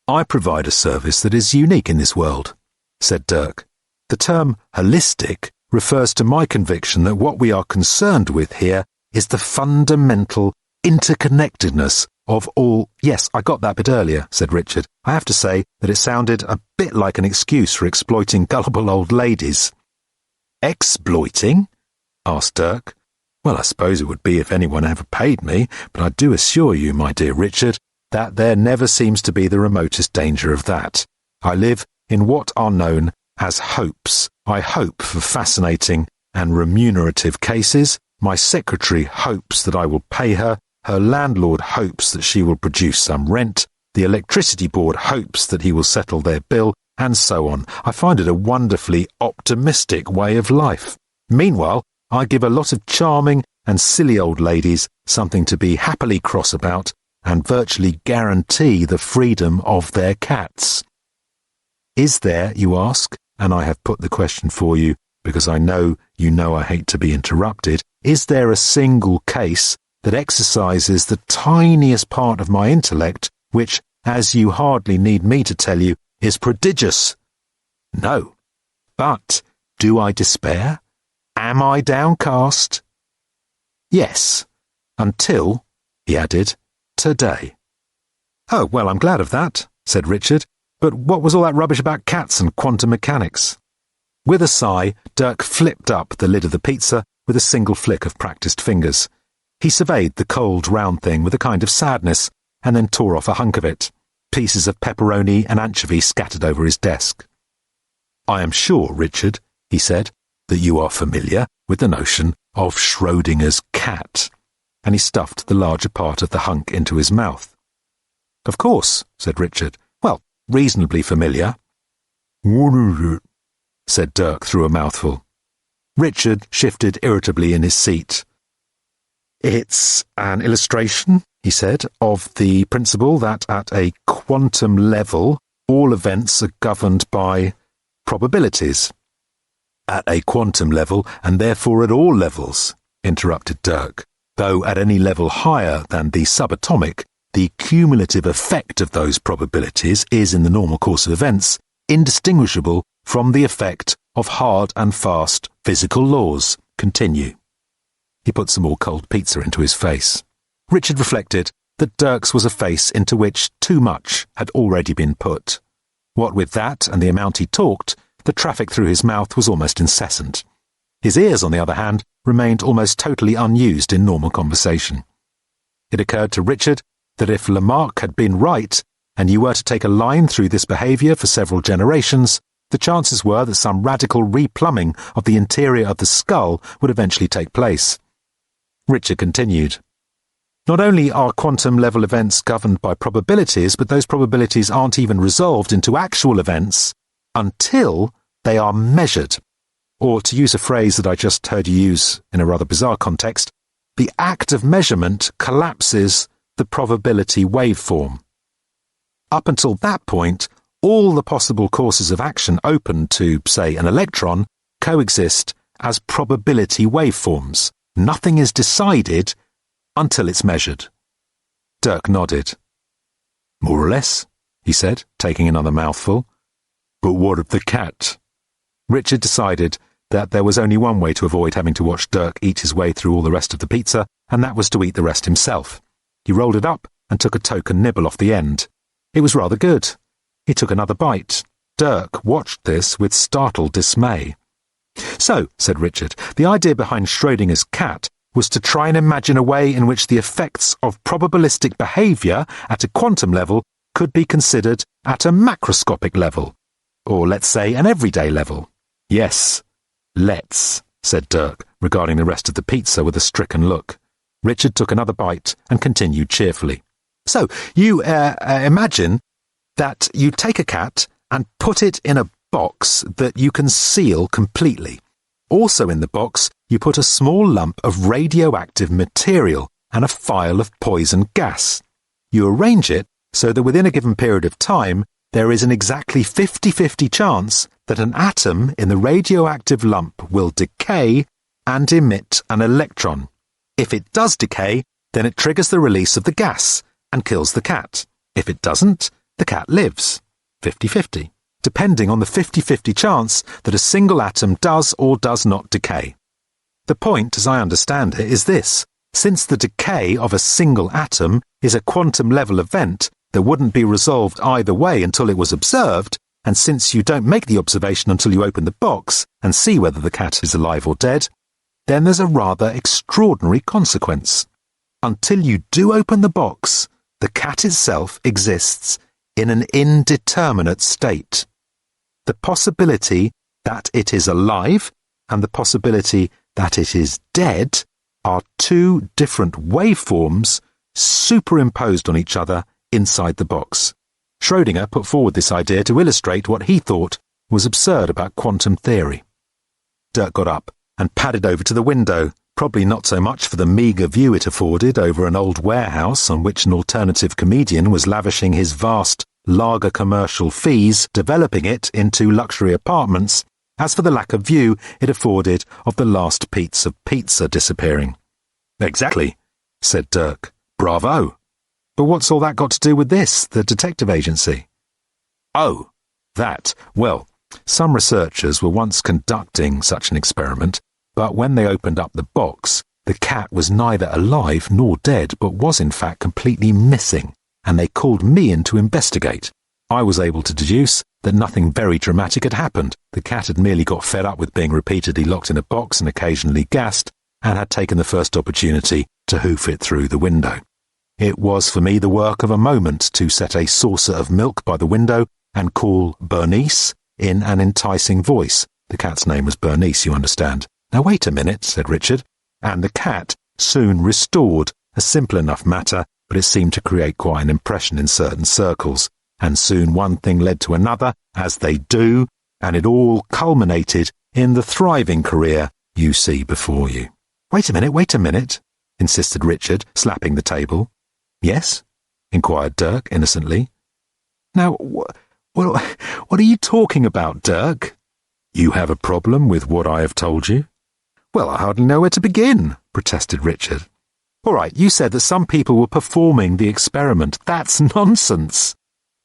I provide a service that is unique in this world, said Dirk. The term holistic refers to my conviction that what we are concerned with here is the fundamental interconnectedness of all... Yes, I got that bit earlier, said Richard. I have to say that it sounded a bit like an excuse for exploiting gullible old ladies. Exploiting? Asked Dirk. Well, I suppose it would be if anyone ever paid me, but I do assure you, my dear Richard, that there never seems to be the remotest danger of that. I live in what are known as hopes. I hope for fascinating and remunerative cases. My secretary hopes that I will pay her, her landlord hopes that she will produce some rent, the electricity board hopes that he will settle their bill, and so on. I find it a wonderfully optimistic way of life. Meanwhile, I give a lot of charming and silly old ladies something to be happily cross about, and virtually guarantee the freedom of their cats. Is there, you ask, and I have put the question for you because I know you know I hate to be interrupted, is there a single case that exercises the tiniest part of my intellect, which, as you hardly need me to tell you, is prodigious? No. But do I despair? Am I downcast? Yes, until, he added, today. Oh, well, I'm glad of that, said Richard, but what was all that rubbish about cats and quantum mechanics? With a sigh, Dirk flipped up the lid of the pizza with a single flick of practised fingers. He surveyed the cold, round thing with a kind of sadness, and then tore off a hunk of it, pieces of pepperoni and anchovy scattered over his desk. I am sure, Richard, he said, that you are familiar with the notion of Schrödinger's cat, and he stuffed the larger part of the hunk into his mouth. Of course, said Richard. Well, reasonably familiar. What is it? Said Dirk through a mouthful. Richard shifted irritably in his seat. It's an illustration, he said, of the principle that at a quantum level all events are governed by probabilities. At a quantum level, and therefore at all levels, interrupted Dirk, though at any level higher than the subatomic, the cumulative effect of those probabilities is, in the normal course of events, indistinguishable from the effect of hard and fast physical laws. Continue. He put some more cold pizza into his face. Richard reflected that Dirk's was a face into which too much had already been put. What with that and the amount he talked, the traffic through his mouth was almost incessant. His ears, on the other hand, remained almost totally unused in normal conversation. It occurred to Richard that if Lamarck had been right, and you were to take a line through this behaviour for several generations, the chances were that some radical replumbing of the interior of the skull would eventually take place. Richard continued. Not only are quantum-level events governed by probabilities, but those probabilities aren't even resolved into actual events until they are measured. Or, to use a phrase that I just heard you use in a rather bizarre context, the act of measurement collapses the probability waveform. Up until that point, all the possible courses of action open to, say, an electron coexist as probability waveforms. Nothing is decided until it's measured. Dirk nodded. More or less, he said, taking another mouthful. But what of the cat? Richard decided that there was only one way to avoid having to watch Dirk eat his way through all the rest of the pizza, and that was to eat the rest himself. He rolled it up and took a token nibble off the end. It was rather good. He took another bite. Dirk watched this with startled dismay. So, said Richard, the idea behind Schrödinger's cat was to try and imagine a way in which the effects of probabilistic behaviour at a quantum level could be considered at a macroscopic level, or let's say an everyday level. Yes, let's, said Dirk, regarding the rest of the pizza with a stricken look. Richard took another bite and continued cheerfully. So, you imagine that you take a cat and put it in a box that you can seal completely. Also in the box, you put a small lump of radioactive material and a phial of poison gas. You arrange it so that within a given period of time, there is an exactly 50-50 chance that an atom in the radioactive lump will decay and emit an electron. If it does decay, then it triggers the release of the gas and kills the cat. If it doesn't, the cat lives. 50-50. Depending on the 50-50 chance that a single atom does or does not decay. The point, as I understand it, is this. Since the decay of a single atom is a quantum-level event that wouldn't be resolved either way until it was observed, and since you don't make the observation until you open the box and see whether the cat is alive or dead, then there's a rather extraordinary consequence. Until you do open the box, the cat itself exists in an indeterminate state. The possibility that it is alive and the possibility that it is dead are two different waveforms superimposed on each other inside the box. Schrödinger put forward this idea to illustrate what he thought was absurd about quantum theory. Dirk got up and padded over to the window, probably not so much for the meagre view it afforded over an old warehouse on which an alternative comedian was lavishing his vast lager commercial fees, developing it into luxury apartments, as for the lack of view it afforded of the last piece of pizza disappearing. "Exactly," said Dirk. "Bravo. But what's all that got to do with this, the detective agency?" "Oh, that. Well, some researchers were once conducting such an experiment, but when they opened up the box, the cat was neither alive nor dead, but was in fact completely missing, and they called me in to investigate. I was able to deduce that nothing very dramatic had happened. The cat had merely got fed up with being repeatedly locked in a box and occasionally gassed, and had taken the first opportunity to hoof it through the window. It was for me the work of a moment to set a saucer of milk by the window and call Bernice in an enticing voice. The cat's name was Bernice, you understand. Now wait a minute, said Richard, and the cat soon restored, a simple enough matter, but it seemed to create quite an impression in certain circles, and soon one thing led to another, as they do, and it all culminated in the thriving career you see before you. Wait a minute, insisted Richard, slapping the table. Yes? Inquired Dirk innocently. Now, what are you talking about, Dirk? You have a problem with what I have told you? Well, I hardly know where to begin, protested Richard. All right, you said that some people were performing the experiment. That's nonsense.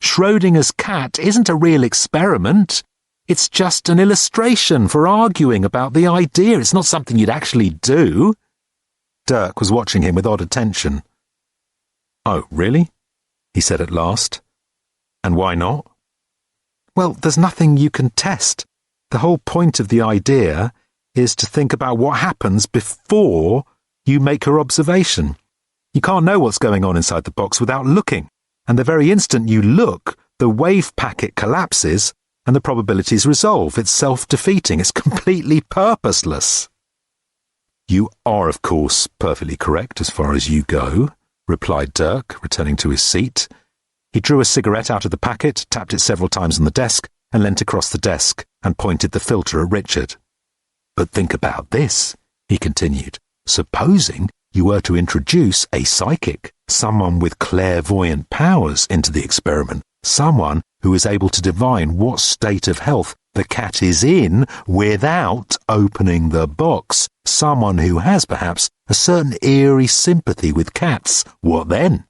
Schrödinger's cat isn't a real experiment. It's just an illustration for arguing about the idea. It's not something you'd actually do. Dirk was watching him with odd attention. Oh, really? He said at last. And why not? Well, there's nothing you can test. The whole point of the idea is to think about what happens before you make your observation. You can't know what's going on inside the box without looking, and the very instant you look, the wave packet collapses and the probabilities resolve. It's self-defeating. It's completely purposeless. You are, of course, perfectly correct as far as you go, replied Dirk, returning to his seat. He drew a cigarette out of the packet, tapped it several times on the desk, and leant across the desk and pointed the filter at Richard. But think about this, he continued. Supposing you were to introduce a psychic, someone with clairvoyant powers into the experiment, someone who is able to divine what state of health the cat is in without opening the box, someone who has perhaps a certain eerie sympathy with cats. What then?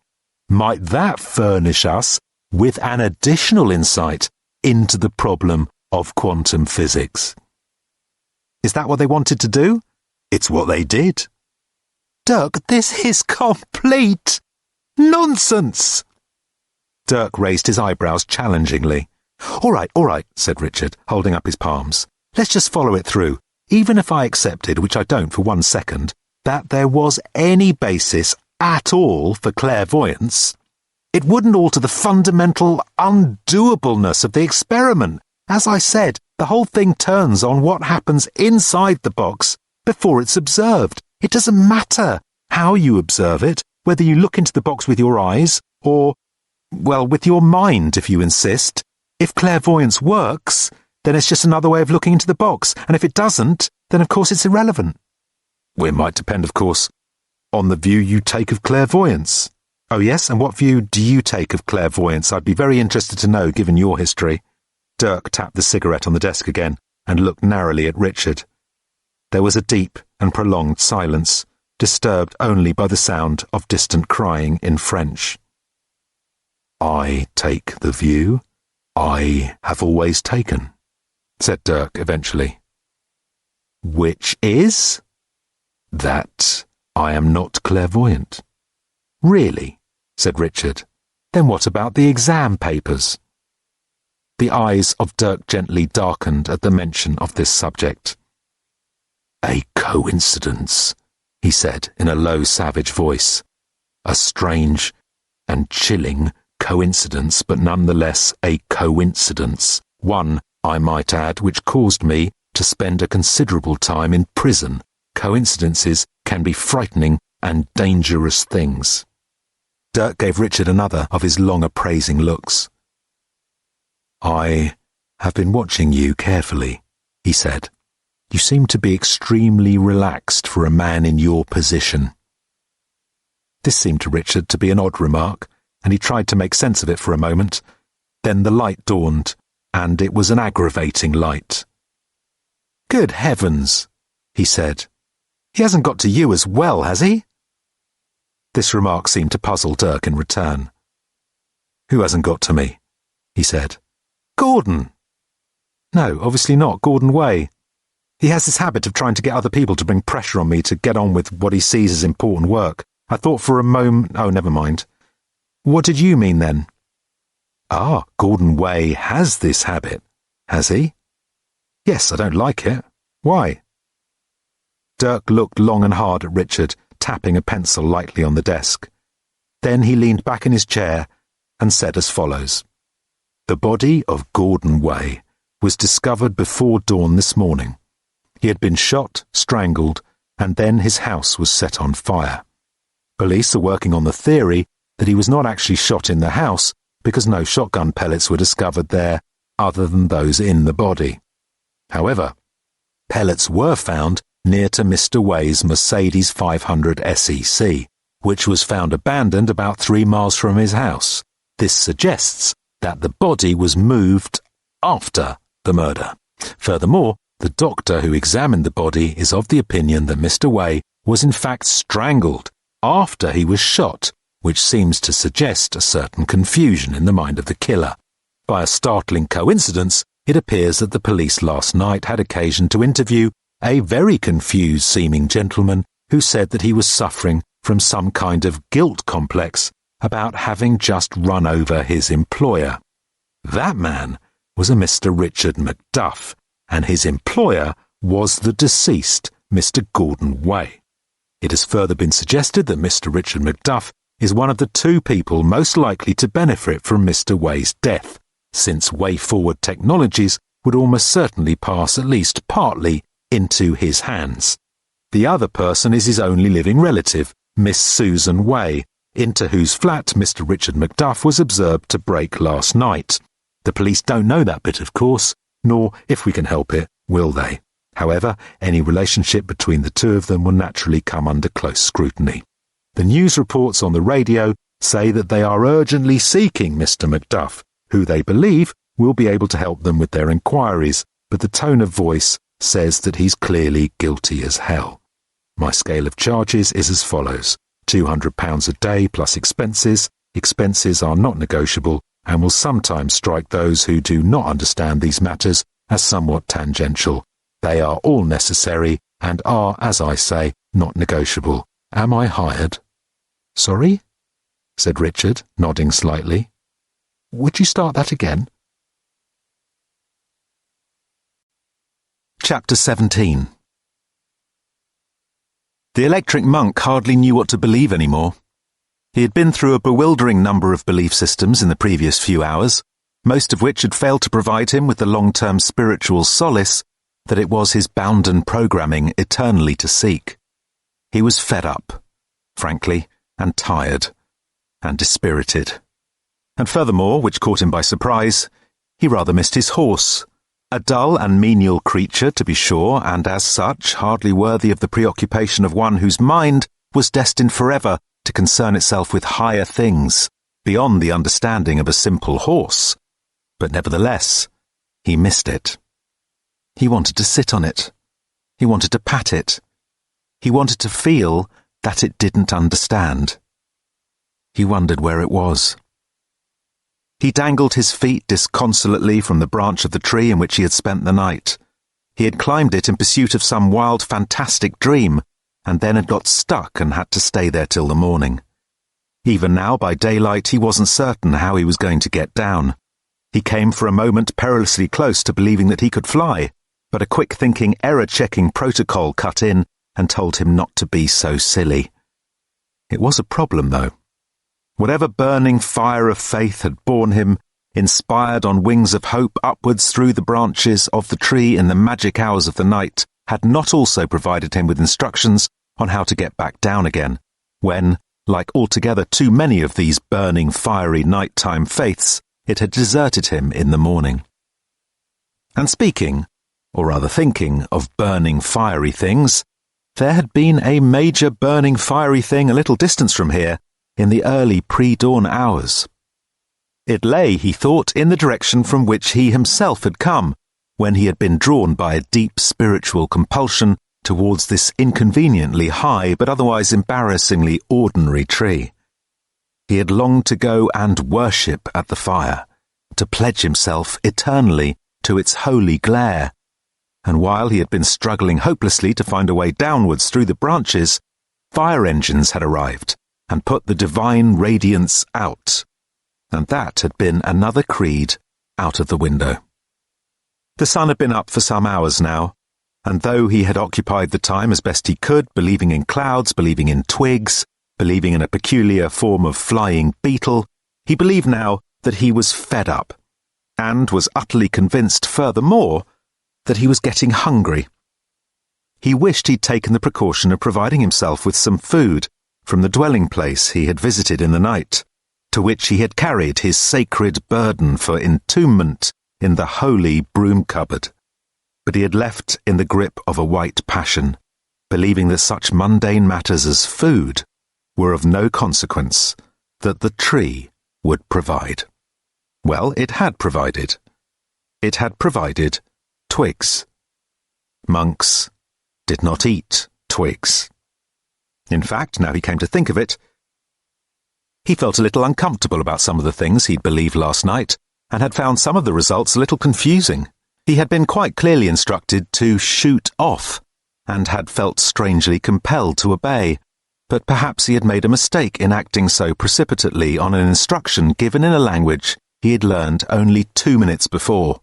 Might that furnish us with an additional insight into the problem of quantum physics? Is that what they wanted to do? It's what they did. Dirk, this is complete nonsense. Dirk raised his eyebrows challengingly. All right, said Richard, holding up his palms. Let's just follow it through. Even if I accepted, which I don't for 1 second, that there was any basis at all for clairvoyance, it wouldn't alter the fundamental undoableness of the experiment. As I said, the whole thing turns on what happens inside the box before it's observed. It doesn't matter how you observe it, whether you look into the box with your eyes or, well, with your mind, if you insist. If clairvoyance works, then it's just another way of looking into the box, and if it doesn't, then of course it's irrelevant. Well, it might depend, of course, on the view you take of clairvoyance. Oh yes, and what view do you take of clairvoyance? I'd be very interested to know, given your history. Dirk tapped the cigarette on the desk again and looked narrowly at Richard. There was a deep and prolonged silence, disturbed only by the sound of distant crying in French. I take the view I have always taken, said Dirk eventually. Which is? That I am not clairvoyant. Really? Said Richard. Then what about the exam papers? The eyes of Dirk Gently darkened at the mention of this subject. A coincidence, he said in a low, savage voice. A strange and chilling coincidence, but nonetheless a coincidence. One, I might add, which caused me to spend a considerable time in prison. Coincidences can be frightening and dangerous things. Dirk gave Richard another of his long appraising looks. "I have been watching you carefully," he said. "You seem to be extremely relaxed for a man in your position." This seemed to Richard to be an odd remark, and he tried to make sense of it for a moment. Then the light dawned, and it was an aggravating light. "Good heavens," he said. "He hasn't got to you as well, has he?" This remark seemed to puzzle Dirk in return. "Who hasn't got to me?" he said. "Gordon." "No, obviously not. Gordon Way. He has this habit of trying to get other people to bring pressure on me to get on with what he sees as important work. I thought for a moment— oh, never mind. What did you mean then?" "Ah, Gordon Way has this habit, has he?" "Yes, I don't like it. Why?" Dirk looked long and hard at Richard, tapping a pencil lightly on the desk. Then he leaned back in his chair and said as follows. "The body of Gordon Way was discovered before dawn this morning. He had been shot, strangled, and then his house was set on fire. Police are working on the theory that he was not actually shot in the house because no shotgun pellets were discovered there other than those in the body. However, pellets were found near to Mr. Way's Mercedes 500 SEC, which was found abandoned about 3 miles from his house. This suggests that the body was moved after the murder. Furthermore, the doctor who examined the body is of the opinion that Mr. Way was in fact strangled after he was shot, which seems to suggest a certain confusion in the mind of the killer. By a startling coincidence, it appears that the police last night had occasion to interview a very confused-seeming gentleman who said that he was suffering from some kind of guilt complex about having just run over his employer. That man was a Mr. Richard Macduff, and his employer was the deceased Mr. Gordon Way. It has further been suggested that Mr. Richard Macduff is one of the 2 people most likely to benefit from Mr. Way's death, since way-forward technologies would almost certainly pass at least partly into his hands. The other person is his only living relative, Miss Susan Way, into whose flat Mr. Richard Macduff was observed to break last night. The police don't know that bit, of course, nor, if we can help it, will they. However, any relationship between the 2 of them will naturally come under close scrutiny. The news reports on the radio say that they are urgently seeking Mr. Macduff, who they believe will be able to help them with their inquiries, but the tone of voice says that he's clearly guilty as hell. My scale of charges is as follows: £200 a day plus expenses. Expenses are not negotiable and will sometimes strike those who do not understand these matters as somewhat tangential. They are all necessary and are, as I say, not negotiable. Am I hired?" "Sorry?" said Richard, nodding slightly. "Would you start that again?" Chapter 17. The electric monk hardly knew what to believe anymore. He had been through a bewildering number of belief systems in the previous few hours, most of which had failed to provide him with the long-term spiritual solace that it was his bounden programming eternally to seek. He was fed up, frankly, and tired, and dispirited. And furthermore, which caught him by surprise, he rather missed his horse. A dull and menial creature, to be sure, and as such hardly worthy of the preoccupation of one whose mind was destined forever to concern itself with higher things, beyond the understanding of a simple horse. But nevertheless, he missed it. He wanted to sit on it. He wanted to pat it. He wanted to feel that it didn't understand. He wondered where it was. He dangled his feet disconsolately from the branch of the tree in which he had spent the night. He had climbed it in pursuit of some wild, fantastic dream, and then had got stuck and had to stay there till the morning. Even now, by daylight, he wasn't certain how he was going to get down. He came for a moment perilously close to believing that he could fly, but a quick-thinking, error-checking protocol cut in and told him not to be so silly. It was a problem, though. Whatever burning fire of faith had borne him, inspired on wings of hope upwards through the branches of the tree in the magic hours of the night, had not also provided him with instructions on how to get back down again, when, Like altogether too many of these burning, fiery nighttime faiths, it had deserted him in the morning. And speaking, or rather thinking, of burning, fiery things, there had been a major burning, fiery thing a little distance from here in the early pre-dawn hours. It lay, he thought, in the direction from which he himself had come, when he had been drawn by a deep spiritual compulsion towards this inconveniently high but otherwise embarrassingly ordinary tree. He had longed to go and worship at the fire, to pledge himself eternally to its holy glare, and while he had been struggling hopelessly to find a way downwards through the branches, fire engines had arrived and put the divine radiance out, and that had been another creed out of the window. The sun had been up for some hours now, and though he had occupied the time as best he could, believing in clouds, believing in twigs, believing in a peculiar form of flying beetle, he believed now that he was fed up, and was utterly convinced, furthermore, that he was getting hungry. He wished he'd taken the precaution of providing himself with some food from the dwelling place he had visited in the night, to which he had carried his sacred burden for entombment in the holy broom cupboard. But he had left in the grip of a white passion, believing that such mundane matters as food were of no consequence, that the tree would provide. Well, it had provided. It had provided twigs. Monks did not eat twigs. In fact, now he came to think of it, he felt a little uncomfortable about some of the things he'd believed last night, and had found some of the results a little confusing. He had been quite clearly instructed to shoot off, and had felt strangely compelled to obey, but perhaps he had made a mistake in acting so precipitately on an instruction given in a language he had learned only 2 minutes before.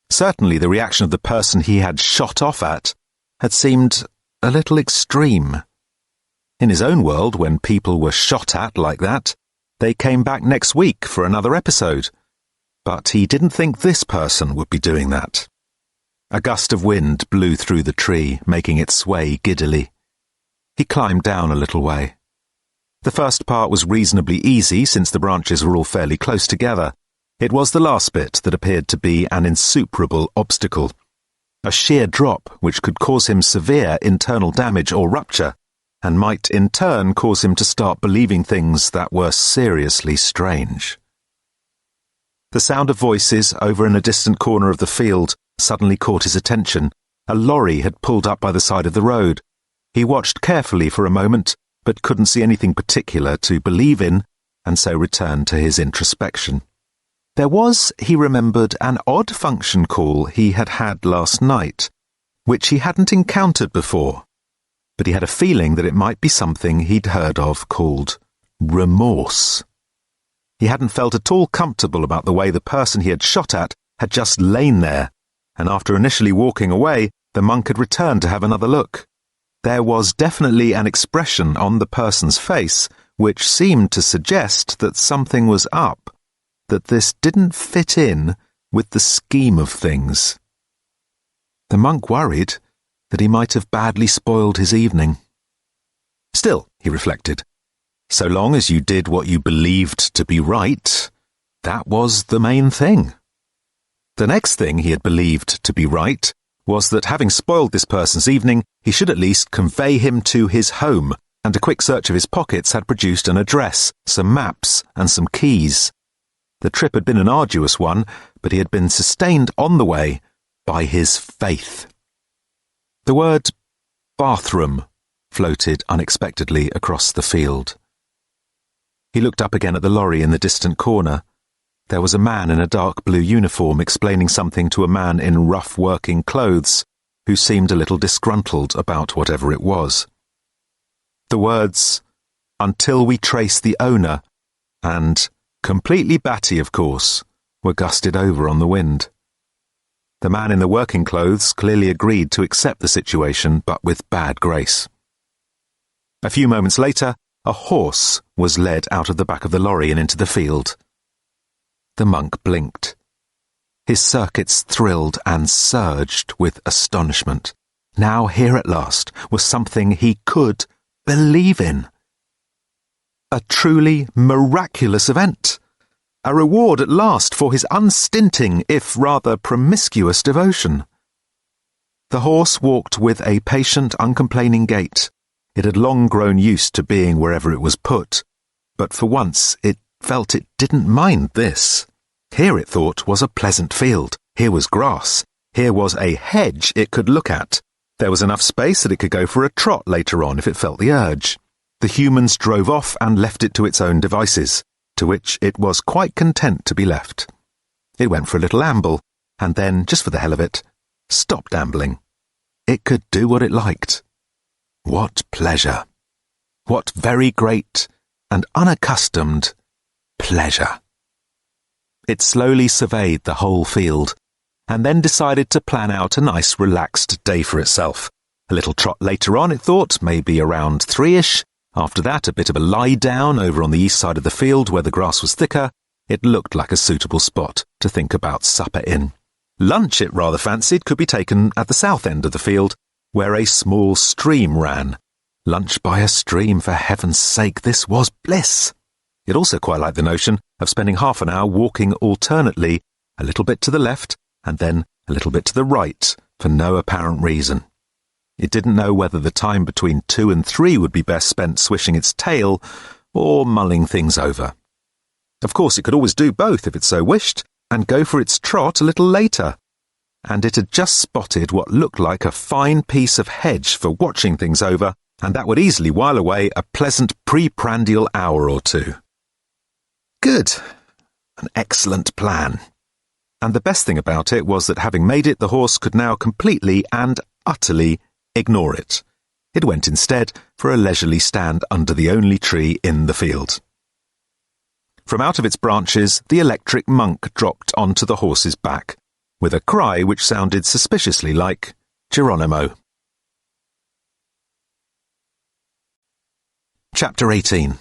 Certainly the reaction of the person he had shot off at had seemed a little extreme. In his own world, when people were shot at like that, they came back next week for another episode. But he didn't think this person would be doing that. A gust of wind blew through the tree, making it sway giddily. He climbed down a little way. The first part was reasonably easy, since the branches were all fairly close together. It was the last bit that appeared to be an insuperable obstacle. A sheer drop which could cause him severe internal damage or rupture, and might in turn cause him to start believing things that were seriously strange. The sound of voices over in a distant corner of the field suddenly caught his attention. A lorry had pulled up by the side of the road. He watched carefully for a moment, but couldn't see anything particular to believe in, and so returned to his introspection. There was, he remembered, an odd function call he had had last night, which he hadn't encountered before, but he had a feeling that it might be something he'd heard of called remorse. He hadn't felt at all comfortable about the way the person he had shot at had just lain there, and after initially walking away, the monk had returned to have another look. There was definitely an expression on the person's face which seemed to suggest that something was up, that this didn't fit in with the scheme of things. The monk worried that he might have badly spoiled his evening. Still, he reflected, so long as you did what you believed to be right, that was the main thing. The next thing he had believed to be right was that having spoiled this person's evening, he should at least convey him to his home, and a quick search of his pockets had produced an address, some maps, and some keys. The trip had been an arduous one, but he had been sustained on the way by his faith. The word bathroom floated unexpectedly across the field. He looked up again at the lorry in the distant corner. There was a man in a dark blue uniform explaining something to a man in rough working clothes, who seemed a little disgruntled about whatever it was. The words, "until we trace the owner," and "completely batty, of course," were gusted over on the wind. The man in the working clothes clearly agreed to accept the situation, but with bad grace. A few moments later, a horse was led out of the back of the lorry and into the field. The monk blinked. His circuits thrilled and surged with astonishment. Now here at last was something he could believe in. A truly miraculous event. A reward at last for his unstinting, if rather promiscuous devotion. The horse walked with a patient, uncomplaining gait. It had long grown used to being wherever it was put, but for once it felt it didn't mind this. Here, it thought, was a pleasant field. Here was grass. Here was a hedge it could look at. There was enough space that it could go for a trot later on if it felt the urge. The humans drove off and left it to its own devices, to which it was quite content to be left. It went for a little amble, and then, just for the hell of it, stopped ambling. It could do what it liked. What pleasure! What very great and unaccustomed pleasure! It slowly surveyed the whole field, and then decided to plan out a nice relaxed day for itself. A little trot later on, it thought, maybe around 3-ish. After that, a bit of a lie down over on the east side of the field where the grass was thicker. It looked like a suitable spot to think about supper in. Lunch, it rather fancied, could be taken at the south end of the field, where a small stream ran. Lunch by a stream, for heaven's sake, this was bliss! It also quite liked the notion of spending half an hour walking alternately, a little bit to the left, and then a little bit to the right, for no apparent reason. It didn't know whether the time between 2 and 3 would be best spent swishing its tail, or mulling things over. Of course, it could always do both if it so wished, and go for its trot a little later. And it had just spotted what looked like a fine piece of hedge for watching things over, and that would easily while away a pleasant preprandial hour or two. Good. An excellent plan. And the best thing about it was that having made it, the horse could now completely and utterly ignore it. It went instead for a leisurely stand under the only tree in the field. From out of its branches, the electric monk dropped onto the horse's back, with a cry which sounded suspiciously like Geronimo. Chapter 18.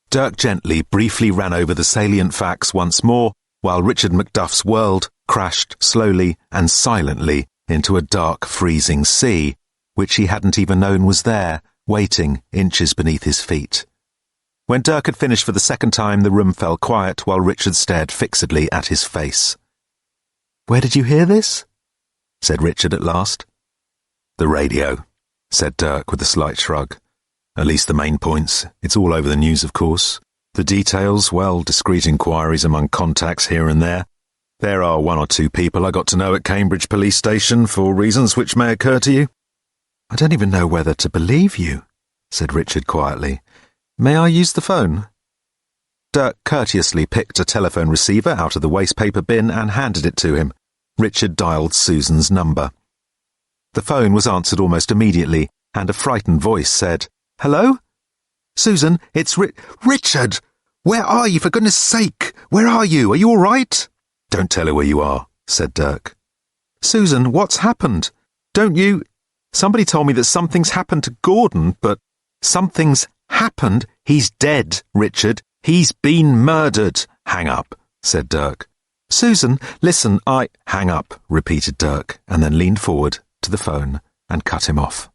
Dirk Gently briefly ran over the salient facts once more, while Richard Macduff's world crashed slowly and silently into a dark, freezing sea, which he hadn't even known was there, waiting inches beneath his feet. When Dirk had finished for the second time, the room fell quiet while Richard stared fixedly at his face. "Where did you hear this?" said Richard at last. "The radio," said Dirk with a slight shrug. "At least the main points. It's all over the news, of course. The details, well, discreet inquiries among contacts here and there. There are 1 or 2 people I got to know at Cambridge Police Station for reasons which may occur to you." "I don't even know whether to believe you," said Richard quietly. "May I use the phone?" Dirk courteously picked a telephone receiver out of the wastepaper bin and handed it to him. Richard dialed Susan's number. The phone was answered almost immediately, and a frightened voice said, "Hello? Susan, it's Richard! Where are you, for goodness sake? Where are you? Are you all right?" "Don't tell her where you are," said Dirk. "Susan, what's happened? Don't you... Somebody told me that something's happened to Gordon, but something's happened? He's dead, Richard. He's been murdered." "Hang up," said Dirk. "Susan, listen, Hang up," repeated Dirk, and then leaned forward to the phone and cut him off.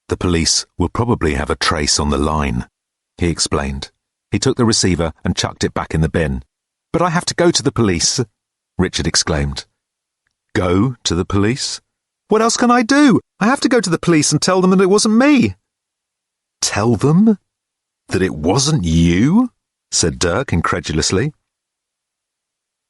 "The police will probably have a trace on the line," he explained. He took the receiver and chucked it back in the bin. "But I have to go to the police," Richard exclaimed. "Go to the police? What else can I do? I have to go to the police and tell them that it wasn't me." "Tell them that it wasn't you?" said Dirk incredulously.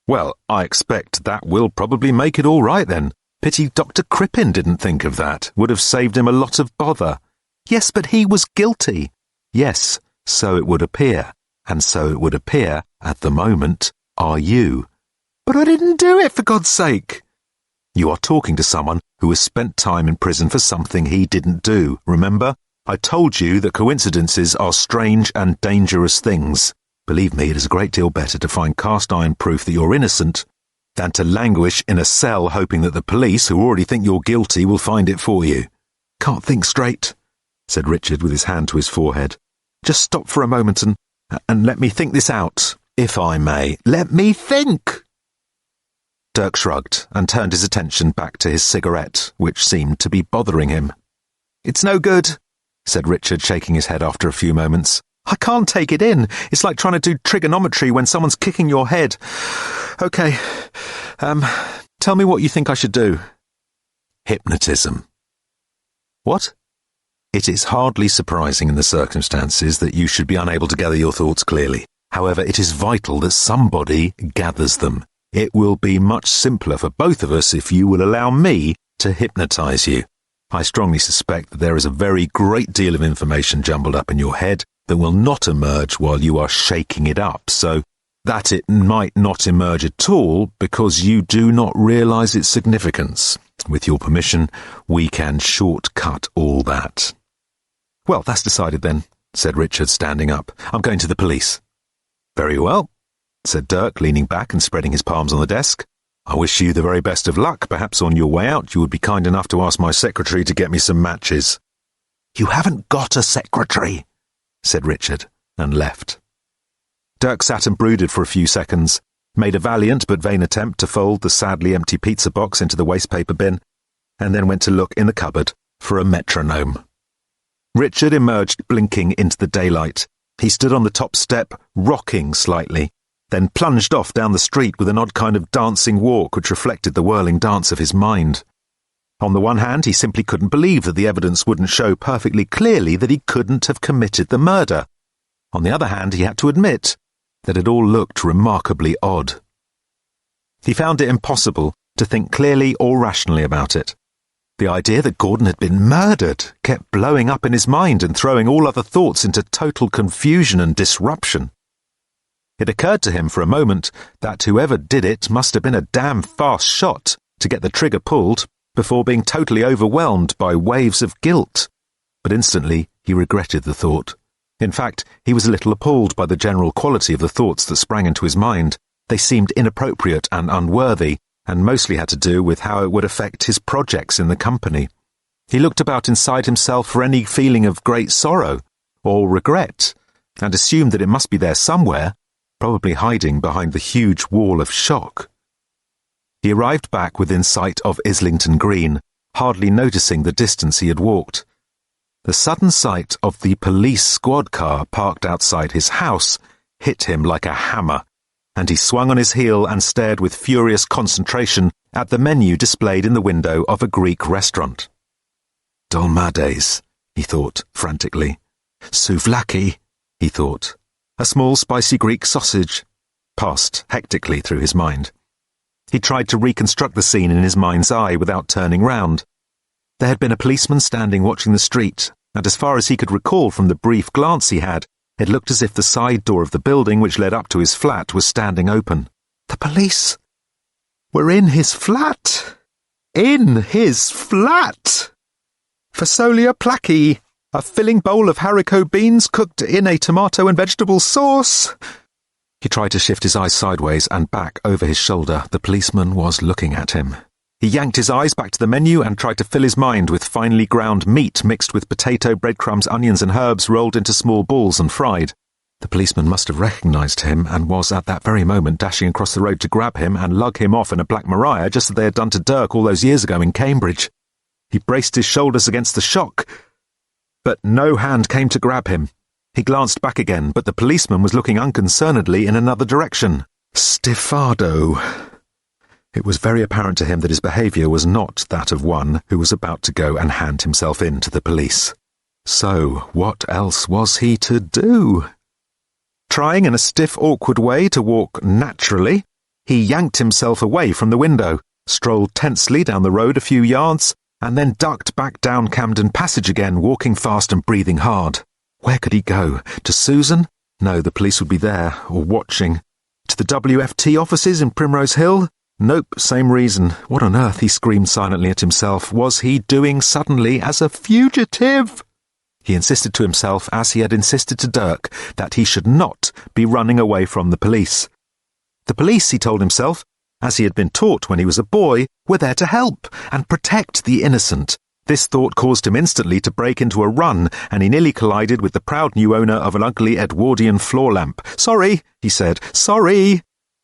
"Well, I expect that will probably make it all right then. Pity Dr. Crippen didn't think of that. Would have saved him a lot of bother." "Yes, but he was guilty." "Yes, so it would appear. And so it would appear, at the moment, are you." "But I didn't do it, for God's sake." "You are talking to someone who has spent time in prison for something he didn't do, remember? I told you that coincidences are strange and dangerous things. Believe me, it is a great deal better to find cast-iron proof that you're innocent than to languish in a cell hoping that the police, who already think you're guilty, will find it for you." "Can't think straight," said Richard with his hand to his forehead. "Just stop for a moment and let me think this out, if I may. Let me think!" Dirk shrugged and turned his attention back to his cigarette, which seemed to be bothering him. "It's no good," said Richard, shaking his head after a few moments. I can't take it in. It's like trying to do trigonometry when someone's kicking your head. Okay, tell me what you think I should do. Hypnotism. What? It is hardly surprising in the circumstances that you should be unable to gather your thoughts clearly. However, it is vital that somebody gathers them. It will be much simpler for both of us if you will allow me to hypnotize you. I strongly suspect that there is a very great deal of information jumbled up in your head that will not emerge while you are shaking it up, so that it might not emerge at all because you do not realize its significance. With your permission, we can shortcut all that. Well, that's decided then, said Richard, standing up. I'm going to the police. Very well, said Dirk, leaning back and spreading his palms on the desk. I wish you the very best of luck. Perhaps on your way out you would be kind enough to ask my secretary to get me some matches. You haven't got a secretary, said Richard, and left. Dirk sat and brooded for a few seconds, made a valiant but vain attempt to fold the sadly empty pizza box into the wastepaper bin, and then went to look in the cupboard for a metronome. Richard emerged blinking into the daylight. He stood on the top step, rocking slightly, then plunged off down the street with an odd kind of dancing walk which reflected the whirling dance of his mind. On the one hand, he simply couldn't believe that the evidence wouldn't show perfectly clearly that he couldn't have committed the murder. On the other hand, he had to admit that it all looked remarkably odd. He found it impossible to think clearly or rationally about it. The idea that Gordon had been murdered kept blowing up in his mind and throwing all other thoughts into total confusion and disruption. It occurred to him for a moment that whoever did it must have been a damn fast shot to get the trigger pulled before being totally overwhelmed by waves of guilt. But instantly he regretted the thought. In fact, he was a little appalled by the general quality of the thoughts that sprang into his mind. They seemed inappropriate and unworthy, and mostly had to do with how it would affect his projects in the company. He looked about inside himself for any feeling of great sorrow or regret, and assumed that it must be there somewhere, probably hiding behind the huge wall of shock. He arrived back within sight of Islington Green, hardly noticing the distance he had walked. The sudden sight of the police squad car parked outside his house hit him like a hammer, and he swung on his heel and stared with furious concentration at the menu displayed in the window of a Greek restaurant. Dolmades, he thought frantically. Souvlaki, he thought. A small spicy Greek sausage passed hectically through his mind. He tried to reconstruct the scene in his mind's eye without turning round. There had been a policeman standing watching the street, and as far as he could recall from the brief glance he had, it looked as if the side door of the building which led up to his flat was standing open. The police were in his flat. In his flat! Fasolia plaki, a filling bowl of haricot beans cooked in a tomato and vegetable sauce. He tried to shift his eyes sideways and back over his shoulder. The policeman was looking at him. He yanked his eyes back to the menu and tried to fill his mind with finely ground meat mixed with potato, breadcrumbs, onions and herbs rolled into small balls and fried. The policeman must have recognised him and was at that very moment dashing across the road to grab him and lug him off in a Black Maria just as they had done to Dirk all those years ago in Cambridge. He braced his shoulders against the shock, but no hand came to grab him. He glanced back again, but the policeman was looking unconcernedly in another direction. Stifado. It was very apparent to him that his behaviour was not that of one who was about to go and hand himself in to the police. So, what else was he to do? Trying in a stiff, awkward way to walk naturally, he yanked himself away from the window, strolled tensely down the road a few yards, and then ducked back down Camden Passage again, walking fast and breathing hard. Where could he go? To Susan? No, the police would be there, or watching. To the WFT offices in Primrose Hill? Nope, same reason. What on earth, he screamed silently at himself, was he doing suddenly as a fugitive? He insisted to himself, as he had insisted to Dirk, that he should not be running away from the police. The police, he told himself, as he had been taught when he was a boy, were there to help and protect the innocent. This thought caused him instantly to break into a run, and he nearly collided with the proud new owner of an ugly Edwardian floor lamp. "Sorry," he said, "sorry."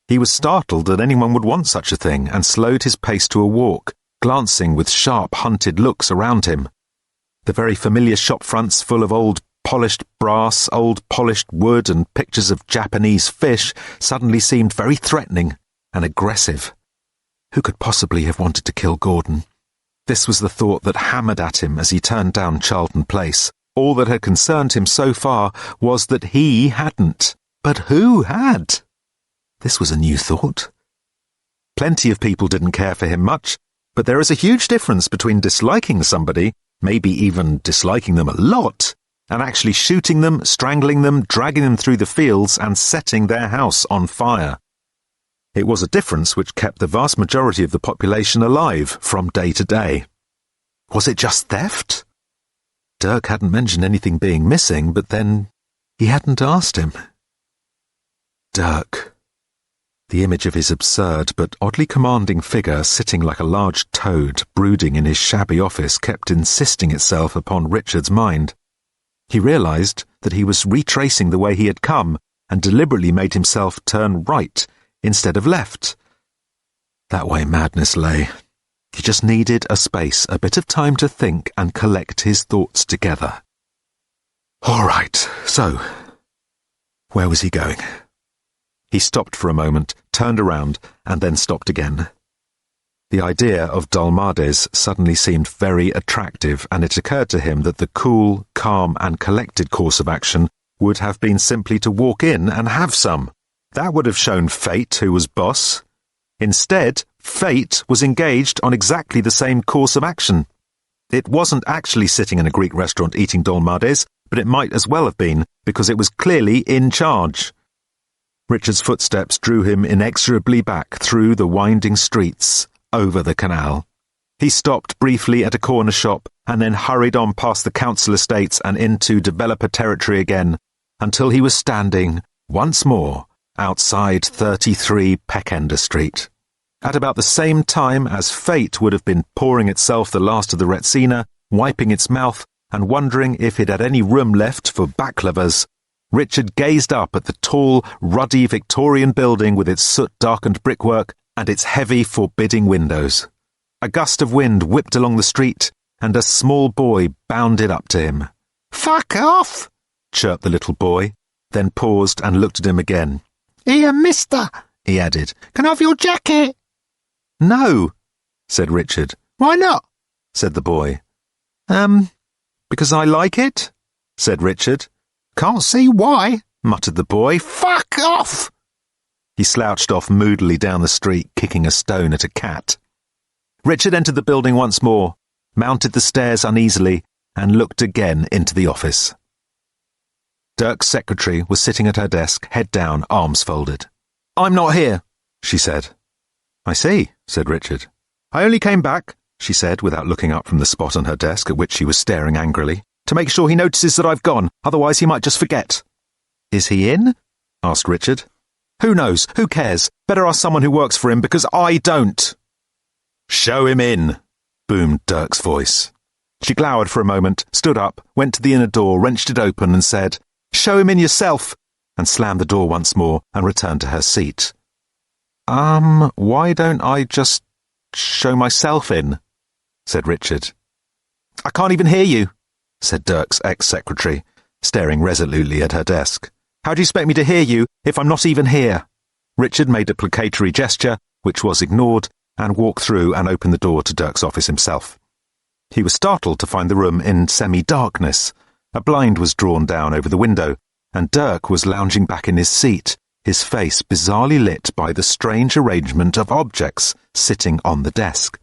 He was startled that anyone would want such a thing, and slowed his pace to a walk, glancing with sharp, hunted looks around him. The very familiar shop fronts full of old polished brass, old polished wood and pictures of Japanese fish suddenly seemed very threatening and aggressive. Who could possibly have wanted to kill Gordon? This was the thought that hammered at him as he turned down Charlton Place. All that had concerned him so far was that he hadn't. But who had? This was a new thought. Plenty of people didn't care for him much, but there is a huge difference between disliking somebody, maybe even disliking them a lot, and actually shooting them, strangling them, dragging them through the fields and setting their house on fire. It was a difference which kept the vast majority of the population alive from day to day. Was it just theft? Dirk hadn't mentioned anything being missing, but then he hadn't asked him. Dirk. The image of his absurd but oddly commanding figure sitting like a large toad brooding in his shabby office kept insisting itself upon Richard's mind. He realized that he was retracing the way he had come and deliberately made himself turn right instead of left. That way madness lay. He just needed a space, a bit of time to think and collect his thoughts together. All right, so, where was he going? He stopped for a moment, turned around, and then stopped again. The idea of Dalmades suddenly seemed very attractive, and it occurred to him that the cool, calm, and collected course of action would have been simply to walk in and have some. That would have shown Fate who was boss. Instead, Fate was engaged on exactly the same course of action. It wasn't actually sitting in a Greek restaurant eating dolmades, but it might as well have been, because it was clearly in charge. Richard's footsteps drew him inexorably back through the winding streets, over the canal. He stopped briefly at a corner shop and then hurried on past the council estates and into developer territory again, until he was standing, once more, outside 33 Peckender Street. At about the same time as Fate would have been pouring itself the last of the Retsina, wiping its mouth and wondering if it had any room left for baklavas, Richard gazed up at the tall, ruddy Victorian building with its soot-darkened brickwork and its heavy, forbidding windows. A gust of wind whipped along the street, and a small boy bounded up to him. "Fuck off!" chirped the little boy, then paused and looked at him again. "Here, mister," he added. "Can I have your jacket?" "No," said Richard. "Why not?" said the boy. Because I like it," said Richard. "Can't see why," muttered the boy. "Fuck off!" He slouched off moodily down the street, kicking a stone at a cat. Richard entered the building once more, mounted the stairs uneasily, and looked again into the office. Dirk's secretary was sitting at her desk, head down, arms folded. "I'm not here," she said. "I see," said Richard. "I only came back," she said, without looking up from the spot on her desk at which she was staring angrily, "to make sure he notices that I've gone, otherwise he might just forget." "Is he in?" asked Richard. "Who knows? Who cares? Better ask someone who works for him, because I don't." "Show him in," boomed Dirk's voice. She glowered for a moment, stood up, went to the inner door, wrenched it open and said, "Show him in yourself," and slammed the door once more and returned to her seat. Why don't I just show myself in?" said Richard. "I can't even hear you," said Dirk's ex-secretary, staring resolutely at her desk. "How do you expect me to hear you if I'm not even here?" Richard made a placatory gesture, which was ignored, and walked through and opened the door to Dirk's office himself. He was startled to find the room in semi-darkness. A blind was drawn down over the window, and Dirk was lounging back in his seat, his face bizarrely lit by the strange arrangement of objects sitting on the desk.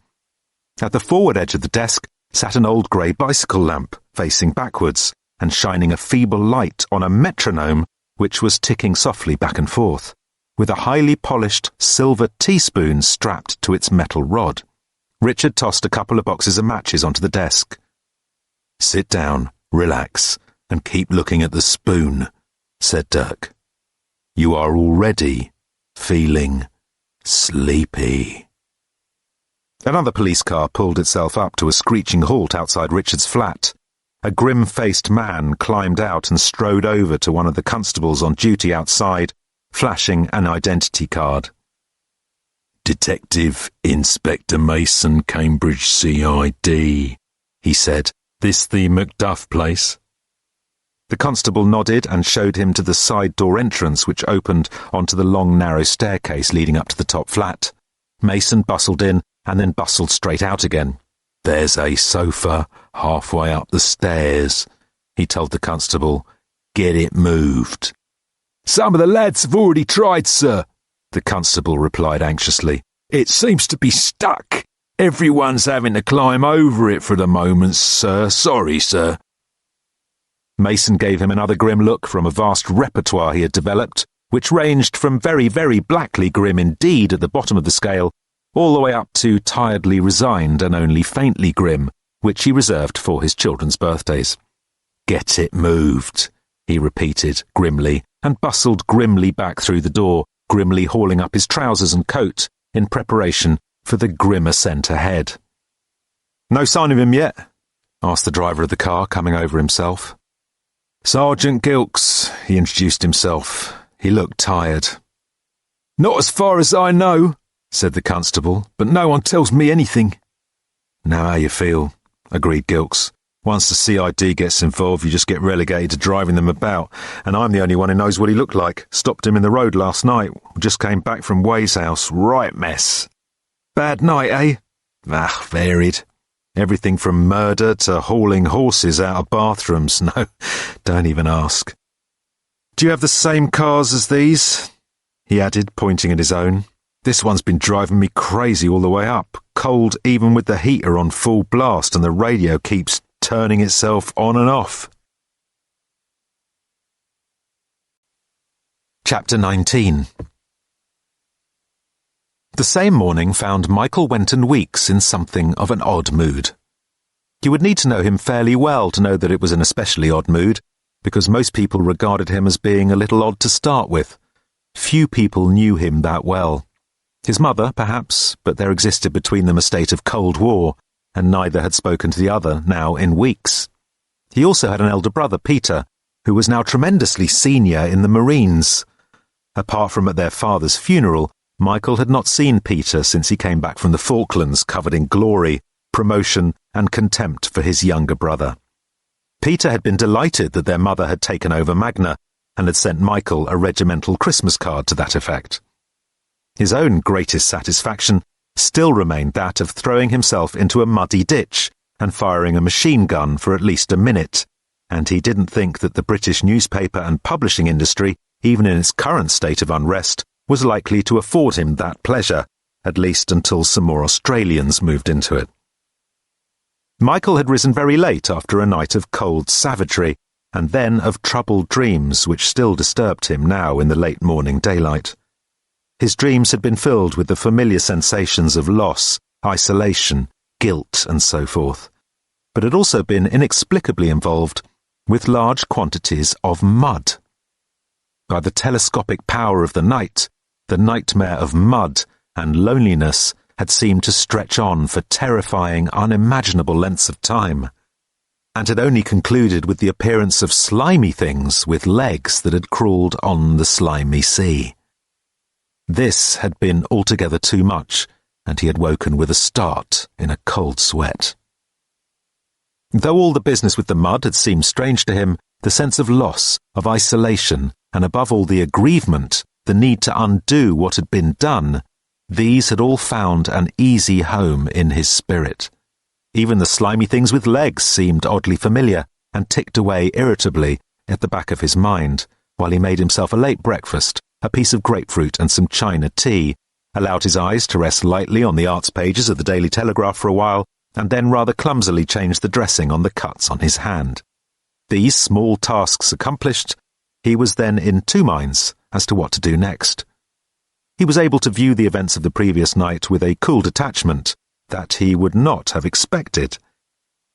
At the forward edge of the desk sat an old grey bicycle lamp, facing backwards, and shining a feeble light on a metronome which was ticking softly back and forth, with a highly polished silver teaspoon strapped to its metal rod. Richard tossed a couple of boxes of matches onto the desk. "Sit down, relax, and keep looking at the spoon," said Dirk. "You are already feeling sleepy." Another police car pulled itself up to a screeching halt outside Richard's flat. A grim-faced man climbed out and strode over to one of the constables on duty outside, flashing an identity card. "Detective Inspector Mason, Cambridge CID," he said, This the Macduff place? The constable nodded and showed him to the side door entrance which opened onto the long narrow staircase leading up to the top flat. Mason bustled in and then bustled straight out again. There's a sofa halfway up the stairs, he told the constable. Get it moved. Some of the lads have already tried, sir, the constable replied anxiously. It seems to be stuck. Everyone's having to climb over it for the moment, sir. Sorry, sir. Mason gave him another grim look from a vast repertoire he had developed, which ranged from very, very blackly grim indeed at the bottom of the scale, all the way up to tiredly resigned and only faintly grim, which he reserved for his children's birthdays. Get it moved, he repeated grimly, and bustled grimly back through the door, grimly hauling up his trousers and coat in preparation for the grim ascent ahead. No sign of him yet? Asked the driver of the car, coming over himself. Sergeant Gilks, he introduced himself. He looked tired. Not as far as I know, said the constable, but no one tells me anything. Know how you feel, agreed Gilks. Once the CID gets involved, you just get relegated to driving them about, and I'm the only one who knows what he looked like. Stopped him in the road last night. Just came back from Way's house. Right mess. Bad night, eh? Varied. Everything from murder to hauling horses out of bathrooms. No, don't even ask. Do you have the same cars as these? He added, pointing at his own. This one's been driving me crazy all the way up. Cold even with the heater on full blast, and the radio keeps turning itself on and off. Chapter 19. The same morning found Michael Wenton Weeks in something of an odd mood. You would need to know him fairly well to know that it was an especially odd mood, because most people regarded him as being a little odd to start with. Few people knew him that well. His mother, perhaps, but there existed between them a state of Cold War, and neither had spoken to the other now in weeks. He also had an elder brother, Peter, who was now tremendously senior in the Marines. Apart from at their father's funeral, Michael had not seen Peter since he came back from the Falklands covered in glory, promotion, and contempt for his younger brother. Peter had been delighted that their mother had taken over Magna, and had sent Michael a regimental Christmas card to that effect. His own greatest satisfaction still remained that of throwing himself into a muddy ditch and firing a machine gun for at least a minute, and he didn't think that the British newspaper and publishing industry, even in its current state of unrest, was likely to afford him that pleasure, at least until some more Australians moved into it. Michael had risen very late after a night of cold savagery, and then of troubled dreams which still disturbed him now in the late morning daylight. His dreams had been filled with the familiar sensations of loss, isolation, guilt, and so forth, but had also been inexplicably involved with large quantities of mud. By the telescopic power of the night, the nightmare of mud and loneliness had seemed to stretch on for terrifying, unimaginable lengths of time, and had only concluded with the appearance of slimy things with legs that had crawled on the slimy sea. This had been altogether too much, and he had woken with a start in a cold sweat. Though all the business with the mud had seemed strange to him, the sense of loss, of isolation, and above all the aggrievement, the need to undo what had been done, these had all found an easy home in his spirit. Even the slimy things with legs seemed oddly familiar, and ticked away irritably at the back of his mind, while he made himself a late breakfast, a piece of grapefruit and some China tea, allowed his eyes to rest lightly on the arts pages of the Daily Telegraph for a while, and then rather clumsily changed the dressing on the cuts on his hand. These small tasks accomplished, he was then in two minds as to what to do next. He was able to view the events of the previous night with a cool detachment that he would not have expected.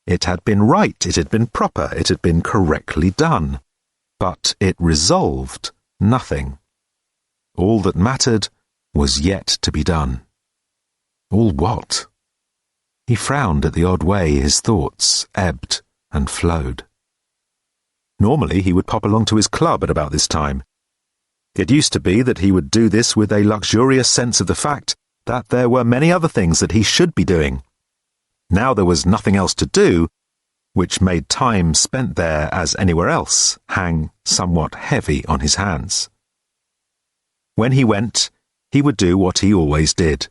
It had been right, it had been proper, it had been correctly done, but it resolved nothing. All that mattered was yet to be done. All what? He frowned at the odd way his thoughts ebbed and flowed. Normally he would pop along to his club at about this time. It used to be that he would do this with a luxurious sense of the fact that there were many other things that he should be doing. Now there was nothing else to do. which made time spent there as anywhere else hang somewhat heavy on his hands. When he went, he would do what he always did: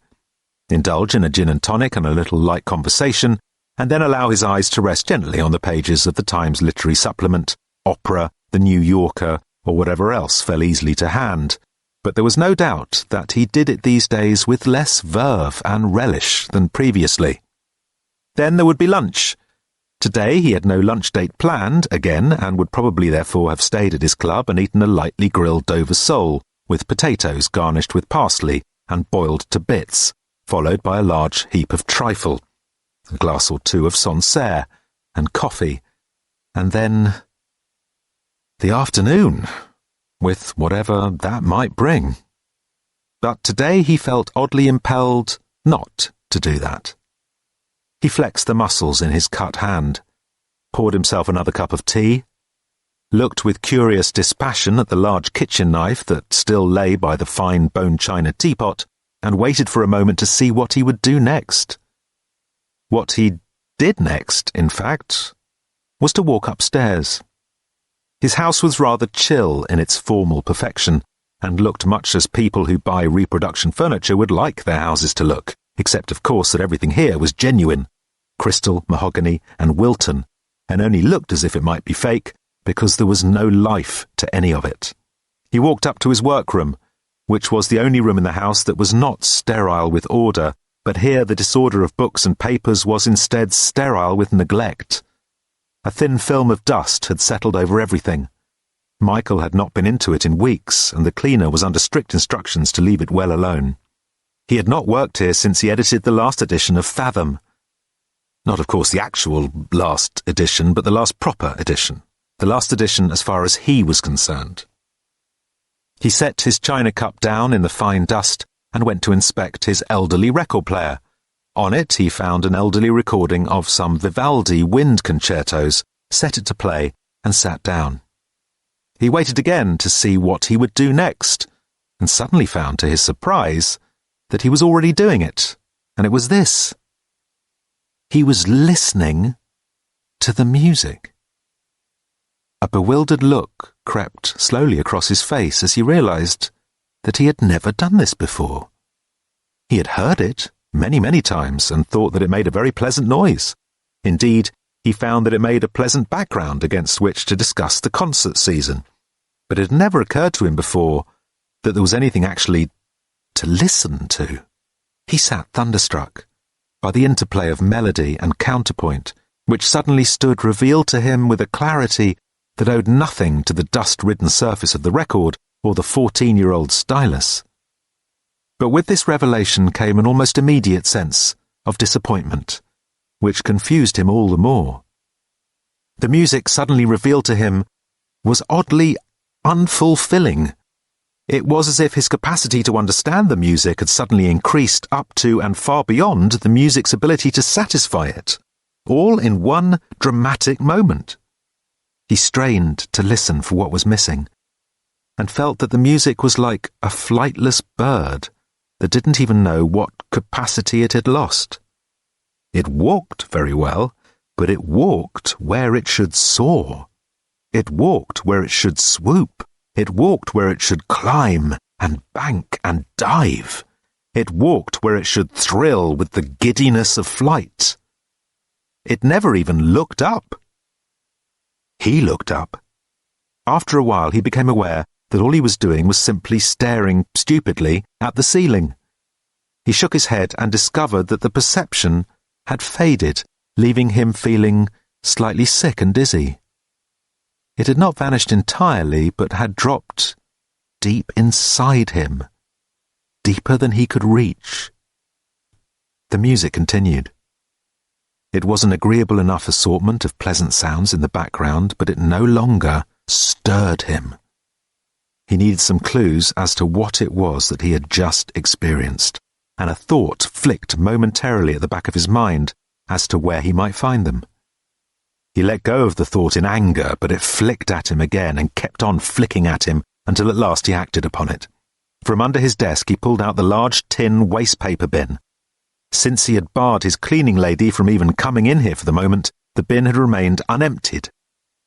indulge in a gin and tonic and a little light conversation, and then allow his eyes to rest gently on the pages of the Times Literary Supplement, Opera, The New Yorker, or whatever else fell easily to hand. But there was no doubt that he did it these days with less verve and relish than previously. Then there would be lunch. Today he had no lunch date planned again, and would probably therefore have stayed at his club and eaten a lightly grilled Dover sole, with potatoes garnished with parsley and boiled to bits, followed by a large heap of trifle, a glass or two of Sancerre, and coffee, and then the afternoon, with whatever that might bring. But today he felt oddly impelled not to do that. He flexed the muscles in his cut hand, poured himself another cup of tea, looked with curious dispassion at the large kitchen knife that still lay by the fine bone china teapot, and waited for a moment to see what he would do next. What he did next, in fact, was to walk upstairs. His house was rather chill in its formal perfection, and looked much as people who buy reproduction furniture would like their houses to look, except of course that everything here was genuine, crystal, mahogany, and Wilton, and only looked as if it might be fake, because there was no life to any of it. He walked up to his workroom, which was the only room in the house that was not sterile with order, but here the disorder of books and papers was instead sterile with neglect. A thin film of dust had settled over everything. Michael had not been into it in weeks, and the cleaner was under strict instructions to leave it well alone. He had not worked here since he edited the last edition of Fathom. Not, of course, the actual last edition, but the last proper edition. The last edition as far as he was concerned. He set his china cup down in the fine dust and went to inspect his elderly record player. On it he found an elderly recording of some Vivaldi wind concertos, set it to play, and sat down. He waited again to see what he would do next, and suddenly found, to his surprise, that he was already doing it, and it was this. He was listening to the music. A bewildered look crept slowly across his face as he realized that he had never done this before. He had heard it many, many times and thought that it made a very pleasant noise. Indeed, he found that it made a pleasant background against which to discuss the concert season. But it had never occurred to him before that there was anything actually to listen to. He sat thunderstruck by the interplay of melody and counterpoint, which suddenly stood revealed to him with a clarity that owed nothing to the dust-ridden surface of the record or the 14-year-old stylus. But with this revelation came an almost immediate sense of disappointment, which confused him all the more. The music suddenly revealed to him was oddly unfulfilling. It was as if his capacity to understand the music had suddenly increased up to and far beyond the music's ability to satisfy it, all in one dramatic moment. He strained to listen for what was missing, and felt that the music was like a flightless bird that didn't even know what capacity it had lost. It walked very well, but it walked where it should soar. It walked where it should swoop. It walked where it should climb and bank and dive. It walked where it should thrill with the giddiness of flight. It never even looked up. He looked up. After a while he became aware that all he was doing was simply staring stupidly at the ceiling. He shook his head and discovered that the perception had faded, leaving him feeling slightly sick and dizzy. It had not vanished entirely, but had dropped deep inside him, deeper than he could reach. The music continued. It was an agreeable enough assortment of pleasant sounds in the background, but it no longer stirred him. He needed some clues as to what it was that he had just experienced, and a thought flicked momentarily at the back of his mind as to where he might find them. He let go of the thought in anger, but it flicked at him again and kept on flicking at him until at last he acted upon it. From under his desk he pulled out the large tin wastepaper bin. Since he had barred his cleaning lady from even coming in here for the moment, the bin had remained unemptied,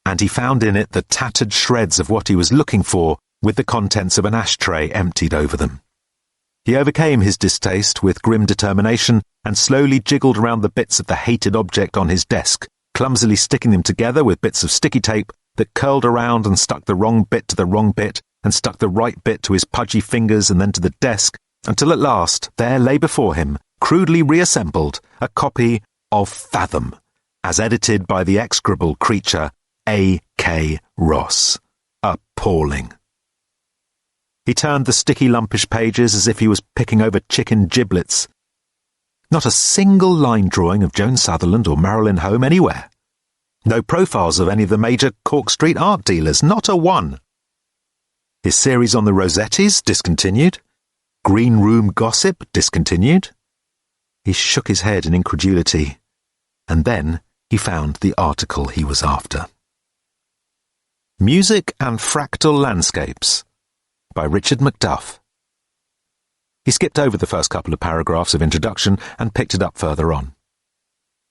and he found in it the tattered shreds of what he was looking for, with the contents of an ashtray emptied over them. He overcame his distaste with grim determination and slowly jiggled around the bits of the hated object on his desk, clumsily sticking them together with bits of sticky tape that curled around and stuck the wrong bit to the wrong bit and stuck the right bit to his pudgy fingers and then to the desk, until at last there lay before him, crudely reassembled, a copy of Fathom, as edited by the execrable creature A.K. Ross. Appalling. He turned the sticky lumpish pages as if he was picking over chicken giblets. Not a single line drawing of Joan Sutherland or Marilyn Home anywhere. No profiles of any of the major Cork Street art dealers, not a one. His series on the Rossettis, discontinued. Green Room Gossip, discontinued. He shook his head in incredulity, and then he found the article he was after. Music and Fractal Landscapes, by Richard Macduff. He skipped over the first couple of paragraphs of introduction and picked it up further on.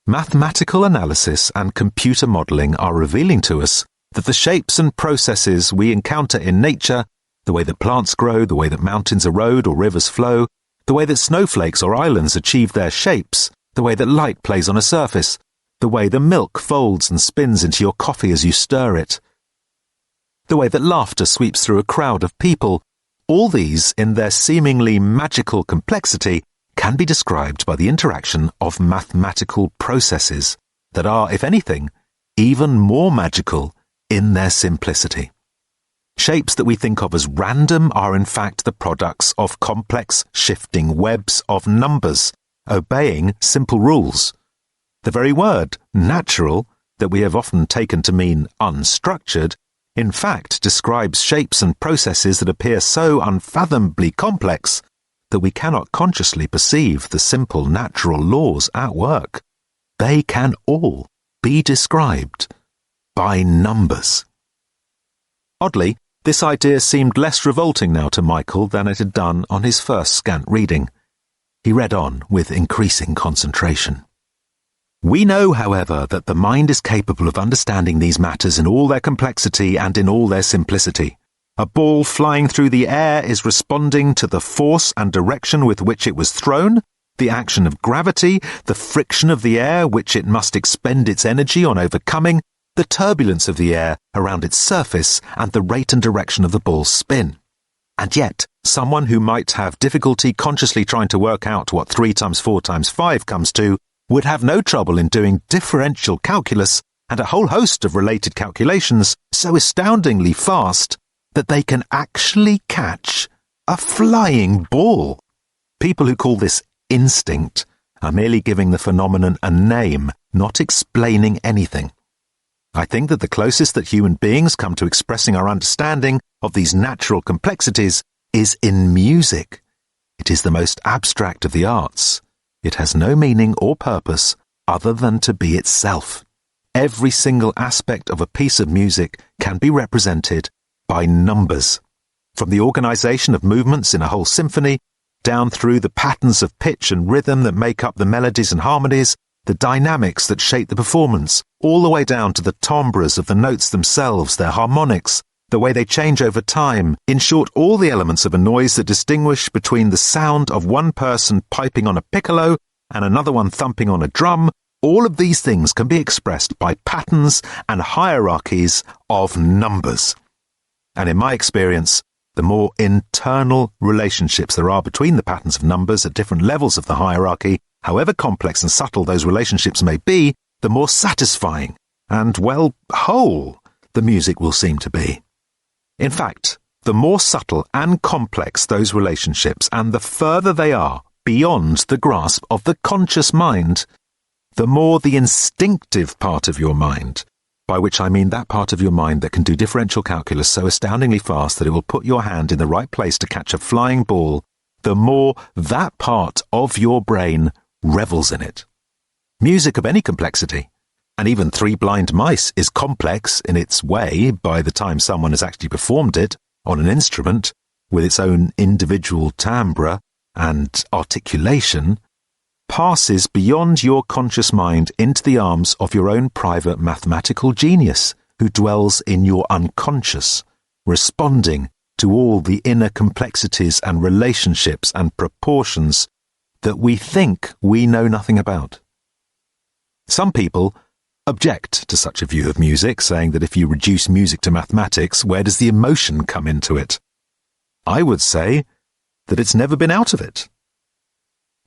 Mathematical analysis and computer modelling are revealing to us that the shapes and processes we encounter in nature, the way that plants grow, the way that mountains erode or rivers flow, the way that snowflakes or islands achieve their shapes, the way that light plays on a surface, the way the milk folds and spins into your coffee as you stir it, the way that laughter sweeps through a crowd of people, all these, in their seemingly magical complexity, can be described by the interaction of mathematical processes that are, if anything, even more magical in their simplicity. Shapes that we think of as random are in fact the products of complex, shifting webs of numbers, obeying simple rules. The very word, natural, that we have often taken to mean unstructured, in fact describes shapes and processes that appear so unfathomably complex that we cannot consciously perceive the simple natural laws at work. They can all be described by numbers. Oddly, this idea seemed less revolting now to Michael than it had done on his first scant reading. He read on with increasing concentration. We know, however, that the mind is capable of understanding these matters in all their complexity and in all their simplicity. A ball flying through the air is responding to the force and direction with which it was thrown, the action of gravity, the friction of the air which it must expend its energy on overcoming, the turbulence of the air around its surface, and the rate and direction of the ball's spin. And yet, someone who might have difficulty consciously trying to work out what 3 times 4 times 5 comes to would have no trouble in doing differential calculus and a whole host of related calculations so astoundingly fast that they can actually catch a flying ball. People who call this instinct are merely giving the phenomenon a name, not explaining anything. I think that the closest that human beings come to expressing our understanding of these natural complexities is in music. It is the most abstract of the arts. It has no meaning or purpose other than to be itself. Every single aspect of a piece of music can be represented by numbers, from the organization of movements in a whole symphony, down through the patterns of pitch and rhythm that make up the melodies and harmonies, the dynamics that shape the performance, all the way down to the timbres of the notes themselves, their harmonics, the way they change over time, in short, all the elements of a noise that distinguish between the sound of one person piping on a piccolo and another one thumping on a drum. All of these things can be expressed by patterns and hierarchies of numbers. And in my experience, the more internal relationships there are between the patterns of numbers at different levels of the hierarchy, however complex and subtle those relationships may be, the more satisfying and, well, whole the music will seem to be. In fact, the more subtle and complex those relationships and the further they are beyond the grasp of the conscious mind, the more the instinctive part of your mind, by which I mean that part of your mind that can do differential calculus so astoundingly fast that it will put your hand in the right place to catch a flying ball, the more that part of your brain revels in it. Music of any complexity, and even Three Blind Mice is complex in its way by the time someone has actually performed it on an instrument with its own individual timbre and articulation, passes beyond your conscious mind into the arms of your own private mathematical genius who dwells in your unconscious, responding to all the inner complexities and relationships and proportions that we think we know nothing about. Some people object to such a view of music, saying that if you reduce music to mathematics, where does the emotion come into it? I would say that it's never been out of it.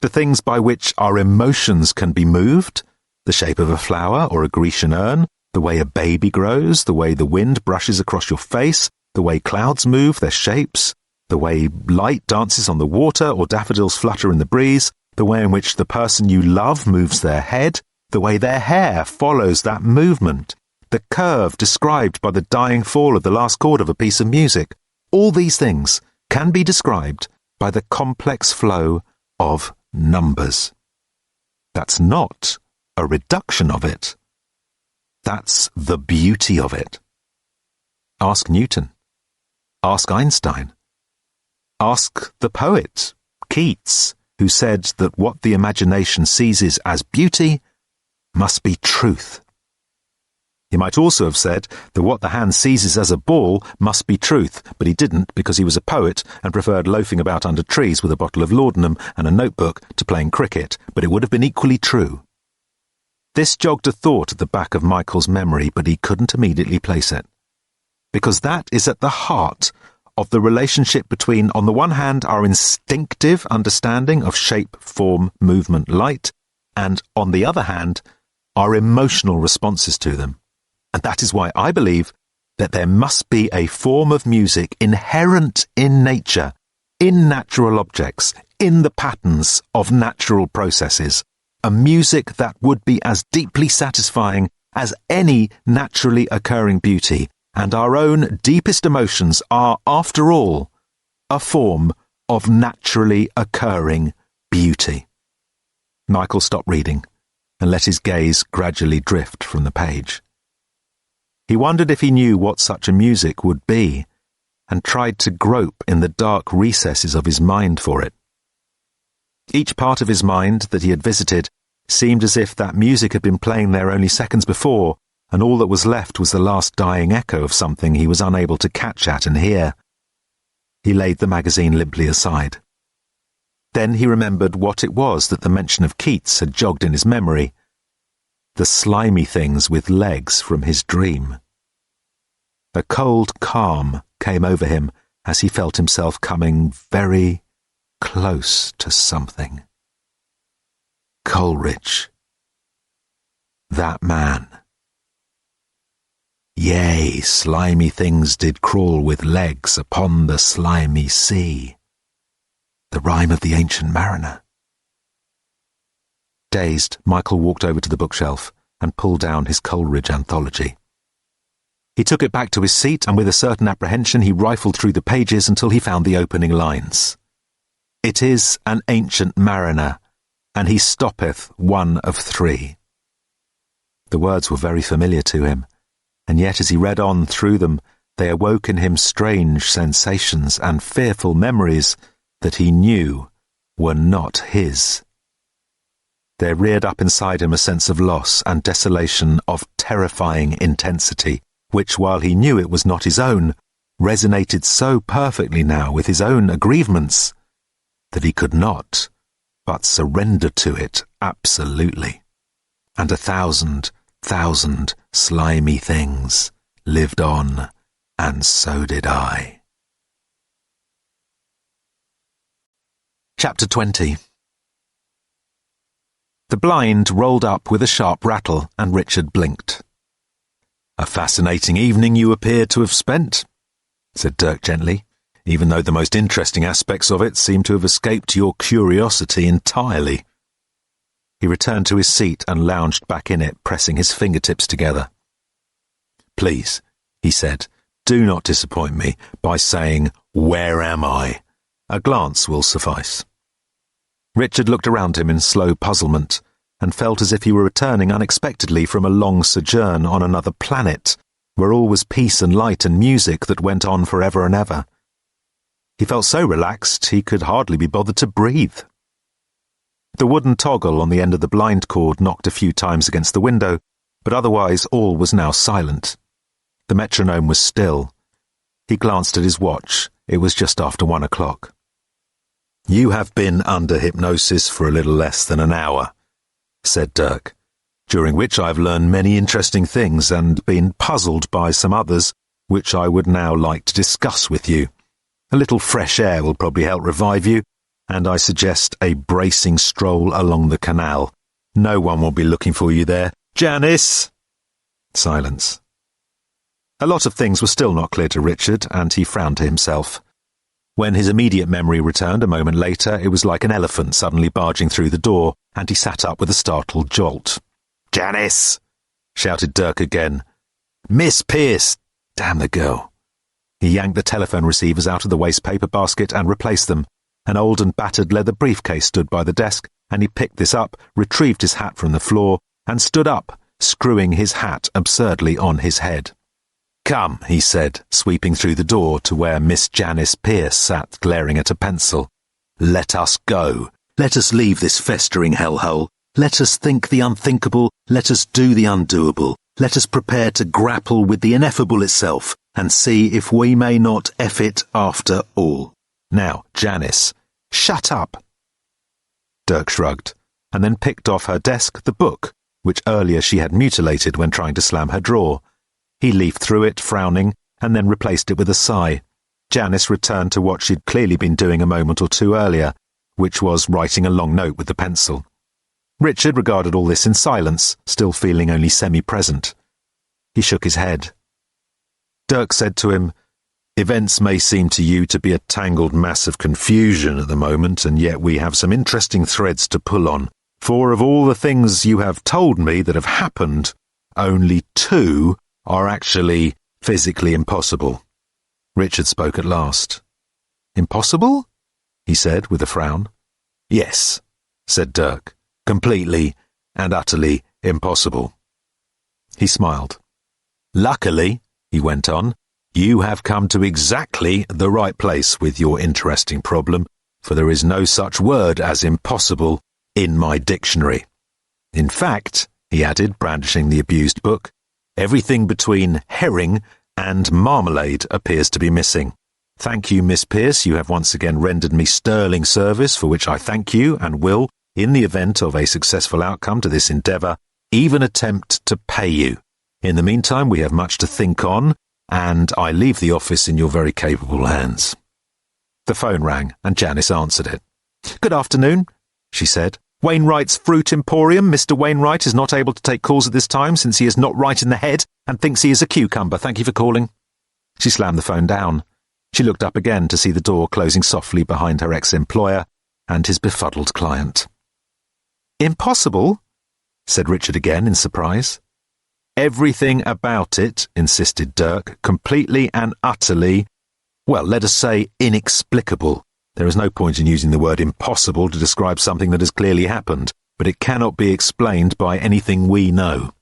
The things by which our emotions can be moved, the shape of a flower or a Grecian urn, the way a baby grows, the way the wind brushes across your face, the way clouds move their shapes, the way light dances on the water or daffodils flutter in the breeze, the way in which the person you love moves their head, the way their hair follows that movement, the curve described by the dying fall of the last chord of a piece of music. All these things can be described by the complex flow of numbers. That's not a reduction of it. That's the beauty of it. Ask Newton. Ask Einstein. Ask the poet, Keats, who said that what the imagination seizes as beauty must be truth. He might also have said that what the hand seizes as a ball must be truth, but he didn't because he was a poet and preferred loafing about under trees with a bottle of laudanum and a notebook to playing cricket, but it would have been equally true. This jogged a thought at the back of Michael's memory, but he couldn't immediately place it. Because that is at the heart of the relationship between, on the one hand, our instinctive understanding of shape, form, movement, light, and, on the other hand, our emotional responses to them. And that is why I believe that there must be a form of music inherent in nature, in natural objects, in the patterns of natural processes, a music that would be as deeply satisfying as any naturally occurring beauty, and our own deepest emotions are, after all, a form of naturally occurring beauty. Michael stopped reading and let his gaze gradually drift from the page. He wondered if he knew what such a music would be, and tried to grope in the dark recesses of his mind for it. Each part of his mind that he had visited seemed as if that music had been playing there only seconds before, and all that was left was the last dying echo of something he was unable to catch at and hear. He laid the magazine limply aside. Then he remembered what it was that the mention of Keats had jogged in his memory. The slimy things with legs from his dream. A cold calm came over him as he felt himself coming very close to something. Coleridge. That man. Yea, slimy things did crawl with legs upon the slimy sea. The rhyme of the ancient mariner. Dazed, Michael walked over to the bookshelf and pulled down his Coleridge anthology. He took it back to his seat, and with a certain apprehension he rifled through the pages until he found the opening lines. It is an ancient mariner, and he stoppeth one of three. The words were very familiar to him, and yet as he read on through them, they awoke in him strange sensations and fearful memories that he knew were not his. There reared up inside him a sense of loss and desolation of terrifying intensity, which, while he knew it was not his own, resonated so perfectly now with his own aggrievements that he could not but surrender to it absolutely. And 1,000,000 slimy things lived on, and so did I. Chapter 20. The blind rolled up with a sharp rattle, and Richard blinked. A fascinating evening you appear to have spent, said Dirk gently, even though the most interesting aspects of it seemed to have escaped your curiosity entirely. He returned to his seat and lounged back in it, pressing his fingertips together. Please, he said, do not disappoint me by saying, "Where am I?" A glance will suffice. Richard looked around him in slow puzzlement, and felt as if he were returning unexpectedly from a long sojourn on another planet, where all was peace and light and music that went on for ever and ever. He felt so relaxed he could hardly be bothered to breathe. The wooden toggle on the end of the blind cord knocked a few times against the window, but otherwise all was now silent. The metronome was still. He glanced at his watch. It was just after 1 o'clock. "You have been under hypnosis for a little less than an hour," said Dirk, "during which I've learned many interesting things and been puzzled by some others which I would now like to discuss with you. A little fresh air will probably help revive you, and I suggest a bracing stroll along the canal. No one will be looking for you there. Janice!" Silence. A lot of things were still not clear to Richard, and he frowned to himself. When his immediate memory returned a moment later, it was like an elephant suddenly barging through the door, and he sat up with a startled jolt. "Janice!" shouted Dirk again. "Miss Pierce! Damn the girl." He yanked the telephone receivers out of the waste paper basket and replaced them. An old and battered leather briefcase stood by the desk, and he picked this up, retrieved his hat from the floor, and stood up, screwing his hat absurdly on his head. "Come," he said, sweeping through the door to where Miss Janice Pierce sat glaring at a pencil. "Let us go. Let us leave this festering hellhole. Let us think the unthinkable. Let us do the undoable. Let us prepare to grapple with the ineffable itself, and see if we may not F it after all. Now, Janice, shut up." Dirk shrugged, and then picked off her desk the book, which earlier she had mutilated when trying to slam her drawer. He leafed through it, frowning, and then replaced it with a sigh. Janice returned to what she'd clearly been doing a moment or two earlier, which was writing a long note with the pencil. Richard regarded all this in silence, still feeling only semi-present. He shook his head. Dirk said to him, "Events may seem to you to be a tangled mass of confusion at the moment, and yet we have some interesting threads to pull on. For of all the things you have told me that have happened, only 2 are actually physically impossible." Richard spoke at last. "Impossible?" he said with a frown. "Yes," said Dirk. "Completely and utterly impossible." He smiled. "Luckily," he went on, "you have come to exactly the right place with your interesting problem, for there is no such word as impossible in my dictionary. In fact," he added, brandishing the abused book, "everything between herring and marmalade appears to be missing. Thank you, Miss Pierce. You have once again rendered me sterling service, for which I thank you and will, in the event of a successful outcome to this endeavour, even attempt to pay you. In the meantime, we have much to think on, and I leave the office in your very capable hands." The phone rang, and Janice answered it. "Good afternoon," she said. "Wainwright's Fruit Emporium. Mr. Wainwright is not able to take calls at this time since he is not right in the head and thinks he is a cucumber. Thank you for calling." She slammed the phone down. She looked up again to see the door closing softly behind her ex-employer and his befuddled client. "Impossible?" said Richard again in surprise. "Everything about it," insisted Dirk, "completely and utterly, well, let us say inexplicable. There is no point in using the word impossible to describe something that has clearly happened, but it cannot be explained by anything we know."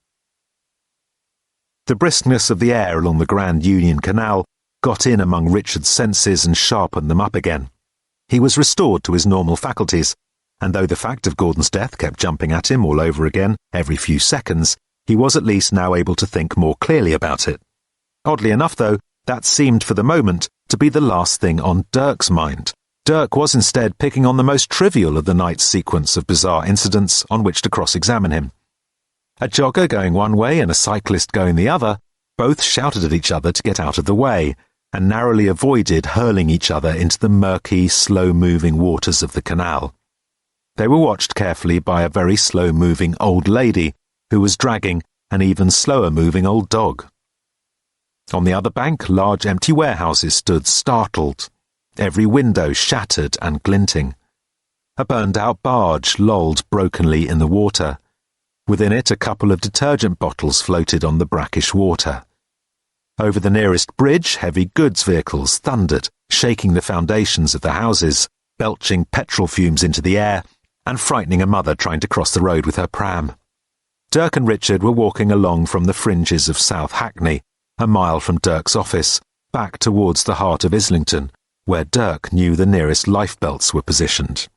The briskness of the air along the Grand Union Canal got in among Richard's senses and sharpened them up again. He was restored to his normal faculties, and though the fact of Gordon's death kept jumping at him all over again every few seconds, he was at least now able to think more clearly about it. Oddly enough, though, that seemed for the moment to be the last thing on Dirk's mind. Dirk was instead picking on the most trivial of the night's sequence of bizarre incidents on which to cross-examine him. A jogger going one way and a cyclist going the other both shouted at each other to get out of the way, and narrowly avoided hurling each other into the murky, slow-moving waters of the canal. They were watched carefully by a very slow-moving old lady who was dragging an even slower-moving old dog. On the other bank, large empty warehouses stood startled, every window shattered and glinting. A burned-out barge lolled brokenly in the water. Within it, a couple of detergent bottles floated on the brackish water. Over the nearest bridge, heavy goods vehicles thundered, shaking the foundations of the houses, belching petrol fumes into the air, and frightening a mother trying to cross the road with her pram. Dirk and Richard were walking along from the fringes of South Hackney, a mile from Dirk's office, back towards the heart of Islington, where Dirk knew the nearest lifebelts were positioned.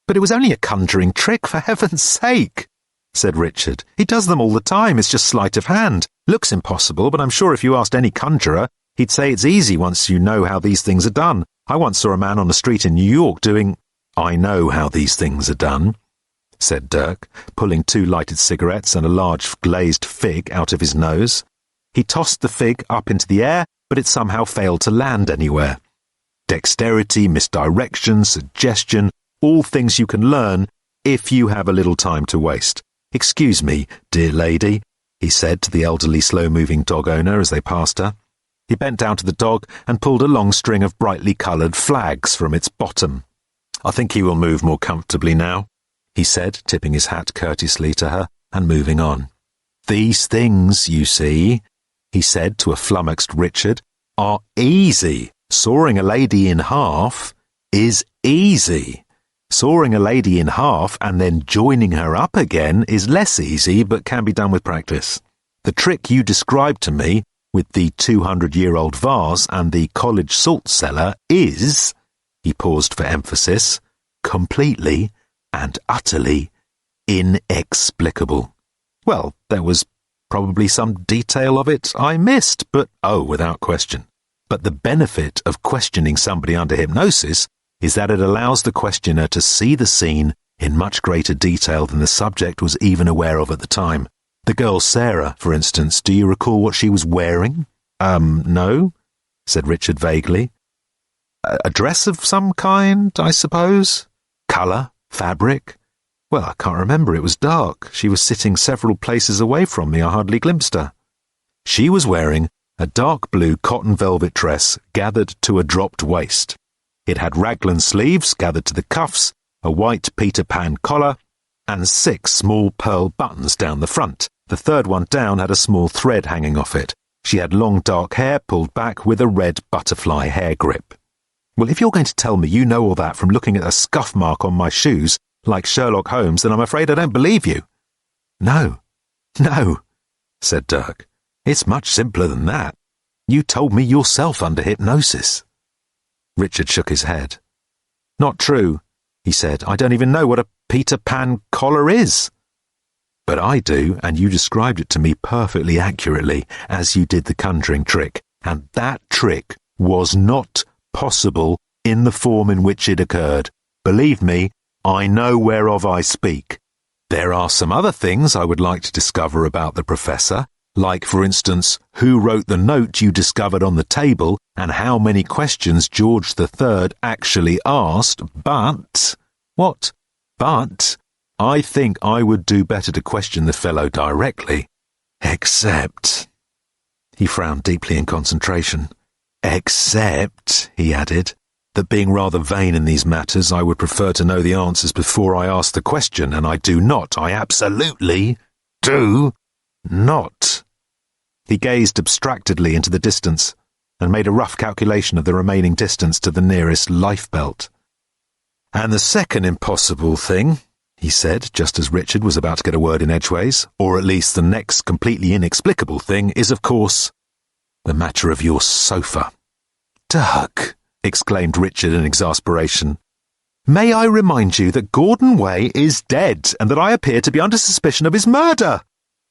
But it was only a conjuring trick, for heaven's sake, said Richard. He does them all the time, it's just sleight of hand. Looks impossible, but I'm sure if you asked any conjurer, he'd say it's easy once you know how these things are done. I once saw a man on the street in New York doing— I know how these things are done, said Dirk, pulling 2 lighted cigarettes and a large glazed fig out of his nose. He tossed the fig up into the air, but it somehow failed to land anywhere. Dexterity, misdirection, suggestion, all things you can learn if you have a little time to waste. Excuse me, dear lady, he said to the elderly slow-moving dog owner as they passed her. He bent down to the dog and pulled a long string of brightly coloured flags from its bottom. I think he will move more comfortably now, he said, tipping his hat courteously to her and moving on. These things, you see, he said to a flummoxed Richard, are easy. Sawing a lady in half is easy. Sawing a lady in half and then joining her up again is less easy, but can be done with practice. The trick you described to me with the 200-year-old vase and the college salt cellar is, he paused for emphasis, completely and utterly inexplicable. Well, there was probably some detail of it I missed, but without question. But the benefit of questioning somebody under hypnosis is that it allows the questioner to see the scene in much greater detail than the subject was even aware of at the time. The girl Sarah, for instance, do you recall what she was wearing? No, said Richard vaguely. A dress of some kind, I suppose? Colour? Fabric? Well, I can't remember. It was dark. She was sitting several places away from me. I hardly glimpsed her. She was wearing a dark blue cotton velvet dress gathered to a dropped waist. It had raglan sleeves gathered to the cuffs, a white Peter Pan collar, and 6 small pearl buttons down the front. The third one down had a small thread hanging off it. She had long dark hair pulled back with a red butterfly hair grip. Well, if you're going to tell me you know all that from looking at a scuff mark on my shoes, like Sherlock Holmes, then I'm afraid I don't believe you. No, said Dirk. It's much simpler than that. You told me yourself under hypnosis. Richard shook his head. Not true, he said. I don't even know what a Peter Pan collar is. But I do, and you described it to me perfectly accurately, as you did the conjuring trick, and that trick was not possible in the form in which it occurred. Believe me, I know whereof I speak. There are some other things I would like to discover about the professor, like, for instance, who wrote the note you discovered on the table and how many questions George III actually asked, but— What? But I think I would do better to question the fellow directly. Except— He frowned deeply in concentration. Except, he added, that being rather vain in these matters, I would prefer to know the answers before I ask the question, and I do not. I absolutely do not. He gazed abstractedly into the distance and made a rough calculation of the remaining distance to the nearest lifebelt. And the second impossible thing, he said, just as Richard was about to get a word in edgeways, or at least the next completely inexplicable thing, is, of course, the matter of your sofa. Dirk, exclaimed Richard in exasperation. May I remind you that Gordon Way is dead and that I appear to be under suspicion of his murder?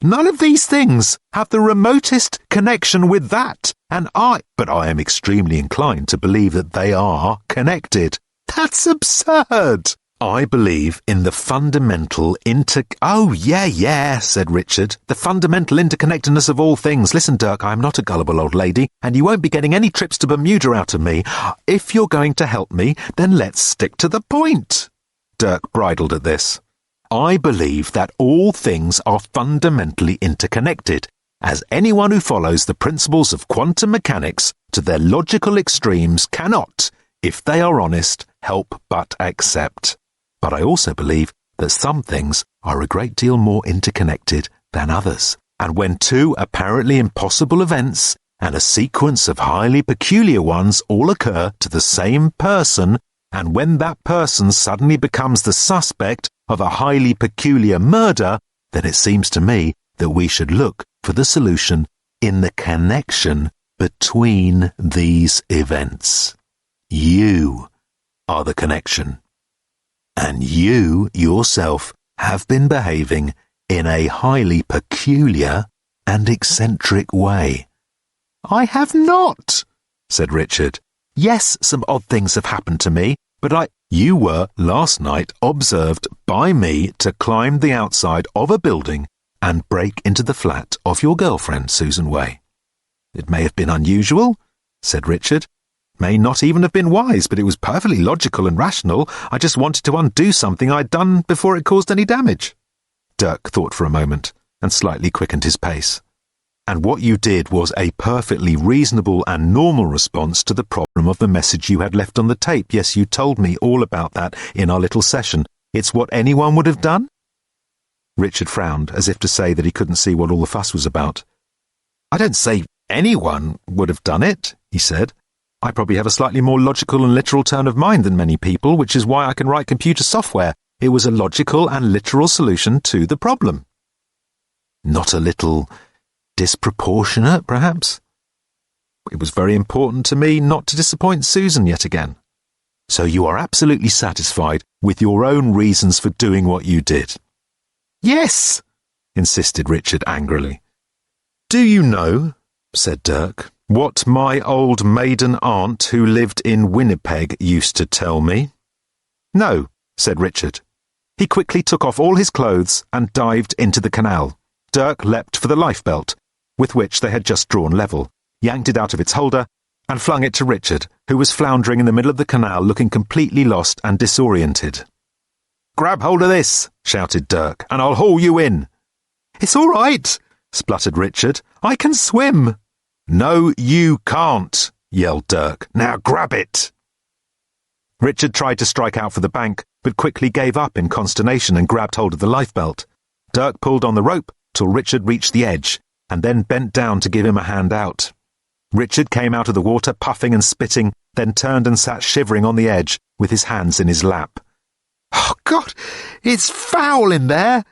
None of these things have the remotest connection with that, but I am extremely inclined to believe that they are connected. That's absurd. I believe in the fundamental Oh, yeah, said Richard. The fundamental interconnectedness of all things. Listen, Dirk, I am not a gullible old lady, and you won't be getting any trips to Bermuda out of me. If you're going to help me, then let's stick to the point. Dirk bridled at this. I believe that all things are fundamentally interconnected, as anyone who follows the principles of quantum mechanics to their logical extremes cannot, if they are honest, help but accept. But I also believe that some things are a great deal more interconnected than others, and when 2 apparently impossible events and a sequence of highly peculiar ones all occur to the same person, and when that person suddenly becomes the suspect of a highly peculiar murder, then it seems to me that we should look for the solution in the connection between these events. You are the connection. And you, yourself, have been behaving in a highly peculiar and eccentric way. I have not, said Richard. Yes, some odd things have happened to me, but You were, last night, observed by me to climb the outside of a building and break into the flat of your girlfriend, Susan Way. It may have been unusual, said Richard. May not even have been wise, but it was perfectly logical and rational. I just wanted to undo something I'd done before it caused any damage. Dirk thought for a moment and slightly quickened his pace. And what you did was a perfectly reasonable and normal response to the problem of the message you had left on the tape. Yes, you told me all about that in our little session. It's what anyone would have done? Richard frowned, as if to say that he couldn't see what all the fuss was about. I don't say anyone would have done it, he said. I probably have a slightly more logical and literal turn of mind than many people, which is why I can write computer software. It was a logical and literal solution to the problem. Not a little disproportionate, perhaps? It was very important to me not to disappoint Susan yet again. So you are absolutely satisfied with your own reasons for doing what you did? Yes, insisted Richard angrily. Do you know, said Dirk, what my old maiden aunt who lived in Winnipeg used to tell me? No, said Richard. He quickly took off all his clothes and dived into the canal. Dirk leapt for the lifebelt, with which they had just drawn level, yanked it out of its holder, and flung it to Richard, who was floundering in the middle of the canal looking completely lost and disoriented. Grab hold of this, shouted Dirk, and I'll haul you in. It's all right, spluttered Richard. I can swim. No, you can't, yelled Dirk. Now grab it. Richard tried to strike out for the bank, but quickly gave up in consternation and grabbed hold of the lifebelt. Dirk pulled on the rope till Richard reached the edge, and then bent down to give him a hand out. Richard came out of the water puffing and spitting, then turned and sat shivering on the edge with his hands in his lap. Oh, God, it's foul in there,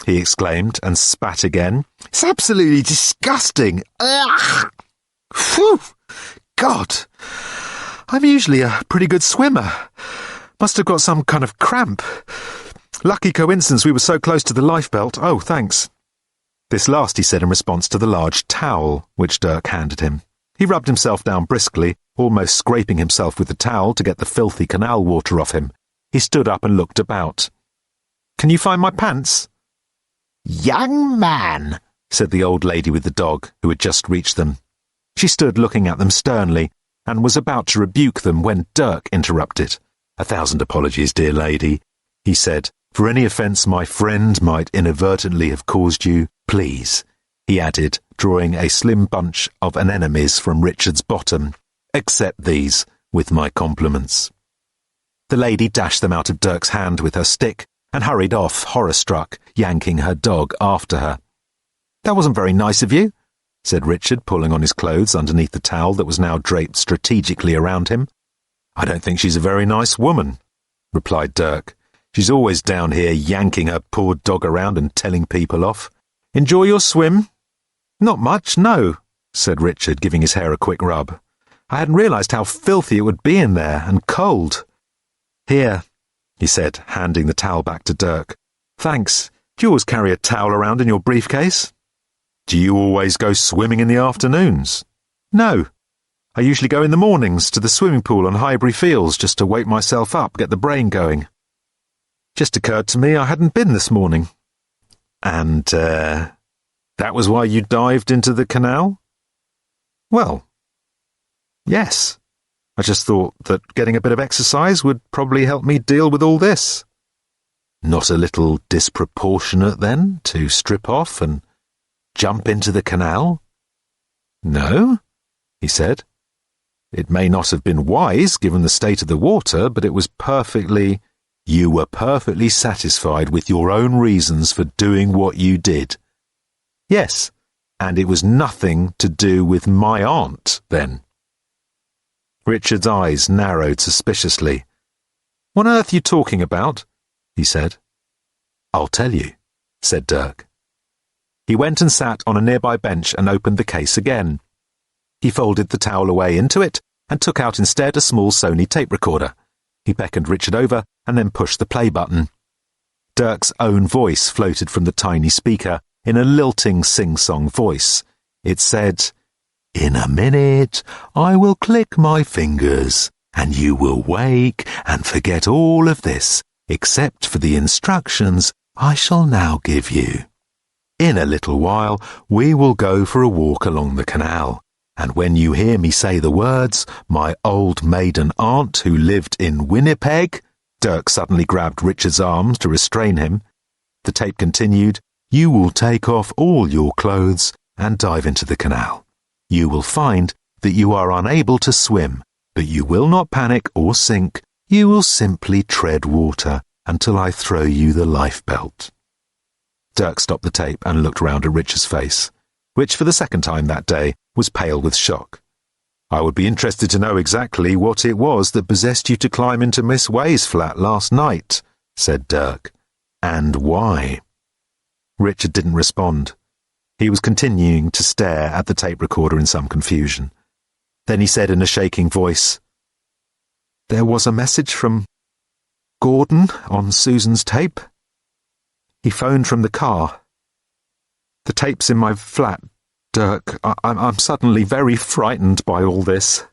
he exclaimed and spat again. It's absolutely disgusting. Ugh! Phew! God, I'm usually a pretty good swimmer. Must have got some kind of cramp. Lucky coincidence we were so close to the lifebelt. Oh, thanks. This last he said in response to the large towel which Dirk handed him. He rubbed himself down briskly, almost scraping himself with the towel to get the filthy canal water off him. He stood up and looked about. Can you find my pants? Young man, said the old lady with the dog, who had just reached them. She stood looking at them sternly, and was about to rebuke them when Dirk interrupted. 1,000 apologies, dear lady, he said, for any offence my friend might inadvertently have caused you. Please, he added, drawing a slim bunch of anemones from Richard's bottom, accept these with my compliments. The lady dashed them out of Dirk's hand with her stick and hurried off, horror-struck, yanking her dog after her. That wasn't very nice of you, said Richard, pulling on his clothes underneath the towel that was now draped strategically around him. I don't think she's a very nice woman, replied Dirk. She's always down here yanking her poor dog around and telling people off. Enjoy your swim? Not much, no, said Richard, giving his hair a quick rub. I hadn't realised how filthy it would be in there, and cold. Here, he said, handing the towel back to Dirk. Thanks. Do you always carry a towel around in your briefcase? Do you always go swimming in the afternoons? No. I usually go in the mornings to the swimming pool on Highbury Fields just to wake myself up, get the brain going. Just occurred to me I hadn't been this morning. And, that was why you dived into the canal? Well, yes. I just thought that getting a bit of exercise would probably help me deal with all this. Not a little disproportionate, then, to strip off and jump into the canal? No, he said. It may not have been wise, given the state of the water, but it was perfectly... You were perfectly satisfied with your own reasons for doing what you did. Yes, and it was nothing to do with my aunt, then. Richard's eyes narrowed suspiciously. What on earth are you talking about? He said. I'll tell you, said Dirk. He went and sat on a nearby bench and opened the case again. He folded the towel away into it and took out instead a small Sony tape recorder. He He beckoned Richard over and then pushed the play button. Dirk's own voice floated from the tiny speaker in a lilting sing-song voice. It said, "In a minute, I will click my fingers, and you will wake and forget all of this, except for the instructions I shall now give you. In a little while, we will go for a walk along the canal, and when you hear me say the words, 'My old maiden aunt who lived in Winnipeg,'" Dirk suddenly grabbed Richard's arms to restrain him. The tape continued, "You will take off all your clothes and dive into the canal. You will find that you are unable to swim, but you will not panic or sink. You will simply tread water until I throw you the lifebelt." Dirk stopped the tape and looked round at Richard's face, which for the second time that day was pale with shock. "I would be interested to know exactly what it was that possessed you to climb into Miss Way's flat last night," said Dirk. "And why?" Richard didn't respond. He was continuing to stare at the tape recorder in some confusion. Then he said in a shaking voice, "There was a message from Gordon on Susan's tape. He phoned from the car. The tape's in my flat, Dirk. I'm suddenly very frightened by all this."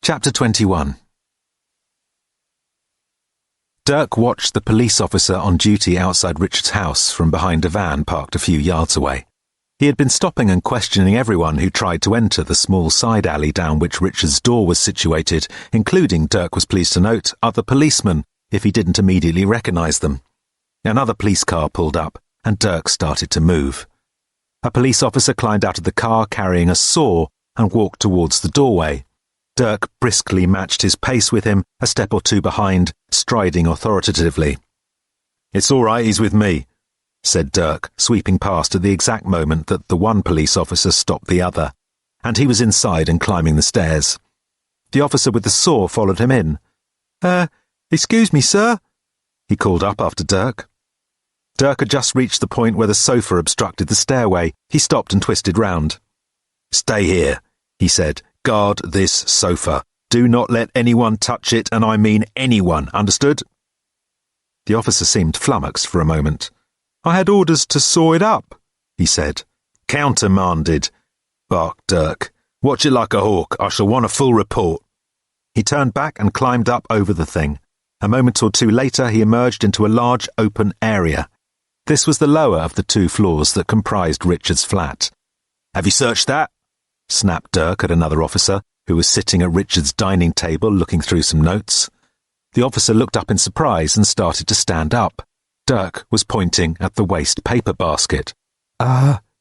Chapter 21. Dirk watched the police officer on duty outside Richard's house from behind a van parked a few yards away. He had been stopping and questioning everyone who tried to enter the small side alley down which Richard's door was situated, including, Dirk was pleased to note, other policemen, if he didn't immediately recognize them. Another police car pulled up, and Dirk started to move. A police officer climbed out of the car carrying a saw and walked towards the doorway. Dirk briskly matched his pace with him, a step or two behind, striding authoritatively. "It's all right, he's with me," said Dirk, sweeping past at the exact moment that the one police officer stopped the other, and he was inside and climbing the stairs. The officer with the saw followed him in. Excuse me, sir," he called up after Dirk. Dirk had just reached the point where the sofa obstructed the stairway. He stopped and twisted round. "Stay here," he said. "Guard this sofa. Do not let anyone touch it, and I mean anyone, understood?" The officer seemed flummoxed for a moment. "I had orders to saw it up," he said. "Countermanded," barked Dirk. "Watch it like a hawk. I shall want a full report." He turned back and climbed up over the thing. A moment or two later, he emerged into a large open area. This was the lower of the 2 floors that comprised Richard's flat. "Have you searched that?" snapped Dirk at another officer, who was sitting at Richard's dining table looking through some notes. The officer looked up in surprise and started to stand up. Dirk was pointing at the waste paper basket.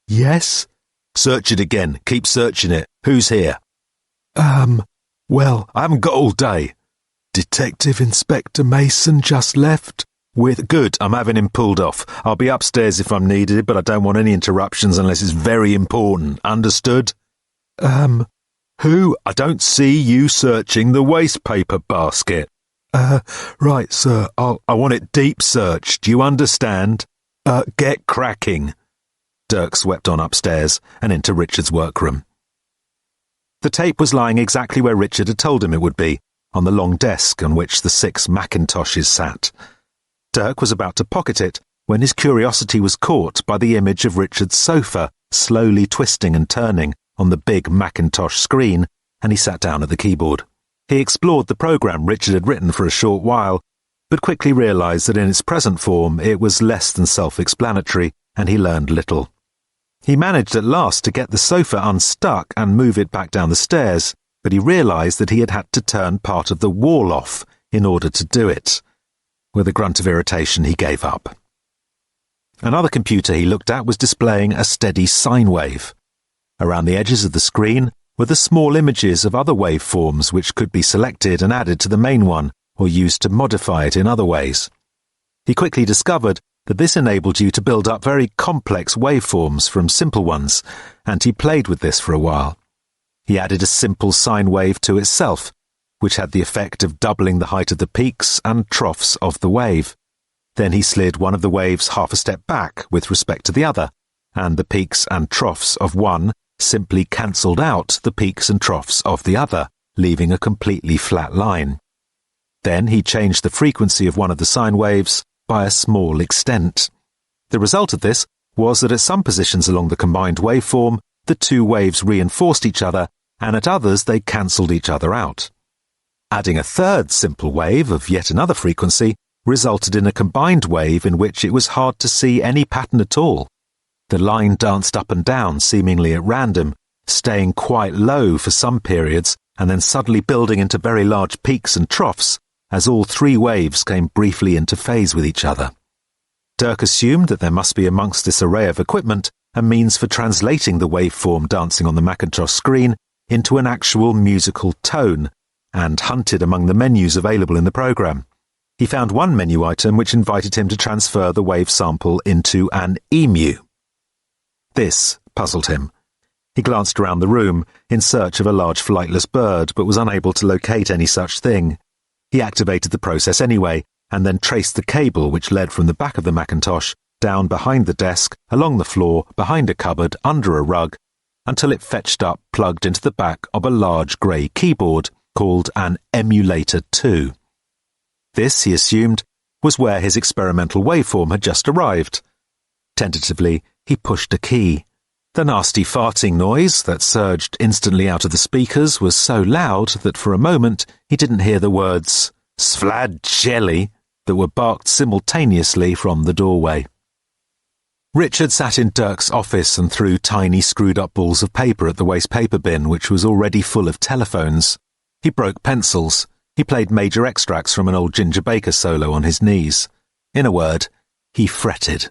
Yes?" "Search it again. Keep searching it. Who's here?" Well, I haven't got all day. Detective Inspector Mason just left. Good, I'm having him pulled off. I'll be upstairs if I'm needed, but I don't want any interruptions unless it's very important. Understood?" Who? I don't see you searching the waste paper basket." Right, sir. I want it deep searched. Do you understand? Get cracking." Dirk swept on upstairs and into Richard's workroom. The tape was lying exactly where Richard had told him it would be, on the long desk on which the 6 Macintoshes sat. Dirk was about to pocket it when his curiosity was caught by the image of Richard's sofa slowly twisting and turning on the big Macintosh screen, and he sat down at the keyboard. He explored the program Richard had written for a short while, but quickly realized that in its present form it was less than self-explanatory, and he learned little. He managed at last to get the sofa unstuck and move it back down the stairs, but he realized that he had had to turn part of the wall off in order to do it. With a grunt of irritation, he gave up. Another computer he looked at was displaying a steady sine wave. Around the edges of the screen were the small images of other waveforms which could be selected and added to the main one or used to modify it in other ways. He quickly discovered that this enabled you to build up very complex waveforms from simple ones, and he played with this for a while. He added a simple sine wave to itself, which had the effect of doubling the height of the peaks and troughs of the wave. Then he slid one of the waves half a step back with respect to the other, and the peaks and troughs of one simply cancelled out the peaks and troughs of the other, leaving a completely flat line. Then he changed the frequency of one of the sine waves by a small extent. The result of this was that at some positions along the combined waveform, the two waves reinforced each other, and at others they cancelled each other out. Adding a third simple wave of yet another frequency resulted in a combined wave in which it was hard to see any pattern at all. The line danced up and down seemingly at random, staying quite low for some periods and then suddenly building into very large peaks and troughs as all three waves came briefly into phase with each other. Dirk assumed that there must be amongst this array of equipment a means for translating the waveform dancing on the Macintosh screen into an actual musical tone, and hunted among the menus available in the program. He found one menu item which invited him to transfer the wave sample into an emu. This puzzled him. He glanced around the room in search of a large flightless bird, but was unable to locate any such thing. He activated the process anyway, and then traced the cable which led from the back of the Macintosh down behind the desk, along the floor, behind a cupboard, under a rug, until it fetched up plugged into the back of a large grey keyboard called an emulator 2. This, he assumed, was where his experimental waveform had just arrived. Tentatively, he pushed a key. The nasty farting noise that surged instantly out of the speakers was so loud that for a moment he didn't hear the words "Sflad jelly" that were barked simultaneously from the doorway. Richard sat in Dirk's office and threw tiny screwed-up balls of paper at the waste paper bin, which was already full of telephones. He broke pencils. He played major extracts from an old Ginger Baker solo on his knees. In a word, he fretted.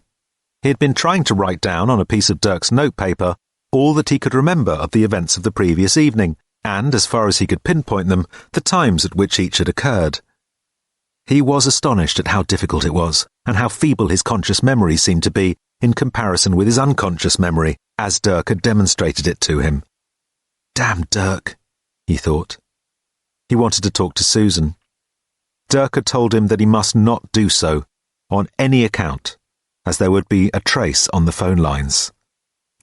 He had been trying to write down on a piece of Dirk's notepaper all that he could remember of the events of the previous evening, and, as far as he could pinpoint them, the times at which each had occurred. He was astonished at how difficult it was, and how feeble his conscious memory seemed to be in comparison with his unconscious memory, as Dirk had demonstrated it to him. Damn Dirk, he thought. He wanted to talk to Susan. Dirk had told him that he must not do so, on any account, as there would be a trace on the phone lines.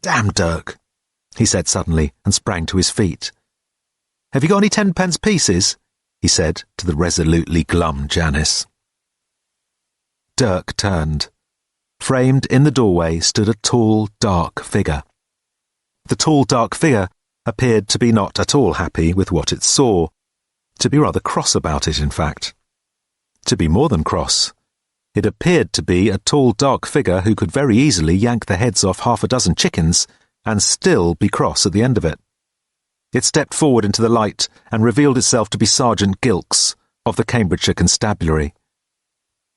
Damn Dirk, he said suddenly, and sprang to his feet. Have you got any 10-pence pieces? He said to the resolutely glum Janice. Dirk turned. Framed in the doorway stood a tall, dark figure. The tall, dark figure appeared to be not at all happy with what it saw, to be rather cross about it, in fact. To be more than cross. It appeared to be a tall, dark figure who could very easily yank the heads off half a dozen chickens and still be cross at the end of it. It stepped forward into the light and revealed itself to be Sergeant Gilks of the Cambridgeshire Constabulary.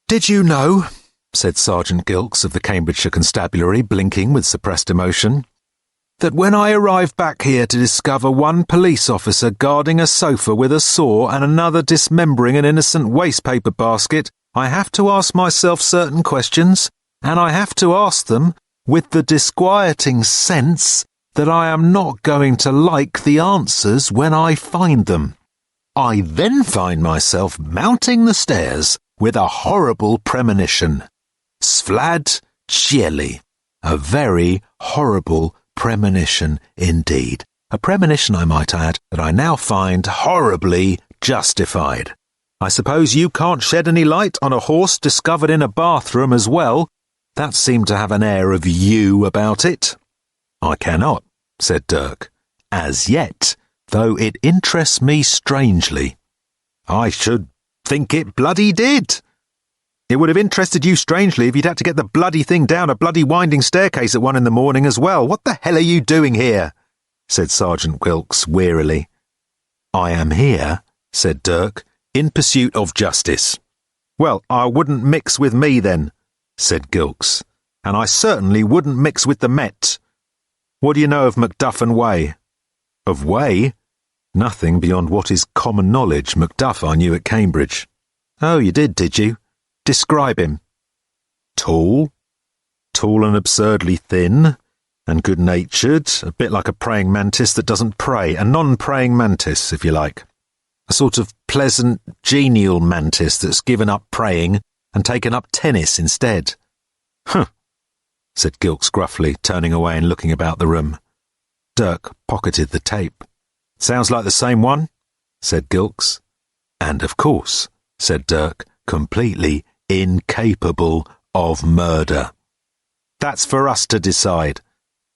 "Did you know," said Sergeant Gilks of the Cambridgeshire Constabulary, blinking with suppressed emotion, "that when I arrived back here to discover one police officer guarding a sofa with a saw and another dismembering an innocent wastepaper basket, I have to ask myself certain questions, and I have to ask them with the disquieting sense that I am not going to like the answers when I find them. I then find myself mounting the stairs with a horrible premonition. Sflad jelly. A very horrible premonition indeed. A premonition, I might add, that I now find horribly justified. I suppose you can't shed any light on a horse discovered in a bathroom as well. That seemed to have an air of you about it." "I cannot," said Dirk, "as yet, though it interests me strangely." "I should think it bloody did." "It would have interested you strangely if you'd had to get the bloody thing down a bloody winding staircase at 1 in the morning as well. What the hell are you doing here?" said Sergeant Gilks wearily. "I am here," said Dirk, "in pursuit of justice." "Well, I wouldn't mix with me then," said Gilks, "and I certainly wouldn't mix with the Met. What do you know of Macduff and Way?" "Of Way? Nothing beyond what is common knowledge. Macduff I knew at Cambridge." "Oh, you did you? Describe him." "Tall and absurdly thin, and good-natured, a bit like a praying mantis that doesn't pray, a non-praying mantis, if you like. A sort of pleasant, genial mantis that's given up praying and taken up tennis instead." "Huh," said Gilks gruffly, turning away and looking about the room. Dirk pocketed the tape. "Sounds like the same one?" said Gilks. And of course, said Dirk, completely incapable of murder. That's for us to decide.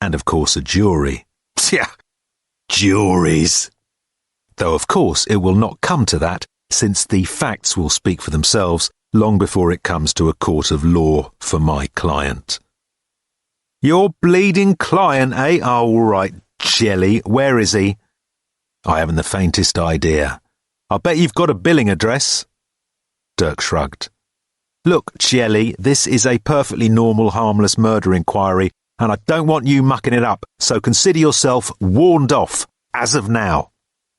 And of course a jury. Yeah, juries. Though of course it will not come to that, since the facts will speak for themselves long before it comes to a court of law for my client. Your bleeding client, eh? Oh, all right, Jelly. Where is he? I haven't the faintest idea. I bet you've got a billing address. Dirk shrugged. Look, Jelly, this is a perfectly normal, harmless murder inquiry, and I don't want you mucking it up, so consider yourself warned off, as of now.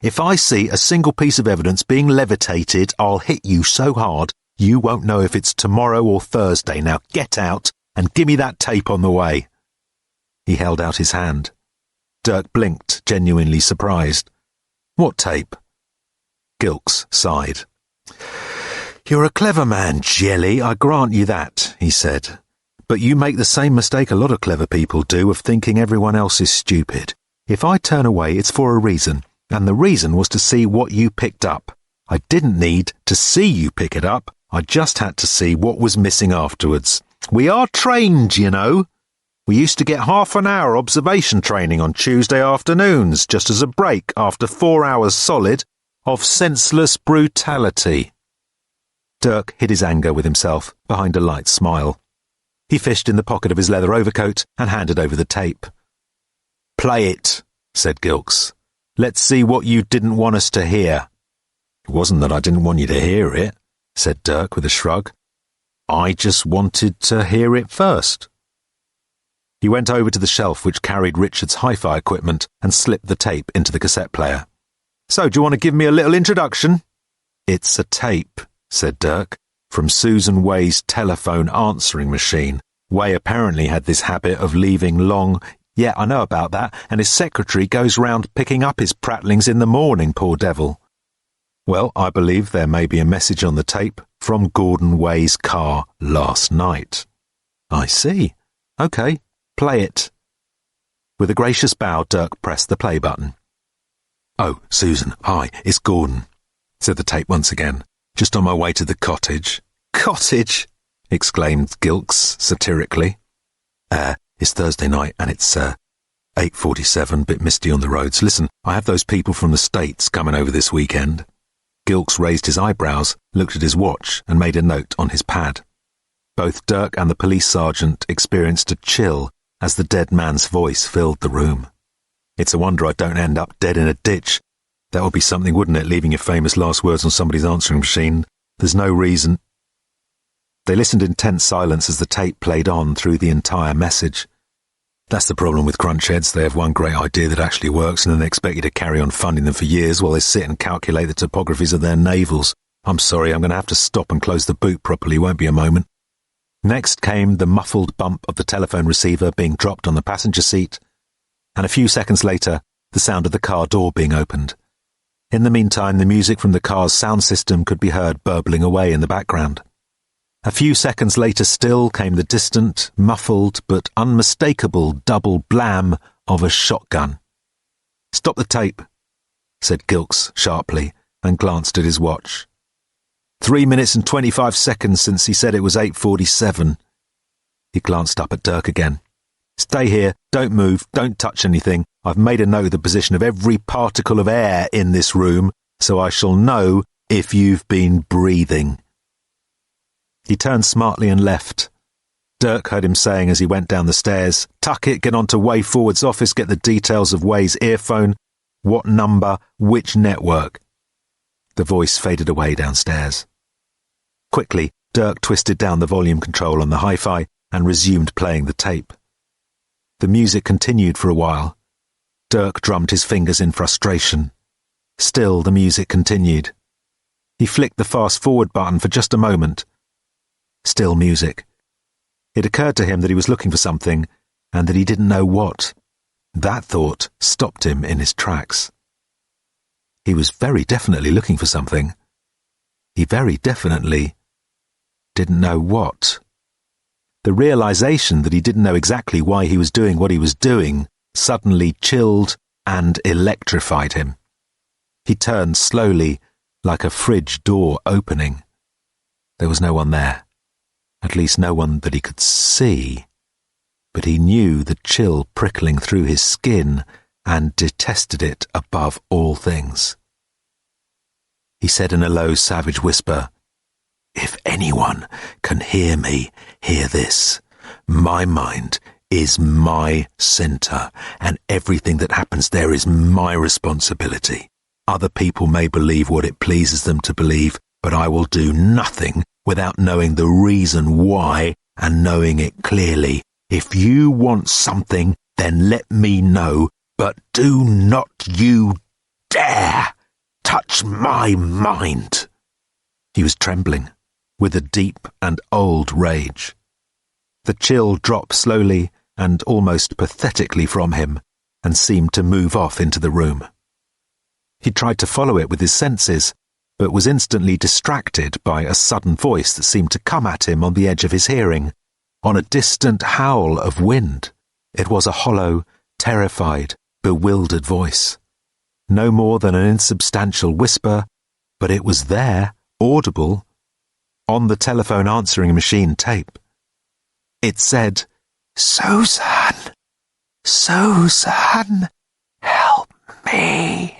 If I see a single piece of evidence being levitated, I'll hit you so hard you won't know if it's tomorrow or Thursday. Now get out and give me that tape on the way. He held out his hand. Dirk blinked, genuinely surprised. What tape? Gilks sighed. You're a clever man, Jelly, I grant you that, he said. But you make the same mistake a lot of clever people do of thinking everyone else is stupid. If I turn away, it's for a reason, and the reason was to see what you picked up. I didn't need to see you pick it up, I just had to see what was missing afterwards. We are trained, you know. We used to get half an hour observation training on Tuesday afternoons, just as a break after 4 hours solid of senseless brutality. Dirk hid his anger with himself behind a light smile. He fished in the pocket of his leather overcoat and handed over the tape. Play it, said Gilks. Let's see what you didn't want us to hear. It wasn't that I didn't want you to hear it, said Dirk with a shrug. I just wanted to hear it first. He went over to the shelf which carried Richard's hi-fi equipment and slipped the tape into the cassette player. So, do you want to give me a little introduction? It's a tape, said Dirk, from Susan Way's telephone answering machine. Way apparently had this habit of leaving long... Yeah, I know about that, and his secretary goes round picking up his prattlings in the morning, poor devil. Well, I believe there may be a message on the tape from Gordon Way's car last night. I see. OK, play it. With a gracious bow, Dirk pressed the play button. Oh, Susan, hi, it's Gordon, said the tape once again. Just on my way to the cottage. Cottage? Exclaimed Gilks satirically. It's Thursday night and it's 8:47, bit misty on the roads. Listen, I have those people from the States coming over this weekend. Gilks raised his eyebrows, looked at his watch and made a note on his pad. Both Dirk and the police sergeant experienced a chill as the dead man's voice filled the room. It's a wonder I don't end up dead in a ditch. That would be something, wouldn't it, leaving your famous last words on somebody's answering machine? There's no reason. They listened in tense silence as the tape played on through the entire message. That's the problem with crunchheads. They have one great idea that actually works and then they expect you to carry on funding them for years while they sit and calculate the topographies of their navels. I'm sorry, I'm going to have to stop and close the boot properly, won't be a moment. Next came the muffled bump of the telephone receiver being dropped on the passenger seat, and a few seconds later, the sound of the car door being opened. In the meantime, the music from the car's sound system could be heard burbling away in the background. A few seconds later still came the distant, muffled but unmistakable double blam of a shotgun. Stop the tape, said Gilks sharply, and glanced at his watch. 3 minutes and 25 seconds since he said it was 8:47. He glanced up at Dirk again. Stay here, don't move, don't touch anything. I've made a note of the position of every particle of air in this room, so I shall know if you've been breathing. He turned smartly and left. Dirk heard him saying as he went down the stairs, tuck it, get on to Way Forward's office, get the details of Way's earphone. What number, which network? The voice faded away downstairs. Quickly, Dirk twisted down the volume control on the hi-fi and resumed playing the tape. The music continued for a while. Dirk drummed his fingers in frustration. Still the music continued. He flicked the fast-forward button for just a moment. Still music. It occurred to him that he was looking for something, and that he didn't know what. That thought stopped him in his tracks. He was very definitely looking for something. He very definitely didn't know what. The realization that he didn't know exactly why he was doing what he was doing suddenly chilled and electrified him. He turned slowly, like a fridge door opening. There was no one there. At least no one that he could see. But he knew the chill prickling through his skin and detested it above all things. He said in a low, savage whisper, "If anyone can hear me, hear this. My mind is my centre, and everything that happens there is my responsibility. Other people may believe what it pleases them to believe, but I will do nothing without knowing the reason why and knowing it clearly. If you want something, then let me know, but do not you dare touch my mind." He was trembling, with a deep and old rage. The chill dropped slowly and almost pathetically from him, and seemed to move off into the room. He tried to follow it with his senses, but was instantly distracted by a sudden voice that seemed to come at him on the edge of his hearing, on a distant howl of wind. It was a hollow, terrified, bewildered voice. No more than an insubstantial whisper, but it was there, audible, on the telephone answering machine tape. It said, "Susan, Susan, help me,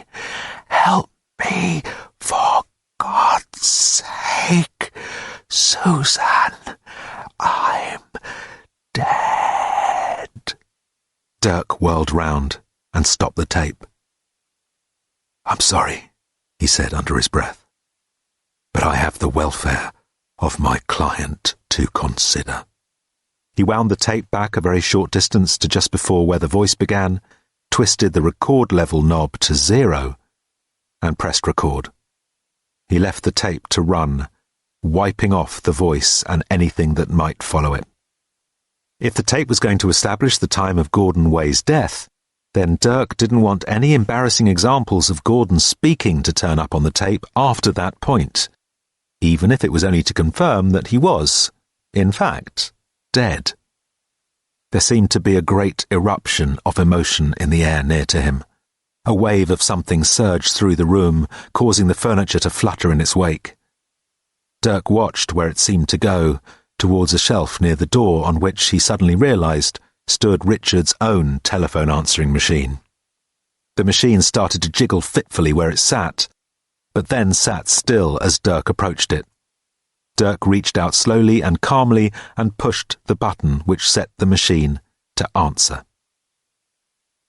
for God's sake, Susan, I'm dead." Dirk whirled round and stopped the tape. "I'm sorry," he said under his breath, "but I have the welfare of my client to consider." He wound the tape back a very short distance to just before where the voice began, twisted the record level knob to 0, and pressed record. He left the tape to run, wiping off the voice and anything that might follow it. If the tape was going to establish the time of Gordon Way's death, then Dirk didn't want any embarrassing examples of Gordon speaking to turn up on the tape after that point, even if it was only to confirm that he was, in fact, dead. There seemed to be a great eruption of emotion in the air near to him. A wave of something surged through the room, causing the furniture to flutter in its wake. Dirk watched where it seemed to go, towards a shelf near the door on which he suddenly realized stood Richard's own telephone answering machine. The machine started to jiggle fitfully where it sat, but then sat still as Dirk approached it. Dirk reached out slowly and calmly and pushed the button which set the machine to answer.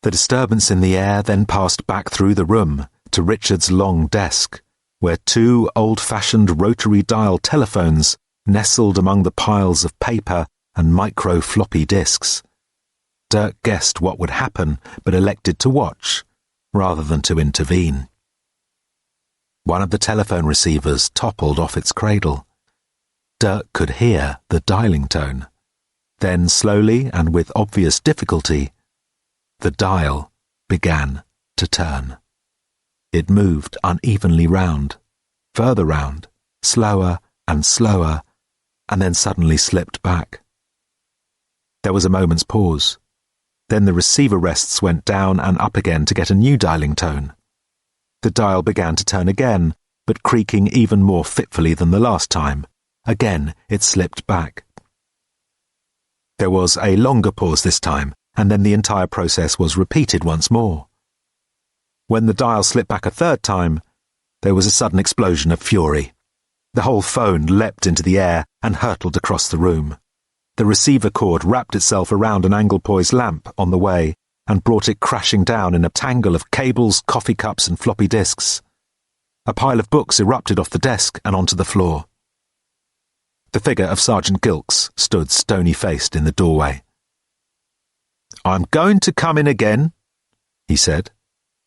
The disturbance in the air then passed back through the room to Richard's long desk, where 2 old-fashioned rotary-dial telephones nestled among the piles of paper and micro-floppy disks. Dirk guessed what would happen, but elected to watch, rather than to intervene. One of the telephone receivers toppled off its cradle. Dirk could hear the dialing tone. Then slowly and with obvious difficulty, the dial began to turn. It moved unevenly round, further round, slower and slower, and then suddenly slipped back. There was a moment's pause. Then the receiver rests went down and up again to get a new dialing tone. The dial began to turn again, but creaking even more fitfully than the last time. Again it slipped back. There was a longer pause this time, and then the entire process was repeated once more. When the dial slipped back a third time, there was a sudden explosion of fury. The whole phone leapt into the air and hurtled across the room. The receiver cord wrapped itself around an angle-poised lamp on the way and brought it crashing down in a tangle of cables, coffee cups and floppy disks. A pile of books erupted off the desk and onto the floor. The figure of Sergeant Gilks stood stony-faced in the doorway. "I'm going to come in again," he said,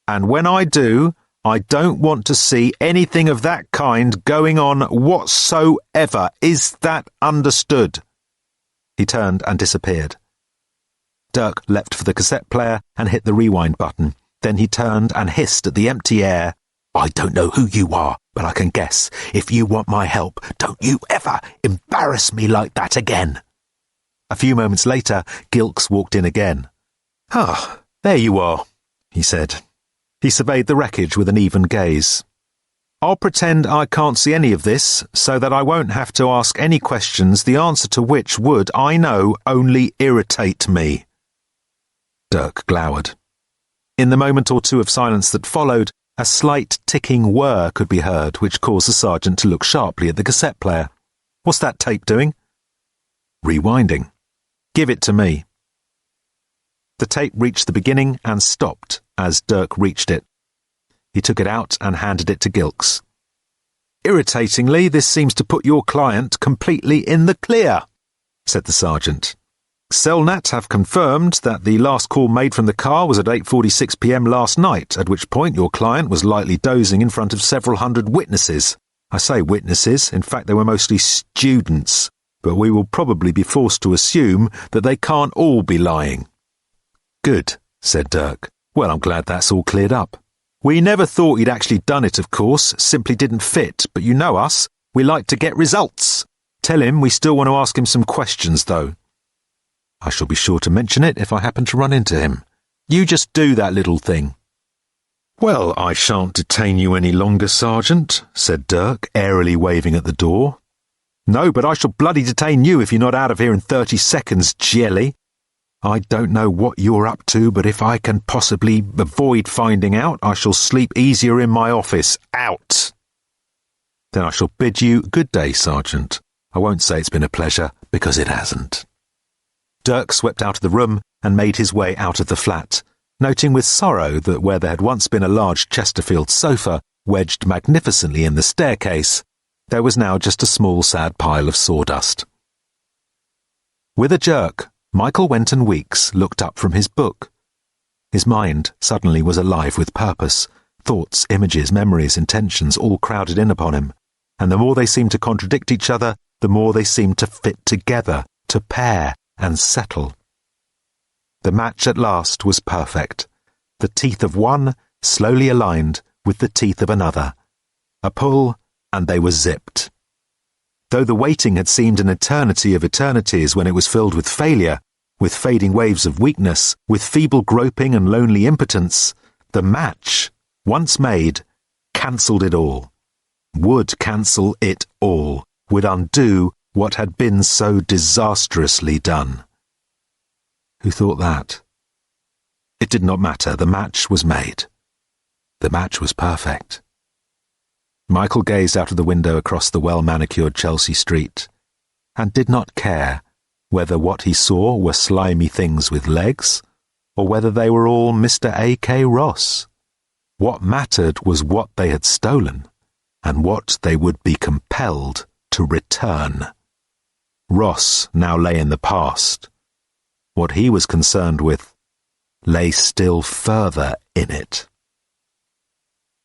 "and when I do, I don't want to see anything of that kind going on whatsoever. Is that understood?" He turned and disappeared. Dirk leapt for the cassette player and hit the rewind button. Then he turned and hissed at the empty air, "I don't know who you are, but I can guess. If you want my help, don't you ever embarrass me like that again." A few moments later, Gilks walked in again. "Ah, there you are," he said. He surveyed the wreckage with an even gaze. "I'll pretend I can't see any of this, so that I won't have to ask any questions, the answer to which would, I know, only irritate me." Dirk glowered. In the moment or two of silence that followed, a slight ticking whir could be heard, which caused the sergeant to look sharply at the cassette player. "What's that tape doing?" "Rewinding." "Give it to me." The tape reached the beginning and stopped as Dirk reached it. He took it out and handed it to Gilks. "Irritatingly, this seems to put your client completely in the clear," said the sergeant. "Selnat have confirmed that the last call made from the car was at 8:46 p.m. last night, at which point your client was likely dozing in front of several hundred witnesses. I say witnesses, in fact they were mostly students, but we will probably be forced to assume that they can't all be lying." "Good," said Dirk. "Well, I'm glad that's all cleared up. We never thought he'd actually done it, of course, simply didn't fit, but you know us, we like to get results. Tell him we still want to ask him some questions, though." "I shall be sure to mention it if I happen to run into him. You just do that little thing." "Well, I shan't detain you any longer, Sergeant," said Dirk, airily waving at the door. "No, but I shall bloody detain you if you're not out of here in 30 seconds, jelly. I don't know what you're up to, but if I can possibly avoid finding out, I shall sleep easier in my office. Out!" "Then I shall bid you good day, Sergeant. I won't say it's been a pleasure, because it hasn't." Dirk swept out of the room and made his way out of the flat, noting with sorrow that where there had once been a large Chesterfield sofa wedged magnificently in the staircase, there was now just a small sad pile of sawdust. With a jerk, Michael Wenton Weeks looked up from his book. His mind suddenly was alive with purpose. Thoughts, images, memories, intentions all crowded in upon him, and the more they seemed to contradict each other, the more they seemed to fit together, to pair and settle. The match at last was perfect. The teeth of one slowly aligned with the teeth of another. A pull, and they were zipped. Though the waiting had seemed an eternity of eternities when it was filled with failure, with fading waves of weakness, with feeble groping and lonely impotence, the match, once made, cancelled it all. Would cancel it all, would undo what had been so disastrously done. Who thought that? It did not matter. The match was made. The match was perfect. Michael gazed out of the window across the well-manicured Chelsea street, and did not care whether what he saw were slimy things with legs, or whether they were all Mr. A.K. Ross. What mattered was what they had stolen, and what they would be compelled to return. Ross now lay in the past. What he was concerned with lay still further in it.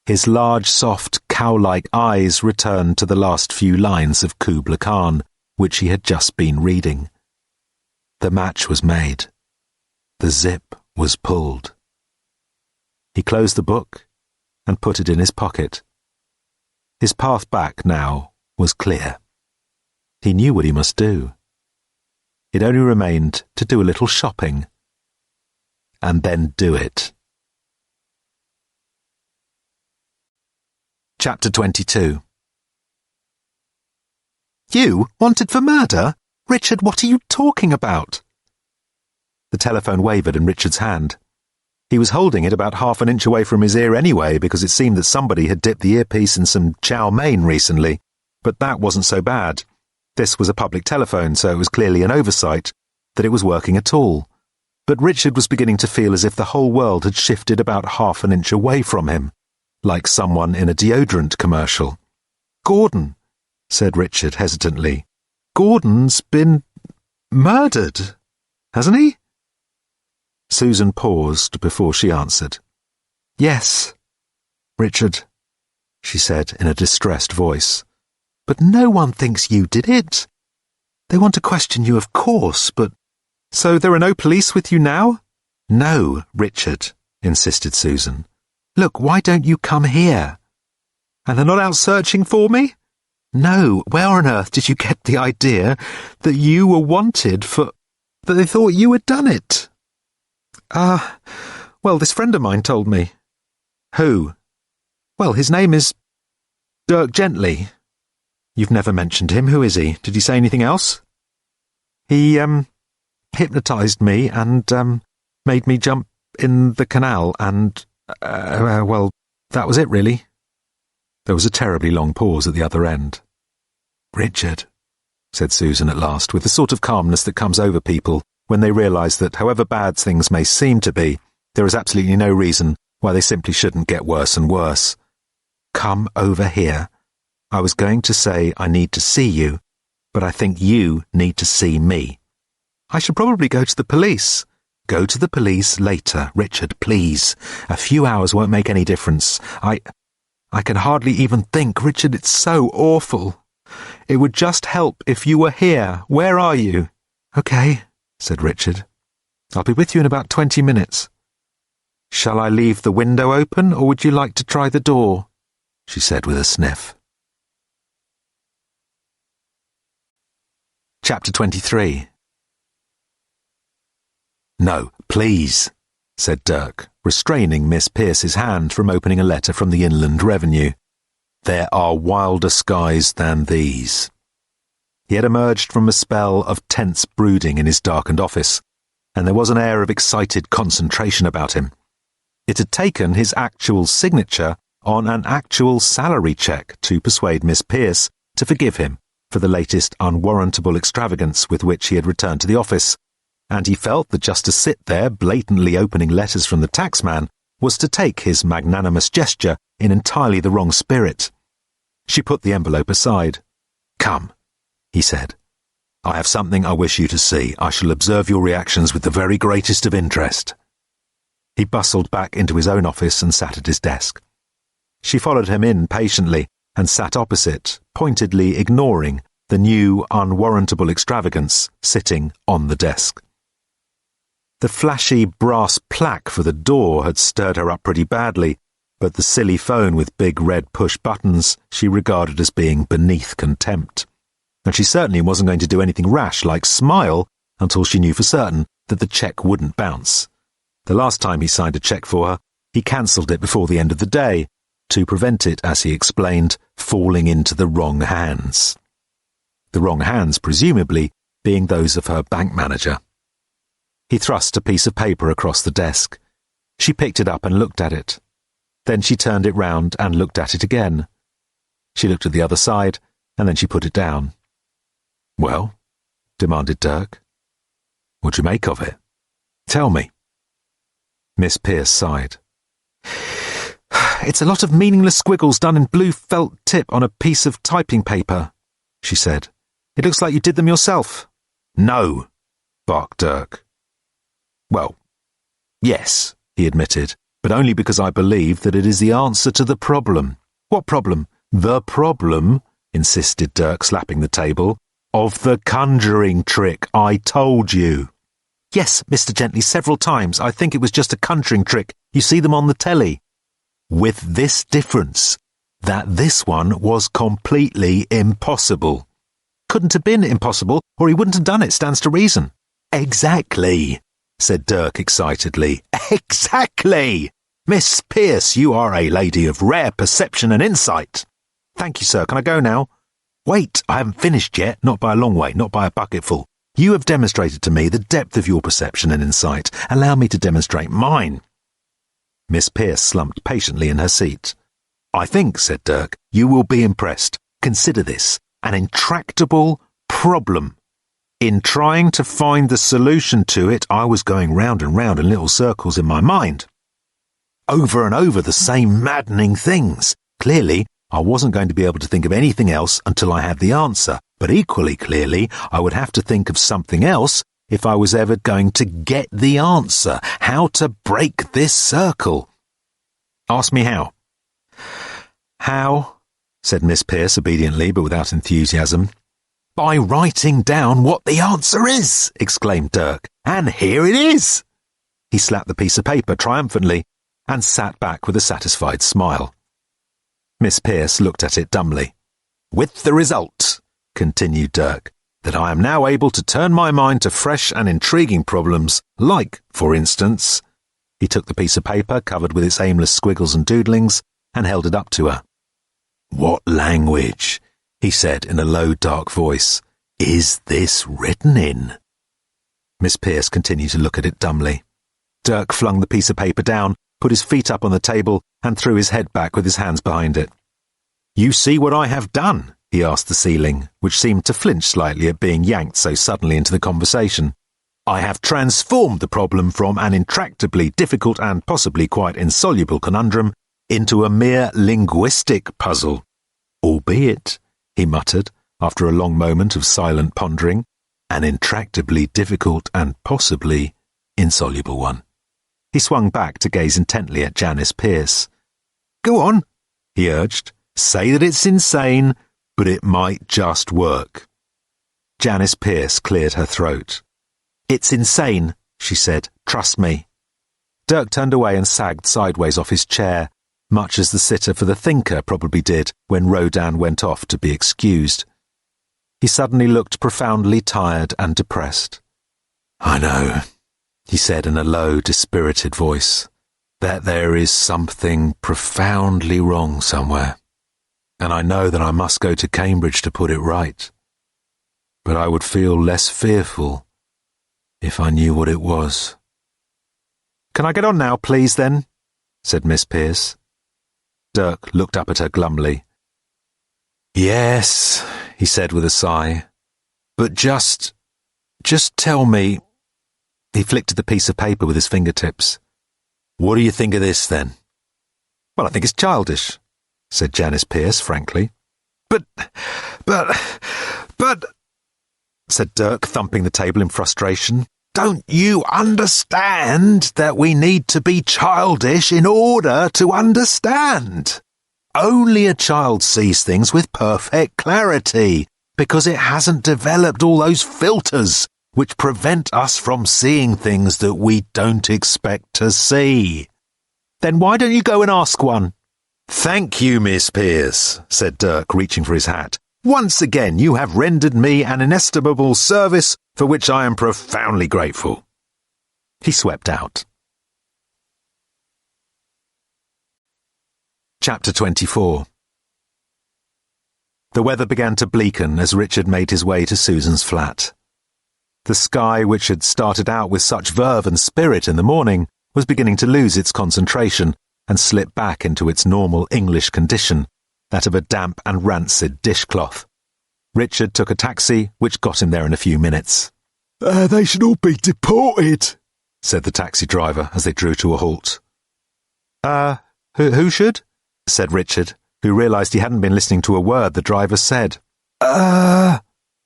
His large, soft, cow-like eyes returned to the last few lines of Kubla Khan, which he had just been reading. The match was made. The zip was pulled. He closed the book and put it in his pocket. His path back now was clear. He knew what he must do. It only remained to do a little shopping, and then do it. Chapter 22. "You wanted for murder? Richard, what are you talking about?" The telephone wavered in Richard's hand. He was holding it about half an inch away from his ear anyway, because it seemed that somebody had dipped the earpiece in some chow mein recently. But that wasn't so bad. This was a public telephone, so it was clearly an oversight that it was working at all. But Richard was beginning to feel as if the whole world had shifted about half an inch away from him, like someone in a deodorant commercial. "Gordon," said Richard hesitantly. "Gordon's been murdered, hasn't he?" Susan paused before she answered. "Yes, Richard," she said in a distressed voice. "But no one thinks you did it. They want to question you, of course, but—" "So there are no police with you now?" "No, Richard," insisted Susan. "Look, why don't you come here?" "And they're not out searching for me?" "No, where on earth did you get the idea that you were wanted for— that they thought you had done it?" Well, this friend of mine told me." Who? Well, his name is Dirk Gently. You've never mentioned him. Who is he? Did he say anything else? He, hypnotized me and, made me jump in the canal and, well, that was it, really. There was a terribly long pause at the other end. Richard, said Susan at last, with the sort of calmness that comes over people when they realise that however bad things may seem to be, there is absolutely no reason why they simply shouldn't get worse and worse. Come over here. I was going to say I need to see you, but I think you need to see me. I should probably go to the police. Go to the police later, Richard, please. A few hours won't make any difference. I can hardly even think, Richard, it's so awful. It would just help if you were here. Where are you? Okay, said Richard. I'll be with you in about 20 minutes. Shall I leave the window open, or would you like to try the door? She said with a sniff. Chapter 23. No, please, said Dirk, restraining Miss Pearce's hand from opening a letter from the Inland Revenue. There are wilder skies than these. He had emerged from a spell of tense brooding in his darkened office, and there was an air of excited concentration about him. It had taken his actual signature on an actual salary cheque to persuade Miss Pearce to forgive him for the latest unwarrantable extravagance with which he had returned to the office, and he felt that just to sit there blatantly opening letters from the taxman was to take his magnanimous gesture in entirely the wrong spirit. She put the envelope aside. Come, he said. I have something I wish you to see. I shall observe your reactions with the very greatest of interest. He bustled back into his own office and sat at his desk. She followed him in patiently and sat opposite, pointedly ignoring the new, unwarrantable extravagance sitting on the desk. The flashy brass plaque for the door had stirred her up pretty badly, but the silly phone with big red push buttons she regarded as being beneath contempt. And she certainly wasn't going to do anything rash like smile until she knew for certain that the cheque wouldn't bounce. The last time he signed a cheque for her, he cancelled it before the end of the day, to prevent it, as he explained, falling into the wrong hands. The wrong hands, presumably, being those of her bank manager. He thrust a piece of paper across the desk. She picked it up and looked at it. Then she turned it round and looked at it again. She looked at the other side, and then she put it down. Well, demanded Dirk. What do you make of it? Tell me. Miss Pearce sighed. It's a lot of meaningless squiggles done in blue felt tip on a piece of typing paper, she said. It looks like you did them yourself. No, barked Dirk. Well, yes, he admitted, but only because I believe that it is the answer to the problem. What problem? The problem, insisted Dirk, slapping the table, of the conjuring trick I told you. Yes, Mr. Gently, several times. I think it was just a conjuring trick. You see them on the telly. With this difference, that this one was completely impossible. Couldn't have been impossible, or he wouldn't have done it, stands to reason. Exactly, said Dirk excitedly. Exactly! Miss Pearce, you are a lady of rare perception and insight. Thank you, sir. Can I go now? Wait, I haven't finished yet, not by a long way, not by a bucketful. You have demonstrated to me the depth of your perception and insight. Allow me to demonstrate mine. Miss Pearce slumped patiently in her seat. I think, said Dirk, you will be impressed. Consider this an intractable problem. In trying to find the solution to it, I was going round and round in little circles in my mind. Over and over the same maddening things. Clearly, I wasn't going to be able to think of anything else until I had the answer, but equally clearly, I would have to think of something else if I was ever going to get the answer, how to break this circle. Ask me how. How, said Miss Pearce obediently but without enthusiasm. By writing down what the answer is, exclaimed Dirk, and here it is. He slapped the piece of paper triumphantly and sat back with a satisfied smile. Miss Pearce looked at it dumbly. With the result, continued Dirk, that I am now able to turn my mind to fresh and intriguing problems, like, for instance, He took the piece of paper covered with its aimless squiggles and doodlings and held it up to her. "What language," he said in a low, dark voice, "is this written in?" Miss Pearce continued to look at it dumbly. Dirk flung the piece of paper down, put his feet up on the table, and threw his head back with his hands behind it. "You see what I have done?" he asked the ceiling, which seemed to flinch slightly at being yanked so suddenly into the conversation. "I have transformed the problem from an intractably difficult and possibly quite insoluble conundrum into a mere linguistic puzzle. Albeit," he muttered, after a long moment of silent pondering, "an intractably difficult and possibly insoluble one." He swung back to gaze intently at Janice Pearce. "Go on," he urged. "Say that it's insane, but it might just work." Janice Pearce cleared her throat. "It's insane," she said. "Trust me." Dirk turned away and sagged sideways off his chair, much as the sitter for the thinker probably did when Rodin went off to be excused. He suddenly looked profoundly tired and depressed. "I know," he said in a low, dispirited voice, "that there is something profoundly wrong somewhere, and I know that I must go to Cambridge to put it right. But I would feel less fearful if I knew what it was." "Can I get on now, please, then?" said Miss Pearce. Dirk looked up at her glumly. "Yes," he said with a sigh, "but just tell me—" He flicked at the piece of paper with his fingertips. "What do you think of this, then?" "Well, I think it's childish," said Janice Pearce frankly. But, said Dirk, thumping the table in frustration, "don't you understand that we need to be childish in order to understand? Only a child sees things with perfect clarity, because it hasn't developed all those filters which prevent us from seeing things that we don't expect to see." "Then why don't you go and ask one?" "Thank you, Miss Pearce," said Dirk, reaching for his hat. "Once again you have rendered me an inestimable service for which I am profoundly grateful." He swept out. Chapter 24. The weather began to bleaken as Richard made his way to Susan's flat. The sky, which had started out with such verve and spirit in the morning, was beginning to lose its concentration and slip back into its normal English condition, that of a damp and rancid dishcloth. Richard took a taxi, which got him there in a few minutes. "They should all be deported," said the taxi driver as they drew to a halt. Who should?" said Richard, who realised he hadn't been listening to a word the driver said.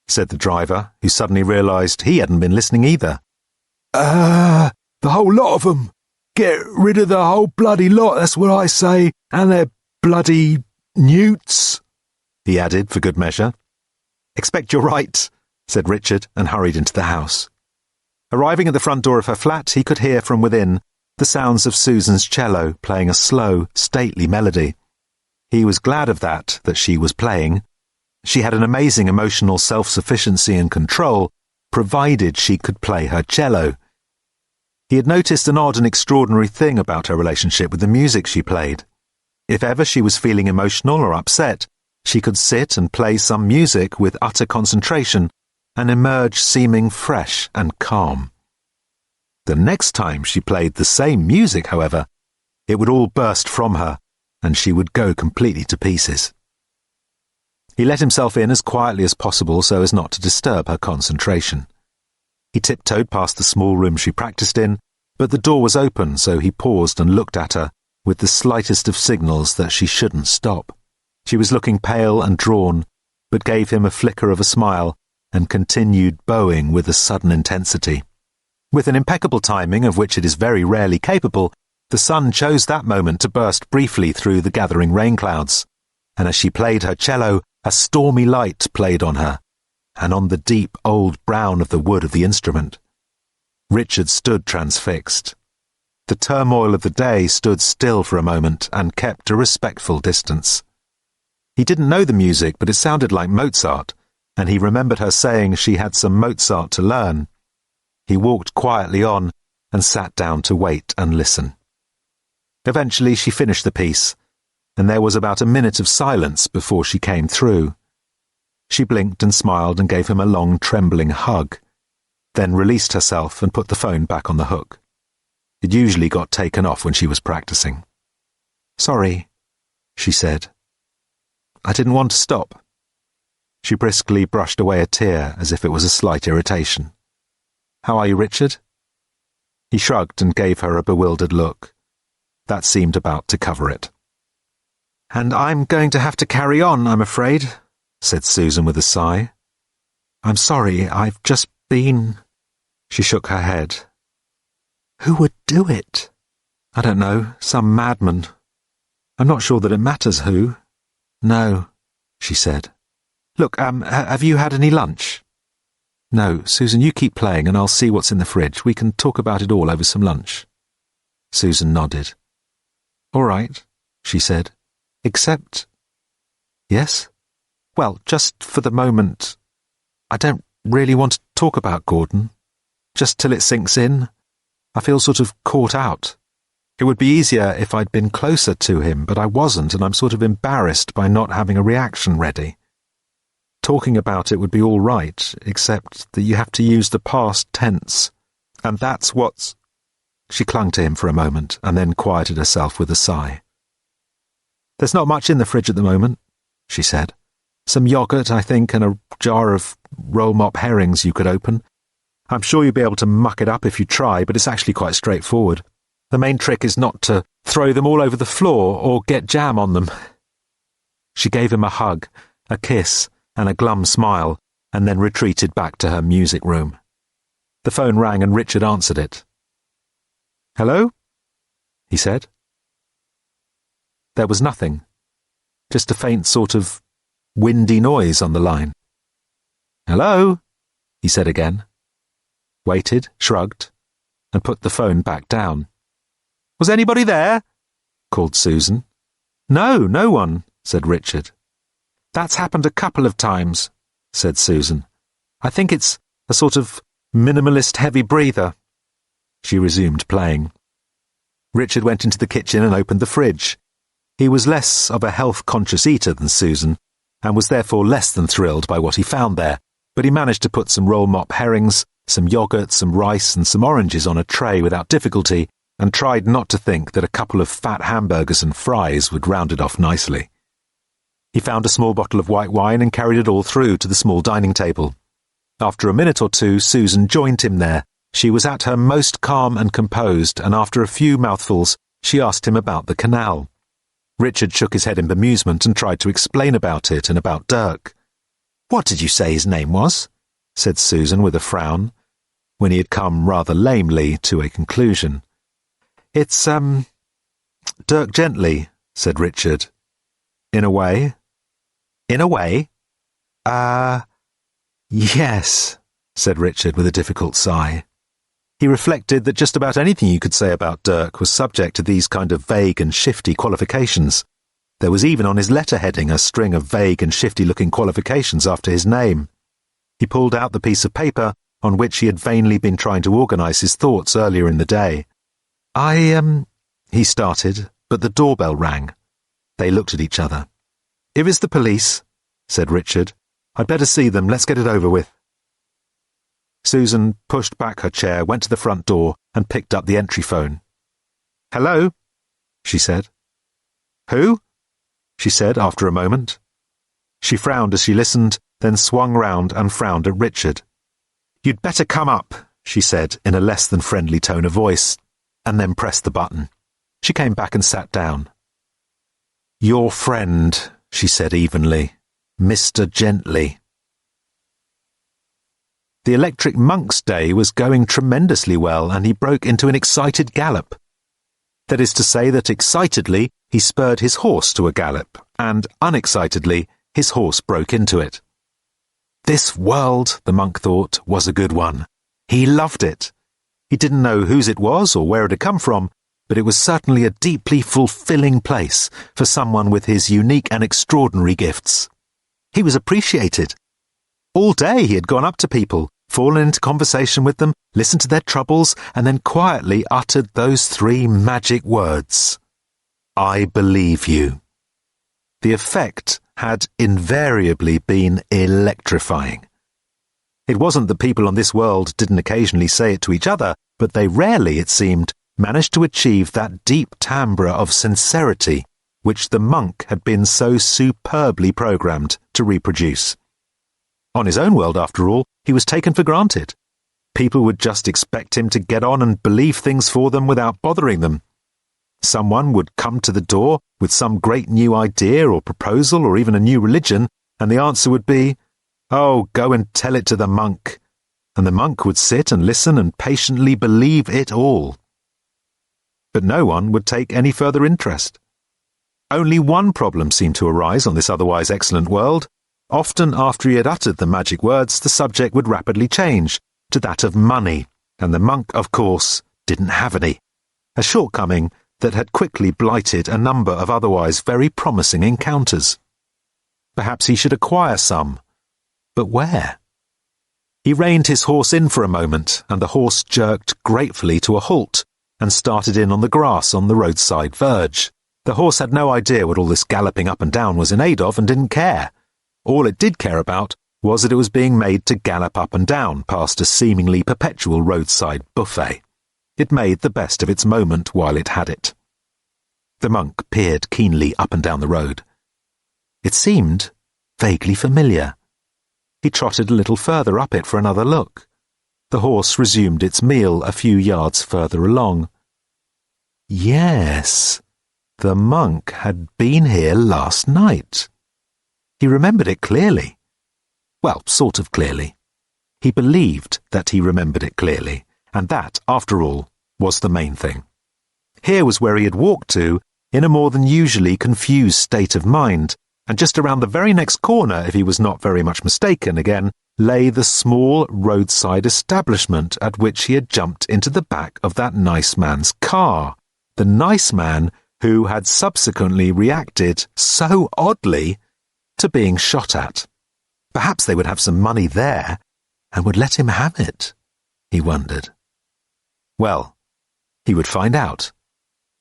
Said the driver, who suddenly realised he hadn't been listening either. The whole lot of them. Get rid of the whole bloody lot, that's what I say, and their bloody newts," he added for good measure. "Expect you're right," said Richard, and hurried into the house. Arriving at the front door of her flat, he could hear from within the sounds of Susan's cello playing a slow, stately melody. He was glad of that she was playing. She had an amazing emotional self-sufficiency and control, provided she could play her cello. He had noticed an odd and extraordinary thing about her relationship with the music she played. If ever she was feeling emotional or upset, she could sit and play some music with utter concentration and emerge seeming fresh and calm. The next time she played the same music, however, it would all burst from her, and she would go completely to pieces. He let himself in as quietly as possible so as not to disturb her concentration. He tiptoed past the small room she practiced in, but the door was open, so he paused and looked at her with the slightest of signals that she shouldn't stop. She was looking pale and drawn, but gave him a flicker of a smile and continued bowing with a sudden intensity. With an impeccable timing of which it is very rarely capable, the sun chose that moment to burst briefly through the gathering rain clouds, and as she played her cello, a stormy light played on her, and on the deep old brown of the wood of the instrument. Richard stood transfixed. The turmoil of the day stood still for a moment and kept a respectful distance. He didn't know the music, but it sounded like Mozart, and he remembered her saying she had some Mozart to learn. He walked quietly on, and sat down to wait and listen. Eventually she finished the piece, and there was about a minute of silence before she came through. She blinked and smiled and gave him a long, trembling hug, then released herself and put the phone back on the hook. It usually got taken off when she was practicing. "Sorry," she said. "I didn't want to stop." She briskly brushed away a tear as if it was a slight irritation. "How are you, Richard?" He shrugged and gave her a bewildered look. That seemed about to cover it. "And I'm going to have to carry on, I'm afraid," said Susan with a sigh. "I'm sorry, I've just been—" She shook her head. "Who would do it?" "I don't know, some madman. I'm not sure that it matters who." "No," she said. "Look, have you had any lunch?" "No, Susan, you keep playing and I'll see what's in the fridge. We can talk about it all over some lunch." Susan nodded. "All right," she said. "Except—" "Yes?" "Well, just for the moment, I don't really want to talk about Gordon. Just till it sinks in. I feel sort of caught out. It would be easier if I'd been closer to him, but I wasn't, and I'm sort of embarrassed by not having a reaction ready. Talking about it would be all right, except that you have to use the past tense, and that's what's—" She clung to him for a moment, and then quieted herself with a sigh. "There's not much in the fridge at the moment," she said. "Some yogurt, I think, and a jar of roll-mop herrings you could open. I'm sure you'll be able to muck it up if you try, but it's actually quite straightforward. The main trick is not to throw them all over the floor or get jam on them." She gave him a hug, a kiss, and a glum smile, and then retreated back to her music room. The phone rang and Richard answered it. "Hello?" he said. There was nothing, just a faint sort of windy noise on the line. "Hello?" he said again. Waited, shrugged, and put the phone back down. "Was anybody there?" called Susan. "No, no one," said Richard. "That's happened a couple of times," said Susan. "I think it's a sort of minimalist heavy breather." She resumed playing. Richard went into the kitchen and opened the fridge. He was less of a health-conscious eater than Susan, and was therefore less than thrilled by what he found there, but he managed to put some roll-mop herrings, some yogurt, some rice, and some oranges on a tray without difficulty, and tried not to think that a couple of fat hamburgers and fries would round it off nicely. He found a small bottle of white wine and carried it all through to the small dining table. After a minute or two, Susan joined him there. She was at her most calm and composed, and after a few mouthfuls, she asked him about the canal. Richard shook his head in bemusement and tried to explain about it and about Dirk. "What did you say his name was?" said Susan with a frown, when he had come rather lamely to a conclusion. "It's, Dirk Gently," said Richard. "In a way." "In a way?" Yes," said Richard with a difficult sigh. He reflected that just about anything you could say about Dirk was subject to these kind of vague and shifty qualifications. There was even on his letter-heading a string of vague and shifty-looking qualifications after his name. He pulled out the piece of paper on which he had vainly been trying to organise his thoughts earlier in the day. He started, but the doorbell rang. They looked at each other. "If it's the police," said Richard, "I'd better see them. Let's get it over with." Susan pushed back her chair, went to the front door, and picked up the entry phone. "Hello?" she said. "Who?" she said after a moment. She frowned as she listened, then swung round and frowned at Richard. "You'd better come up," she said in a less than friendly tone of voice, and then pressed the button. She came back and sat down. "Your friend," she said evenly, "Mr. Gently." The Electric Monk's day was going tremendously well, and he broke into an excited gallop. That is to say that excitedly he spurred his horse to a gallop, and unexcitedly his horse broke into it. This world, the monk thought, was a good one. He loved it. He didn't know whose it was or where it had come from, but it was certainly a deeply fulfilling place for someone with his unique and extraordinary gifts. He was appreciated. All day he had gone up to people, fallen into conversation with them, listened to their troubles, and then quietly uttered those 3 magic words. I believe you. The effect had invariably been electrifying. It wasn't that people on this world didn't occasionally say it to each other, but they rarely, it seemed, managed to achieve that deep timbre of sincerity which the monk had been so superbly programmed to reproduce. On his own world, after all, he was taken for granted. People would just expect him to get on and believe things for them without bothering them. Someone would come to the door with some great new idea or proposal or even a new religion, and the answer would be, "Oh, go and tell it to the monk." And the monk would sit and listen and patiently believe it all. But no one would take any further interest. Only one problem seemed to arise on this otherwise excellent world. Often after he had uttered the magic words, the subject would rapidly change to that of money, and the monk, of course, didn't have any, a shortcoming that had quickly blighted a number of otherwise very promising encounters. Perhaps he should acquire some, but where? He reined his horse in for a moment, and the horse jerked gratefully to a halt and started in on the grass on the roadside verge. The horse had no idea what all this galloping up and down was in aid of and didn't care. All it did care about was that it was being made to gallop up and down past a seemingly perpetual roadside buffet. It made the best of its moment while it had it. The monk peered keenly up and down the road. It seemed vaguely familiar. He trotted a little further up it for another look. The horse resumed its meal a few yards further along. Yes, the monk had been here last night. He remembered it clearly. Well, sort of clearly. He believed that he remembered it clearly, and that, after all, was the main thing. Here was where he had walked to, in a more than usually confused state of mind, and just around the very next corner, if he was not very much mistaken again, lay the small roadside establishment at which he had jumped into the back of that nice man's car. The nice man who had subsequently reacted so oddly to being shot at. Perhaps they would have some money there, and would let him have it, he wondered. Well, he would find out.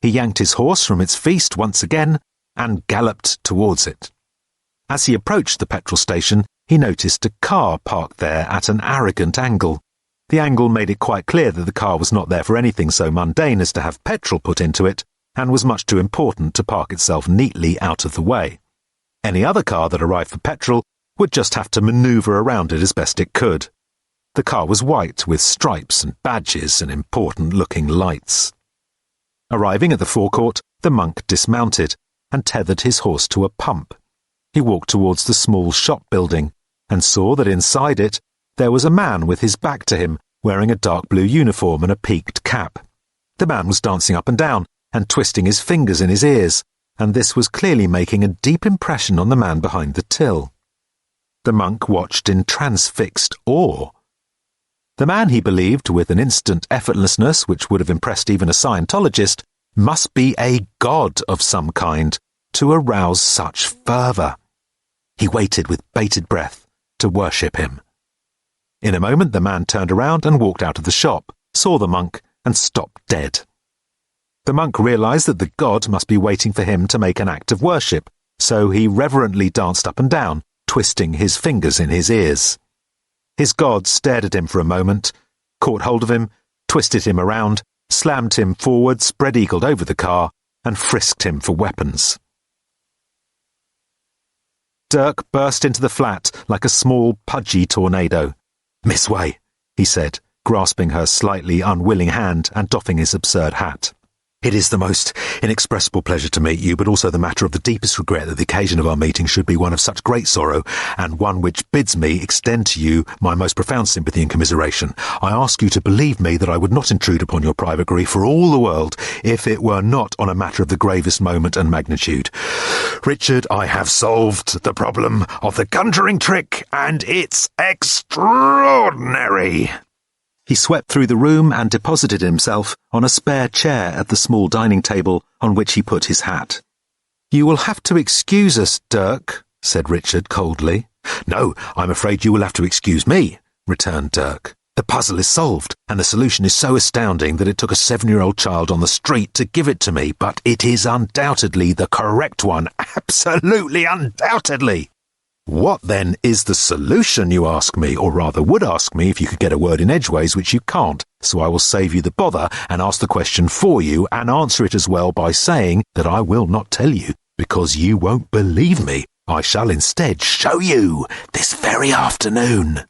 He yanked his horse from its feast once again, and galloped towards it. As he approached the petrol station, he noticed a car parked there at an arrogant angle. The angle made it quite clear that the car was not there for anything so mundane as to have petrol put into it, and was much too important to park itself neatly out of the way. Any other car that arrived for petrol would just have to maneuver around it as best it could. The car was white with stripes and badges and important-looking lights. Arriving at the forecourt, the monk dismounted and tethered his horse to a pump. He walked towards the small shop building and saw that inside it there was a man with his back to him, wearing a dark blue uniform and a peaked cap. The man was dancing up and down and twisting his fingers in his ears, and this was clearly making a deep impression on the man behind the till. The monk watched in transfixed awe. The man, he believed, with an instant effortlessness which would have impressed even a Scientologist, must be a god of some kind to arouse such fervour. He waited with bated breath to worship him. In a moment the man turned around and walked out of the shop, saw the monk, and stopped dead. The monk realised that the god must be waiting for him to make an act of worship, so he reverently danced up and down, twisting his fingers in his ears. His god stared at him for a moment, caught hold of him, twisted him around, slammed him forward, spread-eagled over the car, and frisked him for weapons. Dirk burst into the flat like a small, pudgy tornado. "Miss Way," he said, grasping her slightly unwilling hand and doffing his absurd hat. "It is the most inexpressible pleasure to meet you, but also the matter of the deepest regret that the occasion of our meeting should be one of such great sorrow, and one which bids me extend to you my most profound sympathy and commiseration. I ask you to believe me that I would not intrude upon your private grief for all the world, if it were not on a matter of the gravest moment and magnitude. Richard, I have solved the problem of the conjuring trick, and it's extraordinary." He swept through the room and deposited himself on a spare chair at the small dining table on which he put his hat. "You will have to excuse us, Dirk," said Richard coldly. "No, I'm afraid you will have to excuse me," returned Dirk. "The puzzle is solved, and the solution is so astounding that it took a 7-year-old child on the street to give it to me, but it is undoubtedly the correct one. Absolutely undoubtedly." "What, then, is the solution, you ask me, or rather would ask me if you could get a word in edgeways, which you can't, so I will save you the bother and ask the question for you and answer it as well by saying that I will not tell you, because you won't believe me. I shall instead show you this very afternoon.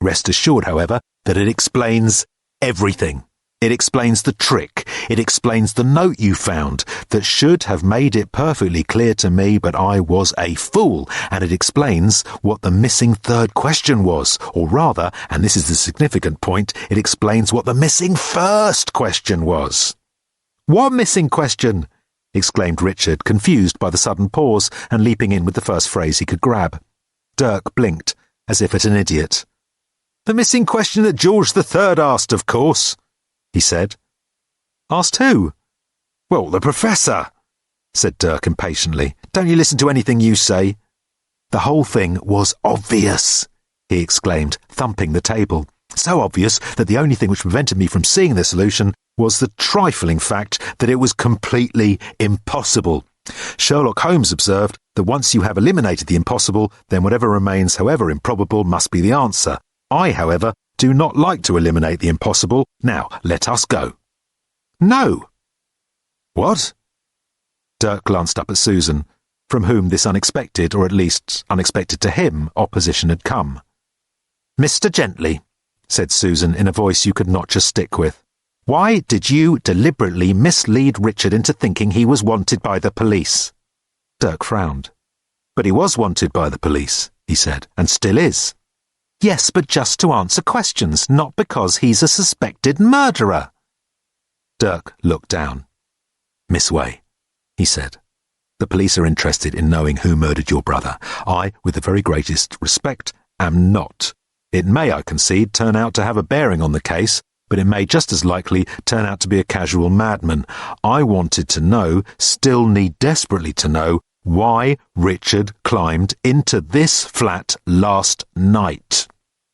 Rest assured, however, that it explains everything. It explains the trick. It explains the note you found that should have made it perfectly clear to me, but I was a fool. And it explains what the missing third question was, or rather, and this is the significant point, it explains what the missing first question was." "What missing question?" exclaimed Richard, confused by the sudden pause and leaping in with the first phrase he could grab. Dirk blinked, as if at an idiot. "The missing question that George III asked, of course," he said. "Asked who?" "Well, the professor," said Dirk impatiently. "Don't you listen to anything you say?" "The whole thing was obvious," he exclaimed, thumping the table. "So obvious that the only thing which prevented me from seeing the solution was the trifling fact that it was completely impossible. Sherlock Holmes observed that once you have eliminated the impossible, then whatever remains, however improbable, must be the answer. I, however, do not like to eliminate the impossible. Now, let us go." "No." "What?" Dirk glanced up at Susan, from whom this unexpected, or at least unexpected to him, opposition had come. "Mr. Gently," said Susan in a voice you could not just stick with, "why did you deliberately mislead Richard into thinking he was wanted by the police?" Dirk frowned. "But he was wanted by the police," he said, "and still is." "Yes, but just to answer questions, not because he's a suspected murderer." Dirk looked down. "Miss Way," he said, "the police are interested in knowing who murdered your brother. I, with the very greatest respect, am not. It may, I concede, turn out to have a bearing on the case, but it may just as likely turn out to be a casual madman. I wanted to know, still need desperately to know, why Richard climbed into this flat last night."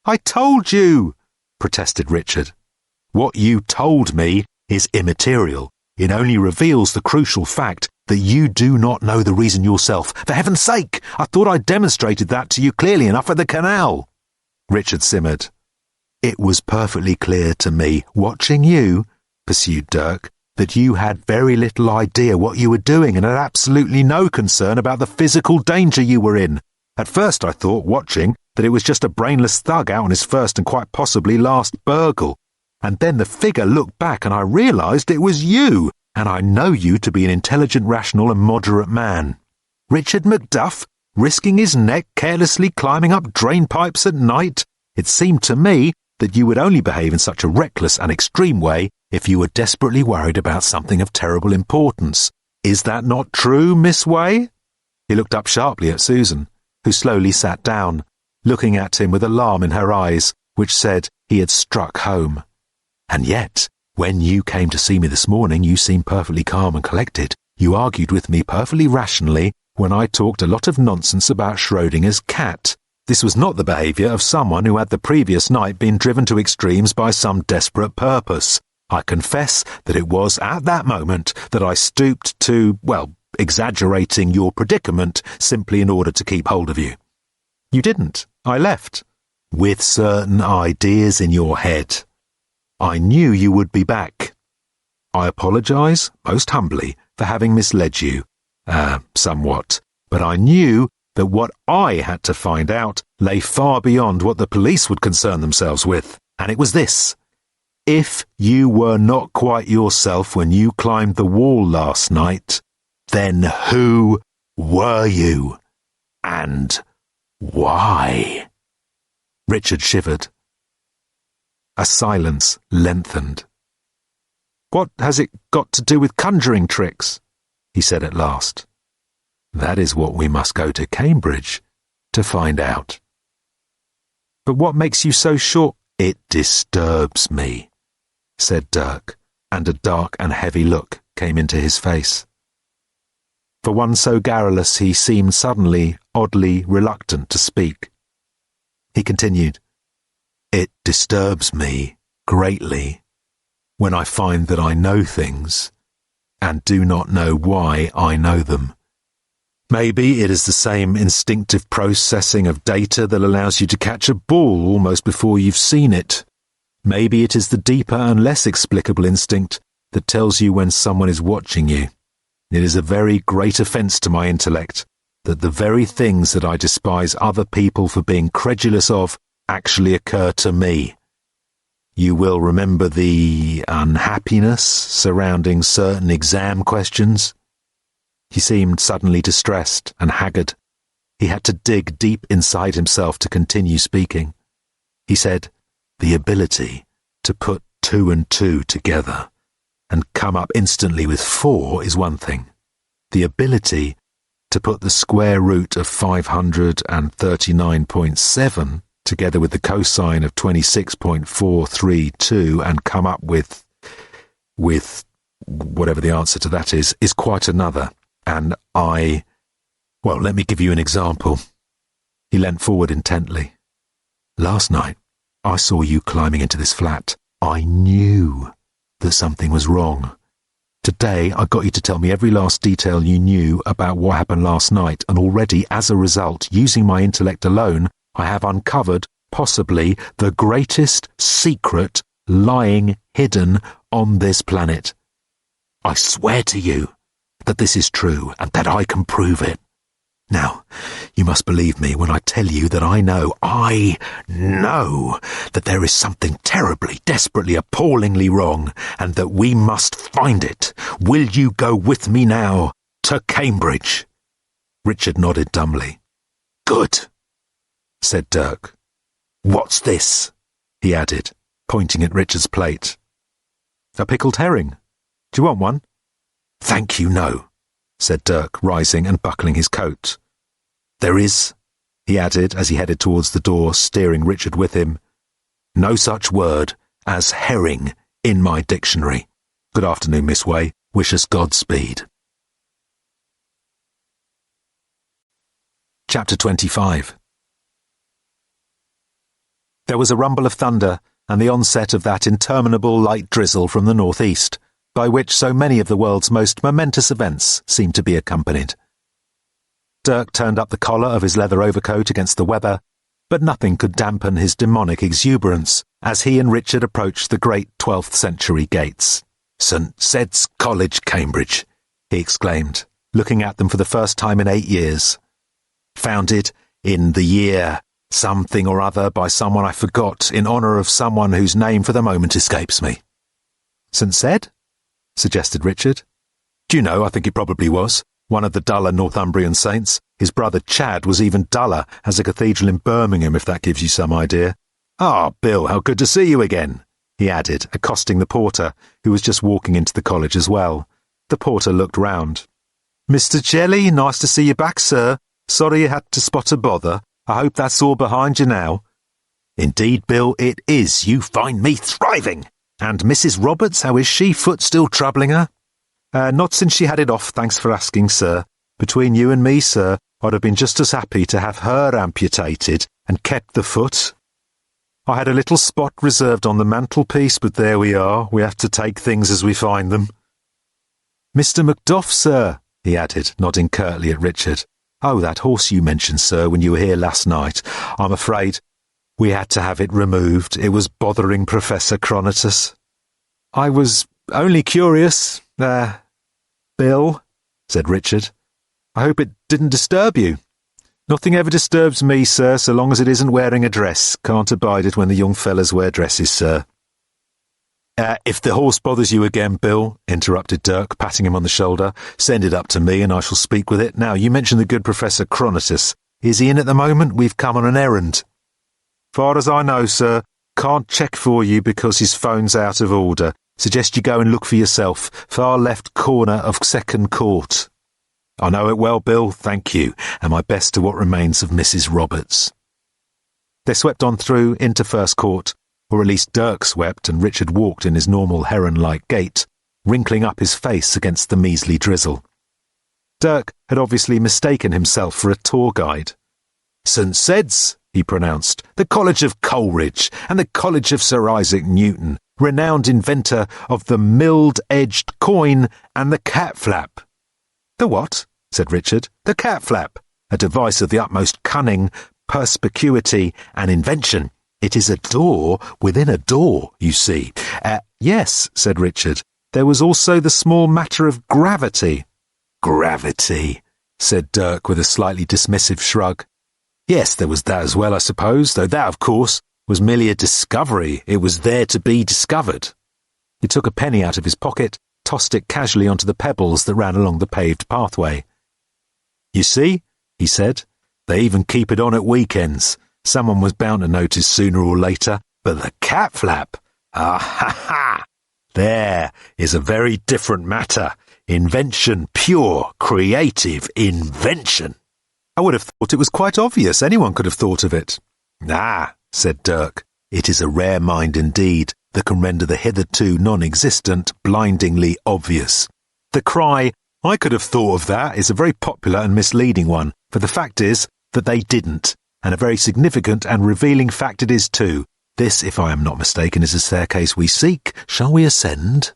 "I told you," protested Richard. "What you told me is immaterial. It only reveals the crucial fact that you do not know the reason yourself. For heaven's sake, I thought I demonstrated that to you clearly enough at the canal." Richard simmered. "It was perfectly clear to me, watching you," pursued Dirk, "that you had very little idea what you were doing and had absolutely no concern about the physical danger you were in. At first I thought, watching, that it was just a brainless thug out on his first and quite possibly last burgle. And then the figure looked back and I realised it was you, and I know you to be an intelligent, rational and moderate man. Richard Macduff, risking his neck carelessly climbing up drain pipes at night. It seemed to me that you would only behave in such a reckless and extreme way if you were desperately worried about something of terrible importance. Is that not true, Miss Way?" He looked up sharply at Susan, who slowly sat down, looking at him with alarm in her eyes, which said he had struck home. "And yet, when you came to see me this morning, you seemed perfectly calm and collected. You argued with me perfectly rationally when I talked a lot of nonsense about Schrodinger's cat. This was not the behaviour of someone who had the previous night been driven to extremes by some desperate purpose. I confess that it was at that moment that I stooped to, well, exaggerating your predicament simply in order to keep hold of you." "You didn't. I left." "With certain ideas in your head. I knew you would be back. I apologise, most humbly, for having misled you, somewhat, but I knew that what I had to find out lay far beyond what the police would concern themselves with, and it was this. If you were not quite yourself when you climbed the wall last night, then who were you? And why?" Richard shivered. A silence lengthened. "What has it got to do with conjuring tricks?" he said at last. "That is what we must go to Cambridge to find out." "But what makes you so sure—" "It disturbs me," said Dirk, and a dark and heavy look came into his face. For one so garrulous, he seemed suddenly, oddly reluctant to speak. He continued, "It disturbs me greatly when I find that I know things and do not know why I know them. Maybe it is the same instinctive processing of data that allows you to catch a ball almost before you've seen it. Maybe it is the deeper and less explicable instinct that tells you when someone is watching you. It is a very great offence to my intellect that the very things that I despise other people for being credulous of actually occur to me. You will remember the unhappiness surrounding certain exam questions. He seemed suddenly distressed and haggard. He had to dig deep inside himself to continue speaking. He said, the ability to put 2 and 2 together and come up instantly with 4 is one thing. The ability to put the square root of 539.7 together with the cosine of 26.432 and come up with whatever the answer to that is quite another. And well, let me give you an example. He leant forward intently. Last night, I saw you climbing into this flat. I knew that something was wrong. Today, I got you to tell me every last detail you knew about what happened last night, and already, as a result, using my intellect alone, I have uncovered, possibly, the greatest secret lying hidden on this planet. I swear to you that this is true and that I can prove it. Now, you must believe me when I tell you that I know that there is something terribly, desperately, appallingly wrong, and that we must find it. Will you go with me now to Cambridge? Richard nodded dumbly. Good, said Dirk. What's this? He added, pointing at Richard's plate. A pickled herring. Do you want one? Thank you, no, said Dirk, rising and buckling his coat. There is, he added as he headed towards the door, steering Richard with him, no such word as herring in my dictionary. Good afternoon, Miss Way. Wish us Godspeed. Chapter 25. There was a rumble of thunder and the onset of that interminable light drizzle from the northeast, by which so many of the world's most momentous events seem to be accompanied. Dirk turned up the collar of his leather overcoat against the weather, but nothing could dampen his demonic exuberance as he and Richard approached the great 12th century gates. St. Sed's College, Cambridge, he exclaimed, looking at them for the first time in 8 years. Founded in the year something or other by someone I forgot in honour of someone whose name for the moment escapes me. St. Sed? Suggested Richard. Do you know, I think it probably was. One of the duller Northumbrian saints. His brother Chad was even duller, has a cathedral in Birmingham, if that gives you some idea. Ah, Bill, how good to see you again, he added, accosting the porter, who was just walking into the college as well. The porter looked round. Mr. Jelly, nice to see you back, sir. Sorry you had to spot a bother. I hope that's all behind you now. Indeed, Bill, it is. You find me thriving. And Mrs. Roberts, how is she? Foot still troubling her? Not since she had it off, thanks for asking, sir. Between you and me, sir, I'd have been just as happy to have her amputated and kept the foot. I had a little spot reserved on the mantelpiece, but there we are. We have to take things as we find them. Mr. Macduff, sir, he added, nodding curtly at Richard. Oh, that horse you mentioned, sir, when you were here last night. I'm afraid we had to have it removed. It was bothering Professor Chronotus. I was only curious, Bill, said Richard. I hope it didn't disturb you. Nothing ever disturbs me, sir, so long as it isn't wearing a dress. Can't abide it when the young fellas wear dresses, sir. If the horse bothers you again, Bill, interrupted Dirk, patting him on the shoulder, send it up to me and I shall speak with it. Now, you mentioned the good Professor Chronotus. Is he in at the moment? We've come on an errand. Far as I know, sir, can't check for you because his phone's out of order. Suggest you go and look for yourself. Far left corner of Second Court. I know it well, Bill, thank you, and my best to what remains of Mrs. Roberts. They swept on through into First Court, or at least Dirk swept, and Richard walked in his normal heron-like gait, wrinkling up his face against the measly drizzle. Dirk had obviously mistaken himself for a tour guide. St. Sed's, he pronounced. "The College of Coleridge and the College of Sir Isaac Newton, renowned inventor of the milled-edged coin and the cat flap." "The what?" said Richard. "The cat flap, a device of the utmost cunning, perspicuity, and invention. It is a door within a door, you see." Yes," said Richard. "There was also the small matter of gravity." "Gravity," said Dirk with a slightly dismissive shrug. "Yes, there was that as well, I suppose, though that, of course, was merely a discovery. It was there to be discovered." He took a penny out of his pocket, tossed it casually onto the pebbles that ran along the paved pathway. "You see," he said, "they even keep it on at weekends. Someone was bound to notice sooner or later. But the cat flap, ah ha ha! There is a very different matter. Invention, pure, creative invention." "I would have thought it was quite obvious. Anyone could have thought of it." "Ah," said Dirk, "it is a rare mind indeed that can render the hitherto non-existent blindingly obvious. The cry, 'I could have thought of that,' is a very popular and misleading one, for the fact is that they didn't, and a very significant and revealing fact it is too. This, if I am not mistaken, is the staircase we seek. Shall we ascend?"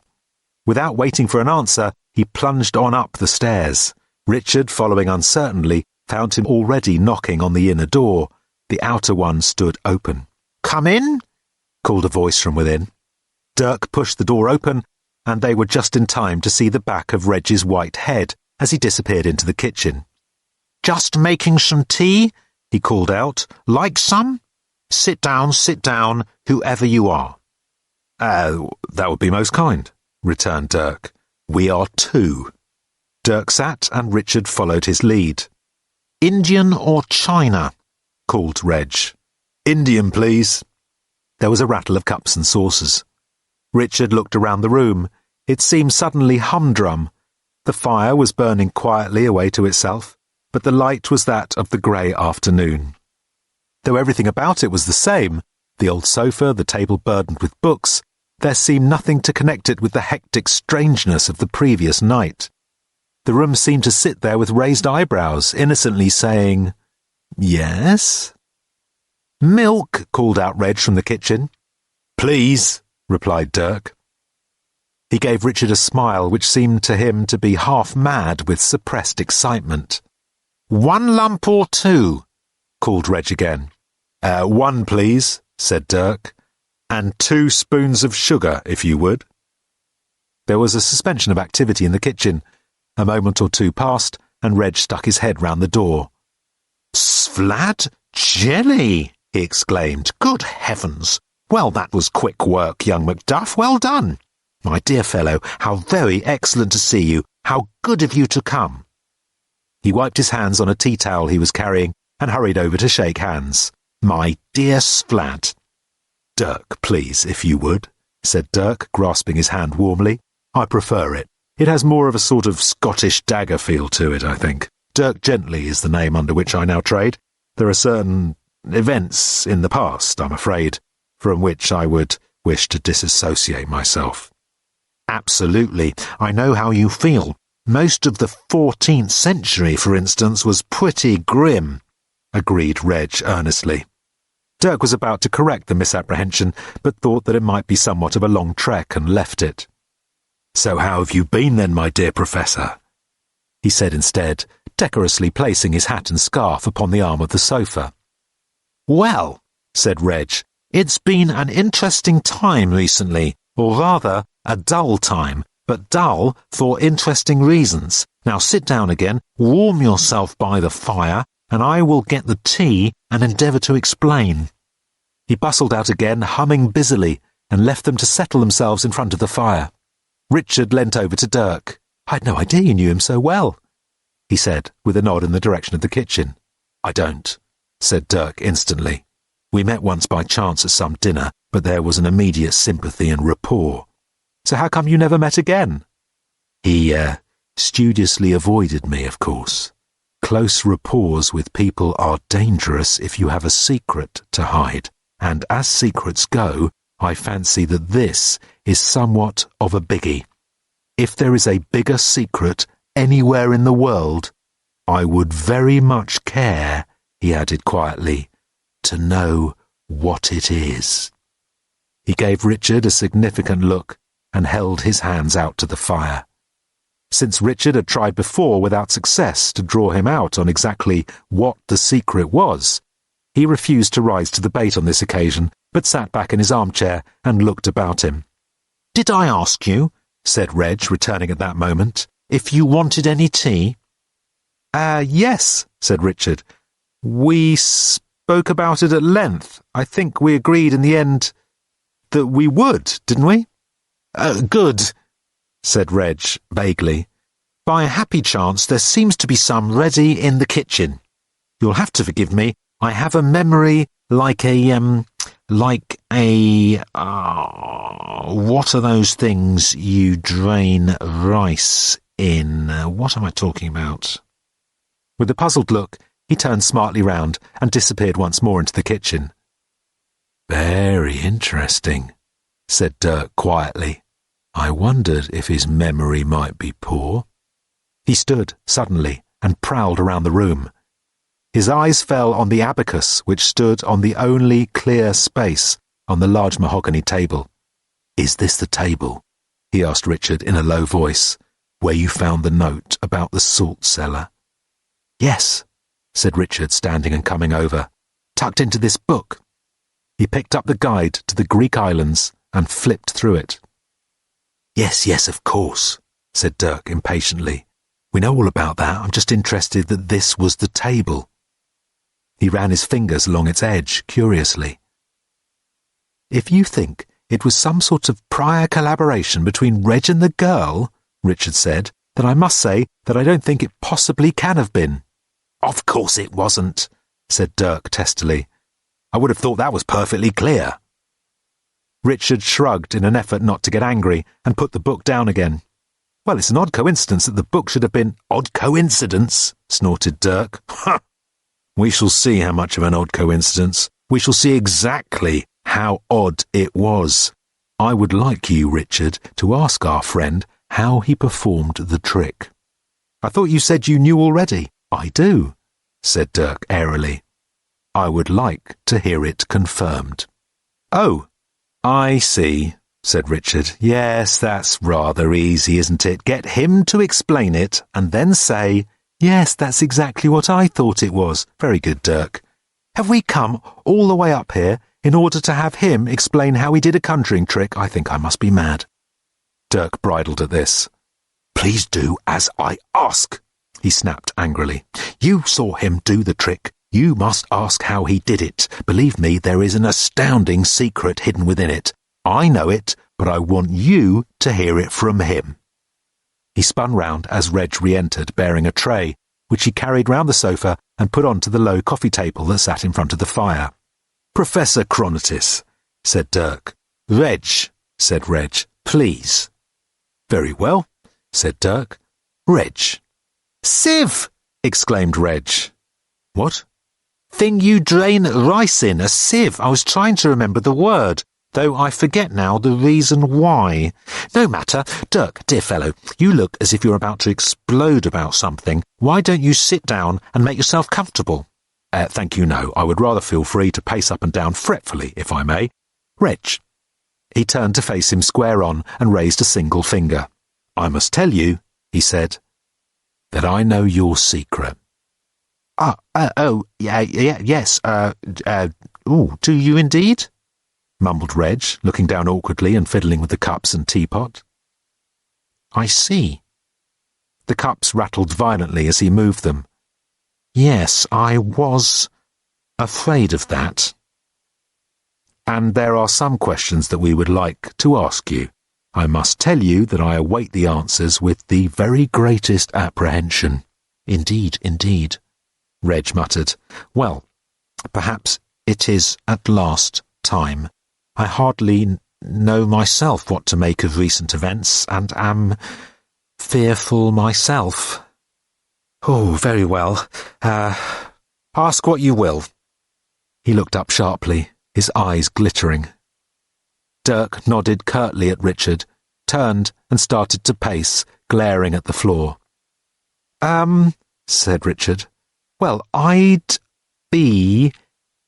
Without waiting for an answer, he plunged on up the stairs. Richard, following uncertainly, found him already knocking on the inner door. The outer one stood open. "Come in," called a voice from within. Dirk pushed the door open, and they were just in time to see the back of Reg's white head as he disappeared into the kitchen. "Just making some tea," he called out. "Like some? Sit down, whoever you are." That would be most kind," returned Dirk. "We are two." Dirk sat, and Richard followed his lead. "Indian or China?" called Reg. "Indian, please." There was a rattle of cups and saucers. Richard looked around the room. It seemed suddenly humdrum. The fire was burning quietly away to itself, but the light was that of the grey afternoon. Though everything about it was the same, the old sofa, the table burdened with books, there seemed nothing to connect it with the hectic strangeness of the previous night. The room seemed to sit there with raised eyebrows, innocently saying, "Yes?" "Milk," called out Reg from the kitchen. "Please," replied Dirk. He gave Richard a smile which seemed to him to be half mad with suppressed excitement. "1 lump or 2?" called Reg again. One, please," said Dirk. "And 2 spoons of sugar, if you would." There was a suspension of activity in the kitchen. A moment or two passed, and Reg stuck his head round the door. "Svlad jelly!" he exclaimed. "Good heavens! Well, that was quick work, young Macduff. Well done. My dear fellow, how very excellent to see you. How good of you to come." He wiped his hands on a tea towel he was carrying and hurried over to shake hands. "My dear Svlad." "Dirk, please, if you would," said Dirk, grasping his hand warmly. "I prefer it. It has more of a sort of Scottish dagger feel to it, I think. Dirk Gently is the name under which I now trade. There are certain events in the past, I'm afraid, from which I would wish to disassociate myself." "Absolutely. I know how you feel. Most of the 14th century, for instance, was pretty grim," agreed Reg earnestly. Dirk was about to correct the misapprehension, but thought that it might be somewhat of a long trek and left it. "So how have you been then, my dear Professor?" he said instead, decorously placing his hat and scarf upon the arm of the sofa. "Well," said Reg, "it's been an interesting time recently, or rather, a dull time, but dull for interesting reasons. Now sit down again, warm yourself by the fire, and I will get the tea and endeavour to explain." He bustled out again, humming busily, and left them to settle themselves in front of the fire. Richard leant over to Dirk. "I'd no idea you knew him so well," he said, with a nod in the direction of the kitchen. "I don't," said Dirk instantly. "We met once by chance at some dinner, but there was an immediate sympathy and rapport." "So how come you never met again?" "He, studiously avoided me, of course. Close rapports with people are dangerous if you have a secret to hide, and as secrets go, I fancy that this is somewhat of a biggie. If there is a bigger secret anywhere in the world, I would very much care," he added quietly, to know what it is." He gave Richard a significant look and held his hands out to the fire. Since Richard had tried before without success to draw him out on exactly what the secret was, he refused to rise to the bait on this occasion, but sat back in his armchair and looked about him. "Did I ask you," said Reg, returning at that moment, "if you wanted any tea?" Yes," said Richard. "We spoke about it at length. I think we agreed in the end that we would, didn't we?" Good," said Reg, vaguely. "By a happy chance, there seems to be some ready in the kitchen. You'll have to forgive me. I have a memory like what are those things you drain rice in? What am I talking about?" With a puzzled look, he turned smartly round and disappeared once more into the kitchen. "Very interesting," said Dirk quietly. "I wondered if his memory might be poor." He stood suddenly and prowled around the room. His eyes fell on the abacus which stood on the only clear space on the large mahogany table. "Is this the table," he asked Richard in a low voice, "where you found the note about the salt cellar?" "Yes," said Richard, standing and coming over, "tucked into this book." He picked up the guide to the Greek islands and flipped through it. Yes, of course," said Dirk impatiently. "We know all about that. I'm just interested that this was the table." He ran his fingers along its edge, curiously. "If you think it was some sort of prior collaboration between Reg and the girl," Richard said, "then I must say that I don't think it possibly can have been." "Of course it wasn't," said Dirk testily. "I would have thought that was perfectly clear." Richard shrugged in an effort not to get angry and put the book down again. "Well, it's an odd coincidence that the book should have been—" "Odd coincidence?" snorted Dirk. "Ha! We shall see how much of an odd coincidence. We shall see exactly how odd it was. I would like you, Richard, to ask our friend how he performed the trick." "I thought you said you knew already." "I do," said Dirk airily. "I would like to hear it confirmed." "Oh, I see," said Richard. "Yes, that's rather easy, isn't it? Get him to explain it and then say, 'Yes, that's exactly what I thought it was.' Very good, Dirk. Have we come all the way up here in order to have him explain how he did a conjuring trick? I think I must be mad." Dirk bridled at this. "Please do as I ask," he snapped angrily. "You saw him do the trick. You must ask how he did it. Believe me, there is an astounding secret hidden within it. I know it, but I want you to hear it from him." He spun round as Reg re-entered, bearing a tray, which he carried round the sofa and put onto the low coffee table that sat in front of the fire. "Professor Chronotis," said Dirk. "Reg," said Reg, "please." "Very well," said Dirk. "Reg." "Sieve!" exclaimed Reg. "What?" "Thing you drain rice in, a sieve. I was trying to remember the word, though I forget now the reason why. No matter. Dirk, dear fellow, you look as if you're about to explode about something. Why don't you sit down and make yourself comfortable?" Thank you, no. I would rather feel free to pace up and down fretfully, if I may. Reg." He turned to face him square on and raised a single finger. "I must tell you," he said, "that I know your secret." Yes, do you indeed?" mumbled Reg, looking down awkwardly and fiddling with the cups and teapot. "I see." The cups rattled violently as he moved them. "Yes, I was afraid of that." "And there are some questions that we would like to ask you. I must tell you that I await the answers with the very greatest apprehension." Indeed, Reg muttered. "Well, perhaps it is at last time. I hardly know myself what to make of recent events, and am fearful myself." "Oh, very well. Ask what you will." He looked up sharply, his eyes glittering. Dirk nodded curtly at Richard, turned and started to pace, glaring at the floor. Said Richard. "Well, I'd be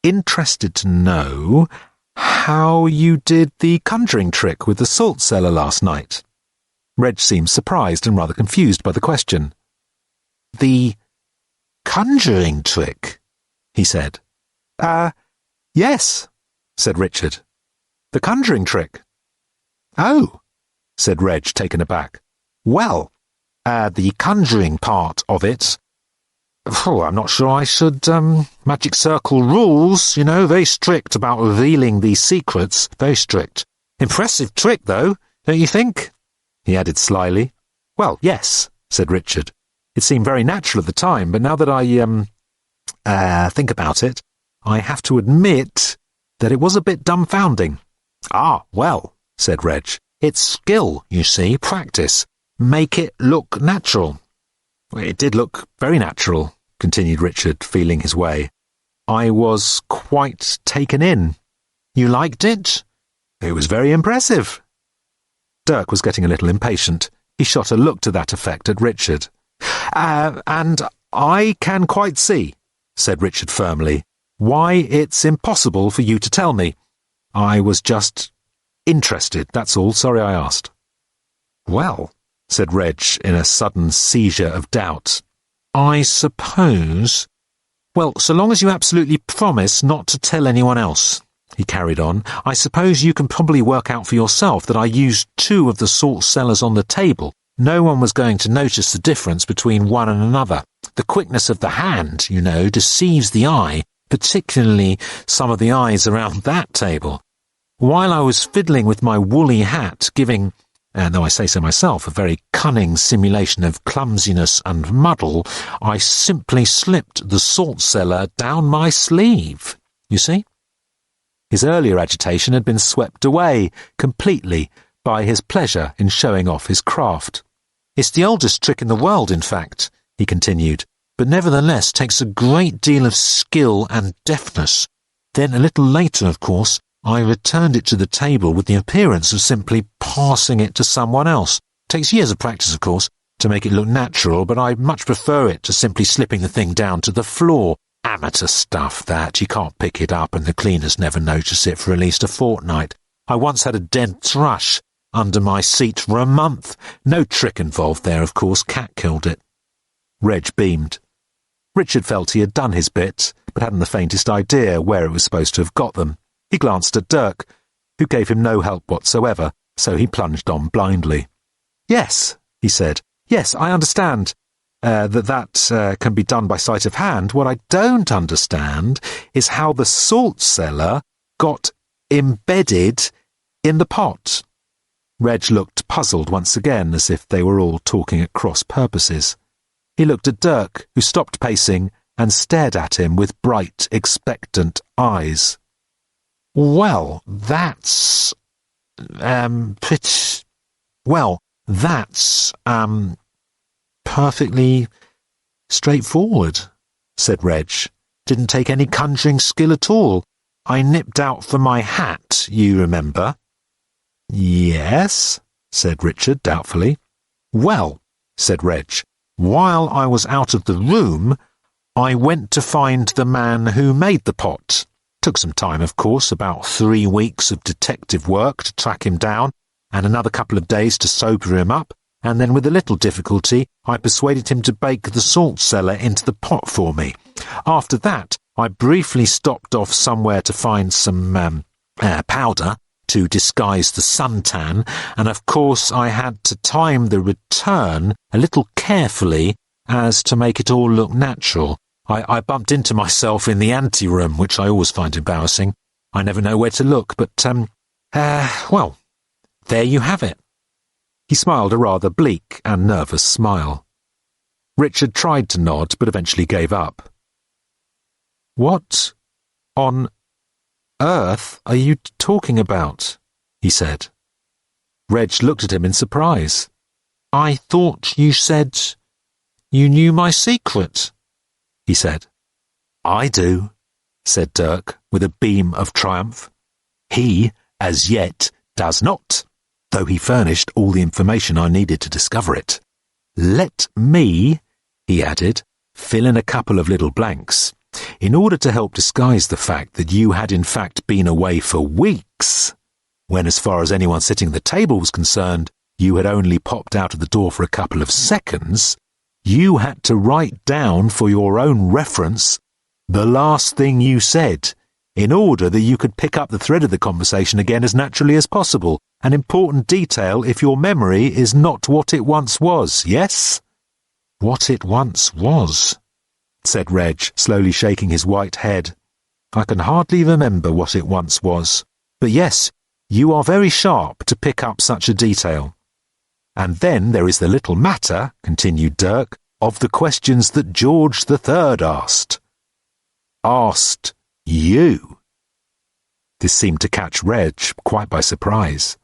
interested to know how you did the conjuring trick with the salt cellar last night. Reg seemed surprised and rather confused by the question. The conjuring trick, he said. Yes, said Richard. The conjuring trick. Oh, said Reg, taken aback. Well, the conjuring part of it. Oh, I'm not sure I should, magic circle rules, very strict about revealing these secrets, very strict. Impressive trick, though, don't you think? He added slyly. Well, yes, said Richard. It seemed very natural at the time, but now that I think about it, I have to admit that it was a bit dumbfounding. Ah, well, said Reg, it's skill, you see, practice. Make it look natural. It did look very natural, continued Richard, feeling his way. I was quite taken in. You liked it? It was very impressive. Dirk was getting a little impatient. He shot a look to that effect at Richard. And I can quite see, said Richard firmly, why it's impossible for you to tell me. I was just interested, that's all. Sorry I asked. Well, said Reg in a sudden seizure of doubt. I suppose... Well, so long as you absolutely promise not to tell anyone else, he carried on, I suppose you can probably work out for yourself that I used 2 of the salt cellars on the table. No one was going to notice the difference between one and another. The quickness of the hand, deceives the eye, particularly some of the eyes around that table. While I was fiddling with my woolly hat, giving, though I say so myself, a very cunning simulation of clumsiness and muddle, I simply slipped the salt cellar down my sleeve. You see? His earlier agitation had been swept away completely by his pleasure in showing off his craft. It's the oldest trick in the world, in fact, he continued, but nevertheless takes a great deal of skill and deftness. Then a little later, of course, I returned it to the table with the appearance of simply passing it to someone else. Takes years of practice, of course, to make it look natural, but I much prefer it to simply slipping the thing down to the floor. Amateur stuff, that. You can't pick it up and the cleaners never notice it for at least a fortnight. I once had a dead thrush under my seat for a month. No trick involved there, of course. Cat killed it. Reg beamed. Richard felt he had done his bit, but hadn't the faintest idea where it was supposed to have got them. He glanced at Dirk, who gave him no help whatsoever, so he plunged on blindly. Yes, he said. Yes, I understand that can be done by sleight of hand. What I don't understand is how the salt cellar got embedded in the pot. Reg looked puzzled once again, as if they were all talking at cross purposes. He looked at Dirk, who stopped pacing and stared at him with bright, expectant eyes. Well, that's... perfectly straightforward, said Reg. Didn't take any conjuring skill at all. I nipped out for my hat, you remember? Yes, said Richard doubtfully. Well, said Reg, while I was out of the room, I went to find the man who made the pot. Took some time, of course, about 3 weeks of detective work to track him down, and another couple of days to sober him up, and then with a little difficulty I persuaded him to bake the salt cellar into the pot for me. After that, I briefly stopped off somewhere to find some powder to disguise the suntan, and of course I had to time the return a little carefully as to make it all look natural. I bumped into myself in the anteroom, which I always find embarrassing. I never know where to look, but, well, there you have it. He smiled a rather bleak and nervous smile. Richard tried to nod, but eventually gave up. What on earth are you talking about? He said. Reg looked at him in surprise. I thought you said you knew my secret, he said. I do, said Dirk, with a beam of triumph. He, as yet, does not, though he furnished all the information I needed to discover it. Let me, he added, fill in a couple of little blanks. In order to help disguise the fact that you had in fact been away for weeks, when as far as anyone sitting at the table was concerned, you had only popped out of the door for a couple of seconds, you had to write down for your own reference the last thing you said, in order that you could pick up the thread of the conversation again as naturally as possible, an important detail if your memory is not what it once was, yes? What it once was, said Reg, slowly shaking his white head. I can hardly remember what it once was, but yes, you are very sharp to pick up such a detail. And then there is the little matter, continued Dirk, of the questions that George III asked. Asked you. This seemed to catch Reg quite by surprise.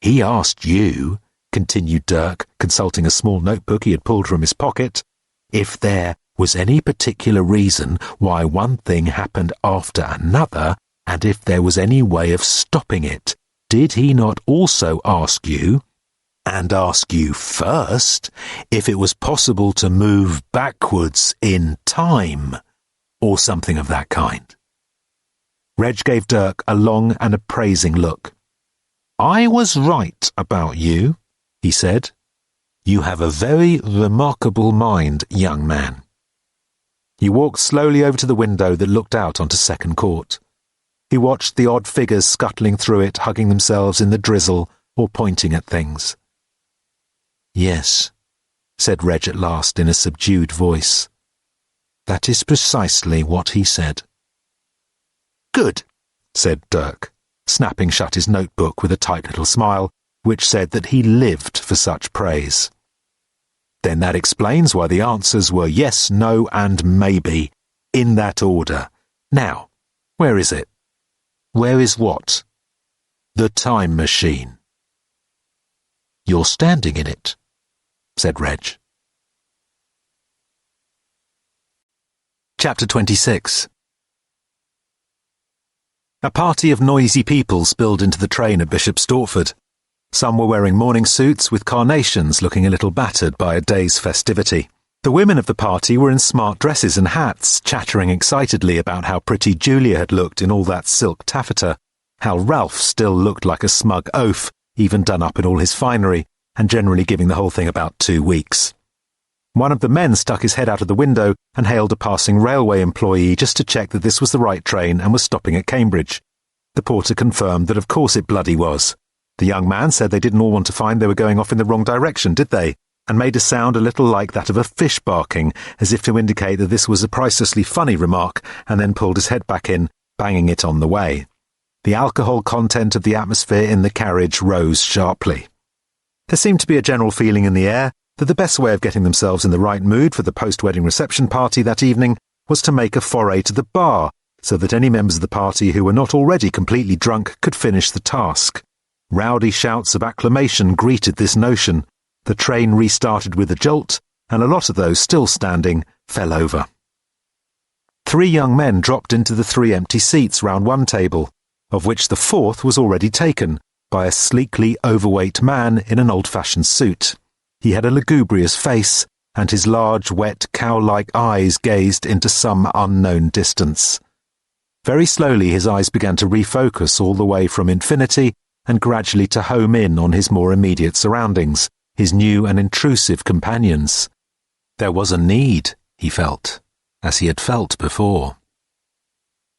He asked you, continued Dirk, consulting a small notebook he had pulled from his pocket, if there was any particular reason why one thing happened after another, and if there was any way of stopping it. Did he not also ask you, and ask you first, if it was possible to move backwards in time, or something of that kind? Reg gave Dirk a long and appraising look. I was right about you, he said. You have a very remarkable mind, young man. He walked slowly over to the window that looked out onto Second Court. He watched the odd figures scuttling through it, hugging themselves in the drizzle or pointing at things. Yes, said Reg at last in a subdued voice. That is precisely what he said. Good, said Dirk, snapping shut his notebook with a tight little smile, which said that he lived for such praise. Then that explains why the answers were yes, no, and maybe, in that order. Now, where is it? Where is what? The time machine. You're standing in it, said Reg. Chapter 26. A party of noisy people spilled into the train at Bishop Stortford. Some were wearing morning suits with carnations looking a little battered by a day's festivity. The women of the party were in smart dresses and hats, chattering excitedly about how pretty Julia had looked in all that silk taffeta, how Ralph still looked like a smug oaf, even done up in all his finery, and generally giving the whole thing about 2 weeks. One of the men stuck his head out of the window and hailed a passing railway employee just to check that this was the right train and was stopping at Cambridge. The porter confirmed that of course it bloody was. The young man said they didn't all want to find they were going off in the wrong direction, did they? And made a sound a little like that of a fish barking, as if to indicate that this was a pricelessly funny remark, and then pulled his head back in, banging it on the way. The alcohol content of the atmosphere in the carriage rose sharply. There seemed to be a general feeling in the air that the best way of getting themselves in the right mood for the post-wedding reception party that evening was to make a foray to the bar, so that any members of the party who were not already completely drunk could finish the task. Rowdy shouts of acclamation greeted this notion. The train restarted with a jolt, and a lot of those still standing fell over. 3 young men dropped into the 3 empty seats round one table, of which the 4th was already taken by a sleekly overweight man in an old-fashioned suit. He had a lugubrious face, and his large, wet, cow-like eyes gazed into some unknown distance. Very slowly his eyes began to refocus all the way from infinity and gradually to home in on his more immediate surroundings, his new and intrusive companions. There was a need, he felt, as he had felt before.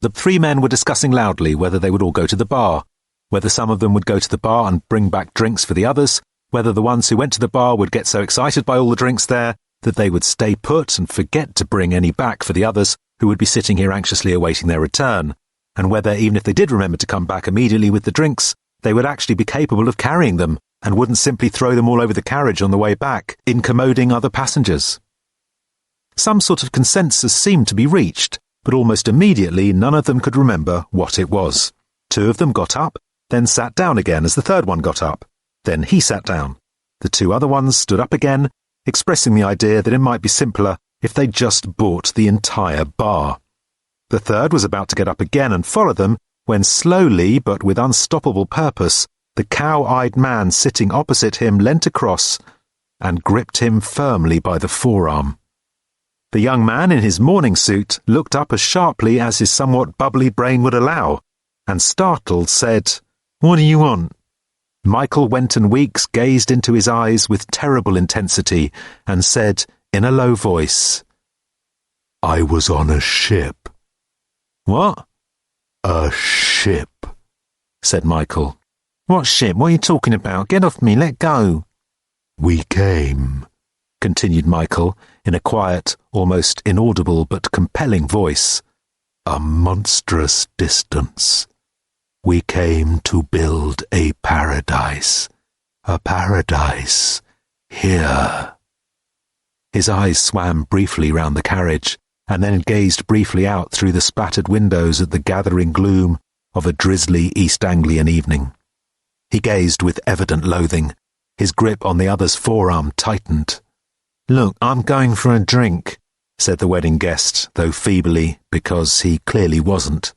The 3 men were discussing loudly whether they would all go to the bar, whether some of them would go to the bar and bring back drinks for the others, whether the ones who went to the bar would get so excited by all the drinks there that they would stay put and forget to bring any back for the others who would be sitting here anxiously awaiting their return, and whether, even if they did remember to come back immediately with the drinks, they would actually be capable of carrying them and wouldn't simply throw them all over the carriage on the way back, incommoding other passengers. Some sort of consensus seemed to be reached, but almost immediately none of them could remember what it was. 2 of them got up, then sat down again as the 3rd one got up. Then he sat down. The 2 other ones stood up again, expressing the idea that it might be simpler if they just bought the entire bar. The 3rd was about to get up again and follow them, when slowly, but with unstoppable purpose, the cow-eyed man sitting opposite him leant across and gripped him firmly by the forearm. The young man in his morning suit looked up as sharply as his somewhat bubbly brain would allow, and startled said, "What do you want?" Michael Wenton Weeks gazed into his eyes with terrible intensity and said in a low voice, "I was on a ship." "What?" "A ship," said Michael. What ship? What are you talking about? Get off me, let go. "We came," continued Michael in a quiet, almost inaudible but compelling voice, "a monstrous distance. We came to build a paradise here." His eyes swam briefly round the carriage, and then gazed briefly out through the spattered windows at the gathering gloom of a drizzly East Anglian evening. He gazed with evident loathing. His grip on the other's forearm tightened. "Look, I'm going for a drink," said the wedding guest, though feebly, because he clearly wasn't.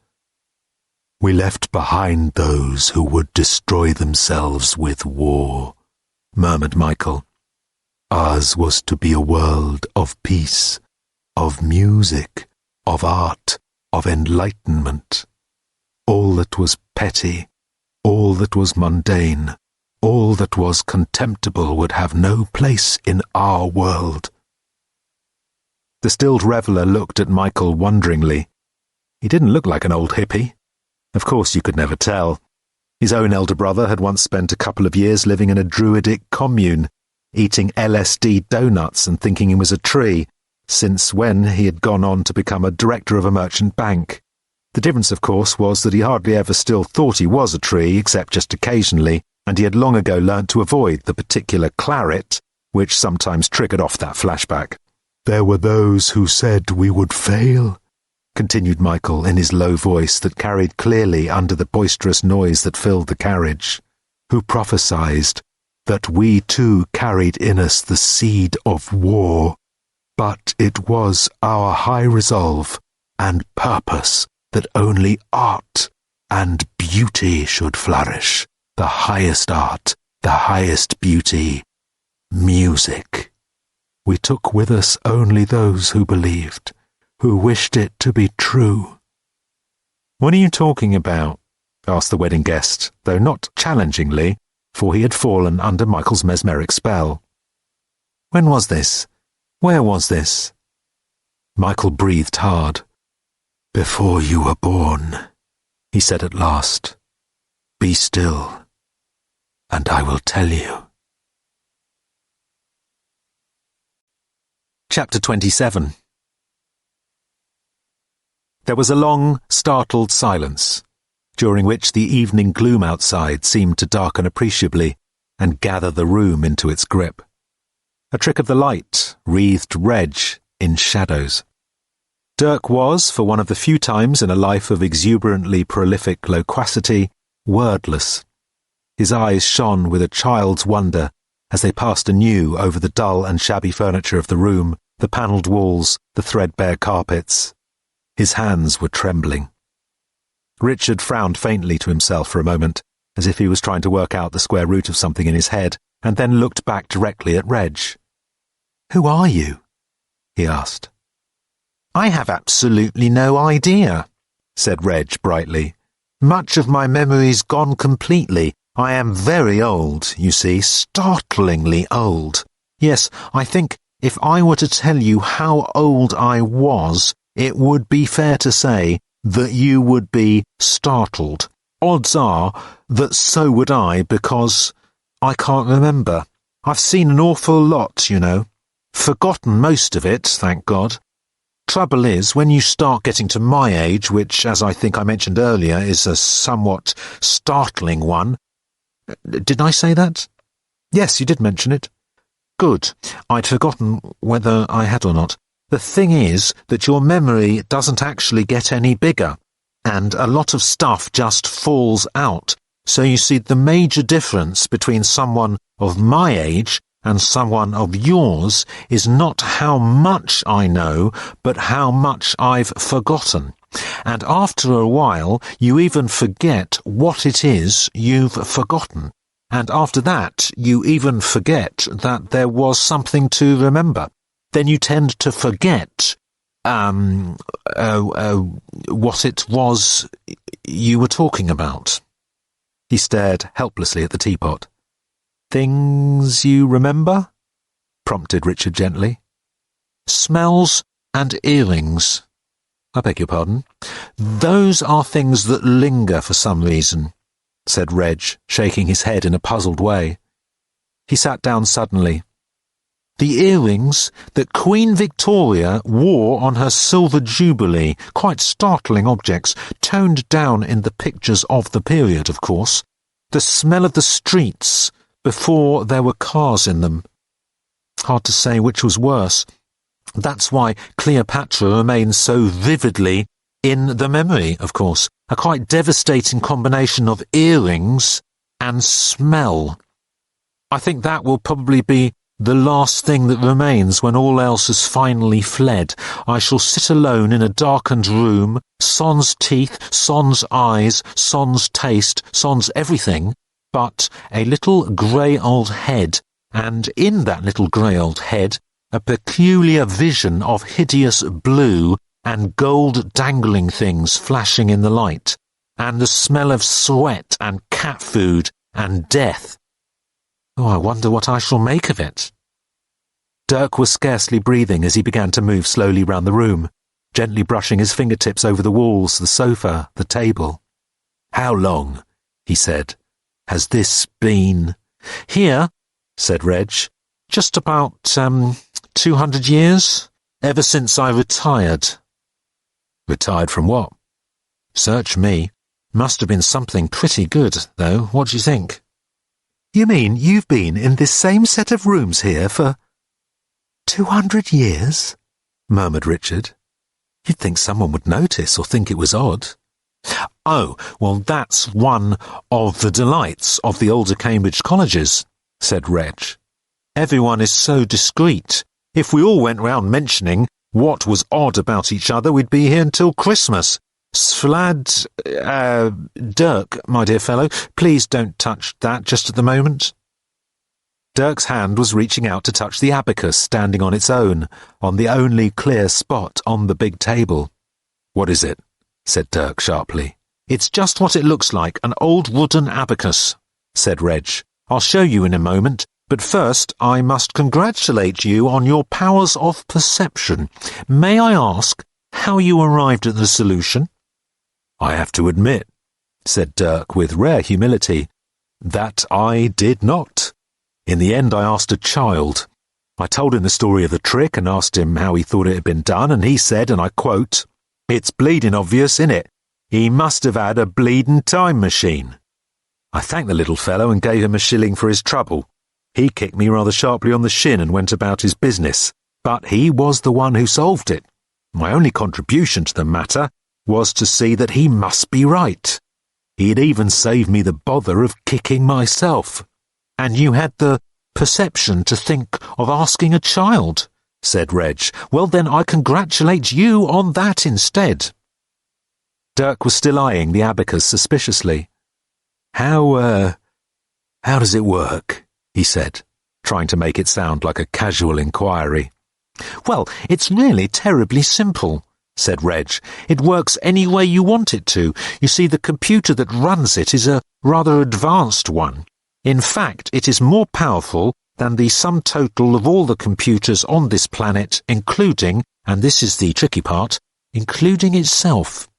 "We left behind those who would destroy themselves with war," murmured Michael. "Ours was to be a world of peace, of music, of art, of enlightenment. All that was petty, all that was mundane, all that was contemptible would have no place in our world." The stilled reveller looked at Michael wonderingly. He didn't look like an old hippie. Of course you could never tell. His own elder brother had once spent a couple of years living in a druidic commune, eating LSD donuts and thinking he was a tree, since when he had gone on to become a director of a merchant bank. The difference, of course, was that he hardly ever still thought he was a tree, except just occasionally, and he had long ago learnt to avoid the particular claret which sometimes triggered off that flashback. "There were those who said we would fail," continued Michael in his low voice that carried clearly under the boisterous noise that filled the carriage, "who prophesied that we too carried in us the seed of war, but it was our high resolve and purpose that only art and beauty should flourish, the highest art, the highest beauty, music. We took with us only those who believed, who wished it to be true." "What are you talking about?" asked the wedding guest, though not challengingly, for he had fallen under Michael's mesmeric spell. "When was this? Where was this?" Michael breathed hard. "Before you were born," he said at last. "Be still, and I will tell you." Chapter 27. There was a long, startled silence, during which the evening gloom outside seemed to darken appreciably and gather the room into its grip. A trick of the light wreathed Reg in shadows. Dirk was, for one of the few times in a life of exuberantly prolific loquacity, wordless. His eyes shone with a child's wonder as they passed anew over the dull and shabby furniture of the room, the panelled walls, the threadbare carpets. His hands were trembling. Richard frowned faintly to himself for a moment, as if he was trying to work out the square root of something in his head, and then looked back directly at Reg. "Who are you?" he asked. "I have absolutely no idea," said Reg brightly. "Much of my memory's gone completely. I am very old, you see, startlingly old. Yes, I think if I were to tell you how old I was, it would be fair to say that you would be startled. Odds are that so would I, because I can't remember. I've seen an awful lot, you know. Forgotten most of it, thank God. Trouble is, when you start getting to my age, which, as I think I mentioned earlier, is a somewhat startling one. Did I say that? Yes, you did mention it. Good. I'd forgotten whether I had or not. The thing is that your memory doesn't actually get any bigger, and a lot of stuff just falls out. So you see, the major difference between someone of my age and someone of yours is not how much I know, but how much I've forgotten. And after a while, you even forget what it is you've forgotten. And after that, you even forget that there was something to remember. then you tend to forget what it was you were talking about. He stared helplessly at the teapot. Things you remember? Prompted Richard gently. Smells and earrings. I beg your pardon? Those are things that linger for some reason, said Reg, shaking his head in a puzzled way. He sat down suddenly. The earrings that Queen Victoria wore on her silver jubilee, quite startling objects, toned down in the pictures of the period, of course. The smell of the streets before there were cars in them. Hard to say which was worse. That's why Cleopatra remains so vividly in the memory, of course. A quite devastating combination of earrings and smell. I think that will probably be the last thing that remains when all else has finally fled. I shall sit alone in a darkened room, sans teeth, sans eyes, sans taste, sans everything, but a little grey old head, and in that little grey old head a peculiar vision of hideous blue and gold dangling things flashing in the light, and the smell of sweat and cat food and death. Oh, I wonder what I shall make of it. Dirk was scarcely breathing as he began to move slowly round the room, gently brushing his fingertips over the walls, the sofa, the table. How long, he said, has this been? Here, said Reg, just about, 200 years, ever since I retired. Retired from what? Search me. Must have been something pretty good, though. What do you think? You mean you've been in this same set of rooms here for 200 years? Murmured Richard. You'd think someone would notice or think it was odd. Oh, well, that's one of the delights of the older Cambridge colleges, said Reg. Everyone is so discreet. If we all went round mentioning what was odd about each other, we'd be here until Christmas. Dirk, my dear fellow, please don't touch that just at the moment. Dirk's hand was reaching out to touch the abacus standing on its own, on the only clear spot on the big table. What is it? Said Dirk sharply. It's just what it looks like, an old wooden abacus, said Reg. I'll show you in a moment, but first I must congratulate you on your powers of perception. May I ask how you arrived at the solution? I have to admit, said Dirk with rare humility, that I did not. In the end I asked a child. I told him the story of the trick and asked him how he thought it had been done, and he said, and I quote, "It's bleeding obvious, innit? He must have had a bleeding time machine." I thanked the little fellow and gave him a shilling for his trouble. He kicked me rather sharply on the shin and went about his business, but he was the one who solved it. My only contribution to the matter was to see that he must be right. He'd even saved me the bother of kicking myself. And you had the perception to think of asking a child, said Reg. Well, then I congratulate you on that instead. Dirk was still eyeing the abacus suspiciously. How does it work? He said, trying to make it sound like a casual inquiry. Well, it's really terribly simple, said Reg. It works any way you want it to. You see, the computer that runs it is a rather advanced one. In fact, it is more powerful than the sum total of all the computers on this planet, including, and this is the tricky part, including itself.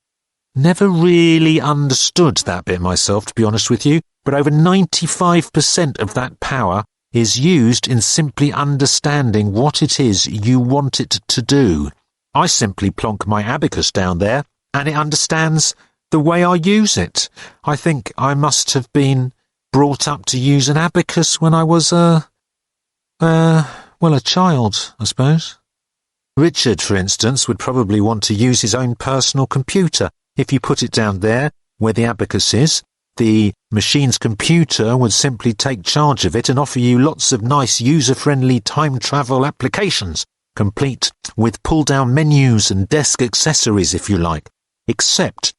Never really understood that bit myself, to be honest with you, but over 95% of that power is used in simply understanding what it is you want it to do. I simply plonk my abacus down there, and it understands the way I use it. I think I must have been brought up to use an abacus when I was a child, I suppose. Richard, for instance, would probably want to use his own personal computer. If you put it down there, where the abacus is, the machine's computer would simply take charge of it and offer you lots of nice user-friendly time travel applications, complete with pull-down menus and desk accessories, if you like, except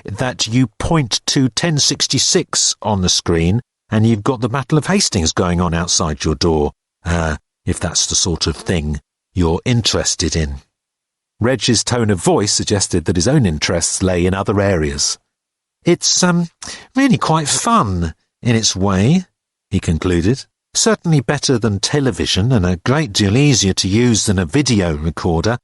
that you point to 1066 on the screen and you've got the Battle of Hastings going on outside your door, if that's the sort of thing you're interested in. Reg's tone of voice suggested that his own interests lay in other areas. It's, really quite fun, in its way, he concluded. Certainly better than television and a great deal easier to use than a video recorder.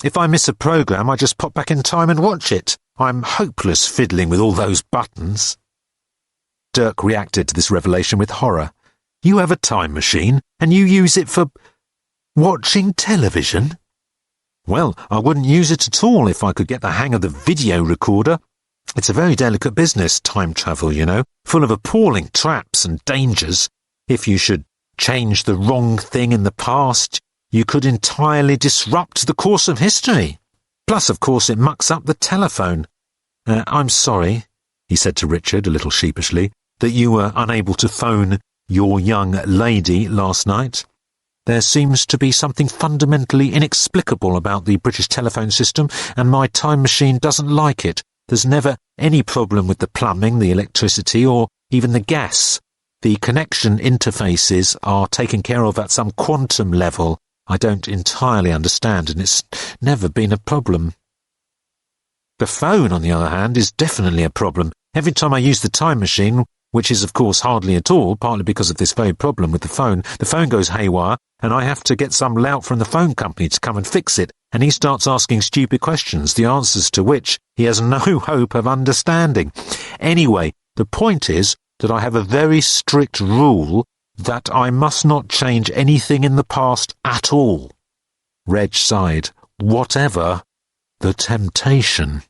If I miss a program, I just pop back in time and watch it. I'm hopeless fiddling with all those buttons. Dirk reacted to this revelation with horror. You have a time machine, and you use it for watching television? Well, I wouldn't use it at all if I could get the hang of the video recorder. It's a very delicate business, time travel, you know, full of appalling traps and dangers. If you should change the wrong thing in the past, you could entirely disrupt the course of history. Plus, of course, it mucks up the telephone. I'm sorry, he said to Richard a little sheepishly, that you were unable to phone your young lady last night. There seems to be something fundamentally inexplicable about the British telephone system, and my time machine doesn't like it. There's never any problem with the plumbing, the electricity, or even the gas. The connection interfaces are taken care of at some quantum level I don't entirely understand, and it's never been a problem. The phone, on the other hand, is definitely a problem. Every time I use the time machine, which is of course hardly at all, partly because of this very problem with the phone goes haywire, and I have to get some lout from the phone company to come and fix it, and he starts asking stupid questions, the answers to which he has no hope of understanding. Anyway, the point is that I have a very strict rule that I must not change anything in the past at all. Reg sighed. Whatever the temptation.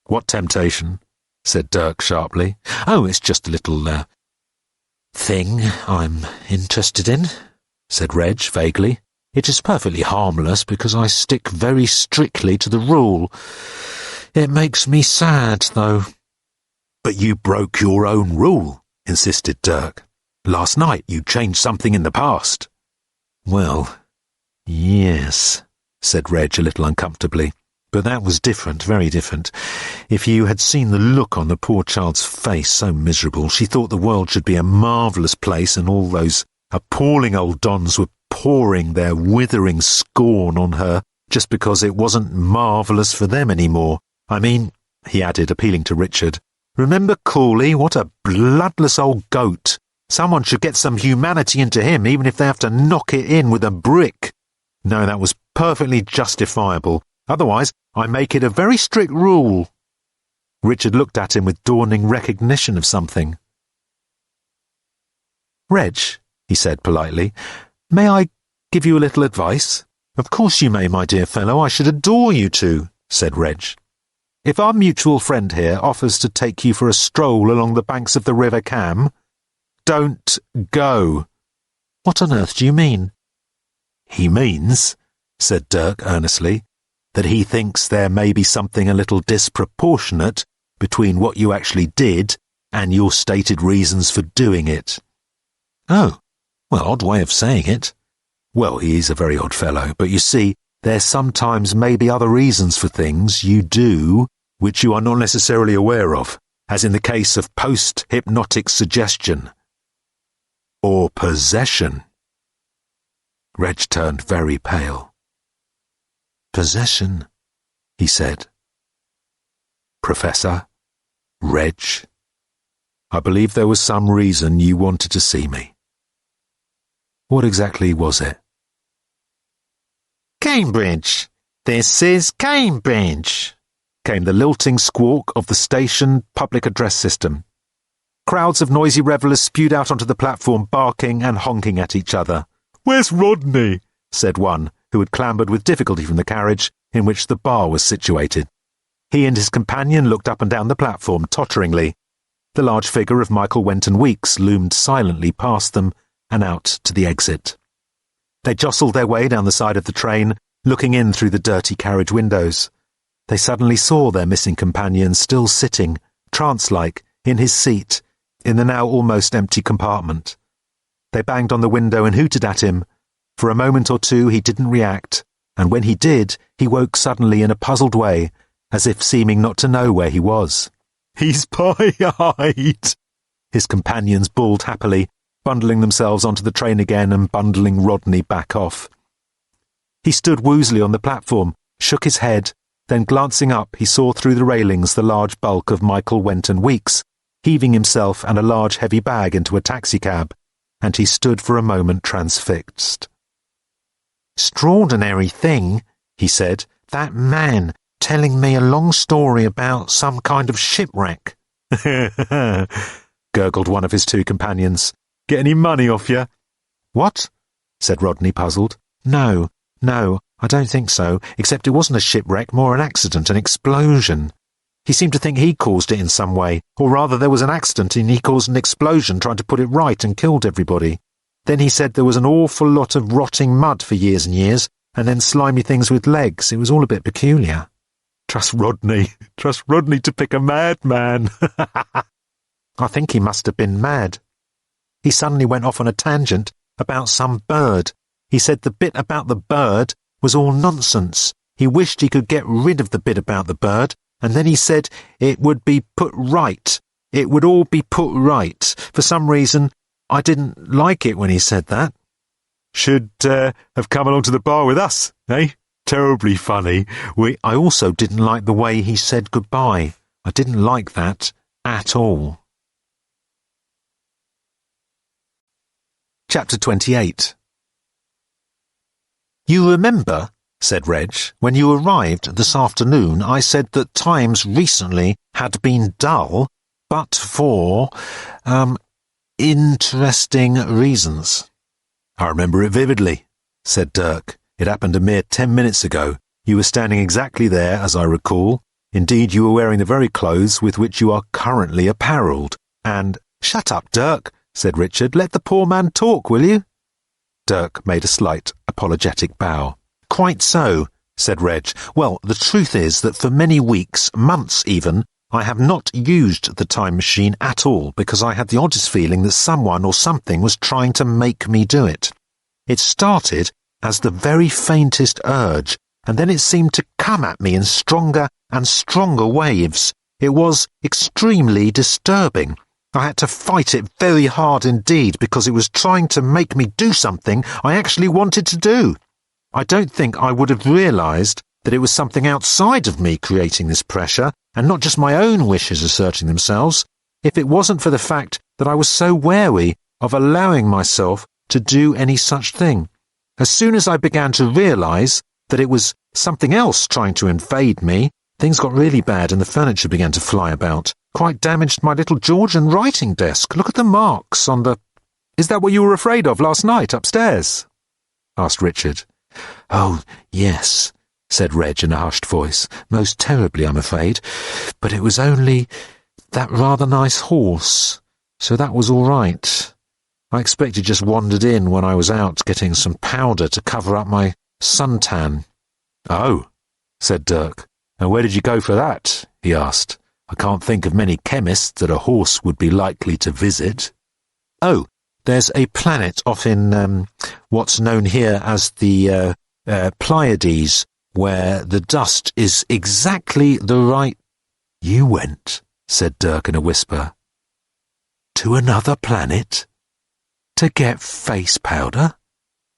What temptation? Said Dirk sharply. Oh, it's just a little, thing I'm interested in, said Reg vaguely. It is perfectly harmless because I stick very strictly to the rule. It makes me sad, though. But you broke your own rule, insisted Dirk. Last night you changed something in the past. Well, yes, said Reg a little uncomfortably. But that was different, very different. If you had seen the look on the poor child's face, so miserable, she thought the world should be a marvellous place, and all those appalling old dons were pouring their withering scorn on her just because it wasn't marvellous for them anymore. I mean, he added, appealing to Richard, remember Cooley? What a bloodless old goat. Someone should get some humanity into him, even if they have to knock it in with a brick. No, that was perfectly justifiable. Otherwise, I make it a very strict rule. Richard looked at him with dawning recognition of something. Reg, he said politely, may I give you a little advice? Of course you may, my dear fellow. I should adore you to, said Reg. If our mutual friend here offers to take you for a stroll along the banks of the River Cam, don't go. What on earth do you mean? He means, said Dirk earnestly, that he thinks there may be something a little disproportionate between what you actually did and your stated reasons for doing it. Oh, well, odd way of saying it. Well, he is a very odd fellow, but you see, there sometimes may be other reasons for things you do which you are not necessarily aware of, as in the case of post-hypnotic suggestion or possession. Reg turned very pale. Possession, he said. Professor, Reg, I believe there was some reason you wanted to see me. What exactly was it? Cambridge. This is Cambridge, came the lilting squawk of the station public address system. Crowds of noisy revellers spewed out onto the platform, barking and honking at each other. Where's Rodney? Said one, who had clambered with difficulty from the carriage in which the bar was situated. He and his companion looked up and down the platform totteringly. The large figure of Michael Wenton Weeks loomed silently past them and out to the exit. They jostled their way down the side of the train, looking in through the dirty carriage windows. They suddenly saw their missing companion still sitting, trance-like, in his seat, in the now almost empty compartment. They banged on the window and hooted at him. For a moment or two he didn't react, and when he did, he woke suddenly in a puzzled way, as if seeming not to know where he was. He's pie-eyed, his companions bawled happily, bundling themselves onto the train again and bundling Rodney back off. He stood woozily on the platform, shook his head, then glancing up he saw through the railings the large bulk of Michael Wenton Weeks, heaving himself and a large heavy bag into a taxicab, and he stood for a moment transfixed. "Extraordinary thing," he said, "that man telling me a long story about some kind of shipwreck." Gurgled one of his two companions. "Get any money off you?" "What?" said Rodney, puzzled. No, I don't think so, except it wasn't a shipwreck, more an accident, an explosion. He seemed to think he caused it in some way, or rather there was an accident and he caused an explosion trying to put it right and killed everybody. Then he said there was an awful lot of rotting mud for years and years, and then slimy things with legs. It was all a bit peculiar. Trust Rodney to pick a madman. I think he must have been mad. He suddenly went off on a tangent about some bird. He said the bit about the bird was all nonsense. He wished he could get rid of the bit about the bird, and then he said it would be put right. It would all be put right. For some reason, I didn't like it when he said that. Should have come along to the bar with us, eh? Terribly funny. I also didn't like the way he said goodbye. I didn't like that at all. Chapter 28. "You remember," said Reg, "when you arrived this afternoon I said that times recently had been dull, but for, interesting reasons." "I remember it vividly," said Dirk. "It happened a mere 10 minutes ago. You were standing exactly there, as I recall. Indeed, you were wearing the very clothes with which you are currently apparelled, and—" "Shut up, Dirk," said Richard. "Let the poor man talk, will you?" Dirk made a slight, apologetic bow. "Quite so," said Reg. "Well, the truth is that for many weeks, months even, I have not used the time machine at all because I had the oddest feeling that someone or something was trying to make me do it. It started as the very faintest urge, and then it seemed to come at me in stronger and stronger waves. It was extremely disturbing. I had to fight it very hard indeed because it was trying to make me do something I actually wanted to do. I don't think I would have realised that it was something outside of me creating this pressure, and not just my own wishes asserting themselves, if it wasn't for the fact that I was so wary of allowing myself to do any such thing. As soon as I began to realise that it was something else trying to invade me, things got really bad and the furniture began to fly about. Quite damaged my little Georgian writing desk. Look at the marks on the—" "Is that what you were afraid of last night upstairs?" asked Richard. "Oh, yes," said Reg in a hushed voice. "Most terribly, I'm afraid. But it was only that rather nice horse, so that was all right. I expect it just wandered in when I was out getting some powder to cover up my suntan." "Oh," said Dirk. "And where did you go for that?" he asked. "I can't think of many chemists that a horse would be likely to visit." "Oh, there's a planet off in what's known here as the Pleiades, where the dust is exactly the right—" "You went," said Dirk in a whisper, "to another planet? To get face powder?"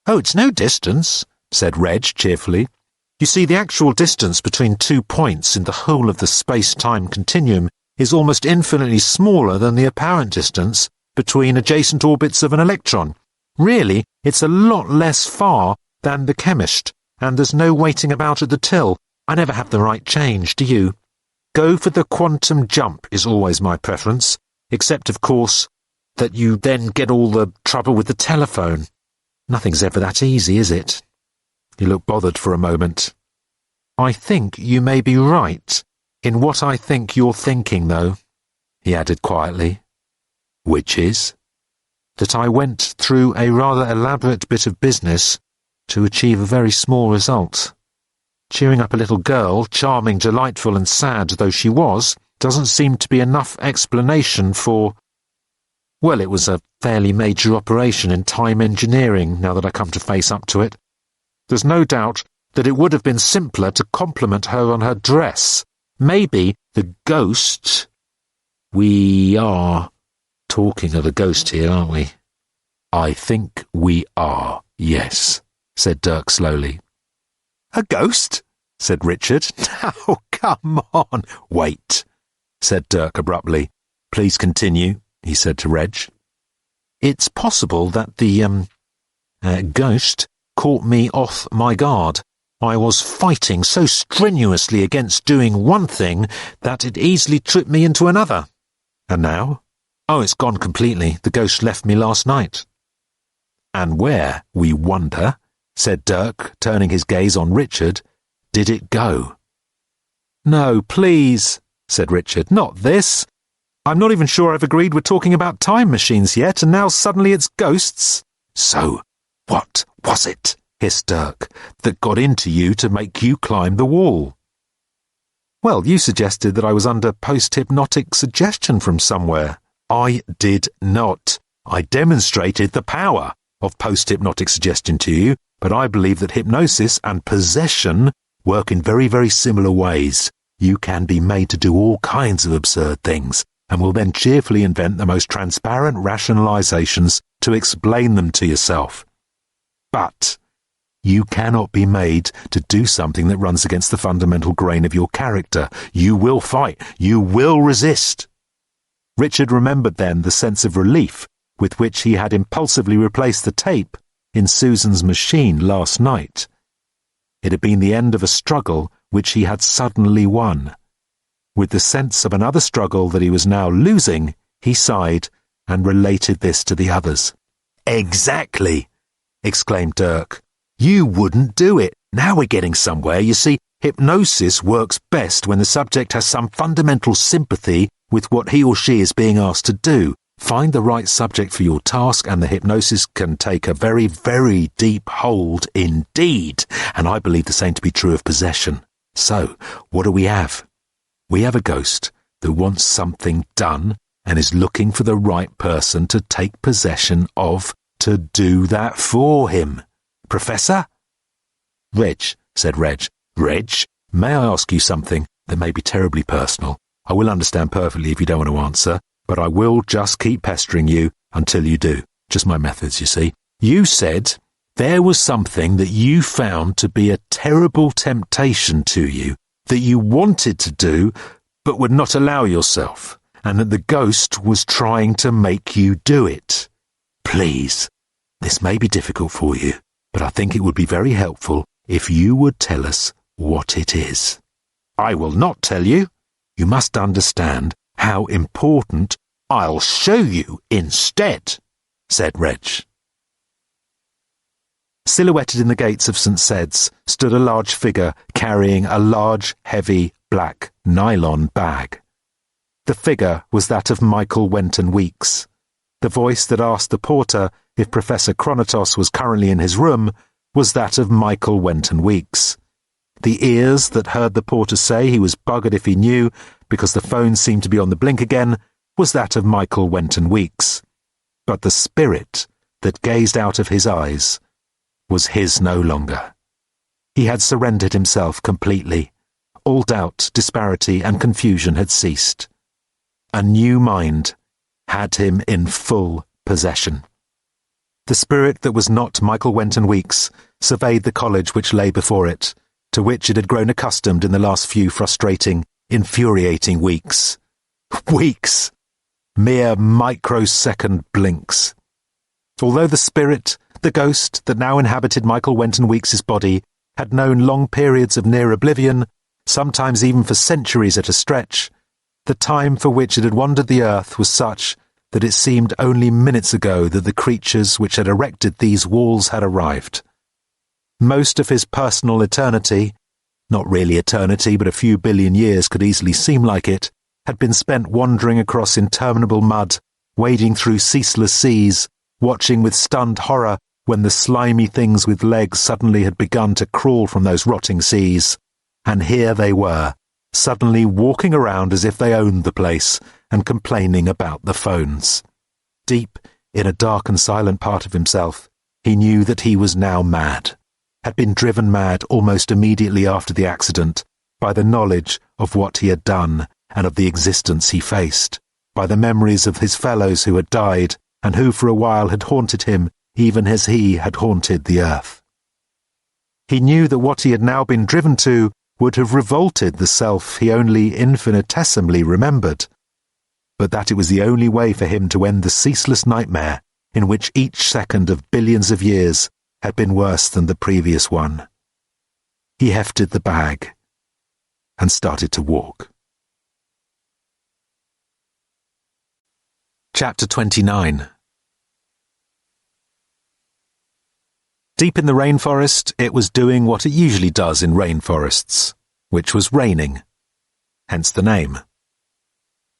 "Oh, it's no distance," said Reg cheerfully. "You see, the actual distance between 2 points in the whole of the space-time continuum is almost infinitely smaller than the apparent distance between adjacent orbits of an electron. Really, it's a lot less far than the chemist, and there's no waiting about at the till. I never have the right change, do you? Go for the quantum jump is always my preference, except, of course, that you then get all the trouble with the telephone. Nothing's ever that easy, is it?" He looked bothered for a moment. "I think you may be right in what I think you're thinking, though," he added quietly. "Which is?" "That I went through a rather elaborate bit of business to achieve a very small result. Cheering up a little girl, charming, delightful and sad though she was, doesn't seem to be enough explanation for— well, it was a fairly major operation in time engineering, now that I come to face up to it. There's no doubt that it would have been simpler to compliment her on her dress. Maybe the ghost— we are talking of a ghost here, aren't we?" "I think we are, yes," said Dirk slowly. A ghost? Said Richard. Oh, come on. Wait, said Dirk abruptly. Please continue, he said to Reg. It's possible that the, ghost caught me off my guard. I was fighting so strenuously against doing one thing that it easily tripped me into another. And now? Oh, it's gone completely. The ghost left me last night. And where, we wonder, said Dirk, turning his gaze on Richard, did it go? No, please, said Richard, not this. I'm not even sure I've agreed we're talking about time machines yet, and now suddenly it's ghosts. So, what was it, hissed Dirk, that got into you to make you climb the wall? Well, you suggested that I was under post-hypnotic suggestion from somewhere. I did not. I demonstrated the power of post-hypnotic suggestion to you, but I believe that hypnosis and possession work in very, very similar ways. You can be made to do all kinds of absurd things, and will then cheerfully invent the most transparent rationalizations to explain them to yourself. But you cannot be made to do something that runs against the fundamental grain of your character. You will fight. You will resist. Richard remembered then the sense of relief with which he had impulsively replaced the tape in Susan's machine last night. It had been the end of a struggle which he had suddenly won. With the sense of another struggle that he was now losing, he sighed and related this to the others. Exactly, exclaimed Dirk. You wouldn't do it. Now we're getting somewhere. You see, hypnosis works best when the subject has some fundamental sympathy with what he or she is being asked to do. Find the right subject for your task and the hypnosis can take a very, very deep hold indeed. And I believe the same to be true of possession. So, what do we have? We have a ghost that wants something done and is looking for the right person to take possession of to do that for him. Professor? Reg, said Reg. Reg, may I ask you something that may be terribly personal? I will understand perfectly if you don't want to answer, but I will just keep pestering you until you do. Just my methods, you see. You said there was something that you found to be a terrible temptation to you, that you wanted to do, but would not allow yourself, and that the ghost was trying to make you do it. Please, this may be difficult for you, but I think it would be very helpful if you would tell us what it is. I will not tell you. You must understand how important. I'll show you instead, said Reg. Silhouetted in the gates of St. Sed's stood a large figure carrying a large, heavy, black nylon bag. The figure was that of Michael Wenton Weeks. The voice that asked the porter if Professor Chronotos was currently in his room was that of Michael Wenton Weeks. The ears that heard the porter say he was buggered if he knew, because the phone seemed to be on the blink again, was that of Michael Wenton Weeks. But the spirit that gazed out of his eyes was his no longer. He had surrendered himself completely. All doubt, disparity, and confusion had ceased. A new mind had him in full possession. The spirit that was not Michael Wenton Weeks surveyed the college which lay before it, to which it had grown accustomed in the last few frustrating, infuriating weeks. Weeks! Mere microsecond blinks. Although the spirit, the ghost that now inhabited Michael Wenton Weeks's body, had known long periods of near oblivion, sometimes even for centuries at a stretch, the time for which it had wandered the earth was such that it seemed only minutes ago that the creatures which had erected these walls had arrived. Most of his personal eternity, not really eternity, but a few billion years could easily seem like it, had been spent wandering across interminable mud, wading through ceaseless seas, watching with stunned horror when the slimy things with legs suddenly had begun to crawl from those rotting seas. And here they were, suddenly walking around as if they owned the place, and complaining about the phones. Deep in a dark and silent part of himself, he knew that he was now mad, had been driven mad almost immediately after the accident by the knowledge of what he had done and of the existence he faced, by the memories of his fellows who had died and who for a while had haunted him even as he had haunted the earth. He knew that what he had now been driven to would have revolted the self he only infinitesimally remembered, but that it was the only way for him to end the ceaseless nightmare in which each second of billions of years had been worse than the previous one. He hefted the bag and started to walk. Chapter 29. Deep in the rainforest, it was doing what it usually does in rainforests, which was raining, hence the name.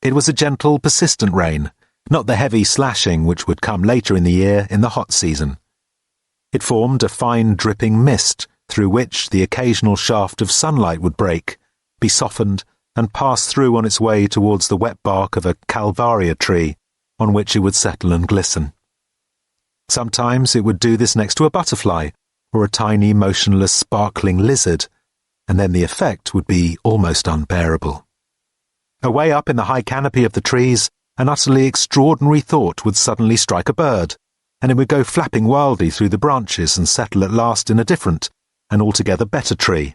It was a gentle, persistent rain, not the heavy slashing which would come later in the year in the hot season. It formed a fine dripping mist through which the occasional shaft of sunlight would break, be softened, and pass through on its way towards the wet bark of a calvaria tree, on which it would settle and glisten. Sometimes it would do this next to a butterfly, or a tiny, motionless, sparkling lizard, and then the effect would be almost unbearable. Away up in the high canopy of the trees, an utterly extraordinary thought would suddenly strike a bird, and it would go flapping wildly through the branches and settle at last in a different, and altogether better tree,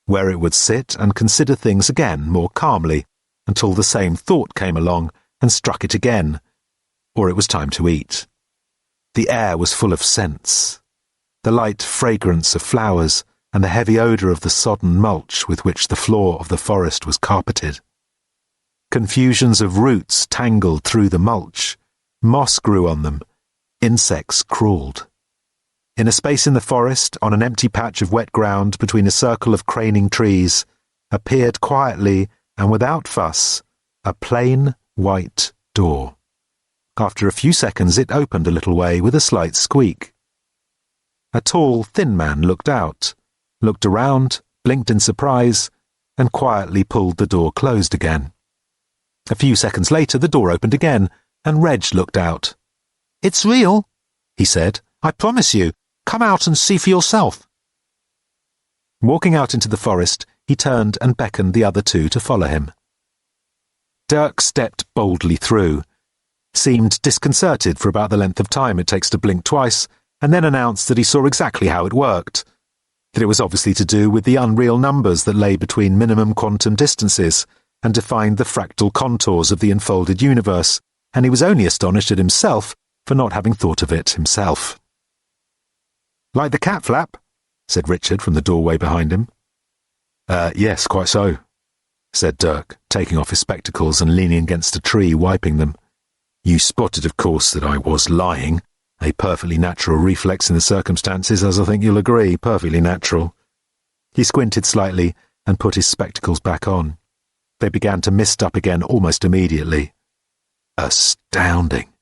where it would sit and consider things again more calmly, until the same thought came along and struck it again, or it was time to eat. The air was full of scents, the light fragrance of flowers and the heavy odour of the sodden mulch with which the floor of the forest was carpeted. Confusions of roots tangled through the mulch, moss grew on them, insects crawled. In a space in the forest, on an empty patch of wet ground between a circle of craning trees, appeared quietly and without fuss a plain white door. After a few seconds it opened a little way with a slight squeak. A tall, thin man looked out, looked around, blinked in surprise, and quietly pulled the door closed again. A few seconds later the door opened again, and Reg looked out. "It's real," he said. "I promise you. Come out and see for yourself." Walking out into the forest, he turned and beckoned the other two to follow him. Dirk stepped boldly through, seemed disconcerted for about the length of time it takes to blink twice, and then announced that he saw exactly how it worked, that it was obviously to do with the unreal numbers that lay between minimum quantum distances and defined the fractal contours of the unfolded universe, and he was only astonished at himself for not having thought of it himself. "Like the cat flap?" said Richard from the doorway behind him. Yes, quite so," said Dirk, taking off his spectacles and leaning against a tree, wiping them. "You spotted, of course, that I was lying. A perfectly natural reflex in the circumstances, as I think you'll agree, perfectly natural." He squinted slightly and put his spectacles back on. They began to mist up again almost immediately. "Astounding,"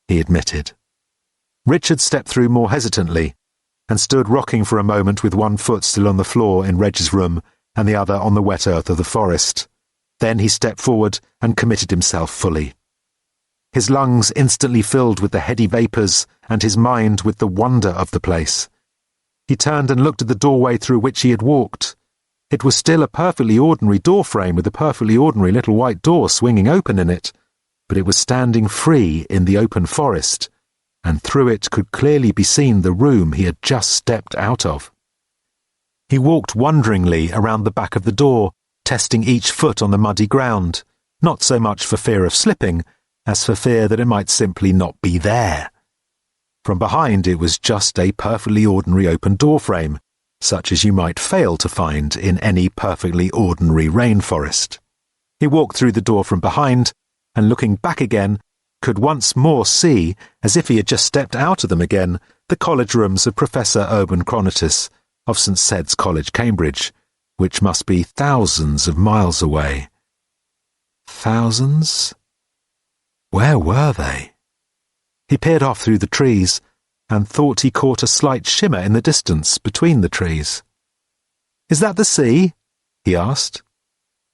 he admitted. Richard stepped through more hesitantly and stood rocking for a moment with one foot still on the floor in Reg's room and the other on the wet earth of the forest. Then he stepped forward and committed himself fully. His lungs instantly filled with the heady vapours and his mind with the wonder of the place. He turned and looked at the doorway through which he had walked. It was still a perfectly ordinary door frame with a perfectly ordinary little white door swinging open in it, but it was standing free in the open forest, and through it could clearly be seen the room he had just stepped out of. He walked wonderingly around the back of the door, testing each foot on the muddy ground, not so much for fear of slipping, as for fear that it might simply not be there. From behind it was just a perfectly ordinary open doorframe, such as you might fail to find in any perfectly ordinary rainforest. He walked through the door from behind, and looking back again, could once more see, as if he had just stepped out of them again, the college rooms of Professor Urban Chronotis of St. Sed's College, Cambridge, which must be thousands of miles away. Thousands? Where were they? He peered off through the trees, and thought he caught a slight shimmer in the distance between the trees. "Is that the sea?" he asked.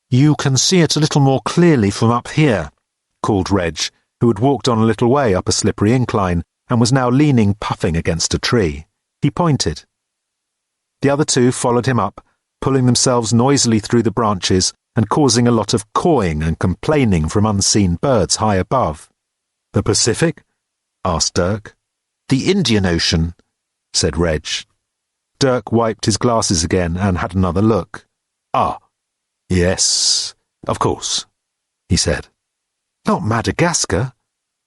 "You can see it a little more clearly from up here," called Reg, who had walked on a little way up a slippery incline and was now leaning puffing against a tree. He pointed. The other two followed him up, pulling themselves noisily through the branches and causing a lot of cawing and complaining from unseen birds high above. "The Pacific?" asked Dirk. "The Indian Ocean," said Reg. Dirk wiped his glasses again and had another look. "Ah, yes, of course," he said. "Not Madagascar,"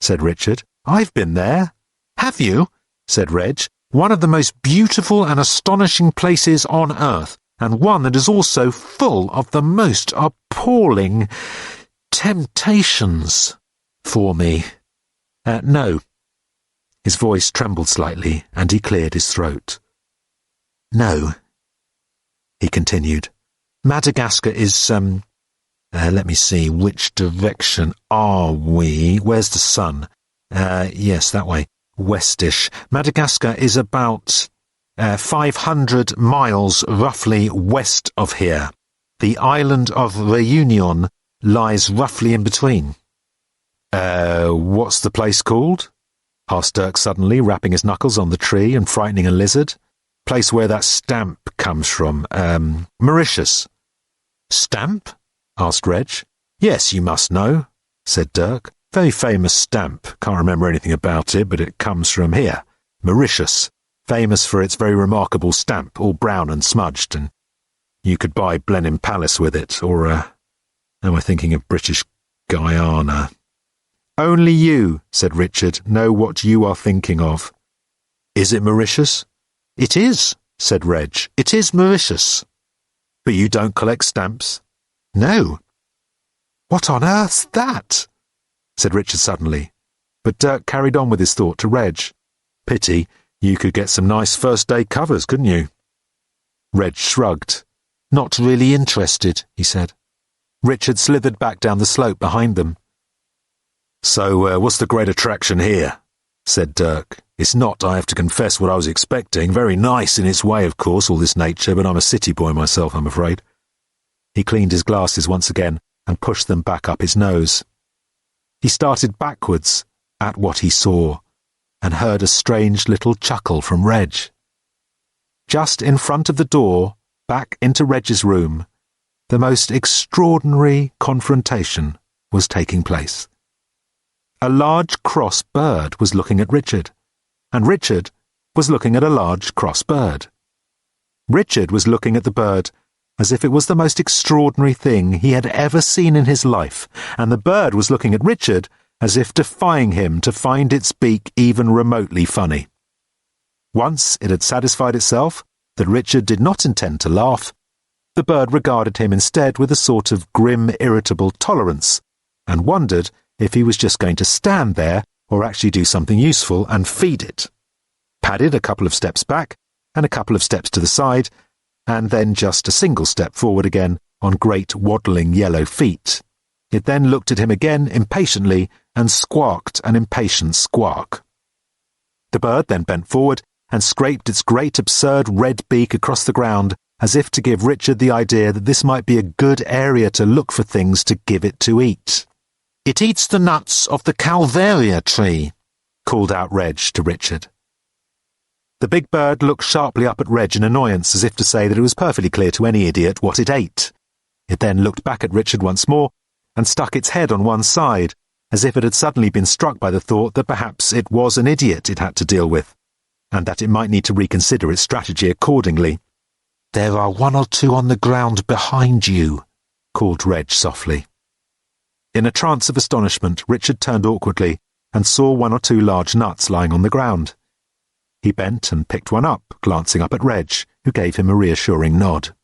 said Richard. "I've been there." "Have you?" said Reg. "One of the most beautiful and astonishing places on earth, and one that is also full of the most appalling temptations for me." No." His voice trembled slightly, and he cleared his throat. "No," he continued. "Madagascar is, let me see, which direction are we? Where's the sun? Yes, that way. Westish. Madagascar is about 500 miles roughly west of here. The island of Reunion lies roughly in between." What's the place called?" asked Dirk suddenly, rapping his knuckles on the tree and frightening a lizard. "Place where that stamp comes from. Mauritius." "Stamp?" asked Reg. "Yes, you must know," said Dirk. "Very famous stamp. Can't remember anything about it, but it comes from here. Mauritius. Famous for its very remarkable stamp, all brown and smudged, and you could buy Blenheim Palace with it, or, am I thinking of British Guyana?" "Only you," said Richard, "know what you are thinking of." "Is it Mauritius?" "It is," said Reg. "It is Mauritius." "But you don't collect stamps?" "No." "What on earth's that?" said Richard suddenly, but Dirk carried on with his thought to Reg. "Pity, you could get some nice first-day covers, couldn't you?" Reg shrugged. "Not really interested," he said. Richard slithered back down the slope behind them. "So, what's the great attraction here?" said Dirk. "It's not, I have to confess, what I was expecting. Very nice in its way, of course, all this nature, but I'm a city boy myself, I'm afraid." He cleaned his glasses once again and pushed them back up his nose. He started backwards at what he saw and heard a strange little chuckle from Reg. Just in front of the door, back into Reg's room, the most extraordinary confrontation was taking place. A large cross bird was looking at Richard, and Richard was looking at a large cross bird. Richard was looking at the bird as if it was the most extraordinary thing he had ever seen in his life, and the bird was looking at Richard as if defying him to find its beak even remotely funny. Once it had satisfied itself that Richard did not intend to laugh, the bird regarded him instead with a sort of grim, irritable tolerance, and wondered if he was just going to stand there or actually do something useful and feed it. Padded a couple of steps back and a couple of steps to the side, and then just a single step forward again on great waddling yellow feet. It then looked at him again impatiently and squawked an impatient squawk. The bird then bent forward and scraped its great absurd red beak across the ground as if to give Richard the idea that this might be a good area to look for things to give it to eat. "It eats the nuts of the Calvaria tree," called out Reg to Richard. The big bird looked sharply up at Reg in annoyance, as if to say that it was perfectly clear to any idiot what it ate. It then looked back at Richard once more and stuck its head on one side, as if it had suddenly been struck by the thought that perhaps it was an idiot it had to deal with, and that it might need to reconsider its strategy accordingly. "There are one or two on the ground behind you," called Reg softly. In a trance of astonishment, Richard turned awkwardly and saw one or two large nuts lying on the ground. He bent and picked one up, glancing up at Reg, who gave him a reassuring nod.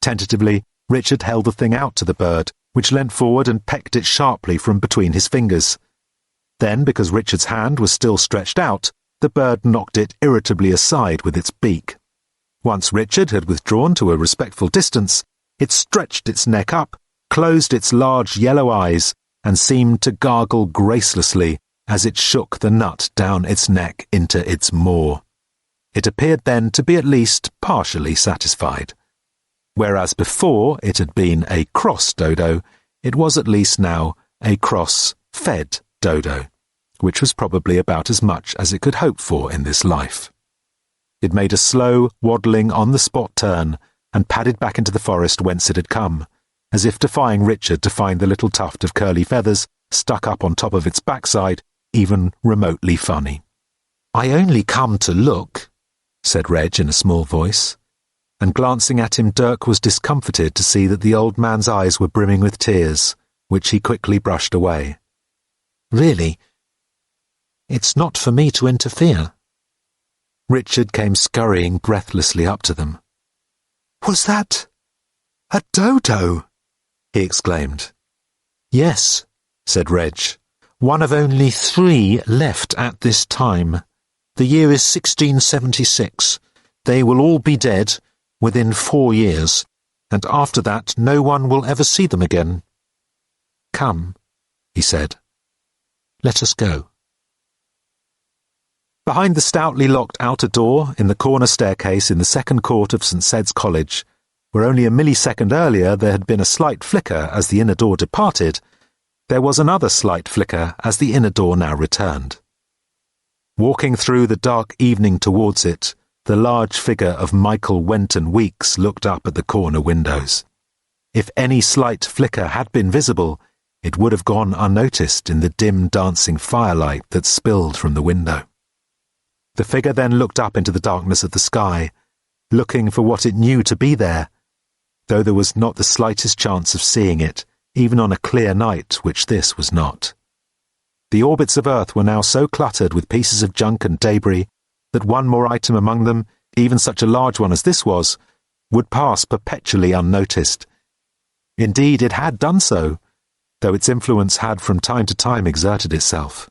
Tentatively, Richard held the thing out to the bird, which leant forward and pecked it sharply from between his fingers. Then, because Richard's hand was still stretched out, the bird knocked it irritably aside with its beak. Once Richard had withdrawn to a respectful distance, it stretched its neck up, closed its large yellow eyes, and seemed to gargle gracelessly as it shook the nut down its neck into its maw. It appeared then to be at least partially satisfied. Whereas before it had been a cross dodo, it was at least now a cross-fed dodo, which was probably about as much as it could hope for in this life. It made a slow, waddling on-the-spot turn and padded back into the forest whence it had come, as if defying Richard to find the little tuft of curly feathers stuck up on top of its backside even remotely funny. "I only come to look," said Reg in a small voice, and glancing at him Dirk was discomfited to see that the old man's eyes were brimming with tears, which he quickly brushed away. Really? It's not for me to interfere. Richard came scurrying breathlessly up to them. Was that a dodo? He exclaimed. Yes, said Reg. One of only 3 left at this time. The year is 1676. They will all be dead within 4 years, and after that no one will ever see them again. Come, he said. Let us go. Behind the stoutly locked outer door in the corner staircase in the second court of St. Sed's College, where only a millisecond earlier there had been a slight flicker as the inner door departed, there was another slight flicker as the inner door now returned. Walking through the dark evening towards it, the large figure of Michael Wenton Weeks looked up at the corner windows. If any slight flicker had been visible, it would have gone unnoticed in the dim dancing firelight that spilled from the window. The figure then looked up into the darkness of the sky, looking for what it knew to be there, though there was not the slightest chance of seeing it, even on a clear night, which this was not. The orbits of Earth were now so cluttered with pieces of junk and debris that one more item among them, even such a large one as this was, would pass perpetually unnoticed. Indeed, it had done so, though its influence had from time to time exerted itself.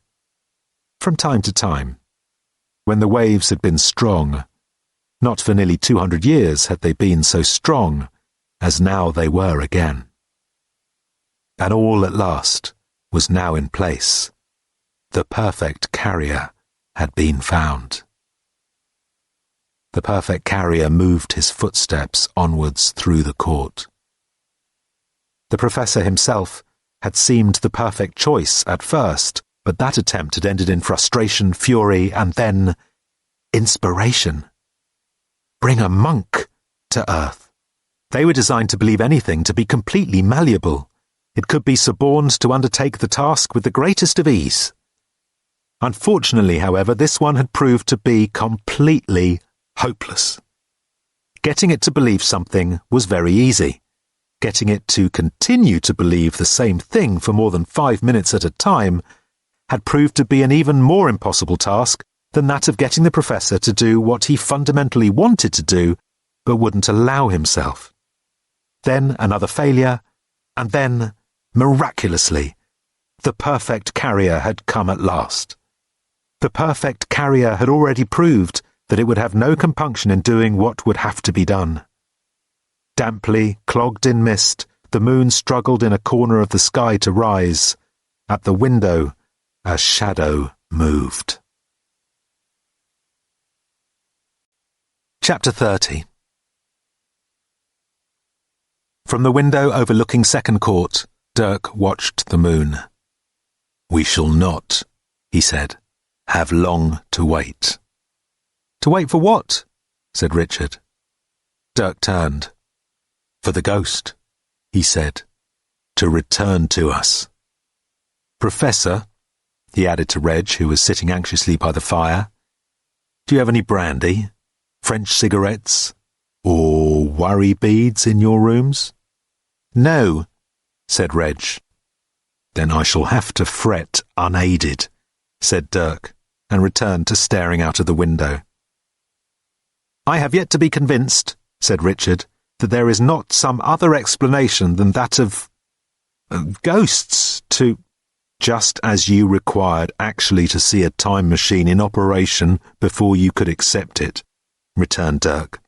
From time to time, when the waves had been strong, not for nearly 200 years had they been so strong as now they were again. And all at last was now in place. The perfect carrier had been found. The perfect carrier moved his footsteps onwards through the court. The professor himself had seemed the perfect choice at first, but that attempt had ended in frustration, fury, and then inspiration. Bring a monk to Earth. They were designed to believe anything to be completely malleable. It could be suborned to undertake the task with the greatest of ease. Unfortunately, however, this one had proved to be completely hopeless. Getting it to believe something was very easy. Getting it to continue to believe the same thing for more than 5 minutes at a time had proved to be an even more impossible task than that of getting the professor to do what he fundamentally wanted to do, but wouldn't allow himself. Then another failure, and then, miraculously, the perfect carrier had come at last. The perfect carrier had already proved that it would have no compunction in doing what would have to be done. Damply, clogged in mist, the moon struggled in a corner of the sky to rise. At the window, a shadow moved. Chapter 30. From the window overlooking Second Court, Dirk watched the moon. "We shall not," he said, "have long to wait." "To wait for what?" said Richard. Dirk turned. "For the ghost," he said, "to return to us. Professor," he added to Reg, who was sitting anxiously by the fire, "do you have any brandy, French cigarettes, or worry beads in your rooms?" "No," said Reg. "Then I shall have to fret unaided," said Dirk, and returned to staring out of the window. "I have yet to be convinced," said Richard, "that there is not some other explanation than that of ghosts to—" "Just as you required actually to see a time machine in operation before you could accept it," returned Dirk.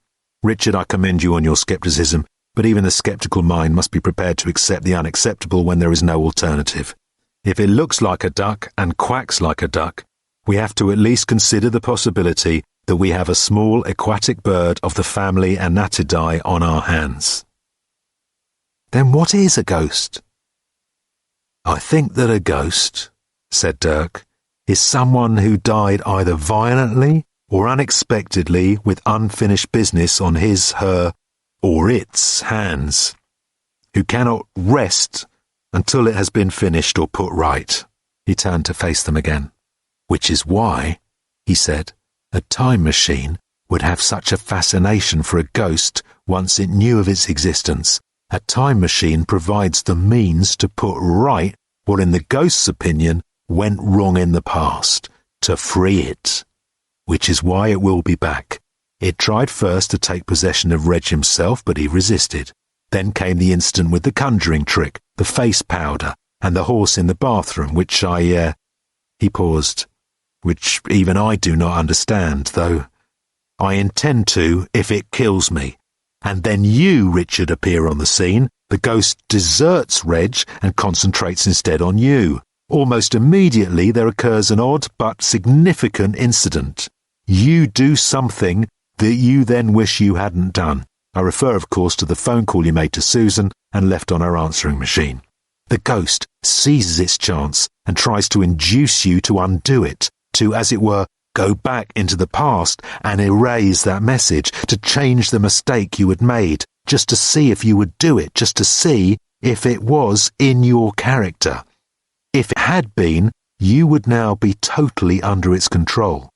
"Richard, I commend you on your scepticism, but even the sceptical mind must be prepared to accept the unacceptable when there is no alternative. If it looks like a duck and quacks like a duck, we have to at least consider the possibility that we have a small aquatic bird of the family Anatidae on our hands." "Then what is a ghost?" "I think that a ghost," said Dirk, "is someone who died either violently or unexpectedly with unfinished business on his, her, or its hands, who cannot rest until it has been finished or put right." He turned to face them again. "Which is why," he said, "a time machine would have such a fascination for a ghost once it knew of its existence. A time machine provides the means to put right what, in the ghost's opinion, went wrong in the past, to free it. Which is why it will be back. It tried first to take possession of Reg himself, but he resisted. Then came the incident with the conjuring trick, the face powder, and the horse in the bathroom, which he paused, which even I do not understand, though I intend to if it kills me. And then you, Richard, appear on the scene. The ghost deserts Reg and concentrates instead on you. Almost immediately there occurs an odd but significant incident. You do something that you then wish you hadn't done. I refer, of course, to the phone call you made to Susan and left on her answering machine. The ghost seizes its chance and tries to induce you to undo it, to, as it were, go back into the past and erase that message, to change the mistake you had made, just to see if you would do it, just to see if it was in your character. If it had been, you would now be totally under its control.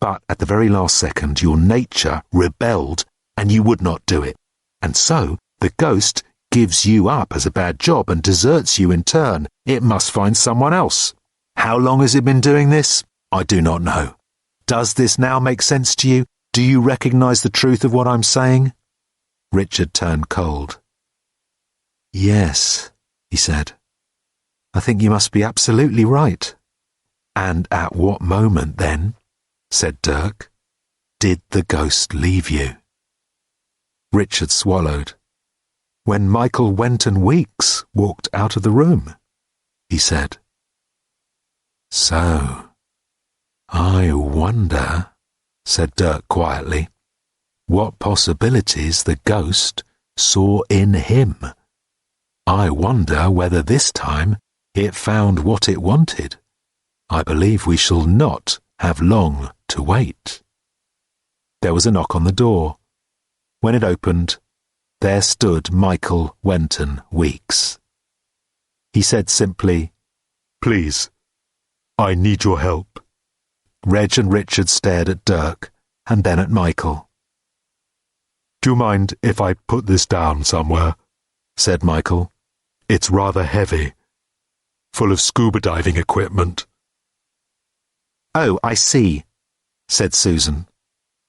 But at the very last second, your nature rebelled and you would not do it. And so, the ghost gives you up as a bad job and deserts you in turn. It must find someone else. How long has it been doing this? I do not know. Does this now make sense to you? Do you recognize the truth of what I'm saying? Richard turned cold. Yes, he said. I think you must be absolutely right. And at what moment, then, said Dirk, did the ghost leave you? Richard swallowed. When Michael Went and Weeks walked out of the room, he said. So, I wonder, said Dirk quietly, what possibilities the ghost saw in him. I wonder whether this time it found what it wanted. I believe we shall not have long to wait. There was a knock on the door. When it opened, there stood Michael Wenton Weeks. He said simply, Please, I need your help. Reg and Richard stared at Dirk and then at Michael. Do you mind if I put this down somewhere? Said Michael. It's rather heavy, full of scuba diving equipment. Oh, I see, said Susan.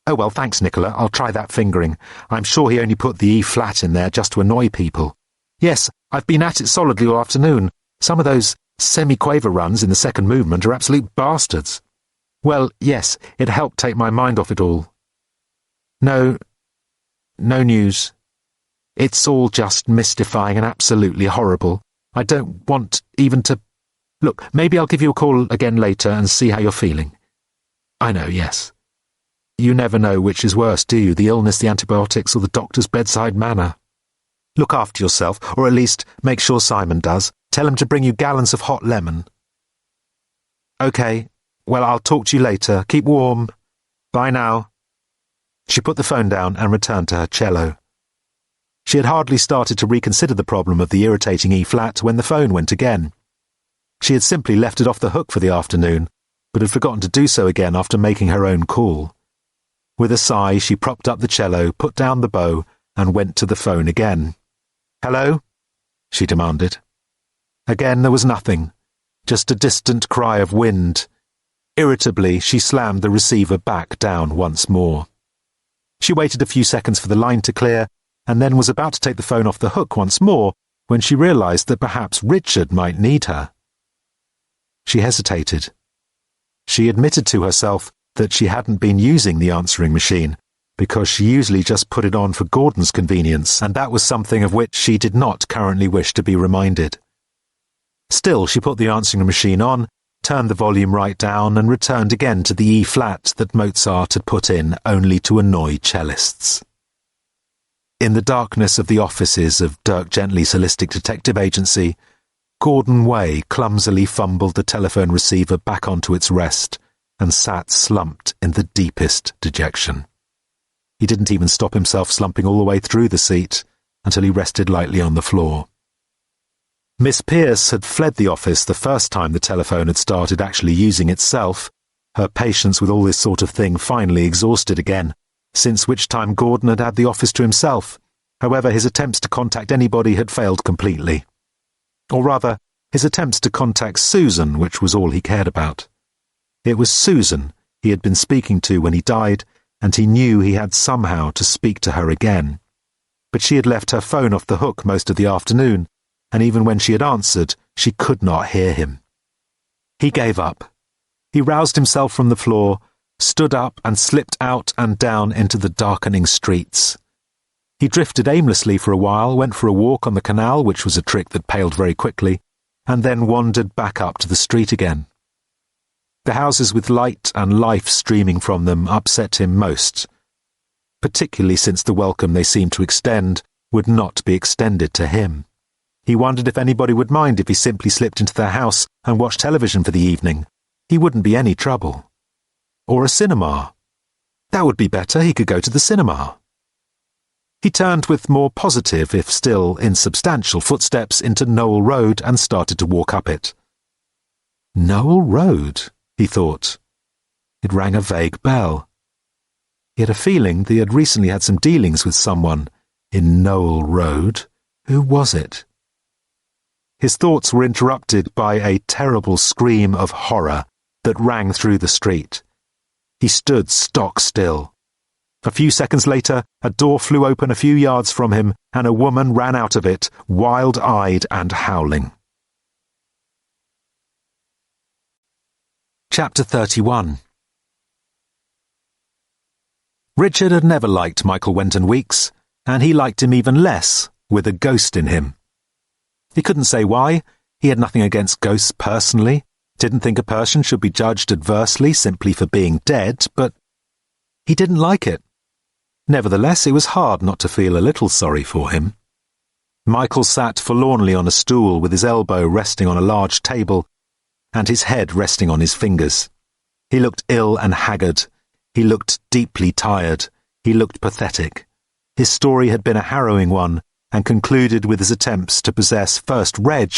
Oh, well, thanks, Nicola. I'll try that fingering. I'm sure he only put the E flat in there just to annoy people. Yes, I've been at it solidly all afternoon. Some of those semi-quaver runs in the second movement are absolute bastards. Well, yes, it helped take my mind off it all. No news. It's all just mystifying and absolutely horrible. I don't want even to... Look, maybe I'll give you a call again later and see how you're feeling. I know, yes. You never know which is worse, do you? The illness, the antibiotics, or the doctor's bedside manner. Look after yourself, or at least make sure Simon does. Tell him to bring you gallons of hot lemon. OK, well, I'll talk to you later. Keep warm. Bye now. She put the phone down and returned to her cello. She had hardly started to reconsider the problem of the irritating E-flat when the phone went again. She had simply left it off the hook for the afternoon, but had forgotten to do so again after making her own call. With a sigh, she propped up the cello, put down the bow, and went to the phone again. Hello? She demanded. Again there was nothing, just a distant cry of wind. Irritably, she slammed the receiver back down once more. She waited a few seconds for the line to clear, and then was about to take the phone off the hook once more when she realized that perhaps Richard might need her. She hesitated. She admitted to herself that she hadn't been using the answering machine, because she usually just put it on for Gordon's convenience, and that was something of which she did not currently wish to be reminded. Still, she put the answering machine on, turned the volume right down, and returned again to the E-flat that Mozart had put in only to annoy cellists. In the darkness of the offices of Dirk Gently's holistic detective agency, Gordon Way clumsily fumbled the telephone receiver back onto its rest and sat slumped in the deepest dejection. He didn't even stop himself slumping all the way through the seat until he rested lightly on the floor. Miss Pearce had fled the office the first time the telephone had started actually using itself, her patience with all this sort of thing finally exhausted again, since which time Gordon had had the office to himself. However, his attempts to contact anybody had failed completely. Or rather, his attempts to contact Susan, which was all he cared about. It was Susan he had been speaking to when he died, and he knew he had somehow to speak to her again. But she had left her phone off the hook most of the afternoon, and even when she had answered, she could not hear him. He gave up. He roused himself from the floor, stood up and slipped out and down into the darkening streets. He drifted aimlessly for a while, went for a walk on the canal, which was a trick that paled very quickly, and then wandered back up to the street again. The houses with light and life streaming from them upset him most, particularly since the welcome they seemed to extend would not be extended to him. He wondered if anybody would mind if he simply slipped into their house and watched television for the evening. He wouldn't be any trouble. Or a cinema. That would be better, he could go to the cinema. He turned with more positive, if still insubstantial, footsteps into Knowle Road and started to walk up it. Knowle Road, he thought. It rang a vague bell. He had a feeling that he had recently had some dealings with someone in Knowle Road. Who was it? His thoughts were interrupted by a terrible scream of horror that rang through the street. He stood stock still. A few seconds later, a door flew open a few yards from him, and a woman ran out of it, wild-eyed and howling. Chapter 31. Richard had never liked Michael Wenton Weeks, and he liked him even less, with a ghost in him. He couldn't say why. He had nothing against ghosts personally, didn't think a person should be judged adversely simply for being dead, but he didn't like it. Nevertheless, it was hard not to feel a little sorry for him. Michael sat forlornly on a stool with his elbow resting on a large table and his head resting on his fingers. He looked ill and haggard. He looked deeply tired. He looked pathetic. His story had been a harrowing one and concluded with his attempts to possess first Reg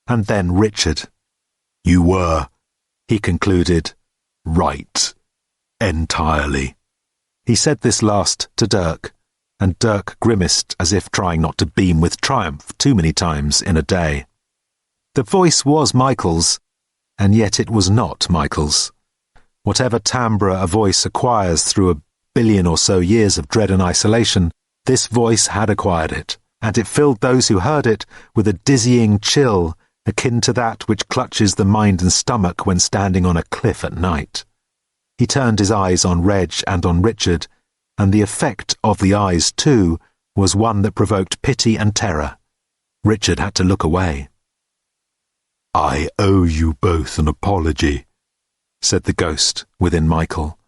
and then Richard. You were, he concluded, right. Entirely. He said this last to Dirk, and Dirk grimaced as if trying not to beam with triumph too many times in a day. The voice was Michael's, and yet it was not Michael's. Whatever timbre a voice acquires through a billion or so years of dread and isolation, this voice had acquired it, and it filled those who heard it with a dizzying chill akin to that which clutches the mind and stomach when standing on a cliff at night. He turned his eyes on Reg and on Richard, and the effect of the eyes, too, was one that provoked pity and terror. Richard had to look away. I owe you both an apology, said the ghost within Michael,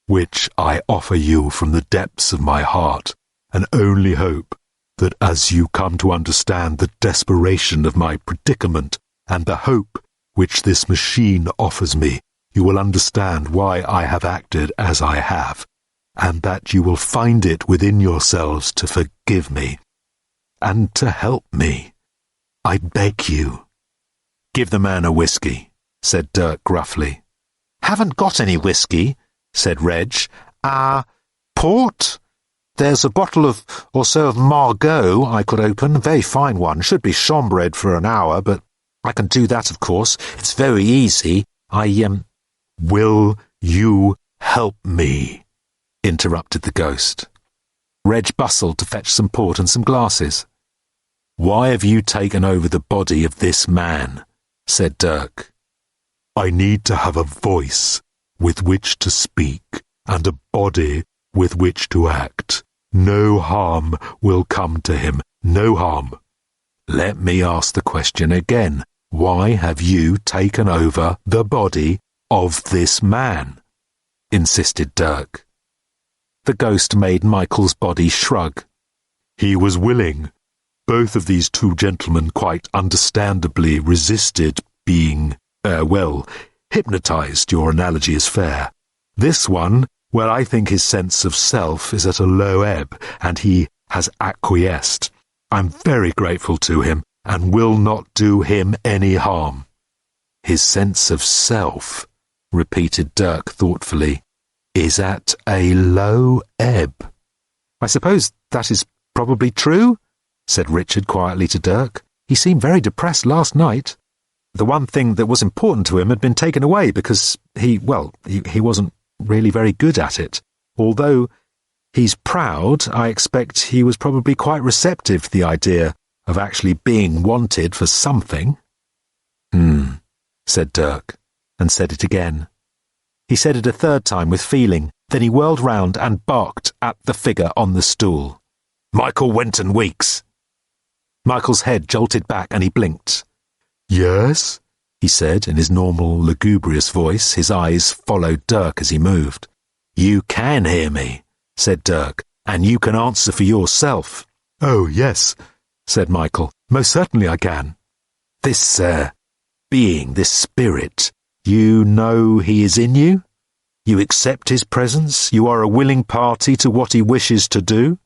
which I offer you from the depths of my heart, and only hope that as you come to understand the desperation of my predicament and the hope which this machine offers me, you will understand why I have acted as I have, and that you will find it within yourselves to forgive me, and to help me. I beg you. Give the man a whiskey, said Dirk gruffly. Haven't got any whiskey, said Reg. Port? There's a bottle of or so of Margaux I could open, a very fine one. Should be chambred for an hour, but I can do that, of course. It's very easy. Will you help me? Interrupted the ghost. Reg bustled to fetch some port and some glasses. Why have you taken over the body of this man? Said Dirk. I need to have a voice with which to speak and a body with which to act. No harm will come to him. No harm. Let me ask the question again. Why have you taken over the body of this man? Insisted Dirk. The ghost made Michael's body shrug. He was willing. Both of these two gentlemen quite understandably resisted being, hypnotized. Your analogy is fair. This one, well, I think his sense of self is at a low ebb, and he has acquiesced. I'm very grateful to him, and will not do him any harm. His sense of self, repeated Dirk thoughtfully. is at a low ebb. I suppose that is probably true, said Richard quietly to Dirk. He seemed very depressed last night. The one thing that was important to him had been taken away because he wasn't really very good at it. Although he's proud, I expect he was probably quite receptive to the idea of actually being wanted for something. Said Dirk, and said it again. He said it a third time with feeling, then he whirled round and barked at the figure on the stool. Michael Winton Weeks! Michael's head jolted back and he blinked. Yes? He said in his normal, lugubrious voice. His eyes followed Dirk as he moved. You can hear me, said Dirk, and you can answer for yourself. Oh, yes, said Michael. Most certainly I can. This, being, this spirit, you know he is in you? You accept his presence? You are a willing party to what he wishes to do?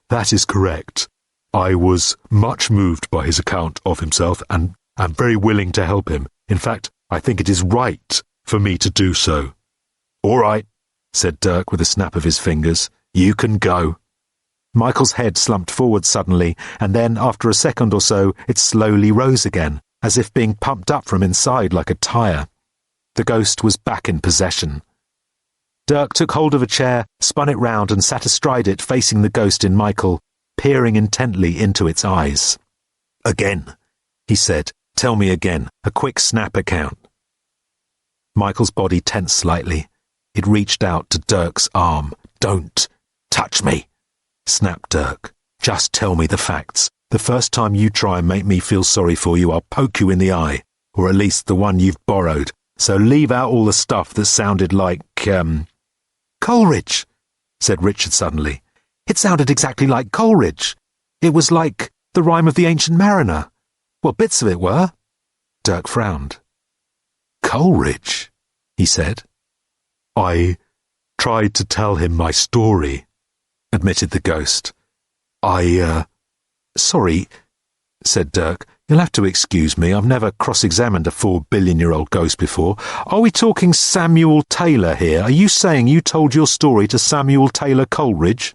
That is correct. I was much moved by his account of himself and am very willing to help him. In fact, I think it is right for me to do so. All right, said Dirk with a snap of his fingers. You can go. Michael's head slumped forward suddenly, and then, after a second or so, it slowly rose again, as if being pumped up from inside like a tyre. The ghost was back in possession. Dirk took hold of a chair, spun it round, and sat astride it, facing the ghost in Michael, peering intently into its eyes. Again, he said. Tell me again. A quick snap account. Michael's body tensed slightly. It reached out to Dirk's arm. Don't touch me, snapped Dirk. Just tell me the facts. The first time you try and make me feel sorry for you, I'll poke you in the eye, or at least the one you've borrowed. So leave out all the stuff that sounded like, Coleridge, said Richard suddenly. It sounded exactly like Coleridge. It was like the rhyme of the Ancient Mariner. Well, bits of it were. Dirk frowned. Coleridge, he said. I tried to tell him my story, admitted the ghost. Sorry, said Dirk. You'll have to excuse me. I've never cross-examined a 4-billion-year-old ghost before. Are we talking Samuel Taylor here? Are you saying you told your story to Samuel Taylor Coleridge?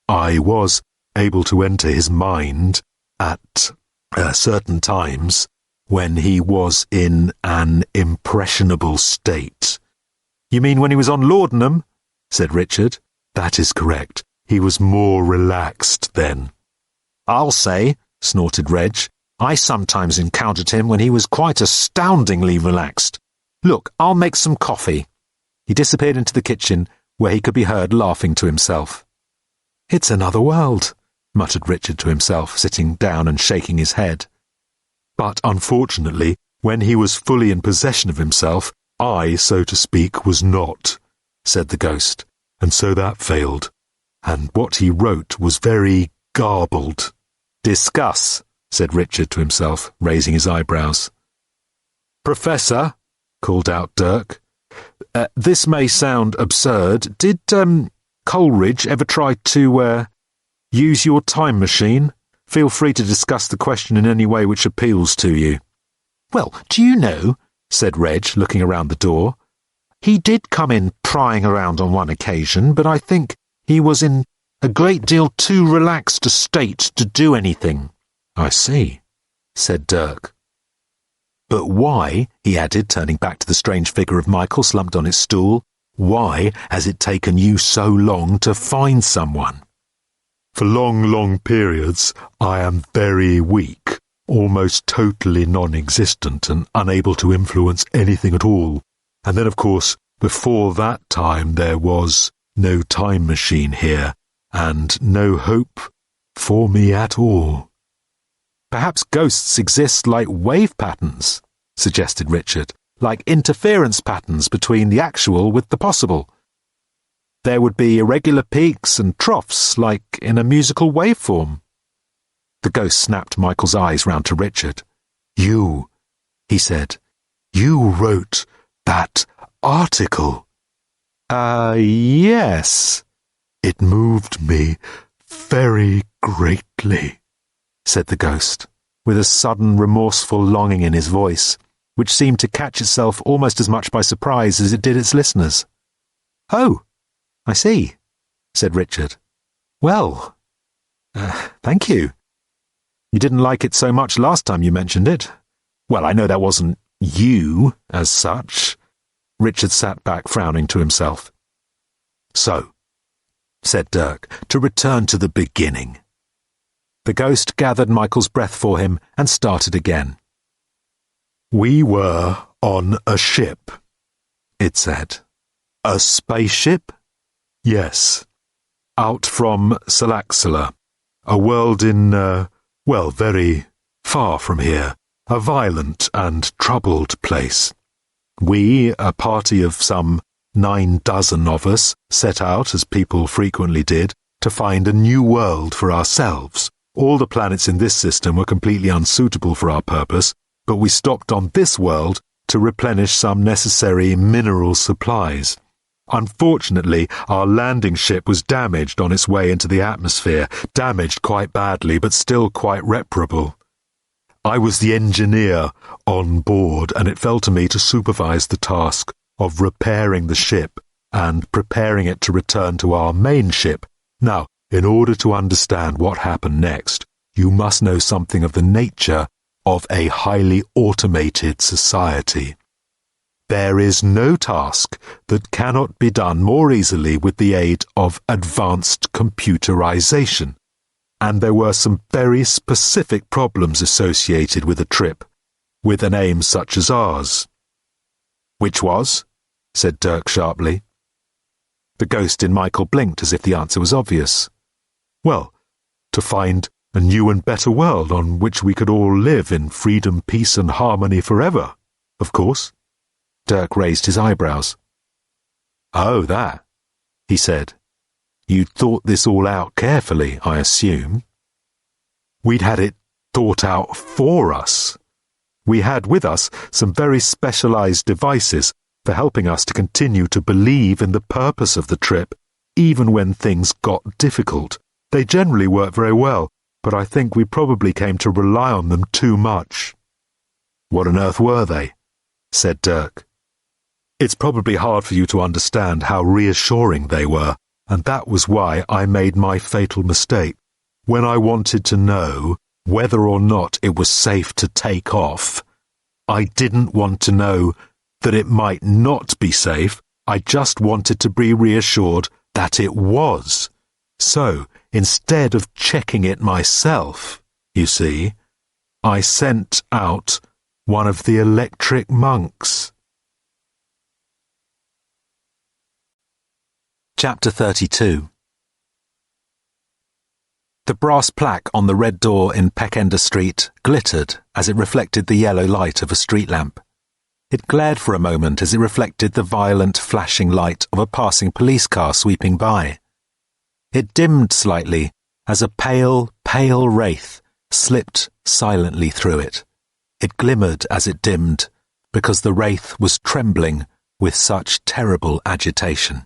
I was able to enter his mind at certain times when he was in an impressionable state. You mean when he was on laudanum? Said Richard. That is correct. He was more relaxed then. I'll say, snorted Reg. I sometimes encountered him when he was quite astoundingly relaxed. Look, I'll make some coffee. He disappeared into the kitchen, where he could be heard laughing to himself. It's another world, muttered Richard to himself, sitting down and shaking his head. But unfortunately, when he was fully in possession of himself, I, so to speak, was not, said the ghost, and so that failed. And what he wrote was very garbled. Discuss, said Richard to himself, raising his eyebrows. Professor, called out Dirk, this may sound absurd. Did Coleridge ever try to use your time machine? Feel free to discuss the question in any way which appeals to you. Well, do you know, said Reg, looking around the door, he did come in prying around on one occasion, but I think he was in a great deal too relaxed a state to do anything. I see, said Dirk. But why, he added, turning back to the strange figure of Michael slumped on his stool, why has it taken you so long to find someone? For long periods, I am very weak, almost totally non-existent and unable to influence anything at all. And then, of course, before that time there was no time machine here, and no hope for me at all. Perhaps ghosts exist like wave patterns, suggested Richard, like interference patterns between the actual with the possible. There would be irregular peaks and troughs, like in a musical waveform. The ghost snapped Michael's eyes round to Richard. You, he said, you wrote that article. Yes. It moved me very greatly, said the ghost, with a sudden remorseful longing in his voice, which seemed to catch itself almost as much by surprise as it did its listeners. Oh, I see, said Richard. Well, thank you. You didn't like it so much last time you mentioned it. Well, I know that wasn't you, as such. Richard sat back, frowning to himself. So, said Dirk, to return to the beginning. The ghost gathered Michael's breath for him and started again. We were on a ship, it said. A spaceship? Yes. Out from Salaxala, a world in, very far from here, a violent and troubled place. We, a party of some 9 dozen of us, set out, as people frequently did, to find a new world for ourselves. All the planets in this system were completely unsuitable for our purpose, but we stopped on this world to replenish some necessary mineral supplies. Unfortunately, our landing ship was damaged on its way into the atmosphere, damaged quite badly, but still quite reparable. I was the engineer on board, and it fell to me to supervise the task of repairing the ship and preparing it to return to our main ship. Now, in order to understand what happened next, you must know something of the nature of a highly automated society. There is no task that cannot be done more easily with the aid of advanced computerization, and there were some very specific problems associated with a trip, with an aim such as ours. Which was? Said Dirk sharply. The ghost in Michael blinked as if the answer was obvious. Well, to find a new and better world on which we could all live in freedom, peace, and harmony forever, of course. Dirk raised his eyebrows. Oh, that, he said. You'd thought this all out carefully, I assume. We'd had it thought out for us. We had with us some very specialized devices for helping us to continue to believe in the purpose of the trip, even when things got difficult. They generally worked very well, but I think we probably came to rely on them too much. What on earth were they? Said Dirk. It's probably hard for you to understand how reassuring they were, and that was why I made my fatal mistake. When I wanted to know whether or not it was safe to take off, I didn't want to know that it might not be safe. I just wanted to be reassured that it was. So, instead of checking it myself, you see, I sent out one of the electric monks. Chapter 32. The brass plaque on the red door in Peckender Street glittered as it reflected the yellow light of a street lamp. It glared for a moment as it reflected the violent flashing light of a passing police car sweeping by. It dimmed slightly as a pale, pale wraith slipped silently through it. It glimmered as it dimmed because the wraith was trembling with such terrible agitation.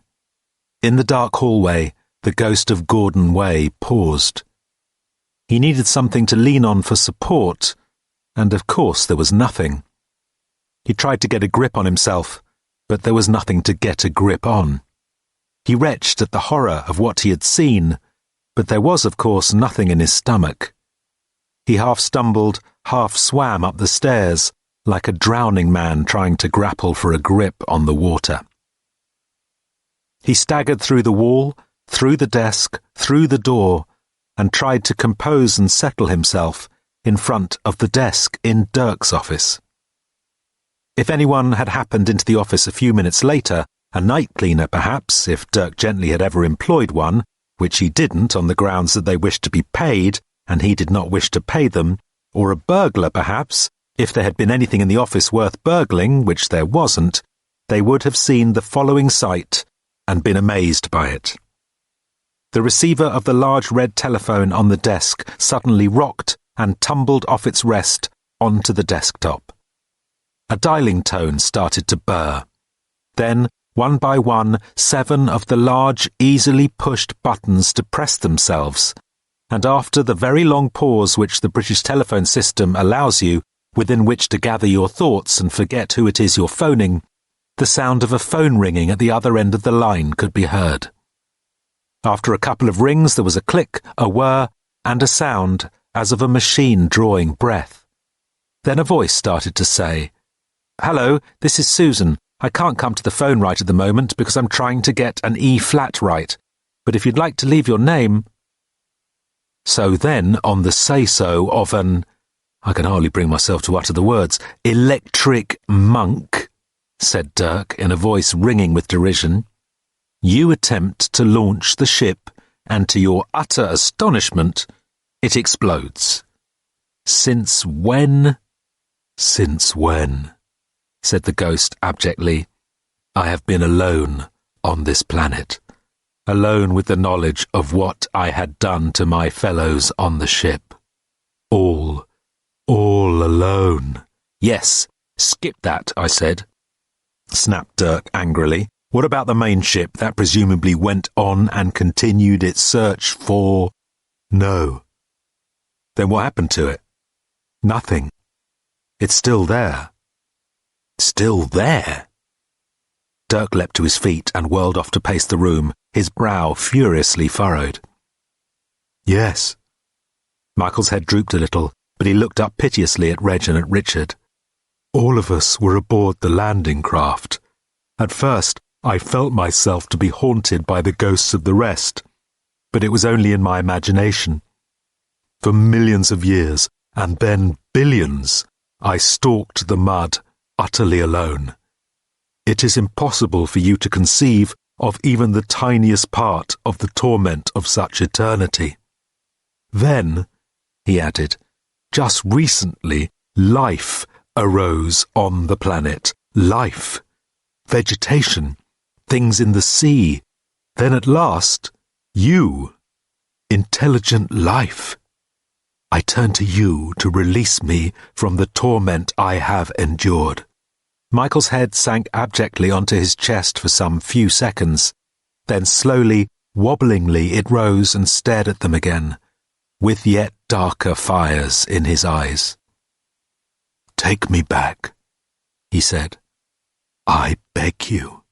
In the dark hallway, the ghost of Gordon Way paused. He needed something to lean on for support, and of course there was nothing. He tried to get a grip on himself, but there was nothing to get a grip on. He retched at the horror of what he had seen, but there was, of course, nothing in his stomach. He half stumbled, half swam up the stairs, like a drowning man trying to grapple for a grip on the water. He staggered through the wall, through the desk, through the door, and tried to compose and settle himself in front of the desk in Dirk's office. If anyone had happened into the office a few minutes later, a night cleaner perhaps, if Dirk Gently had ever employed one, which he didn't on the grounds that they wished to be paid and he did not wish to pay them, or a burglar perhaps, if there had been anything in the office worth burgling, which there wasn't, they would have seen the following sight and been amazed by it. The receiver of the large red telephone on the desk suddenly rocked and tumbled off its rest onto the desktop. A dialing tone started to burr. Then, one by one, 7 of the large, easily pushed buttons depressed themselves, and after the very long pause which the British telephone system allows you, within which to gather your thoughts and forget who it is you're phoning, the sound of a phone ringing at the other end of the line could be heard. After a couple of rings, there was a click, a whir, and a sound as of a machine drawing breath. Then a voice started to say, "Hello, this is Susan. I can't come to the phone right at the moment because I'm trying to get an E-flat right. But if you'd like to leave your name..." So then, on the say-so of I can hardly bring myself to utter the words, "electric monk," said Dirk in a voice ringing with derision, "you attempt to launch the ship, and to your utter astonishment, it explodes." "Since when?" "Since when?" said the ghost abjectly. "I have been alone on this planet, alone with the knowledge of what I had done to my fellows on the ship. All alone." "Yes, skip that," I said. Snapped Dirk angrily. "What about the main ship that presumably went on and continued its search for..." "No." "Then what happened to it?" "Nothing. It's still there." "Still there?" Dirk leapt to his feet and whirled off to pace the room, his brow furiously furrowed. "Yes." Michael's head drooped a little, but he looked up piteously at Reg and at Richard. "All of us were aboard the landing craft. At first, I felt myself to be haunted by the ghosts of the rest, but it was only in my imagination. For millions of years, and then billions, I stalked the mud, utterly alone. It is impossible for you to conceive of even the tiniest part of the torment of such eternity. Then," he added, "just recently, life arose on the planet. Life. Vegetation. Things in the sea. Then at last, you. Intelligent life. I turn to you to release me from the torment I have endured." Michael's head sank abjectly onto his chest for some few seconds. Then slowly, wobblingly, it rose and stared at them again, with yet darker fires in his eyes. "Take me back," he said. "I beg you.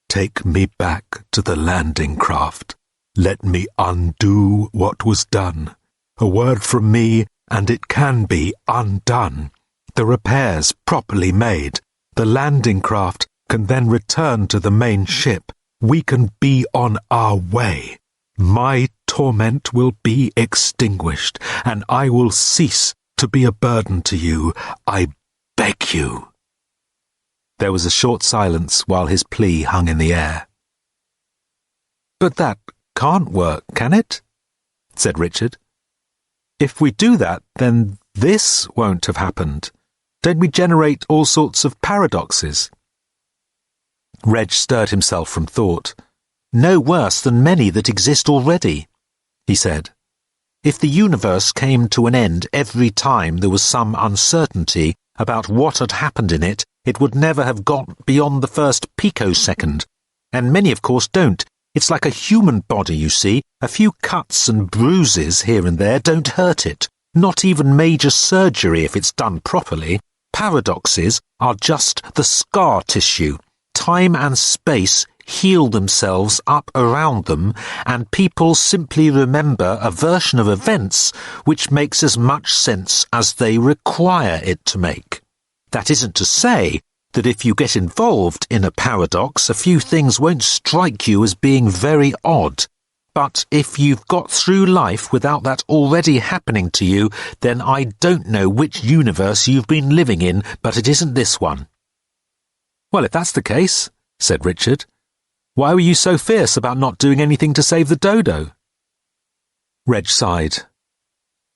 Take me back to the landing craft. Let me undo what was done. A word from me, and it can be undone. The repairs properly made. The landing craft can then return to the main ship. We can be on our way. My torment will be extinguished, and I will cease to be a burden to you. I beg you." There was a short silence while his plea hung in the air. "But that can't work, can it?" said Richard. "If we do that, then this won't have happened. Don't we generate all sorts of paradoxes?" Reg stirred himself from thought. "No worse than many that exist already," he said. "If the universe came to an end every time there was some uncertainty about what had happened in it, it would never have got beyond the first picosecond. And many, of course, don't. It's like a human body, you see. A few cuts and bruises here and there don't hurt it. Not even major surgery if it's done properly. Paradoxes are just the scar tissue. Time and space heal themselves up around them, and people simply remember a version of events which makes as much sense as they require it to make. That isn't to say that if you get involved in a paradox, a few things won't strike you as being very odd. But if you've got through life without that already happening to you, then I don't know which universe you've been living in, but it isn't this one." "Well, if that's the case," said Richard, "why were you so fierce about not doing anything to save the dodo?" Reg sighed.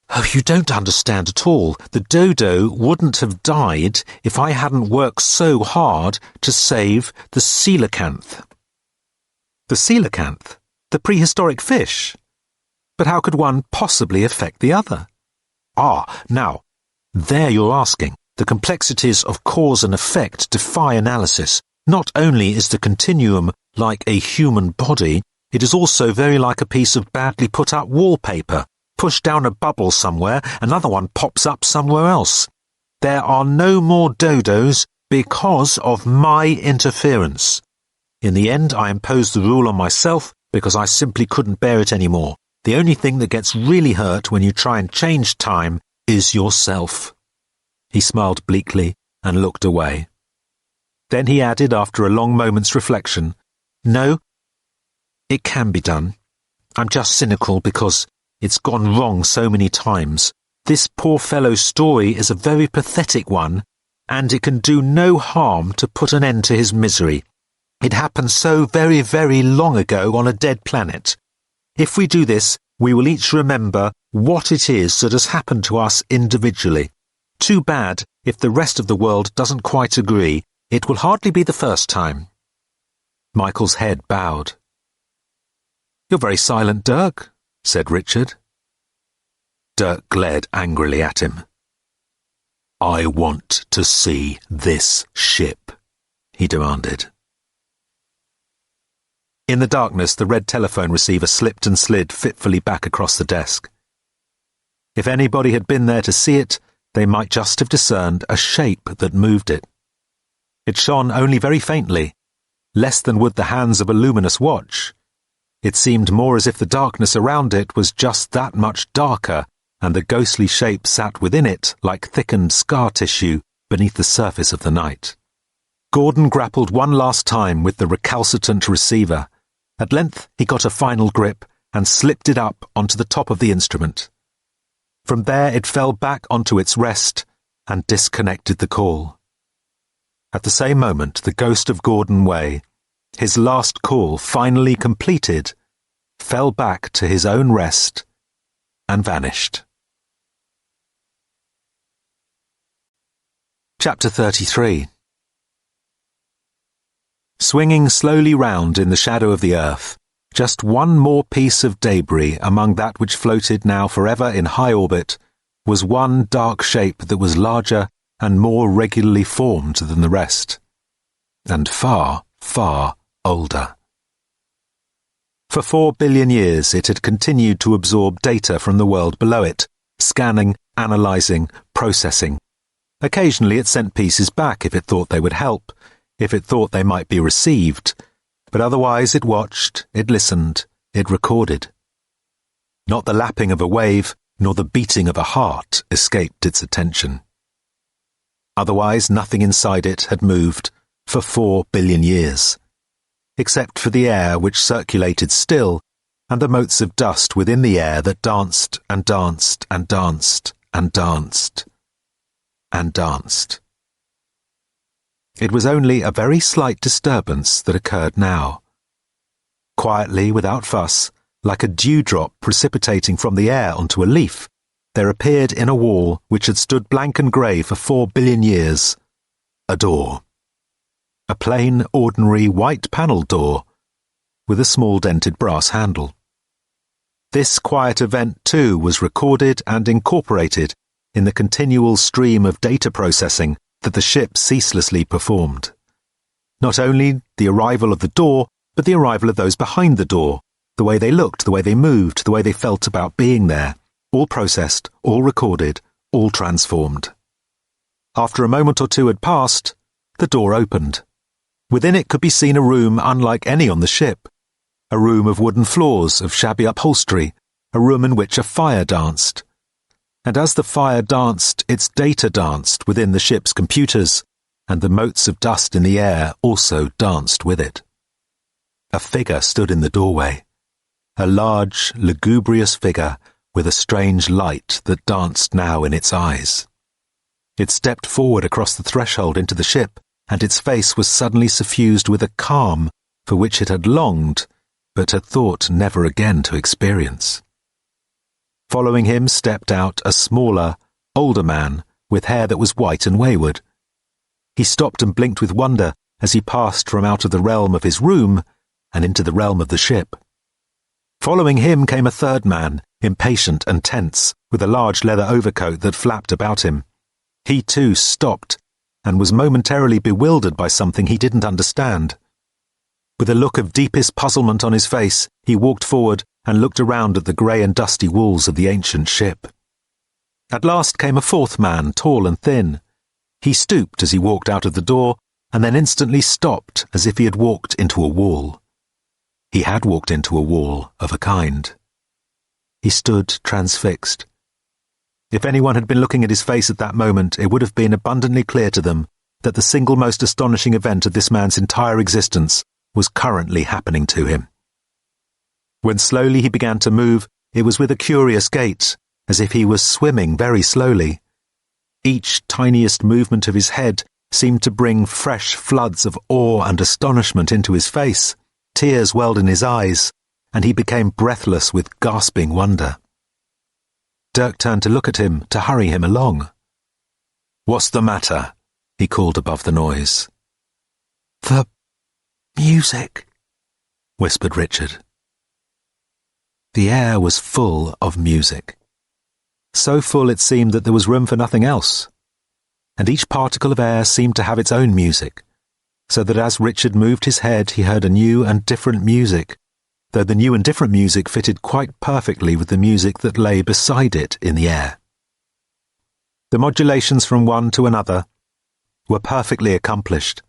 "Oh, you don't understand at all. The dodo wouldn't have died if I hadn't worked so hard to save the coelacanth." "The coelacanth? The prehistoric fish? But how could one possibly affect the other?" Now, there you're asking. The complexities of cause and effect defy analysis. Not only is the continuum like a human body, it is also very like a piece of badly put up wallpaper. Push down a bubble somewhere, another one pops up somewhere else. There are no more dodos because of my interference. In the end, I imposed the rule on myself, because I simply couldn't bear it anymore. The only thing that gets really hurt when you try and change time is yourself." He smiled bleakly and looked away. Then he added after a long moment's reflection, "No, it can be done. I'm just cynical because it's gone wrong so many times. This poor fellow's story is a very pathetic one, and it can do no harm to put an end to his misery. It happened so very, very long ago on a dead planet. If we do this, we will each remember what it is that has happened to us individually. Too bad if the rest of the world doesn't quite agree. It will hardly be the first time." Michael's head bowed. "You're very silent, Dirk," said Richard. Dirk glared angrily at him. "I want to see this ship," he demanded. In the darkness, the red telephone receiver slipped and slid fitfully back across the desk. If anybody had been there to see it, they might just have discerned a shape that moved it. It shone only very faintly, less than would the hands of a luminous watch. It seemed more as if the darkness around it was just that much darker, and the ghostly shape sat within it like thickened scar tissue beneath the surface of the night. Gordon grappled one last time with the recalcitrant receiver. At length he got a final grip and slipped it up onto the top of the instrument. From there it fell back onto its rest and disconnected the call. At the same moment, the ghost of Gordon Way, his last call finally completed, fell back to his own rest and vanished. Chapter 33. Swinging slowly round in the shadow of the earth, just one more piece of debris among that which floated now forever in high orbit, was one dark shape that was larger and more regularly formed than the rest, and far, far older. For 4 billion years it had continued to absorb data from the world below it, scanning, analysing, processing. Occasionally it sent pieces back if it thought they would help, if it thought they might be received, but otherwise it watched, it listened, it recorded. Not the lapping of a wave, nor the beating of a heart escaped its attention. Otherwise nothing inside it had moved for 4 billion years, except for the air which circulated still, and the motes of dust within the air that danced and danced and danced and danced and danced. It was only a very slight disturbance that occurred now. Quietly, without fuss, like a dewdrop precipitating from the air onto a leaf, there appeared in a wall which had stood blank and grey for 4 billion years, a door. A plain, ordinary, white-panelled door, with a small dented brass handle. This quiet event, too, was recorded and incorporated in the continual stream of data processing that the ship ceaselessly performed. Not only the arrival of the door, but the arrival of those behind the door, the way they looked, the way they moved, the way they felt about being there, all processed, all recorded, all transformed. After a moment or two had passed, the door opened. Within it could be seen a room unlike any on the ship, a room of wooden floors, of shabby upholstery, a room in which a fire danced. And as the fire danced, its data danced within the ship's computers, and the motes of dust in the air also danced with it. A figure stood in the doorway, a large, lugubrious figure with a strange light that danced now in its eyes. It stepped forward across the threshold into the ship, and its face was suddenly suffused with a calm for which it had longed, but had thought never again to experience. Following him stepped out a smaller, older man with hair that was white and wayward. He stopped and blinked with wonder as he passed from out of the realm of his room and into the realm of the ship. Following him came a third man, impatient and tense, with a large leather overcoat that flapped about him. He too stopped and was momentarily bewildered by something he didn't understand. With a look of deepest puzzlement on his face, he walked forward and looked around at the grey and dusty walls of the ancient ship. At last came a fourth man, tall and thin. He stooped as he walked out of the door, and then instantly stopped as if he had walked into a wall. He had walked into a wall of a kind. He stood transfixed. If anyone had been looking at his face at that moment, it would have been abundantly clear to them that the single most astonishing event of this man's entire existence was currently happening to him. When slowly he began to move, it was with a curious gait, as if he was swimming very slowly. Each tiniest movement of his head seemed to bring fresh floods of awe and astonishment into his face. Tears welled in his eyes, and he became breathless with gasping wonder. Dirk turned to look at him, to hurry him along. "What's the matter?" he called above the noise. "The music," whispered Richard. The air was full of music. So full it seemed that there was room for nothing else. And each particle of air seemed to have its own music, so that as Richard moved his head he heard a new and different music, though the new and different music fitted quite perfectly with the music that lay beside it in the air. The modulations from one to another were perfectly accomplished,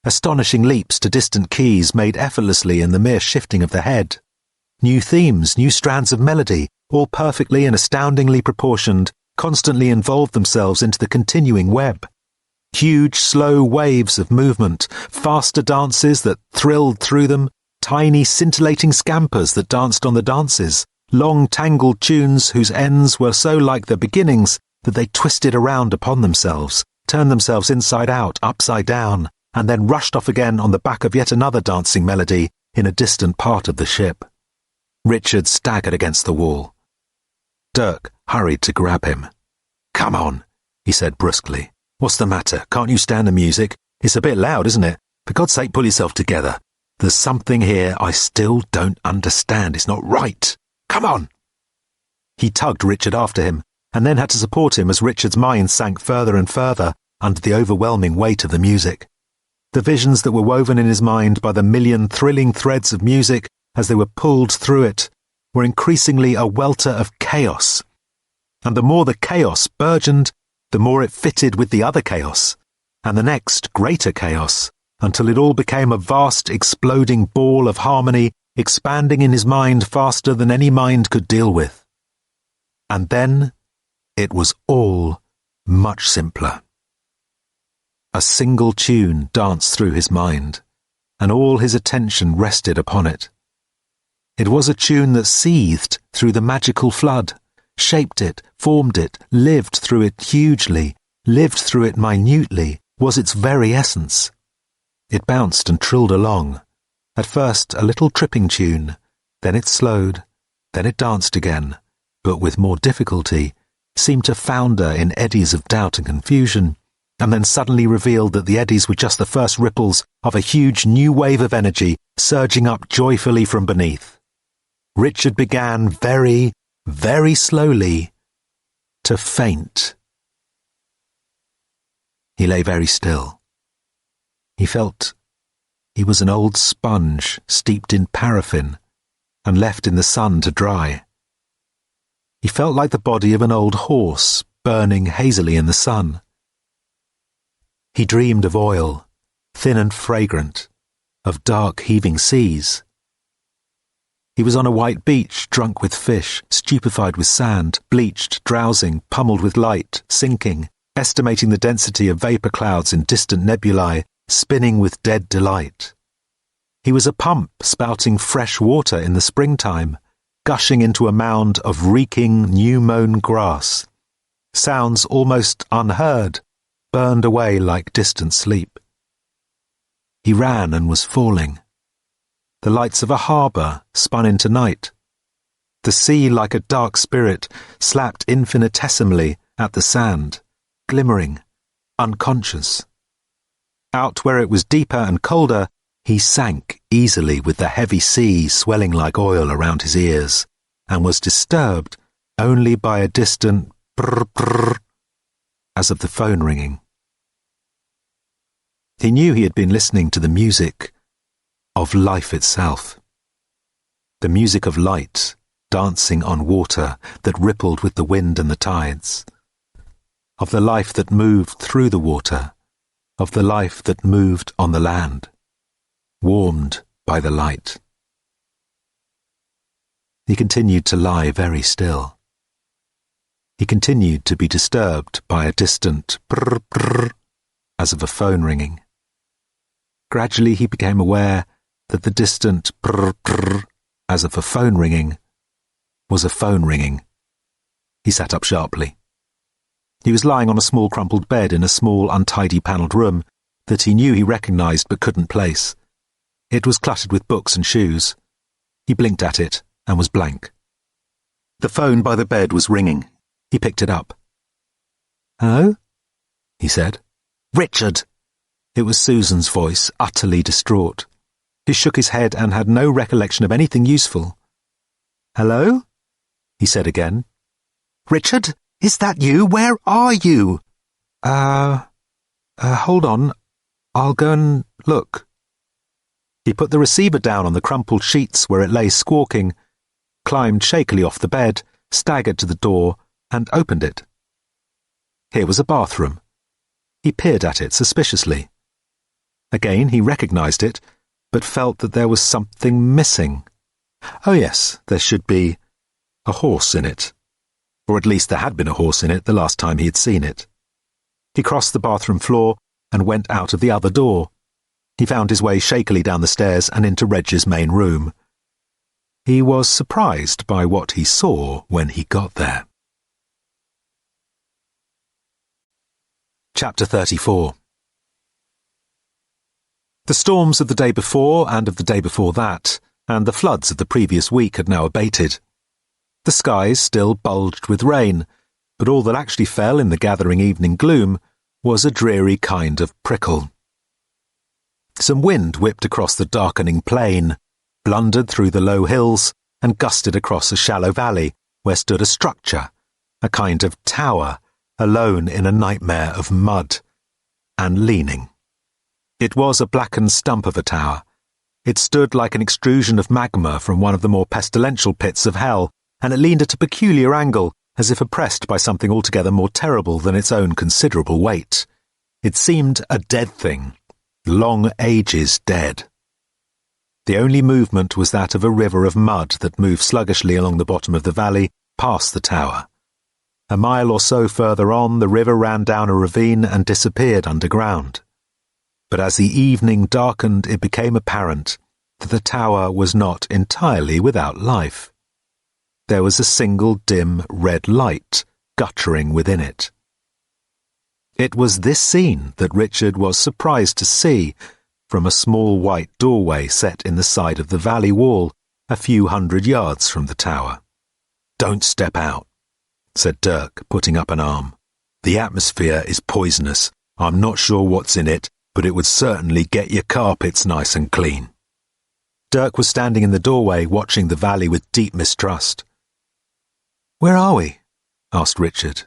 astonishing leaps to distant keys made effortlessly in the mere shifting of the head. New themes, new strands of melody, all perfectly and astoundingly proportioned, constantly involved themselves into the continuing web. Huge, slow waves of movement, faster dances that thrilled through them, tiny, scintillating scampers that danced on the dances, long, tangled tunes whose ends were so like the beginnings that they twisted around upon themselves, turned themselves inside out, upside down, and then rushed off again on the back of yet another dancing melody in a distant part of the ship. Richard staggered against the wall. Dirk hurried to grab him. "Come on," he said brusquely. "What's the matter? Can't you stand the music? It's a bit loud, isn't it? For God's sake, pull yourself together. There's something here I still don't understand. It's not right. Come on." He tugged Richard after him, and then had to support him as Richard's mind sank further and further under the overwhelming weight of the music. The visions that were woven in his mind by the million thrilling threads of music as they were pulled through it were increasingly a welter of chaos. And the more the chaos burgeoned, the more it fitted with the other chaos, and the next greater chaos, until it all became a vast exploding ball of harmony, expanding in his mind faster than any mind could deal with. And then it was all much simpler. A single tune danced through his mind, and all his attention rested upon it. It was a tune that seethed through the magical flood, shaped it, formed it, lived through it hugely, lived through it minutely, was its very essence. It bounced and trilled along, at first a little tripping tune, then it slowed, then it danced again, but with more difficulty, seemed to founder in eddies of doubt and confusion, and then suddenly revealed that the eddies were just the first ripples of a huge new wave of energy surging up joyfully from beneath. Richard began very, very slowly to faint. He lay very still. He felt he was an old sponge steeped in paraffin and left in the sun to dry. He felt like the body of an old horse burning hazily in the sun. He dreamed of oil, thin and fragrant, of dark heaving seas. He was on a white beach, drunk with fish, stupefied with sand, bleached, drowsing, pummeled with light, sinking, estimating the density of vapour clouds in distant nebulae, spinning with dead delight. He was a pump spouting fresh water in the springtime, gushing into a mound of reeking, new-mown grass. Sounds almost unheard, burned away like distant sleep. He ran and was falling. The lights of a harbour spun into night. The sea, like a dark spirit, slapped infinitesimally at the sand, glimmering, unconscious. Out where it was deeper and colder, he sank easily with the heavy sea swelling like oil around his ears, and was disturbed only by a distant brr brr as of the phone ringing. He knew he had been listening to the music of life itself. The music of light dancing on water that rippled with the wind and the tides. Of the life that moved through the water. Of the life that moved on the land. Warmed by the light. He continued to lie very still. He continued to be disturbed by a distant brr brr, as of a phone ringing. Gradually he became aware that the distant brr brr, as of a phone ringing, was a phone ringing. He sat up sharply. He was lying on a small crumpled bed in a small untidy panelled room that he knew he recognised but couldn't place. It was cluttered with books and shoes. He blinked at it and was blank. The phone by the bed was ringing. He picked it up. "Hello?" he said. "Richard!" It was Susan's voice, utterly distraught. He shook his head and had no recollection of anything useful. "Hello?" he said again. "Richard, is that you? Where are you?" Hold on. I'll go and look." He put the receiver down on the crumpled sheets where it lay squawking, climbed shakily off the bed, staggered to the door, and opened it. Here was a bathroom. He peered at it suspiciously. Again he recognised it, but felt that there was something missing. Oh yes, there should be a horse in it. Or at least there had been a horse in it the last time he had seen it. He crossed the bathroom floor and went out of the other door. He found his way shakily down the stairs and into Reg's main room. He was surprised by what he saw when he got there. Chapter 34. The storms of the day before and of the day before that, and the floods of the previous week had now abated. The skies still bulged with rain, but all that actually fell in the gathering evening gloom was a dreary kind of prickle. Some wind whipped across the darkening plain, blundered through the low hills, and gusted across a shallow valley where stood a structure, a kind of tower, alone in a nightmare of mud, and leaning. It was a blackened stump of a tower. It stood like an extrusion of magma from one of the more pestilential pits of hell, and it leaned at a peculiar angle, as if oppressed by something altogether more terrible than its own considerable weight. It seemed a dead thing, long ages dead. The only movement was that of a river of mud that moved sluggishly along the bottom of the valley, past the tower. A mile or so further on, the river ran down a ravine and disappeared underground. But as the evening darkened, it became apparent that the tower was not entirely without life. There was a single dim red light guttering within it. It was this scene that Richard was surprised to see from a small white doorway set in the side of the valley wall a few 100 yards from the tower. "Don't step out," said Dirk, putting up an arm. "The atmosphere is poisonous. I'm not sure what's in it, but it would certainly get your carpets nice and clean." Dirk was standing in the doorway watching the valley with deep mistrust. "Where are we?" asked Richard.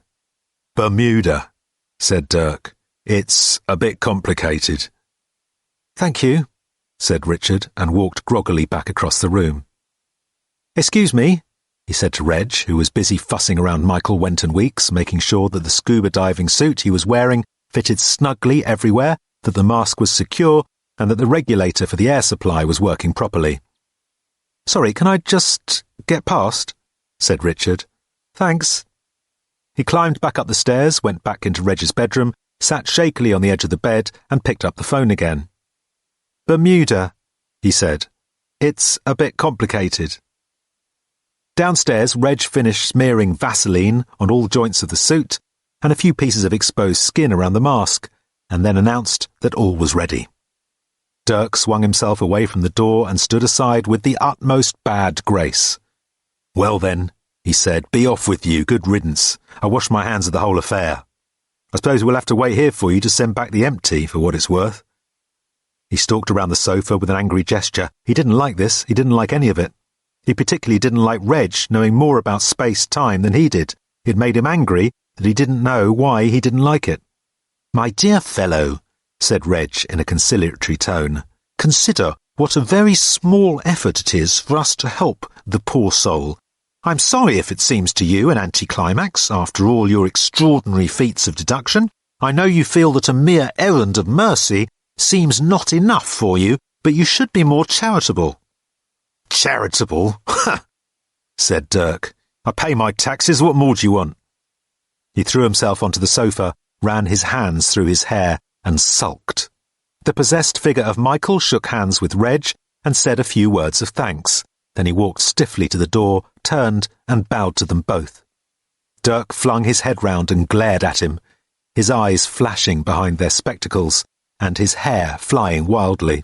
"Bermuda," said Dirk. "It's a bit complicated." "Thank you," said Richard, and walked groggily back across the room. "Excuse me," he said to Reg, who was busy fussing around Michael Wenton Weeks, making sure that the scuba diving suit he was wearing fitted snugly everywhere, that the mask was secure, and that the regulator for the air supply was working properly. "Sorry, can I just get past?" said Richard. "Thanks." He climbed back up the stairs, went back into Reg's bedroom, sat shakily on the edge of the bed, and picked up the phone again. "Bermuda," he said. "It's a bit complicated." Downstairs, Reg finished smearing Vaseline on all joints of the suit and a few pieces of exposed skin around the mask, and then announced that all was ready. Dirk swung himself away from the door and stood aside with the utmost bad grace. "Well then," he said, "be off with you, good riddance. I wash my hands of the whole affair. I suppose we'll have to wait here for you to send back the empty, for what it's worth." He stalked around the sofa with an angry gesture. He didn't like this, he didn't like any of it. He particularly didn't like Reg knowing more about space-time than he did. It made him angry that he didn't know why he didn't like it. "My dear fellow," said Reg in a conciliatory tone, "consider what a very small effort it is for us to help the poor soul. I'm sorry if it seems to you an anticlimax after all your extraordinary feats of deduction. I know you feel that a mere errand of mercy seems not enough for you, but you should be more charitable." "Charitable? said Dirk. "I pay my taxes, what more do you want?" He threw himself onto the sofa, ran his hands through his hair, and sulked. The possessed figure of Michael shook hands with Reg and said a few words of thanks. Then he walked stiffly to the door, turned, and bowed to them both. Dirk flung his head round and glared at him, his eyes flashing behind their spectacles, and his hair flying wildly.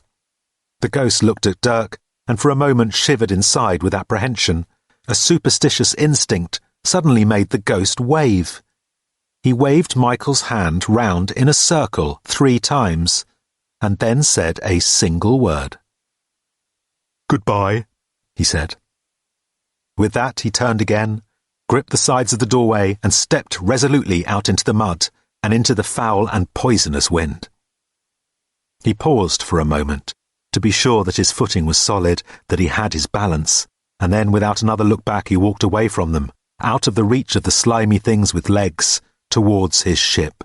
The ghost looked at Dirk, and for a moment shivered inside with apprehension. A superstitious instinct suddenly made the ghost wave. He waved Michael's hand round in a circle 3 times, and then said a single word. "Goodbye," he said. With that he turned again, gripped the sides of the doorway, and stepped resolutely out into the mud and into the foul and poisonous wind. He paused for a moment, to be sure that his footing was solid, that he had his balance, and then without another look back he walked away from them, out of the reach of the slimy things with legs, towards his ship.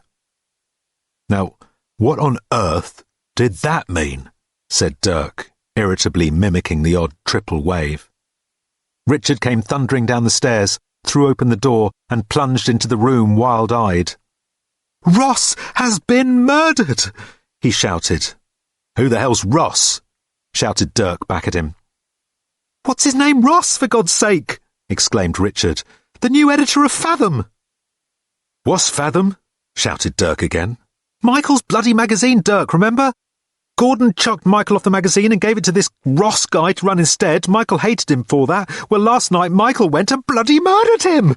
"Now, what on earth did that mean?" said Dirk, irritably mimicking the odd triple wave. Richard came thundering down the stairs, threw open the door, and plunged into the room wild-eyed. "Ross has been murdered!" he shouted. "Who the hell's Ross?" shouted Dirk back at him. "What's his name, Ross, for God's sake?" exclaimed Richard. "The new editor of Fathom." "What's Fathom?" shouted Dirk again. "Michael's bloody magazine, Dirk, remember? Gordon chucked Michael off the magazine and gave it to this Ross guy to run instead. Michael hated him for that. Well, last night Michael went and bloody murdered him."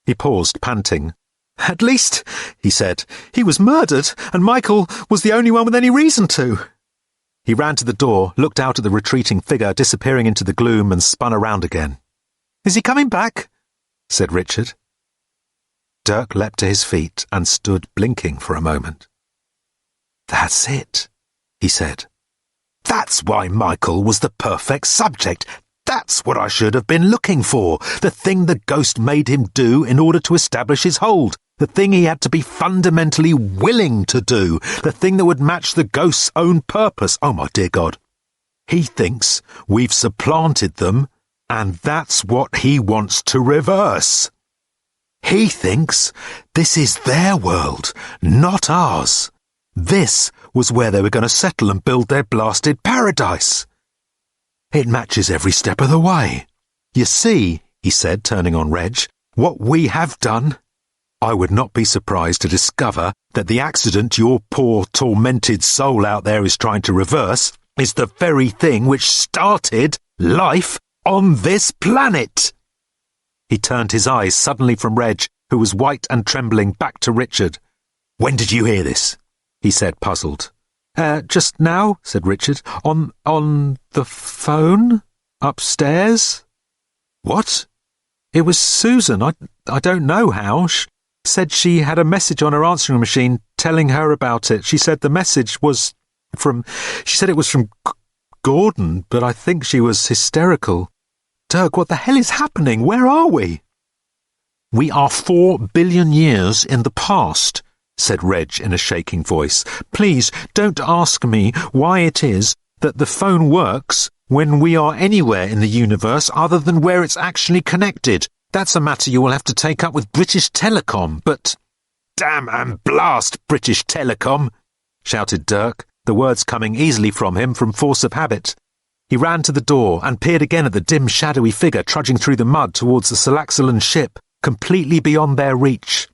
He paused, panting. "At least," he said, "he was murdered, and Michael was the only one with any reason to." He ran to the door, looked out at the retreating figure disappearing into the gloom, and spun around again. "Is he coming back?" said Richard. Dirk leapt to his feet and stood blinking for a moment. "That's it," he said. "That's why Michael was the perfect subject. That's what I should have been looking for. The thing the ghost made him do in order to establish his hold. The thing he had to be fundamentally willing to do. The thing that would match the ghost's own purpose. Oh, my dear God. He thinks we've supplanted them, and that's what he wants to reverse. He thinks this is their world, not ours. This was where they were going to settle and build their blasted paradise. It matches every step of the way. You see," he said, turning on Reg, "what we have done? I would not be surprised to discover that the accident your poor, tormented soul out there is trying to reverse is the very thing which started life on this planet." He turned his eyes suddenly from Reg, who was white and trembling, back to Richard. "When did you hear this?" he said, puzzled. Just now," said Richard. On the phone? Upstairs?" "What?" "It was Susan. I don't know how. She said she had a message on her answering machine telling her about it. She said the message was she said it was from Gordon, but I think she was hysterical. Dirk, what the hell is happening? Where are we?" "We are 4 billion years in the past," said Reg in a shaking voice. "Please don't ask me why it is that the phone works when we are anywhere in the universe other than where it's actually connected. That's a matter you will have to take up with British Telecom, but—" "Damn and blast British Telecom!" shouted Dirk, the words coming easily from him from force of habit. He ran to the door and peered again at the dim, shadowy figure trudging through the mud towards the Salaxalan ship, completely beyond their reach.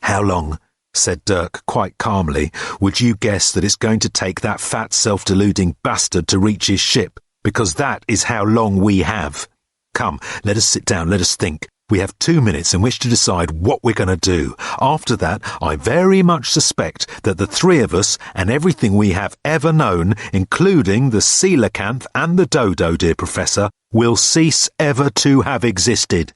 "How long," said Dirk quite calmly, "would you guess that it's going to take that fat, self-deluding bastard to reach his ship? Because that is how long we have. Come, let us sit down, let us think. We have 2 minutes in which to decide what we're going to do. After that, I very much suspect that the 3 of us and everything we have ever known, including the coelacanth and the dodo, dear Professor, will cease ever to have existed."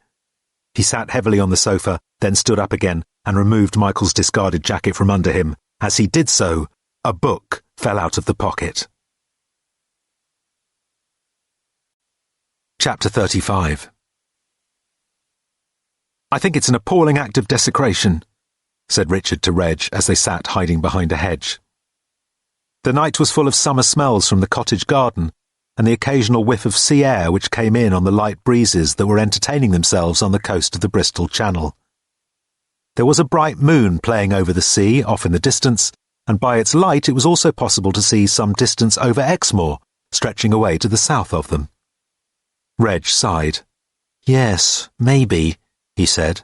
He sat heavily on the sofa, then stood up again and removed Michael's discarded jacket from under him. As he did so, a book fell out of the pocket. Chapter 35. "I think it's an appalling act of desecration," said Richard to Reg as they sat hiding behind a hedge. The night was full of summer smells from the cottage garden, and the occasional whiff of sea air which came in on the light breezes that were entertaining themselves on the coast of the Bristol Channel. There was a bright moon playing over the sea off in the distance, and by its light it was also possible to see some distance over Exmoor, stretching away to the south of them. Reg sighed. Yes, maybe, he said.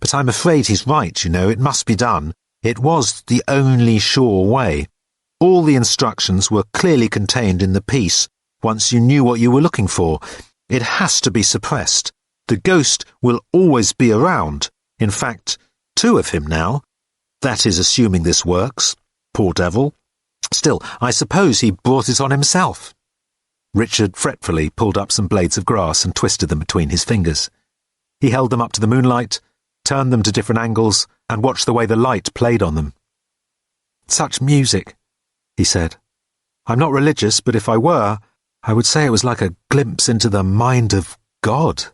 But I'm afraid he's right, you know, it must be done. It was the only sure way. All the instructions were clearly contained in the piece, once you knew what you were looking for. It has to be suppressed. The ghost will always be around. In fact, 2 of him now. That is assuming this works. Poor devil. Still, I suppose he brought it on himself. Richard fretfully pulled up some blades of grass and twisted them between his fingers. He held them up to the moonlight, turned them to different angles, and watched the way the light played on them. Such music, he said. I'm not religious, but if I were, I would say it was like a glimpse into the mind of God.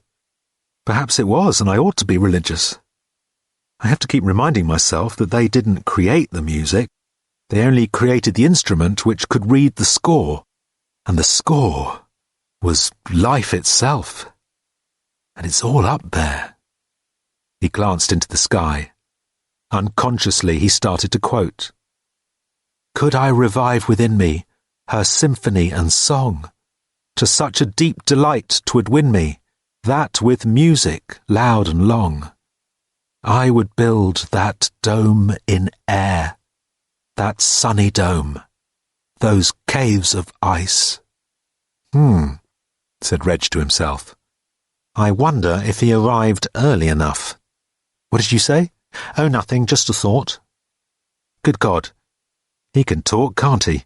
Perhaps it was, and I ought to be religious. I have to keep reminding myself that they didn't create the music. They only created the instrument which could read the score. And the score was life itself. And it's all up there. He glanced into the sky. Unconsciously, he started to quote. Could I revive within me her symphony and song? To such a deep delight 'twould win me, that with music loud and long, I would build that dome in air, that sunny dome, those caves of ice. Said Reg to himself. I wonder if he arrived early enough. What did you say? Oh, nothing, just a thought. Good God. He can talk, can't he?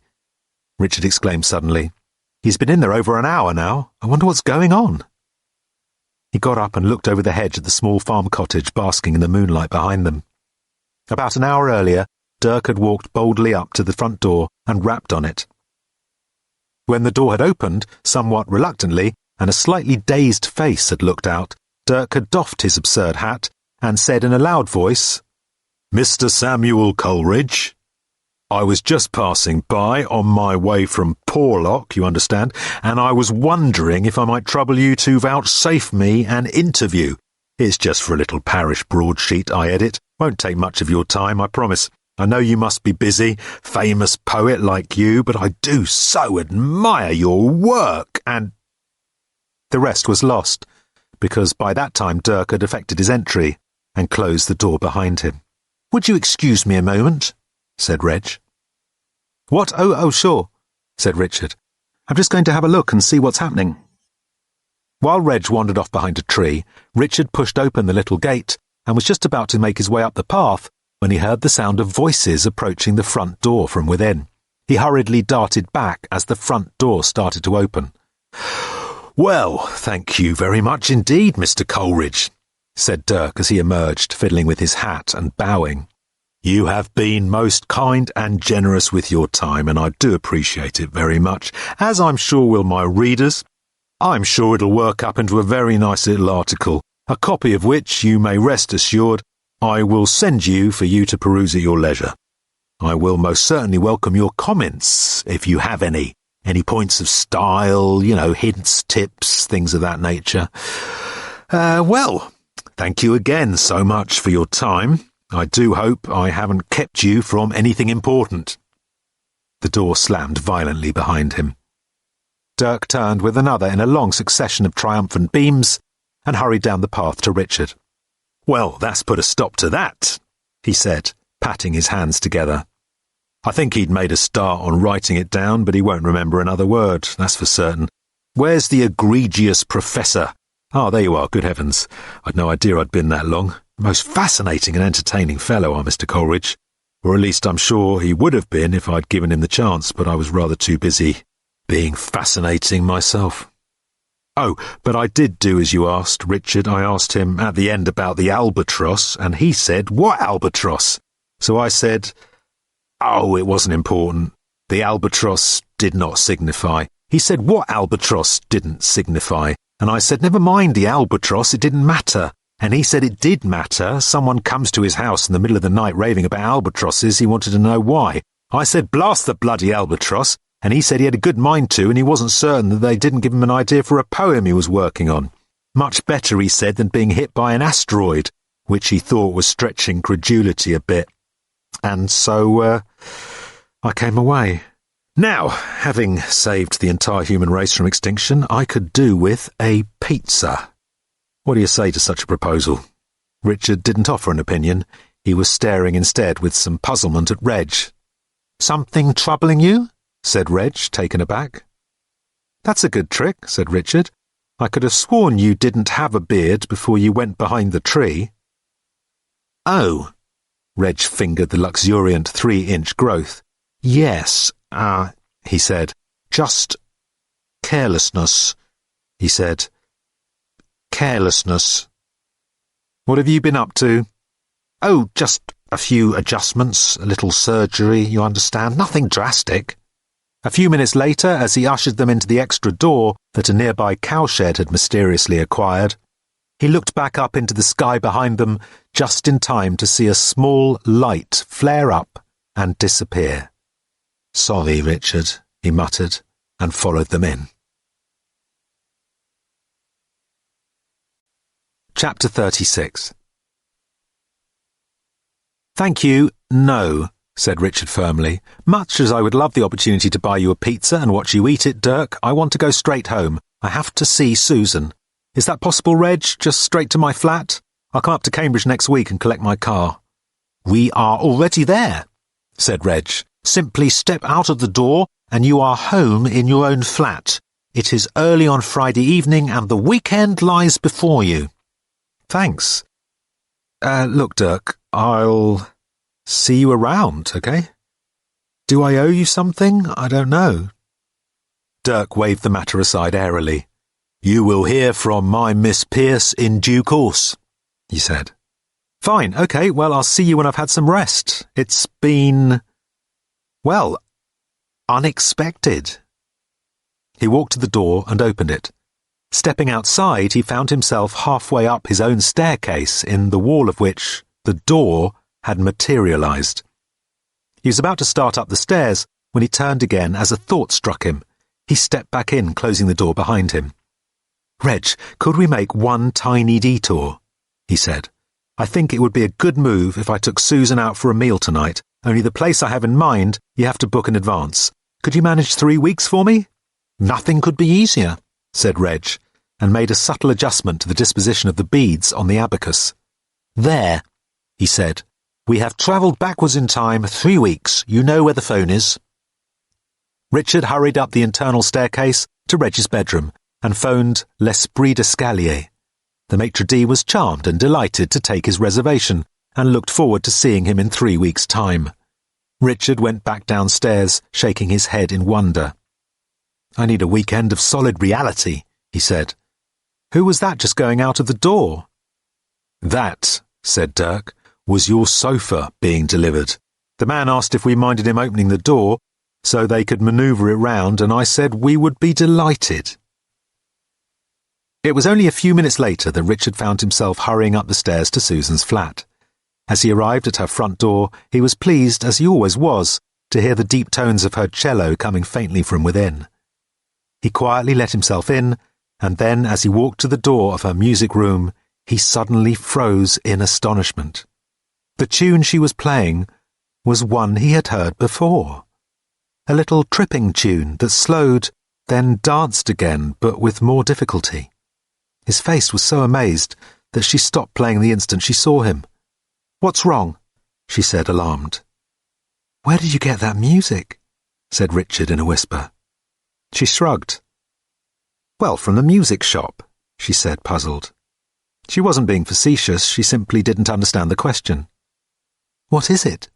Richard exclaimed suddenly. He's been in there over an hour now. I wonder what's going on. He got up and looked over the hedge at the small farm cottage basking in the moonlight behind them. About an hour earlier, Dirk had walked boldly up to the front door and rapped on it. When the door had opened, somewhat reluctantly, and a slightly dazed face had looked out, Dirk had doffed his absurd hat and said in a loud voice, Mr. Samuel Coleridge, I was just passing by on my way from Porlock, you understand, and I was wondering if I might trouble you to vouchsafe me an interview. It's just for a little parish broadsheet I edit. Won't take much of your time, I promise. I know you must be busy, famous poet like you, but I do so admire your work, and... The rest was lost, because by that time Dirk had effected his entry and closed the door behind him. Would you excuse me a moment? Said Reg. What? Oh, sure, said Richard. I'm just going to have a look and see what's happening. While Reg wandered off behind a tree, Richard pushed open the little gate and was just about to make his way up the path when he heard the sound of voices approaching the front door from within. He hurriedly darted back as the front door started to open. Well, thank you very much indeed, Mr. Coleridge, said Dirk as he emerged, fiddling with his hat and bowing. You have been most kind and generous with your time, and I do appreciate it very much, as I'm sure will my readers. I'm sure it'll work up into a very nice little article, a copy of which, you may rest assured, I will send you for you to peruse at your leisure. I will most certainly welcome your comments, if you have any points of style, hints, tips, things of that nature. Well, thank you again so much for your time. I do hope I haven't kept you from anything important. The door slammed violently behind him. Dirk turned with another in a long succession of triumphant beams and hurried down the path to Richard. Well, that's put a stop to that, he said, patting his hands together. I think he'd made a start on writing it down, but he won't remember another word, that's for certain. Where's the egregious professor? Ah, there you are, good heavens. I'd no idea I'd been that long. Most fascinating and entertaining fellow, our Mr. Coleridge. Or at least I'm sure he would have been if I'd given him the chance, but I was rather too busy being fascinating myself. Oh, but I did do as you asked, Richard. I asked him at the end about the albatross, and he said, what albatross? So I said, oh, it wasn't important. The albatross did not signify. He said, what albatross didn't signify? And I said, never mind the albatross, it didn't matter. And he said it did matter. Someone comes to his house in the middle of the night raving about albatrosses. He wanted to know why. I said, blast the bloody albatross. and he said he had a good mind to, and he wasn't certain that they didn't give him an idea for a poem he was working on. Much better, he said, than being hit by an asteroid, which he thought was stretching credulity a bit. And so, I came away. Now, having saved the entire human race from extinction, I could do with a pizza. What do you say to such a proposal? Richard didn't offer an opinion. He was staring instead with some puzzlement at Reg. Something troubling you? Said Reg, taken aback. That's a good trick, said Richard. I could have sworn you didn't have a beard before you went behind the tree. Oh, Reg fingered the luxuriant 3-inch growth. Yes, he said. Just carelessness, he said. Carelessness. What have you been up to? Oh, just a few adjustments, a little surgery, you understand. Nothing drastic. A few minutes later, as he ushered them into the extra door that a nearby cowshed had mysteriously acquired, he looked back up into the sky behind them just in time to see a small light flare up and disappear. Sorry, Richard, he muttered, and followed them in. Chapter 36. Thank you, no, said Richard firmly. Much as I would love the opportunity to buy you a pizza and watch you eat it, Dirk, I want to go straight home. I have to see Susan. Is that possible, Reg? Just straight to my flat? I'll come up to Cambridge next week and collect my car. We are already there, said Reg. Simply step out of the door and you are home in your own flat. It is early on Friday evening and the weekend lies before you. Thanks. Look, Dirk, I'll see you around, okay? Do I owe you something? I don't know. Dirk waved the matter aside airily. You will hear from my Miss Pierce in due course, he said. Fine, okay, well, I'll see you when I've had some rest. It's been, well, unexpected. He walked to the door and opened it. Stepping outside, he found himself halfway up his own staircase, in the wall of which the door had materialized. He was about to start up the stairs when he turned again as a thought struck him. He stepped back in, closing the door behind him. Reg, could we make one tiny detour? He said. I think it would be a good move if I took Susan out for a meal tonight, only the place I have in mind you have to book in advance. Could you manage 3 weeks for me? Nothing could be easier, said Reg, and made a subtle adjustment to the disposition of the beads on the abacus. There, he said. We have travelled backwards in time 3 weeks. You know where the phone is. Richard hurried up the internal staircase to Reg's bedroom and phoned l'esprit d'escalier. The maitre d' was charmed and delighted to take his reservation and looked forward to seeing him in 3 weeks' time. Richard went back downstairs, shaking his head in wonder. I need a weekend of solid reality, he said. Who was that just going out of the door? That, said Dirk, was your sofa being delivered. The man asked if we minded him opening the door so they could manoeuvre it round, and I said we would be delighted. It was only a few minutes later that Richard found himself hurrying up the stairs to Susan's flat. As he arrived at her front door, he was pleased, as he always was, to hear the deep tones of her cello coming faintly from within. He quietly let himself in, and then, as he walked to the door of her music room, he suddenly froze in astonishment. The tune she was playing was one he had heard before. A little tripping tune that slowed, then danced again, but with more difficulty. His face was so amazed that she stopped playing the instant she saw him. What's wrong? She said, alarmed. Where did you get that music? Said Richard in a whisper. She shrugged. Well, from the music shop, she said, puzzled. She wasn't being facetious, she simply didn't understand the question. What is it?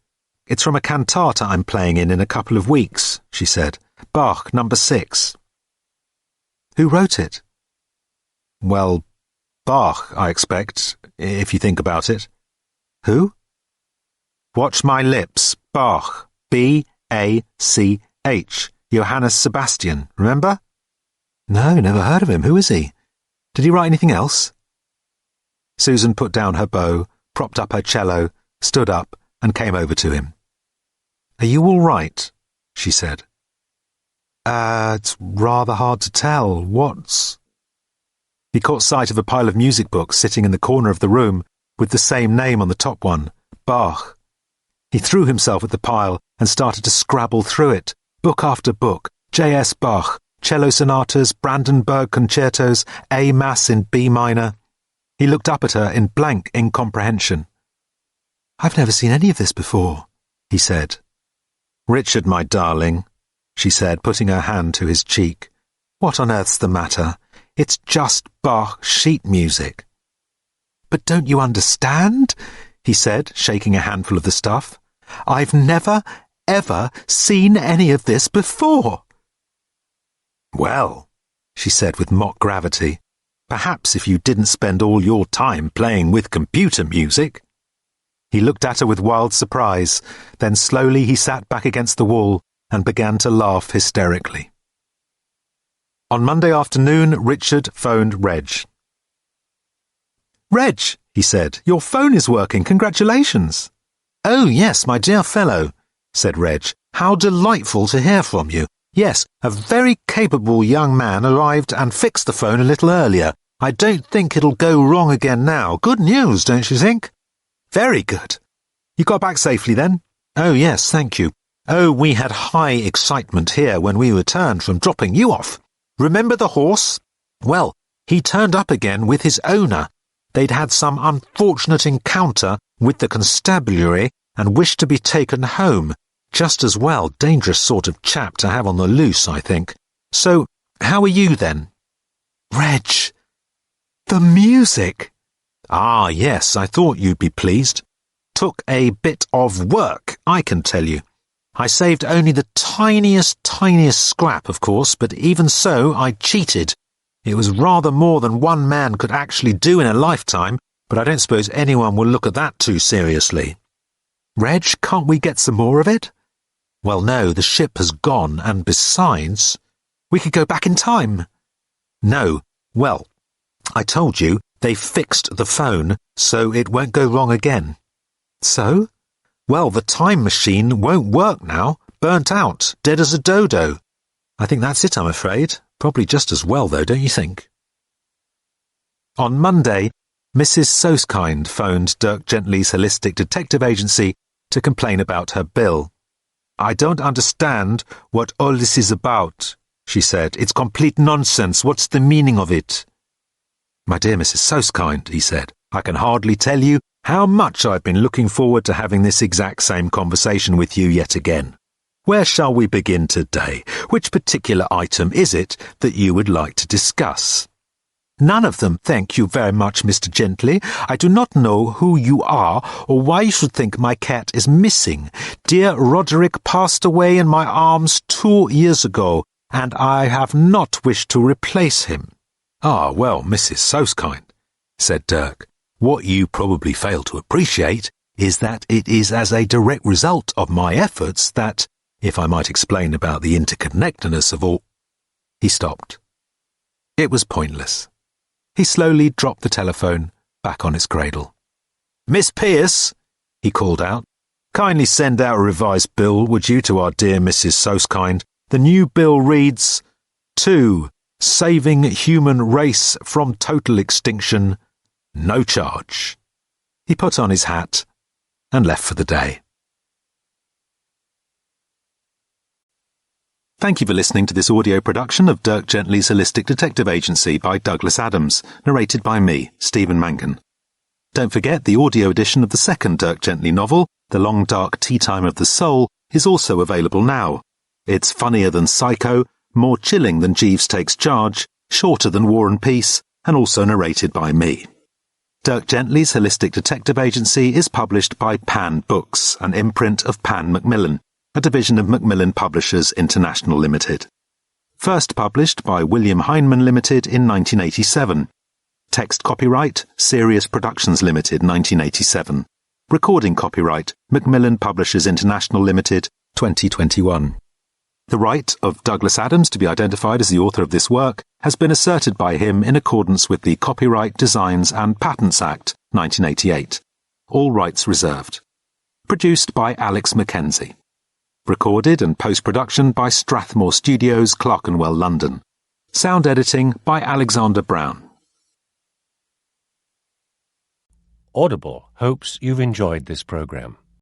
It's from a cantata I'm playing in a couple of weeks, she said. Bach, number 6. Who wrote it? Well, Bach, I expect, if you think about it. Who? Watch my lips, Bach, B-A-C-H, Johannes Sebastian, remember? No, never heard of him. Who is he? Did he write anything else? Susan put down her bow, propped up her cello, stood up, and came over to him. Are you all right? She said. It's rather hard to tell. What's... He caught sight of a pile of music books sitting in the corner of the room with the same name on the top one, Bach. He threw himself at the pile and started to scrabble through it, book after book, J.S. Bach, cello sonatas, Brandenburg concertos, A Mass in B minor. He looked up at her in blank incomprehension. "I've never seen any of this before," he said. "Richard, my darling," she said, putting her hand to his cheek. "What on earth's the matter? It's just Bach sheet music." "But don't you understand?" he said, shaking a handful of the stuff. "I've never, ever seen any of this before." "Well," she said with mock gravity, "perhaps if you didn't spend all your time playing with computer music." He looked at her with wild surprise, then slowly he sat back against the wall and began to laugh hysterically. On Monday afternoon, Richard phoned Reg. "Reg," he said, "your phone is working. Congratulations." "Oh, yes, my dear fellow," said Reg. "How delightful to hear from you. Yes, a very capable young man arrived and fixed the phone a little earlier. I don't think it'll go wrong again now. Good news, don't you think?" "Very good. You got back safely then?" "Oh, yes, thank you. Oh, we had high excitement here when we returned from dropping you off. Remember the horse? Well, he turned up again with his owner. They'd had some unfortunate encounter with the constabulary and wished to be taken home. Just as well, dangerous sort of chap to have on the loose, I think. So, how are you then?" "Reg, the music!" "Ah, yes, I thought you'd be pleased. Took a bit of work, I can tell you. I saved only the tiniest scrap, of course, but even so, I cheated. It was rather more than one man could actually do in a lifetime, but I don't suppose anyone will look at that too seriously." "Reg, can't we get some more of it?" "Well, no, the ship has gone, and besides—" "We could go back in time." "No, well, I told you, they fixed the phone, so it won't go wrong again." "So?" "Well, the time machine won't work now. Burnt out, dead as a dodo. I think that's it, I'm afraid. Probably just as well, though, don't you think?" On Monday, Mrs. Soskind phoned Dirk Gently's holistic detective agency to complain about her bill. "I don't understand what all this is about," she said. "It's complete nonsense. What's the meaning of it?" "My dear Mrs. Soskind," he said, "I can hardly tell you how much I've been looking forward to having this exact same conversation with you yet again. Where shall we begin today? Which particular item is it that you would like to discuss?" "None of them, thank you very much, Mr. Gently. I do not know who you are or why you should think my cat is missing. Dear Roderick passed away in my arms 2 years ago, and I have not wished to replace him." "Ah, well, Mrs. Soskind," said Dirk, "what you probably fail to appreciate is that it is as a direct result of my efforts that, if I might explain about the interconnectedness of all—" He stopped. It was pointless. He slowly dropped the telephone back on its cradle. "Miss Pierce," he called out, "kindly send out a revised bill, would you, to our dear Mrs. Soskind. The new bill reads, 2. Saving human race from total extinction. No charge." He put on his hat and left for the day. Thank you for listening to this audio production of Dirk Gently's Holistic Detective Agency by Douglas Adams, narrated by me, Stephen Mangan. Don't forget the audio edition of the second Dirk Gently novel, The Long Dark Tea Time of the Soul, is also available now. It's funnier than Psycho, more chilling than Jeeves Takes Charge, shorter than War and Peace, and also narrated by me. Dirk Gently's Holistic Detective Agency is published by Pan Books, an imprint of Pan Macmillan, a division of Macmillan Publishers International Limited. First published by William Heinemann Limited in 1987. Text copyright, Sirius Productions Limited, 1987. Recording copyright, Macmillan Publishers International Limited, 2021. The right of Douglas Adams to be identified as the author of this work has been asserted by him in accordance with the Copyright Designs and Patents Act, 1988. All rights reserved. Produced by Alex Mackenzie. Recorded and post-production by Strathmore Studios, Clerkenwell, London. Sound editing by Alexander Brown. Audible hopes you've enjoyed this program.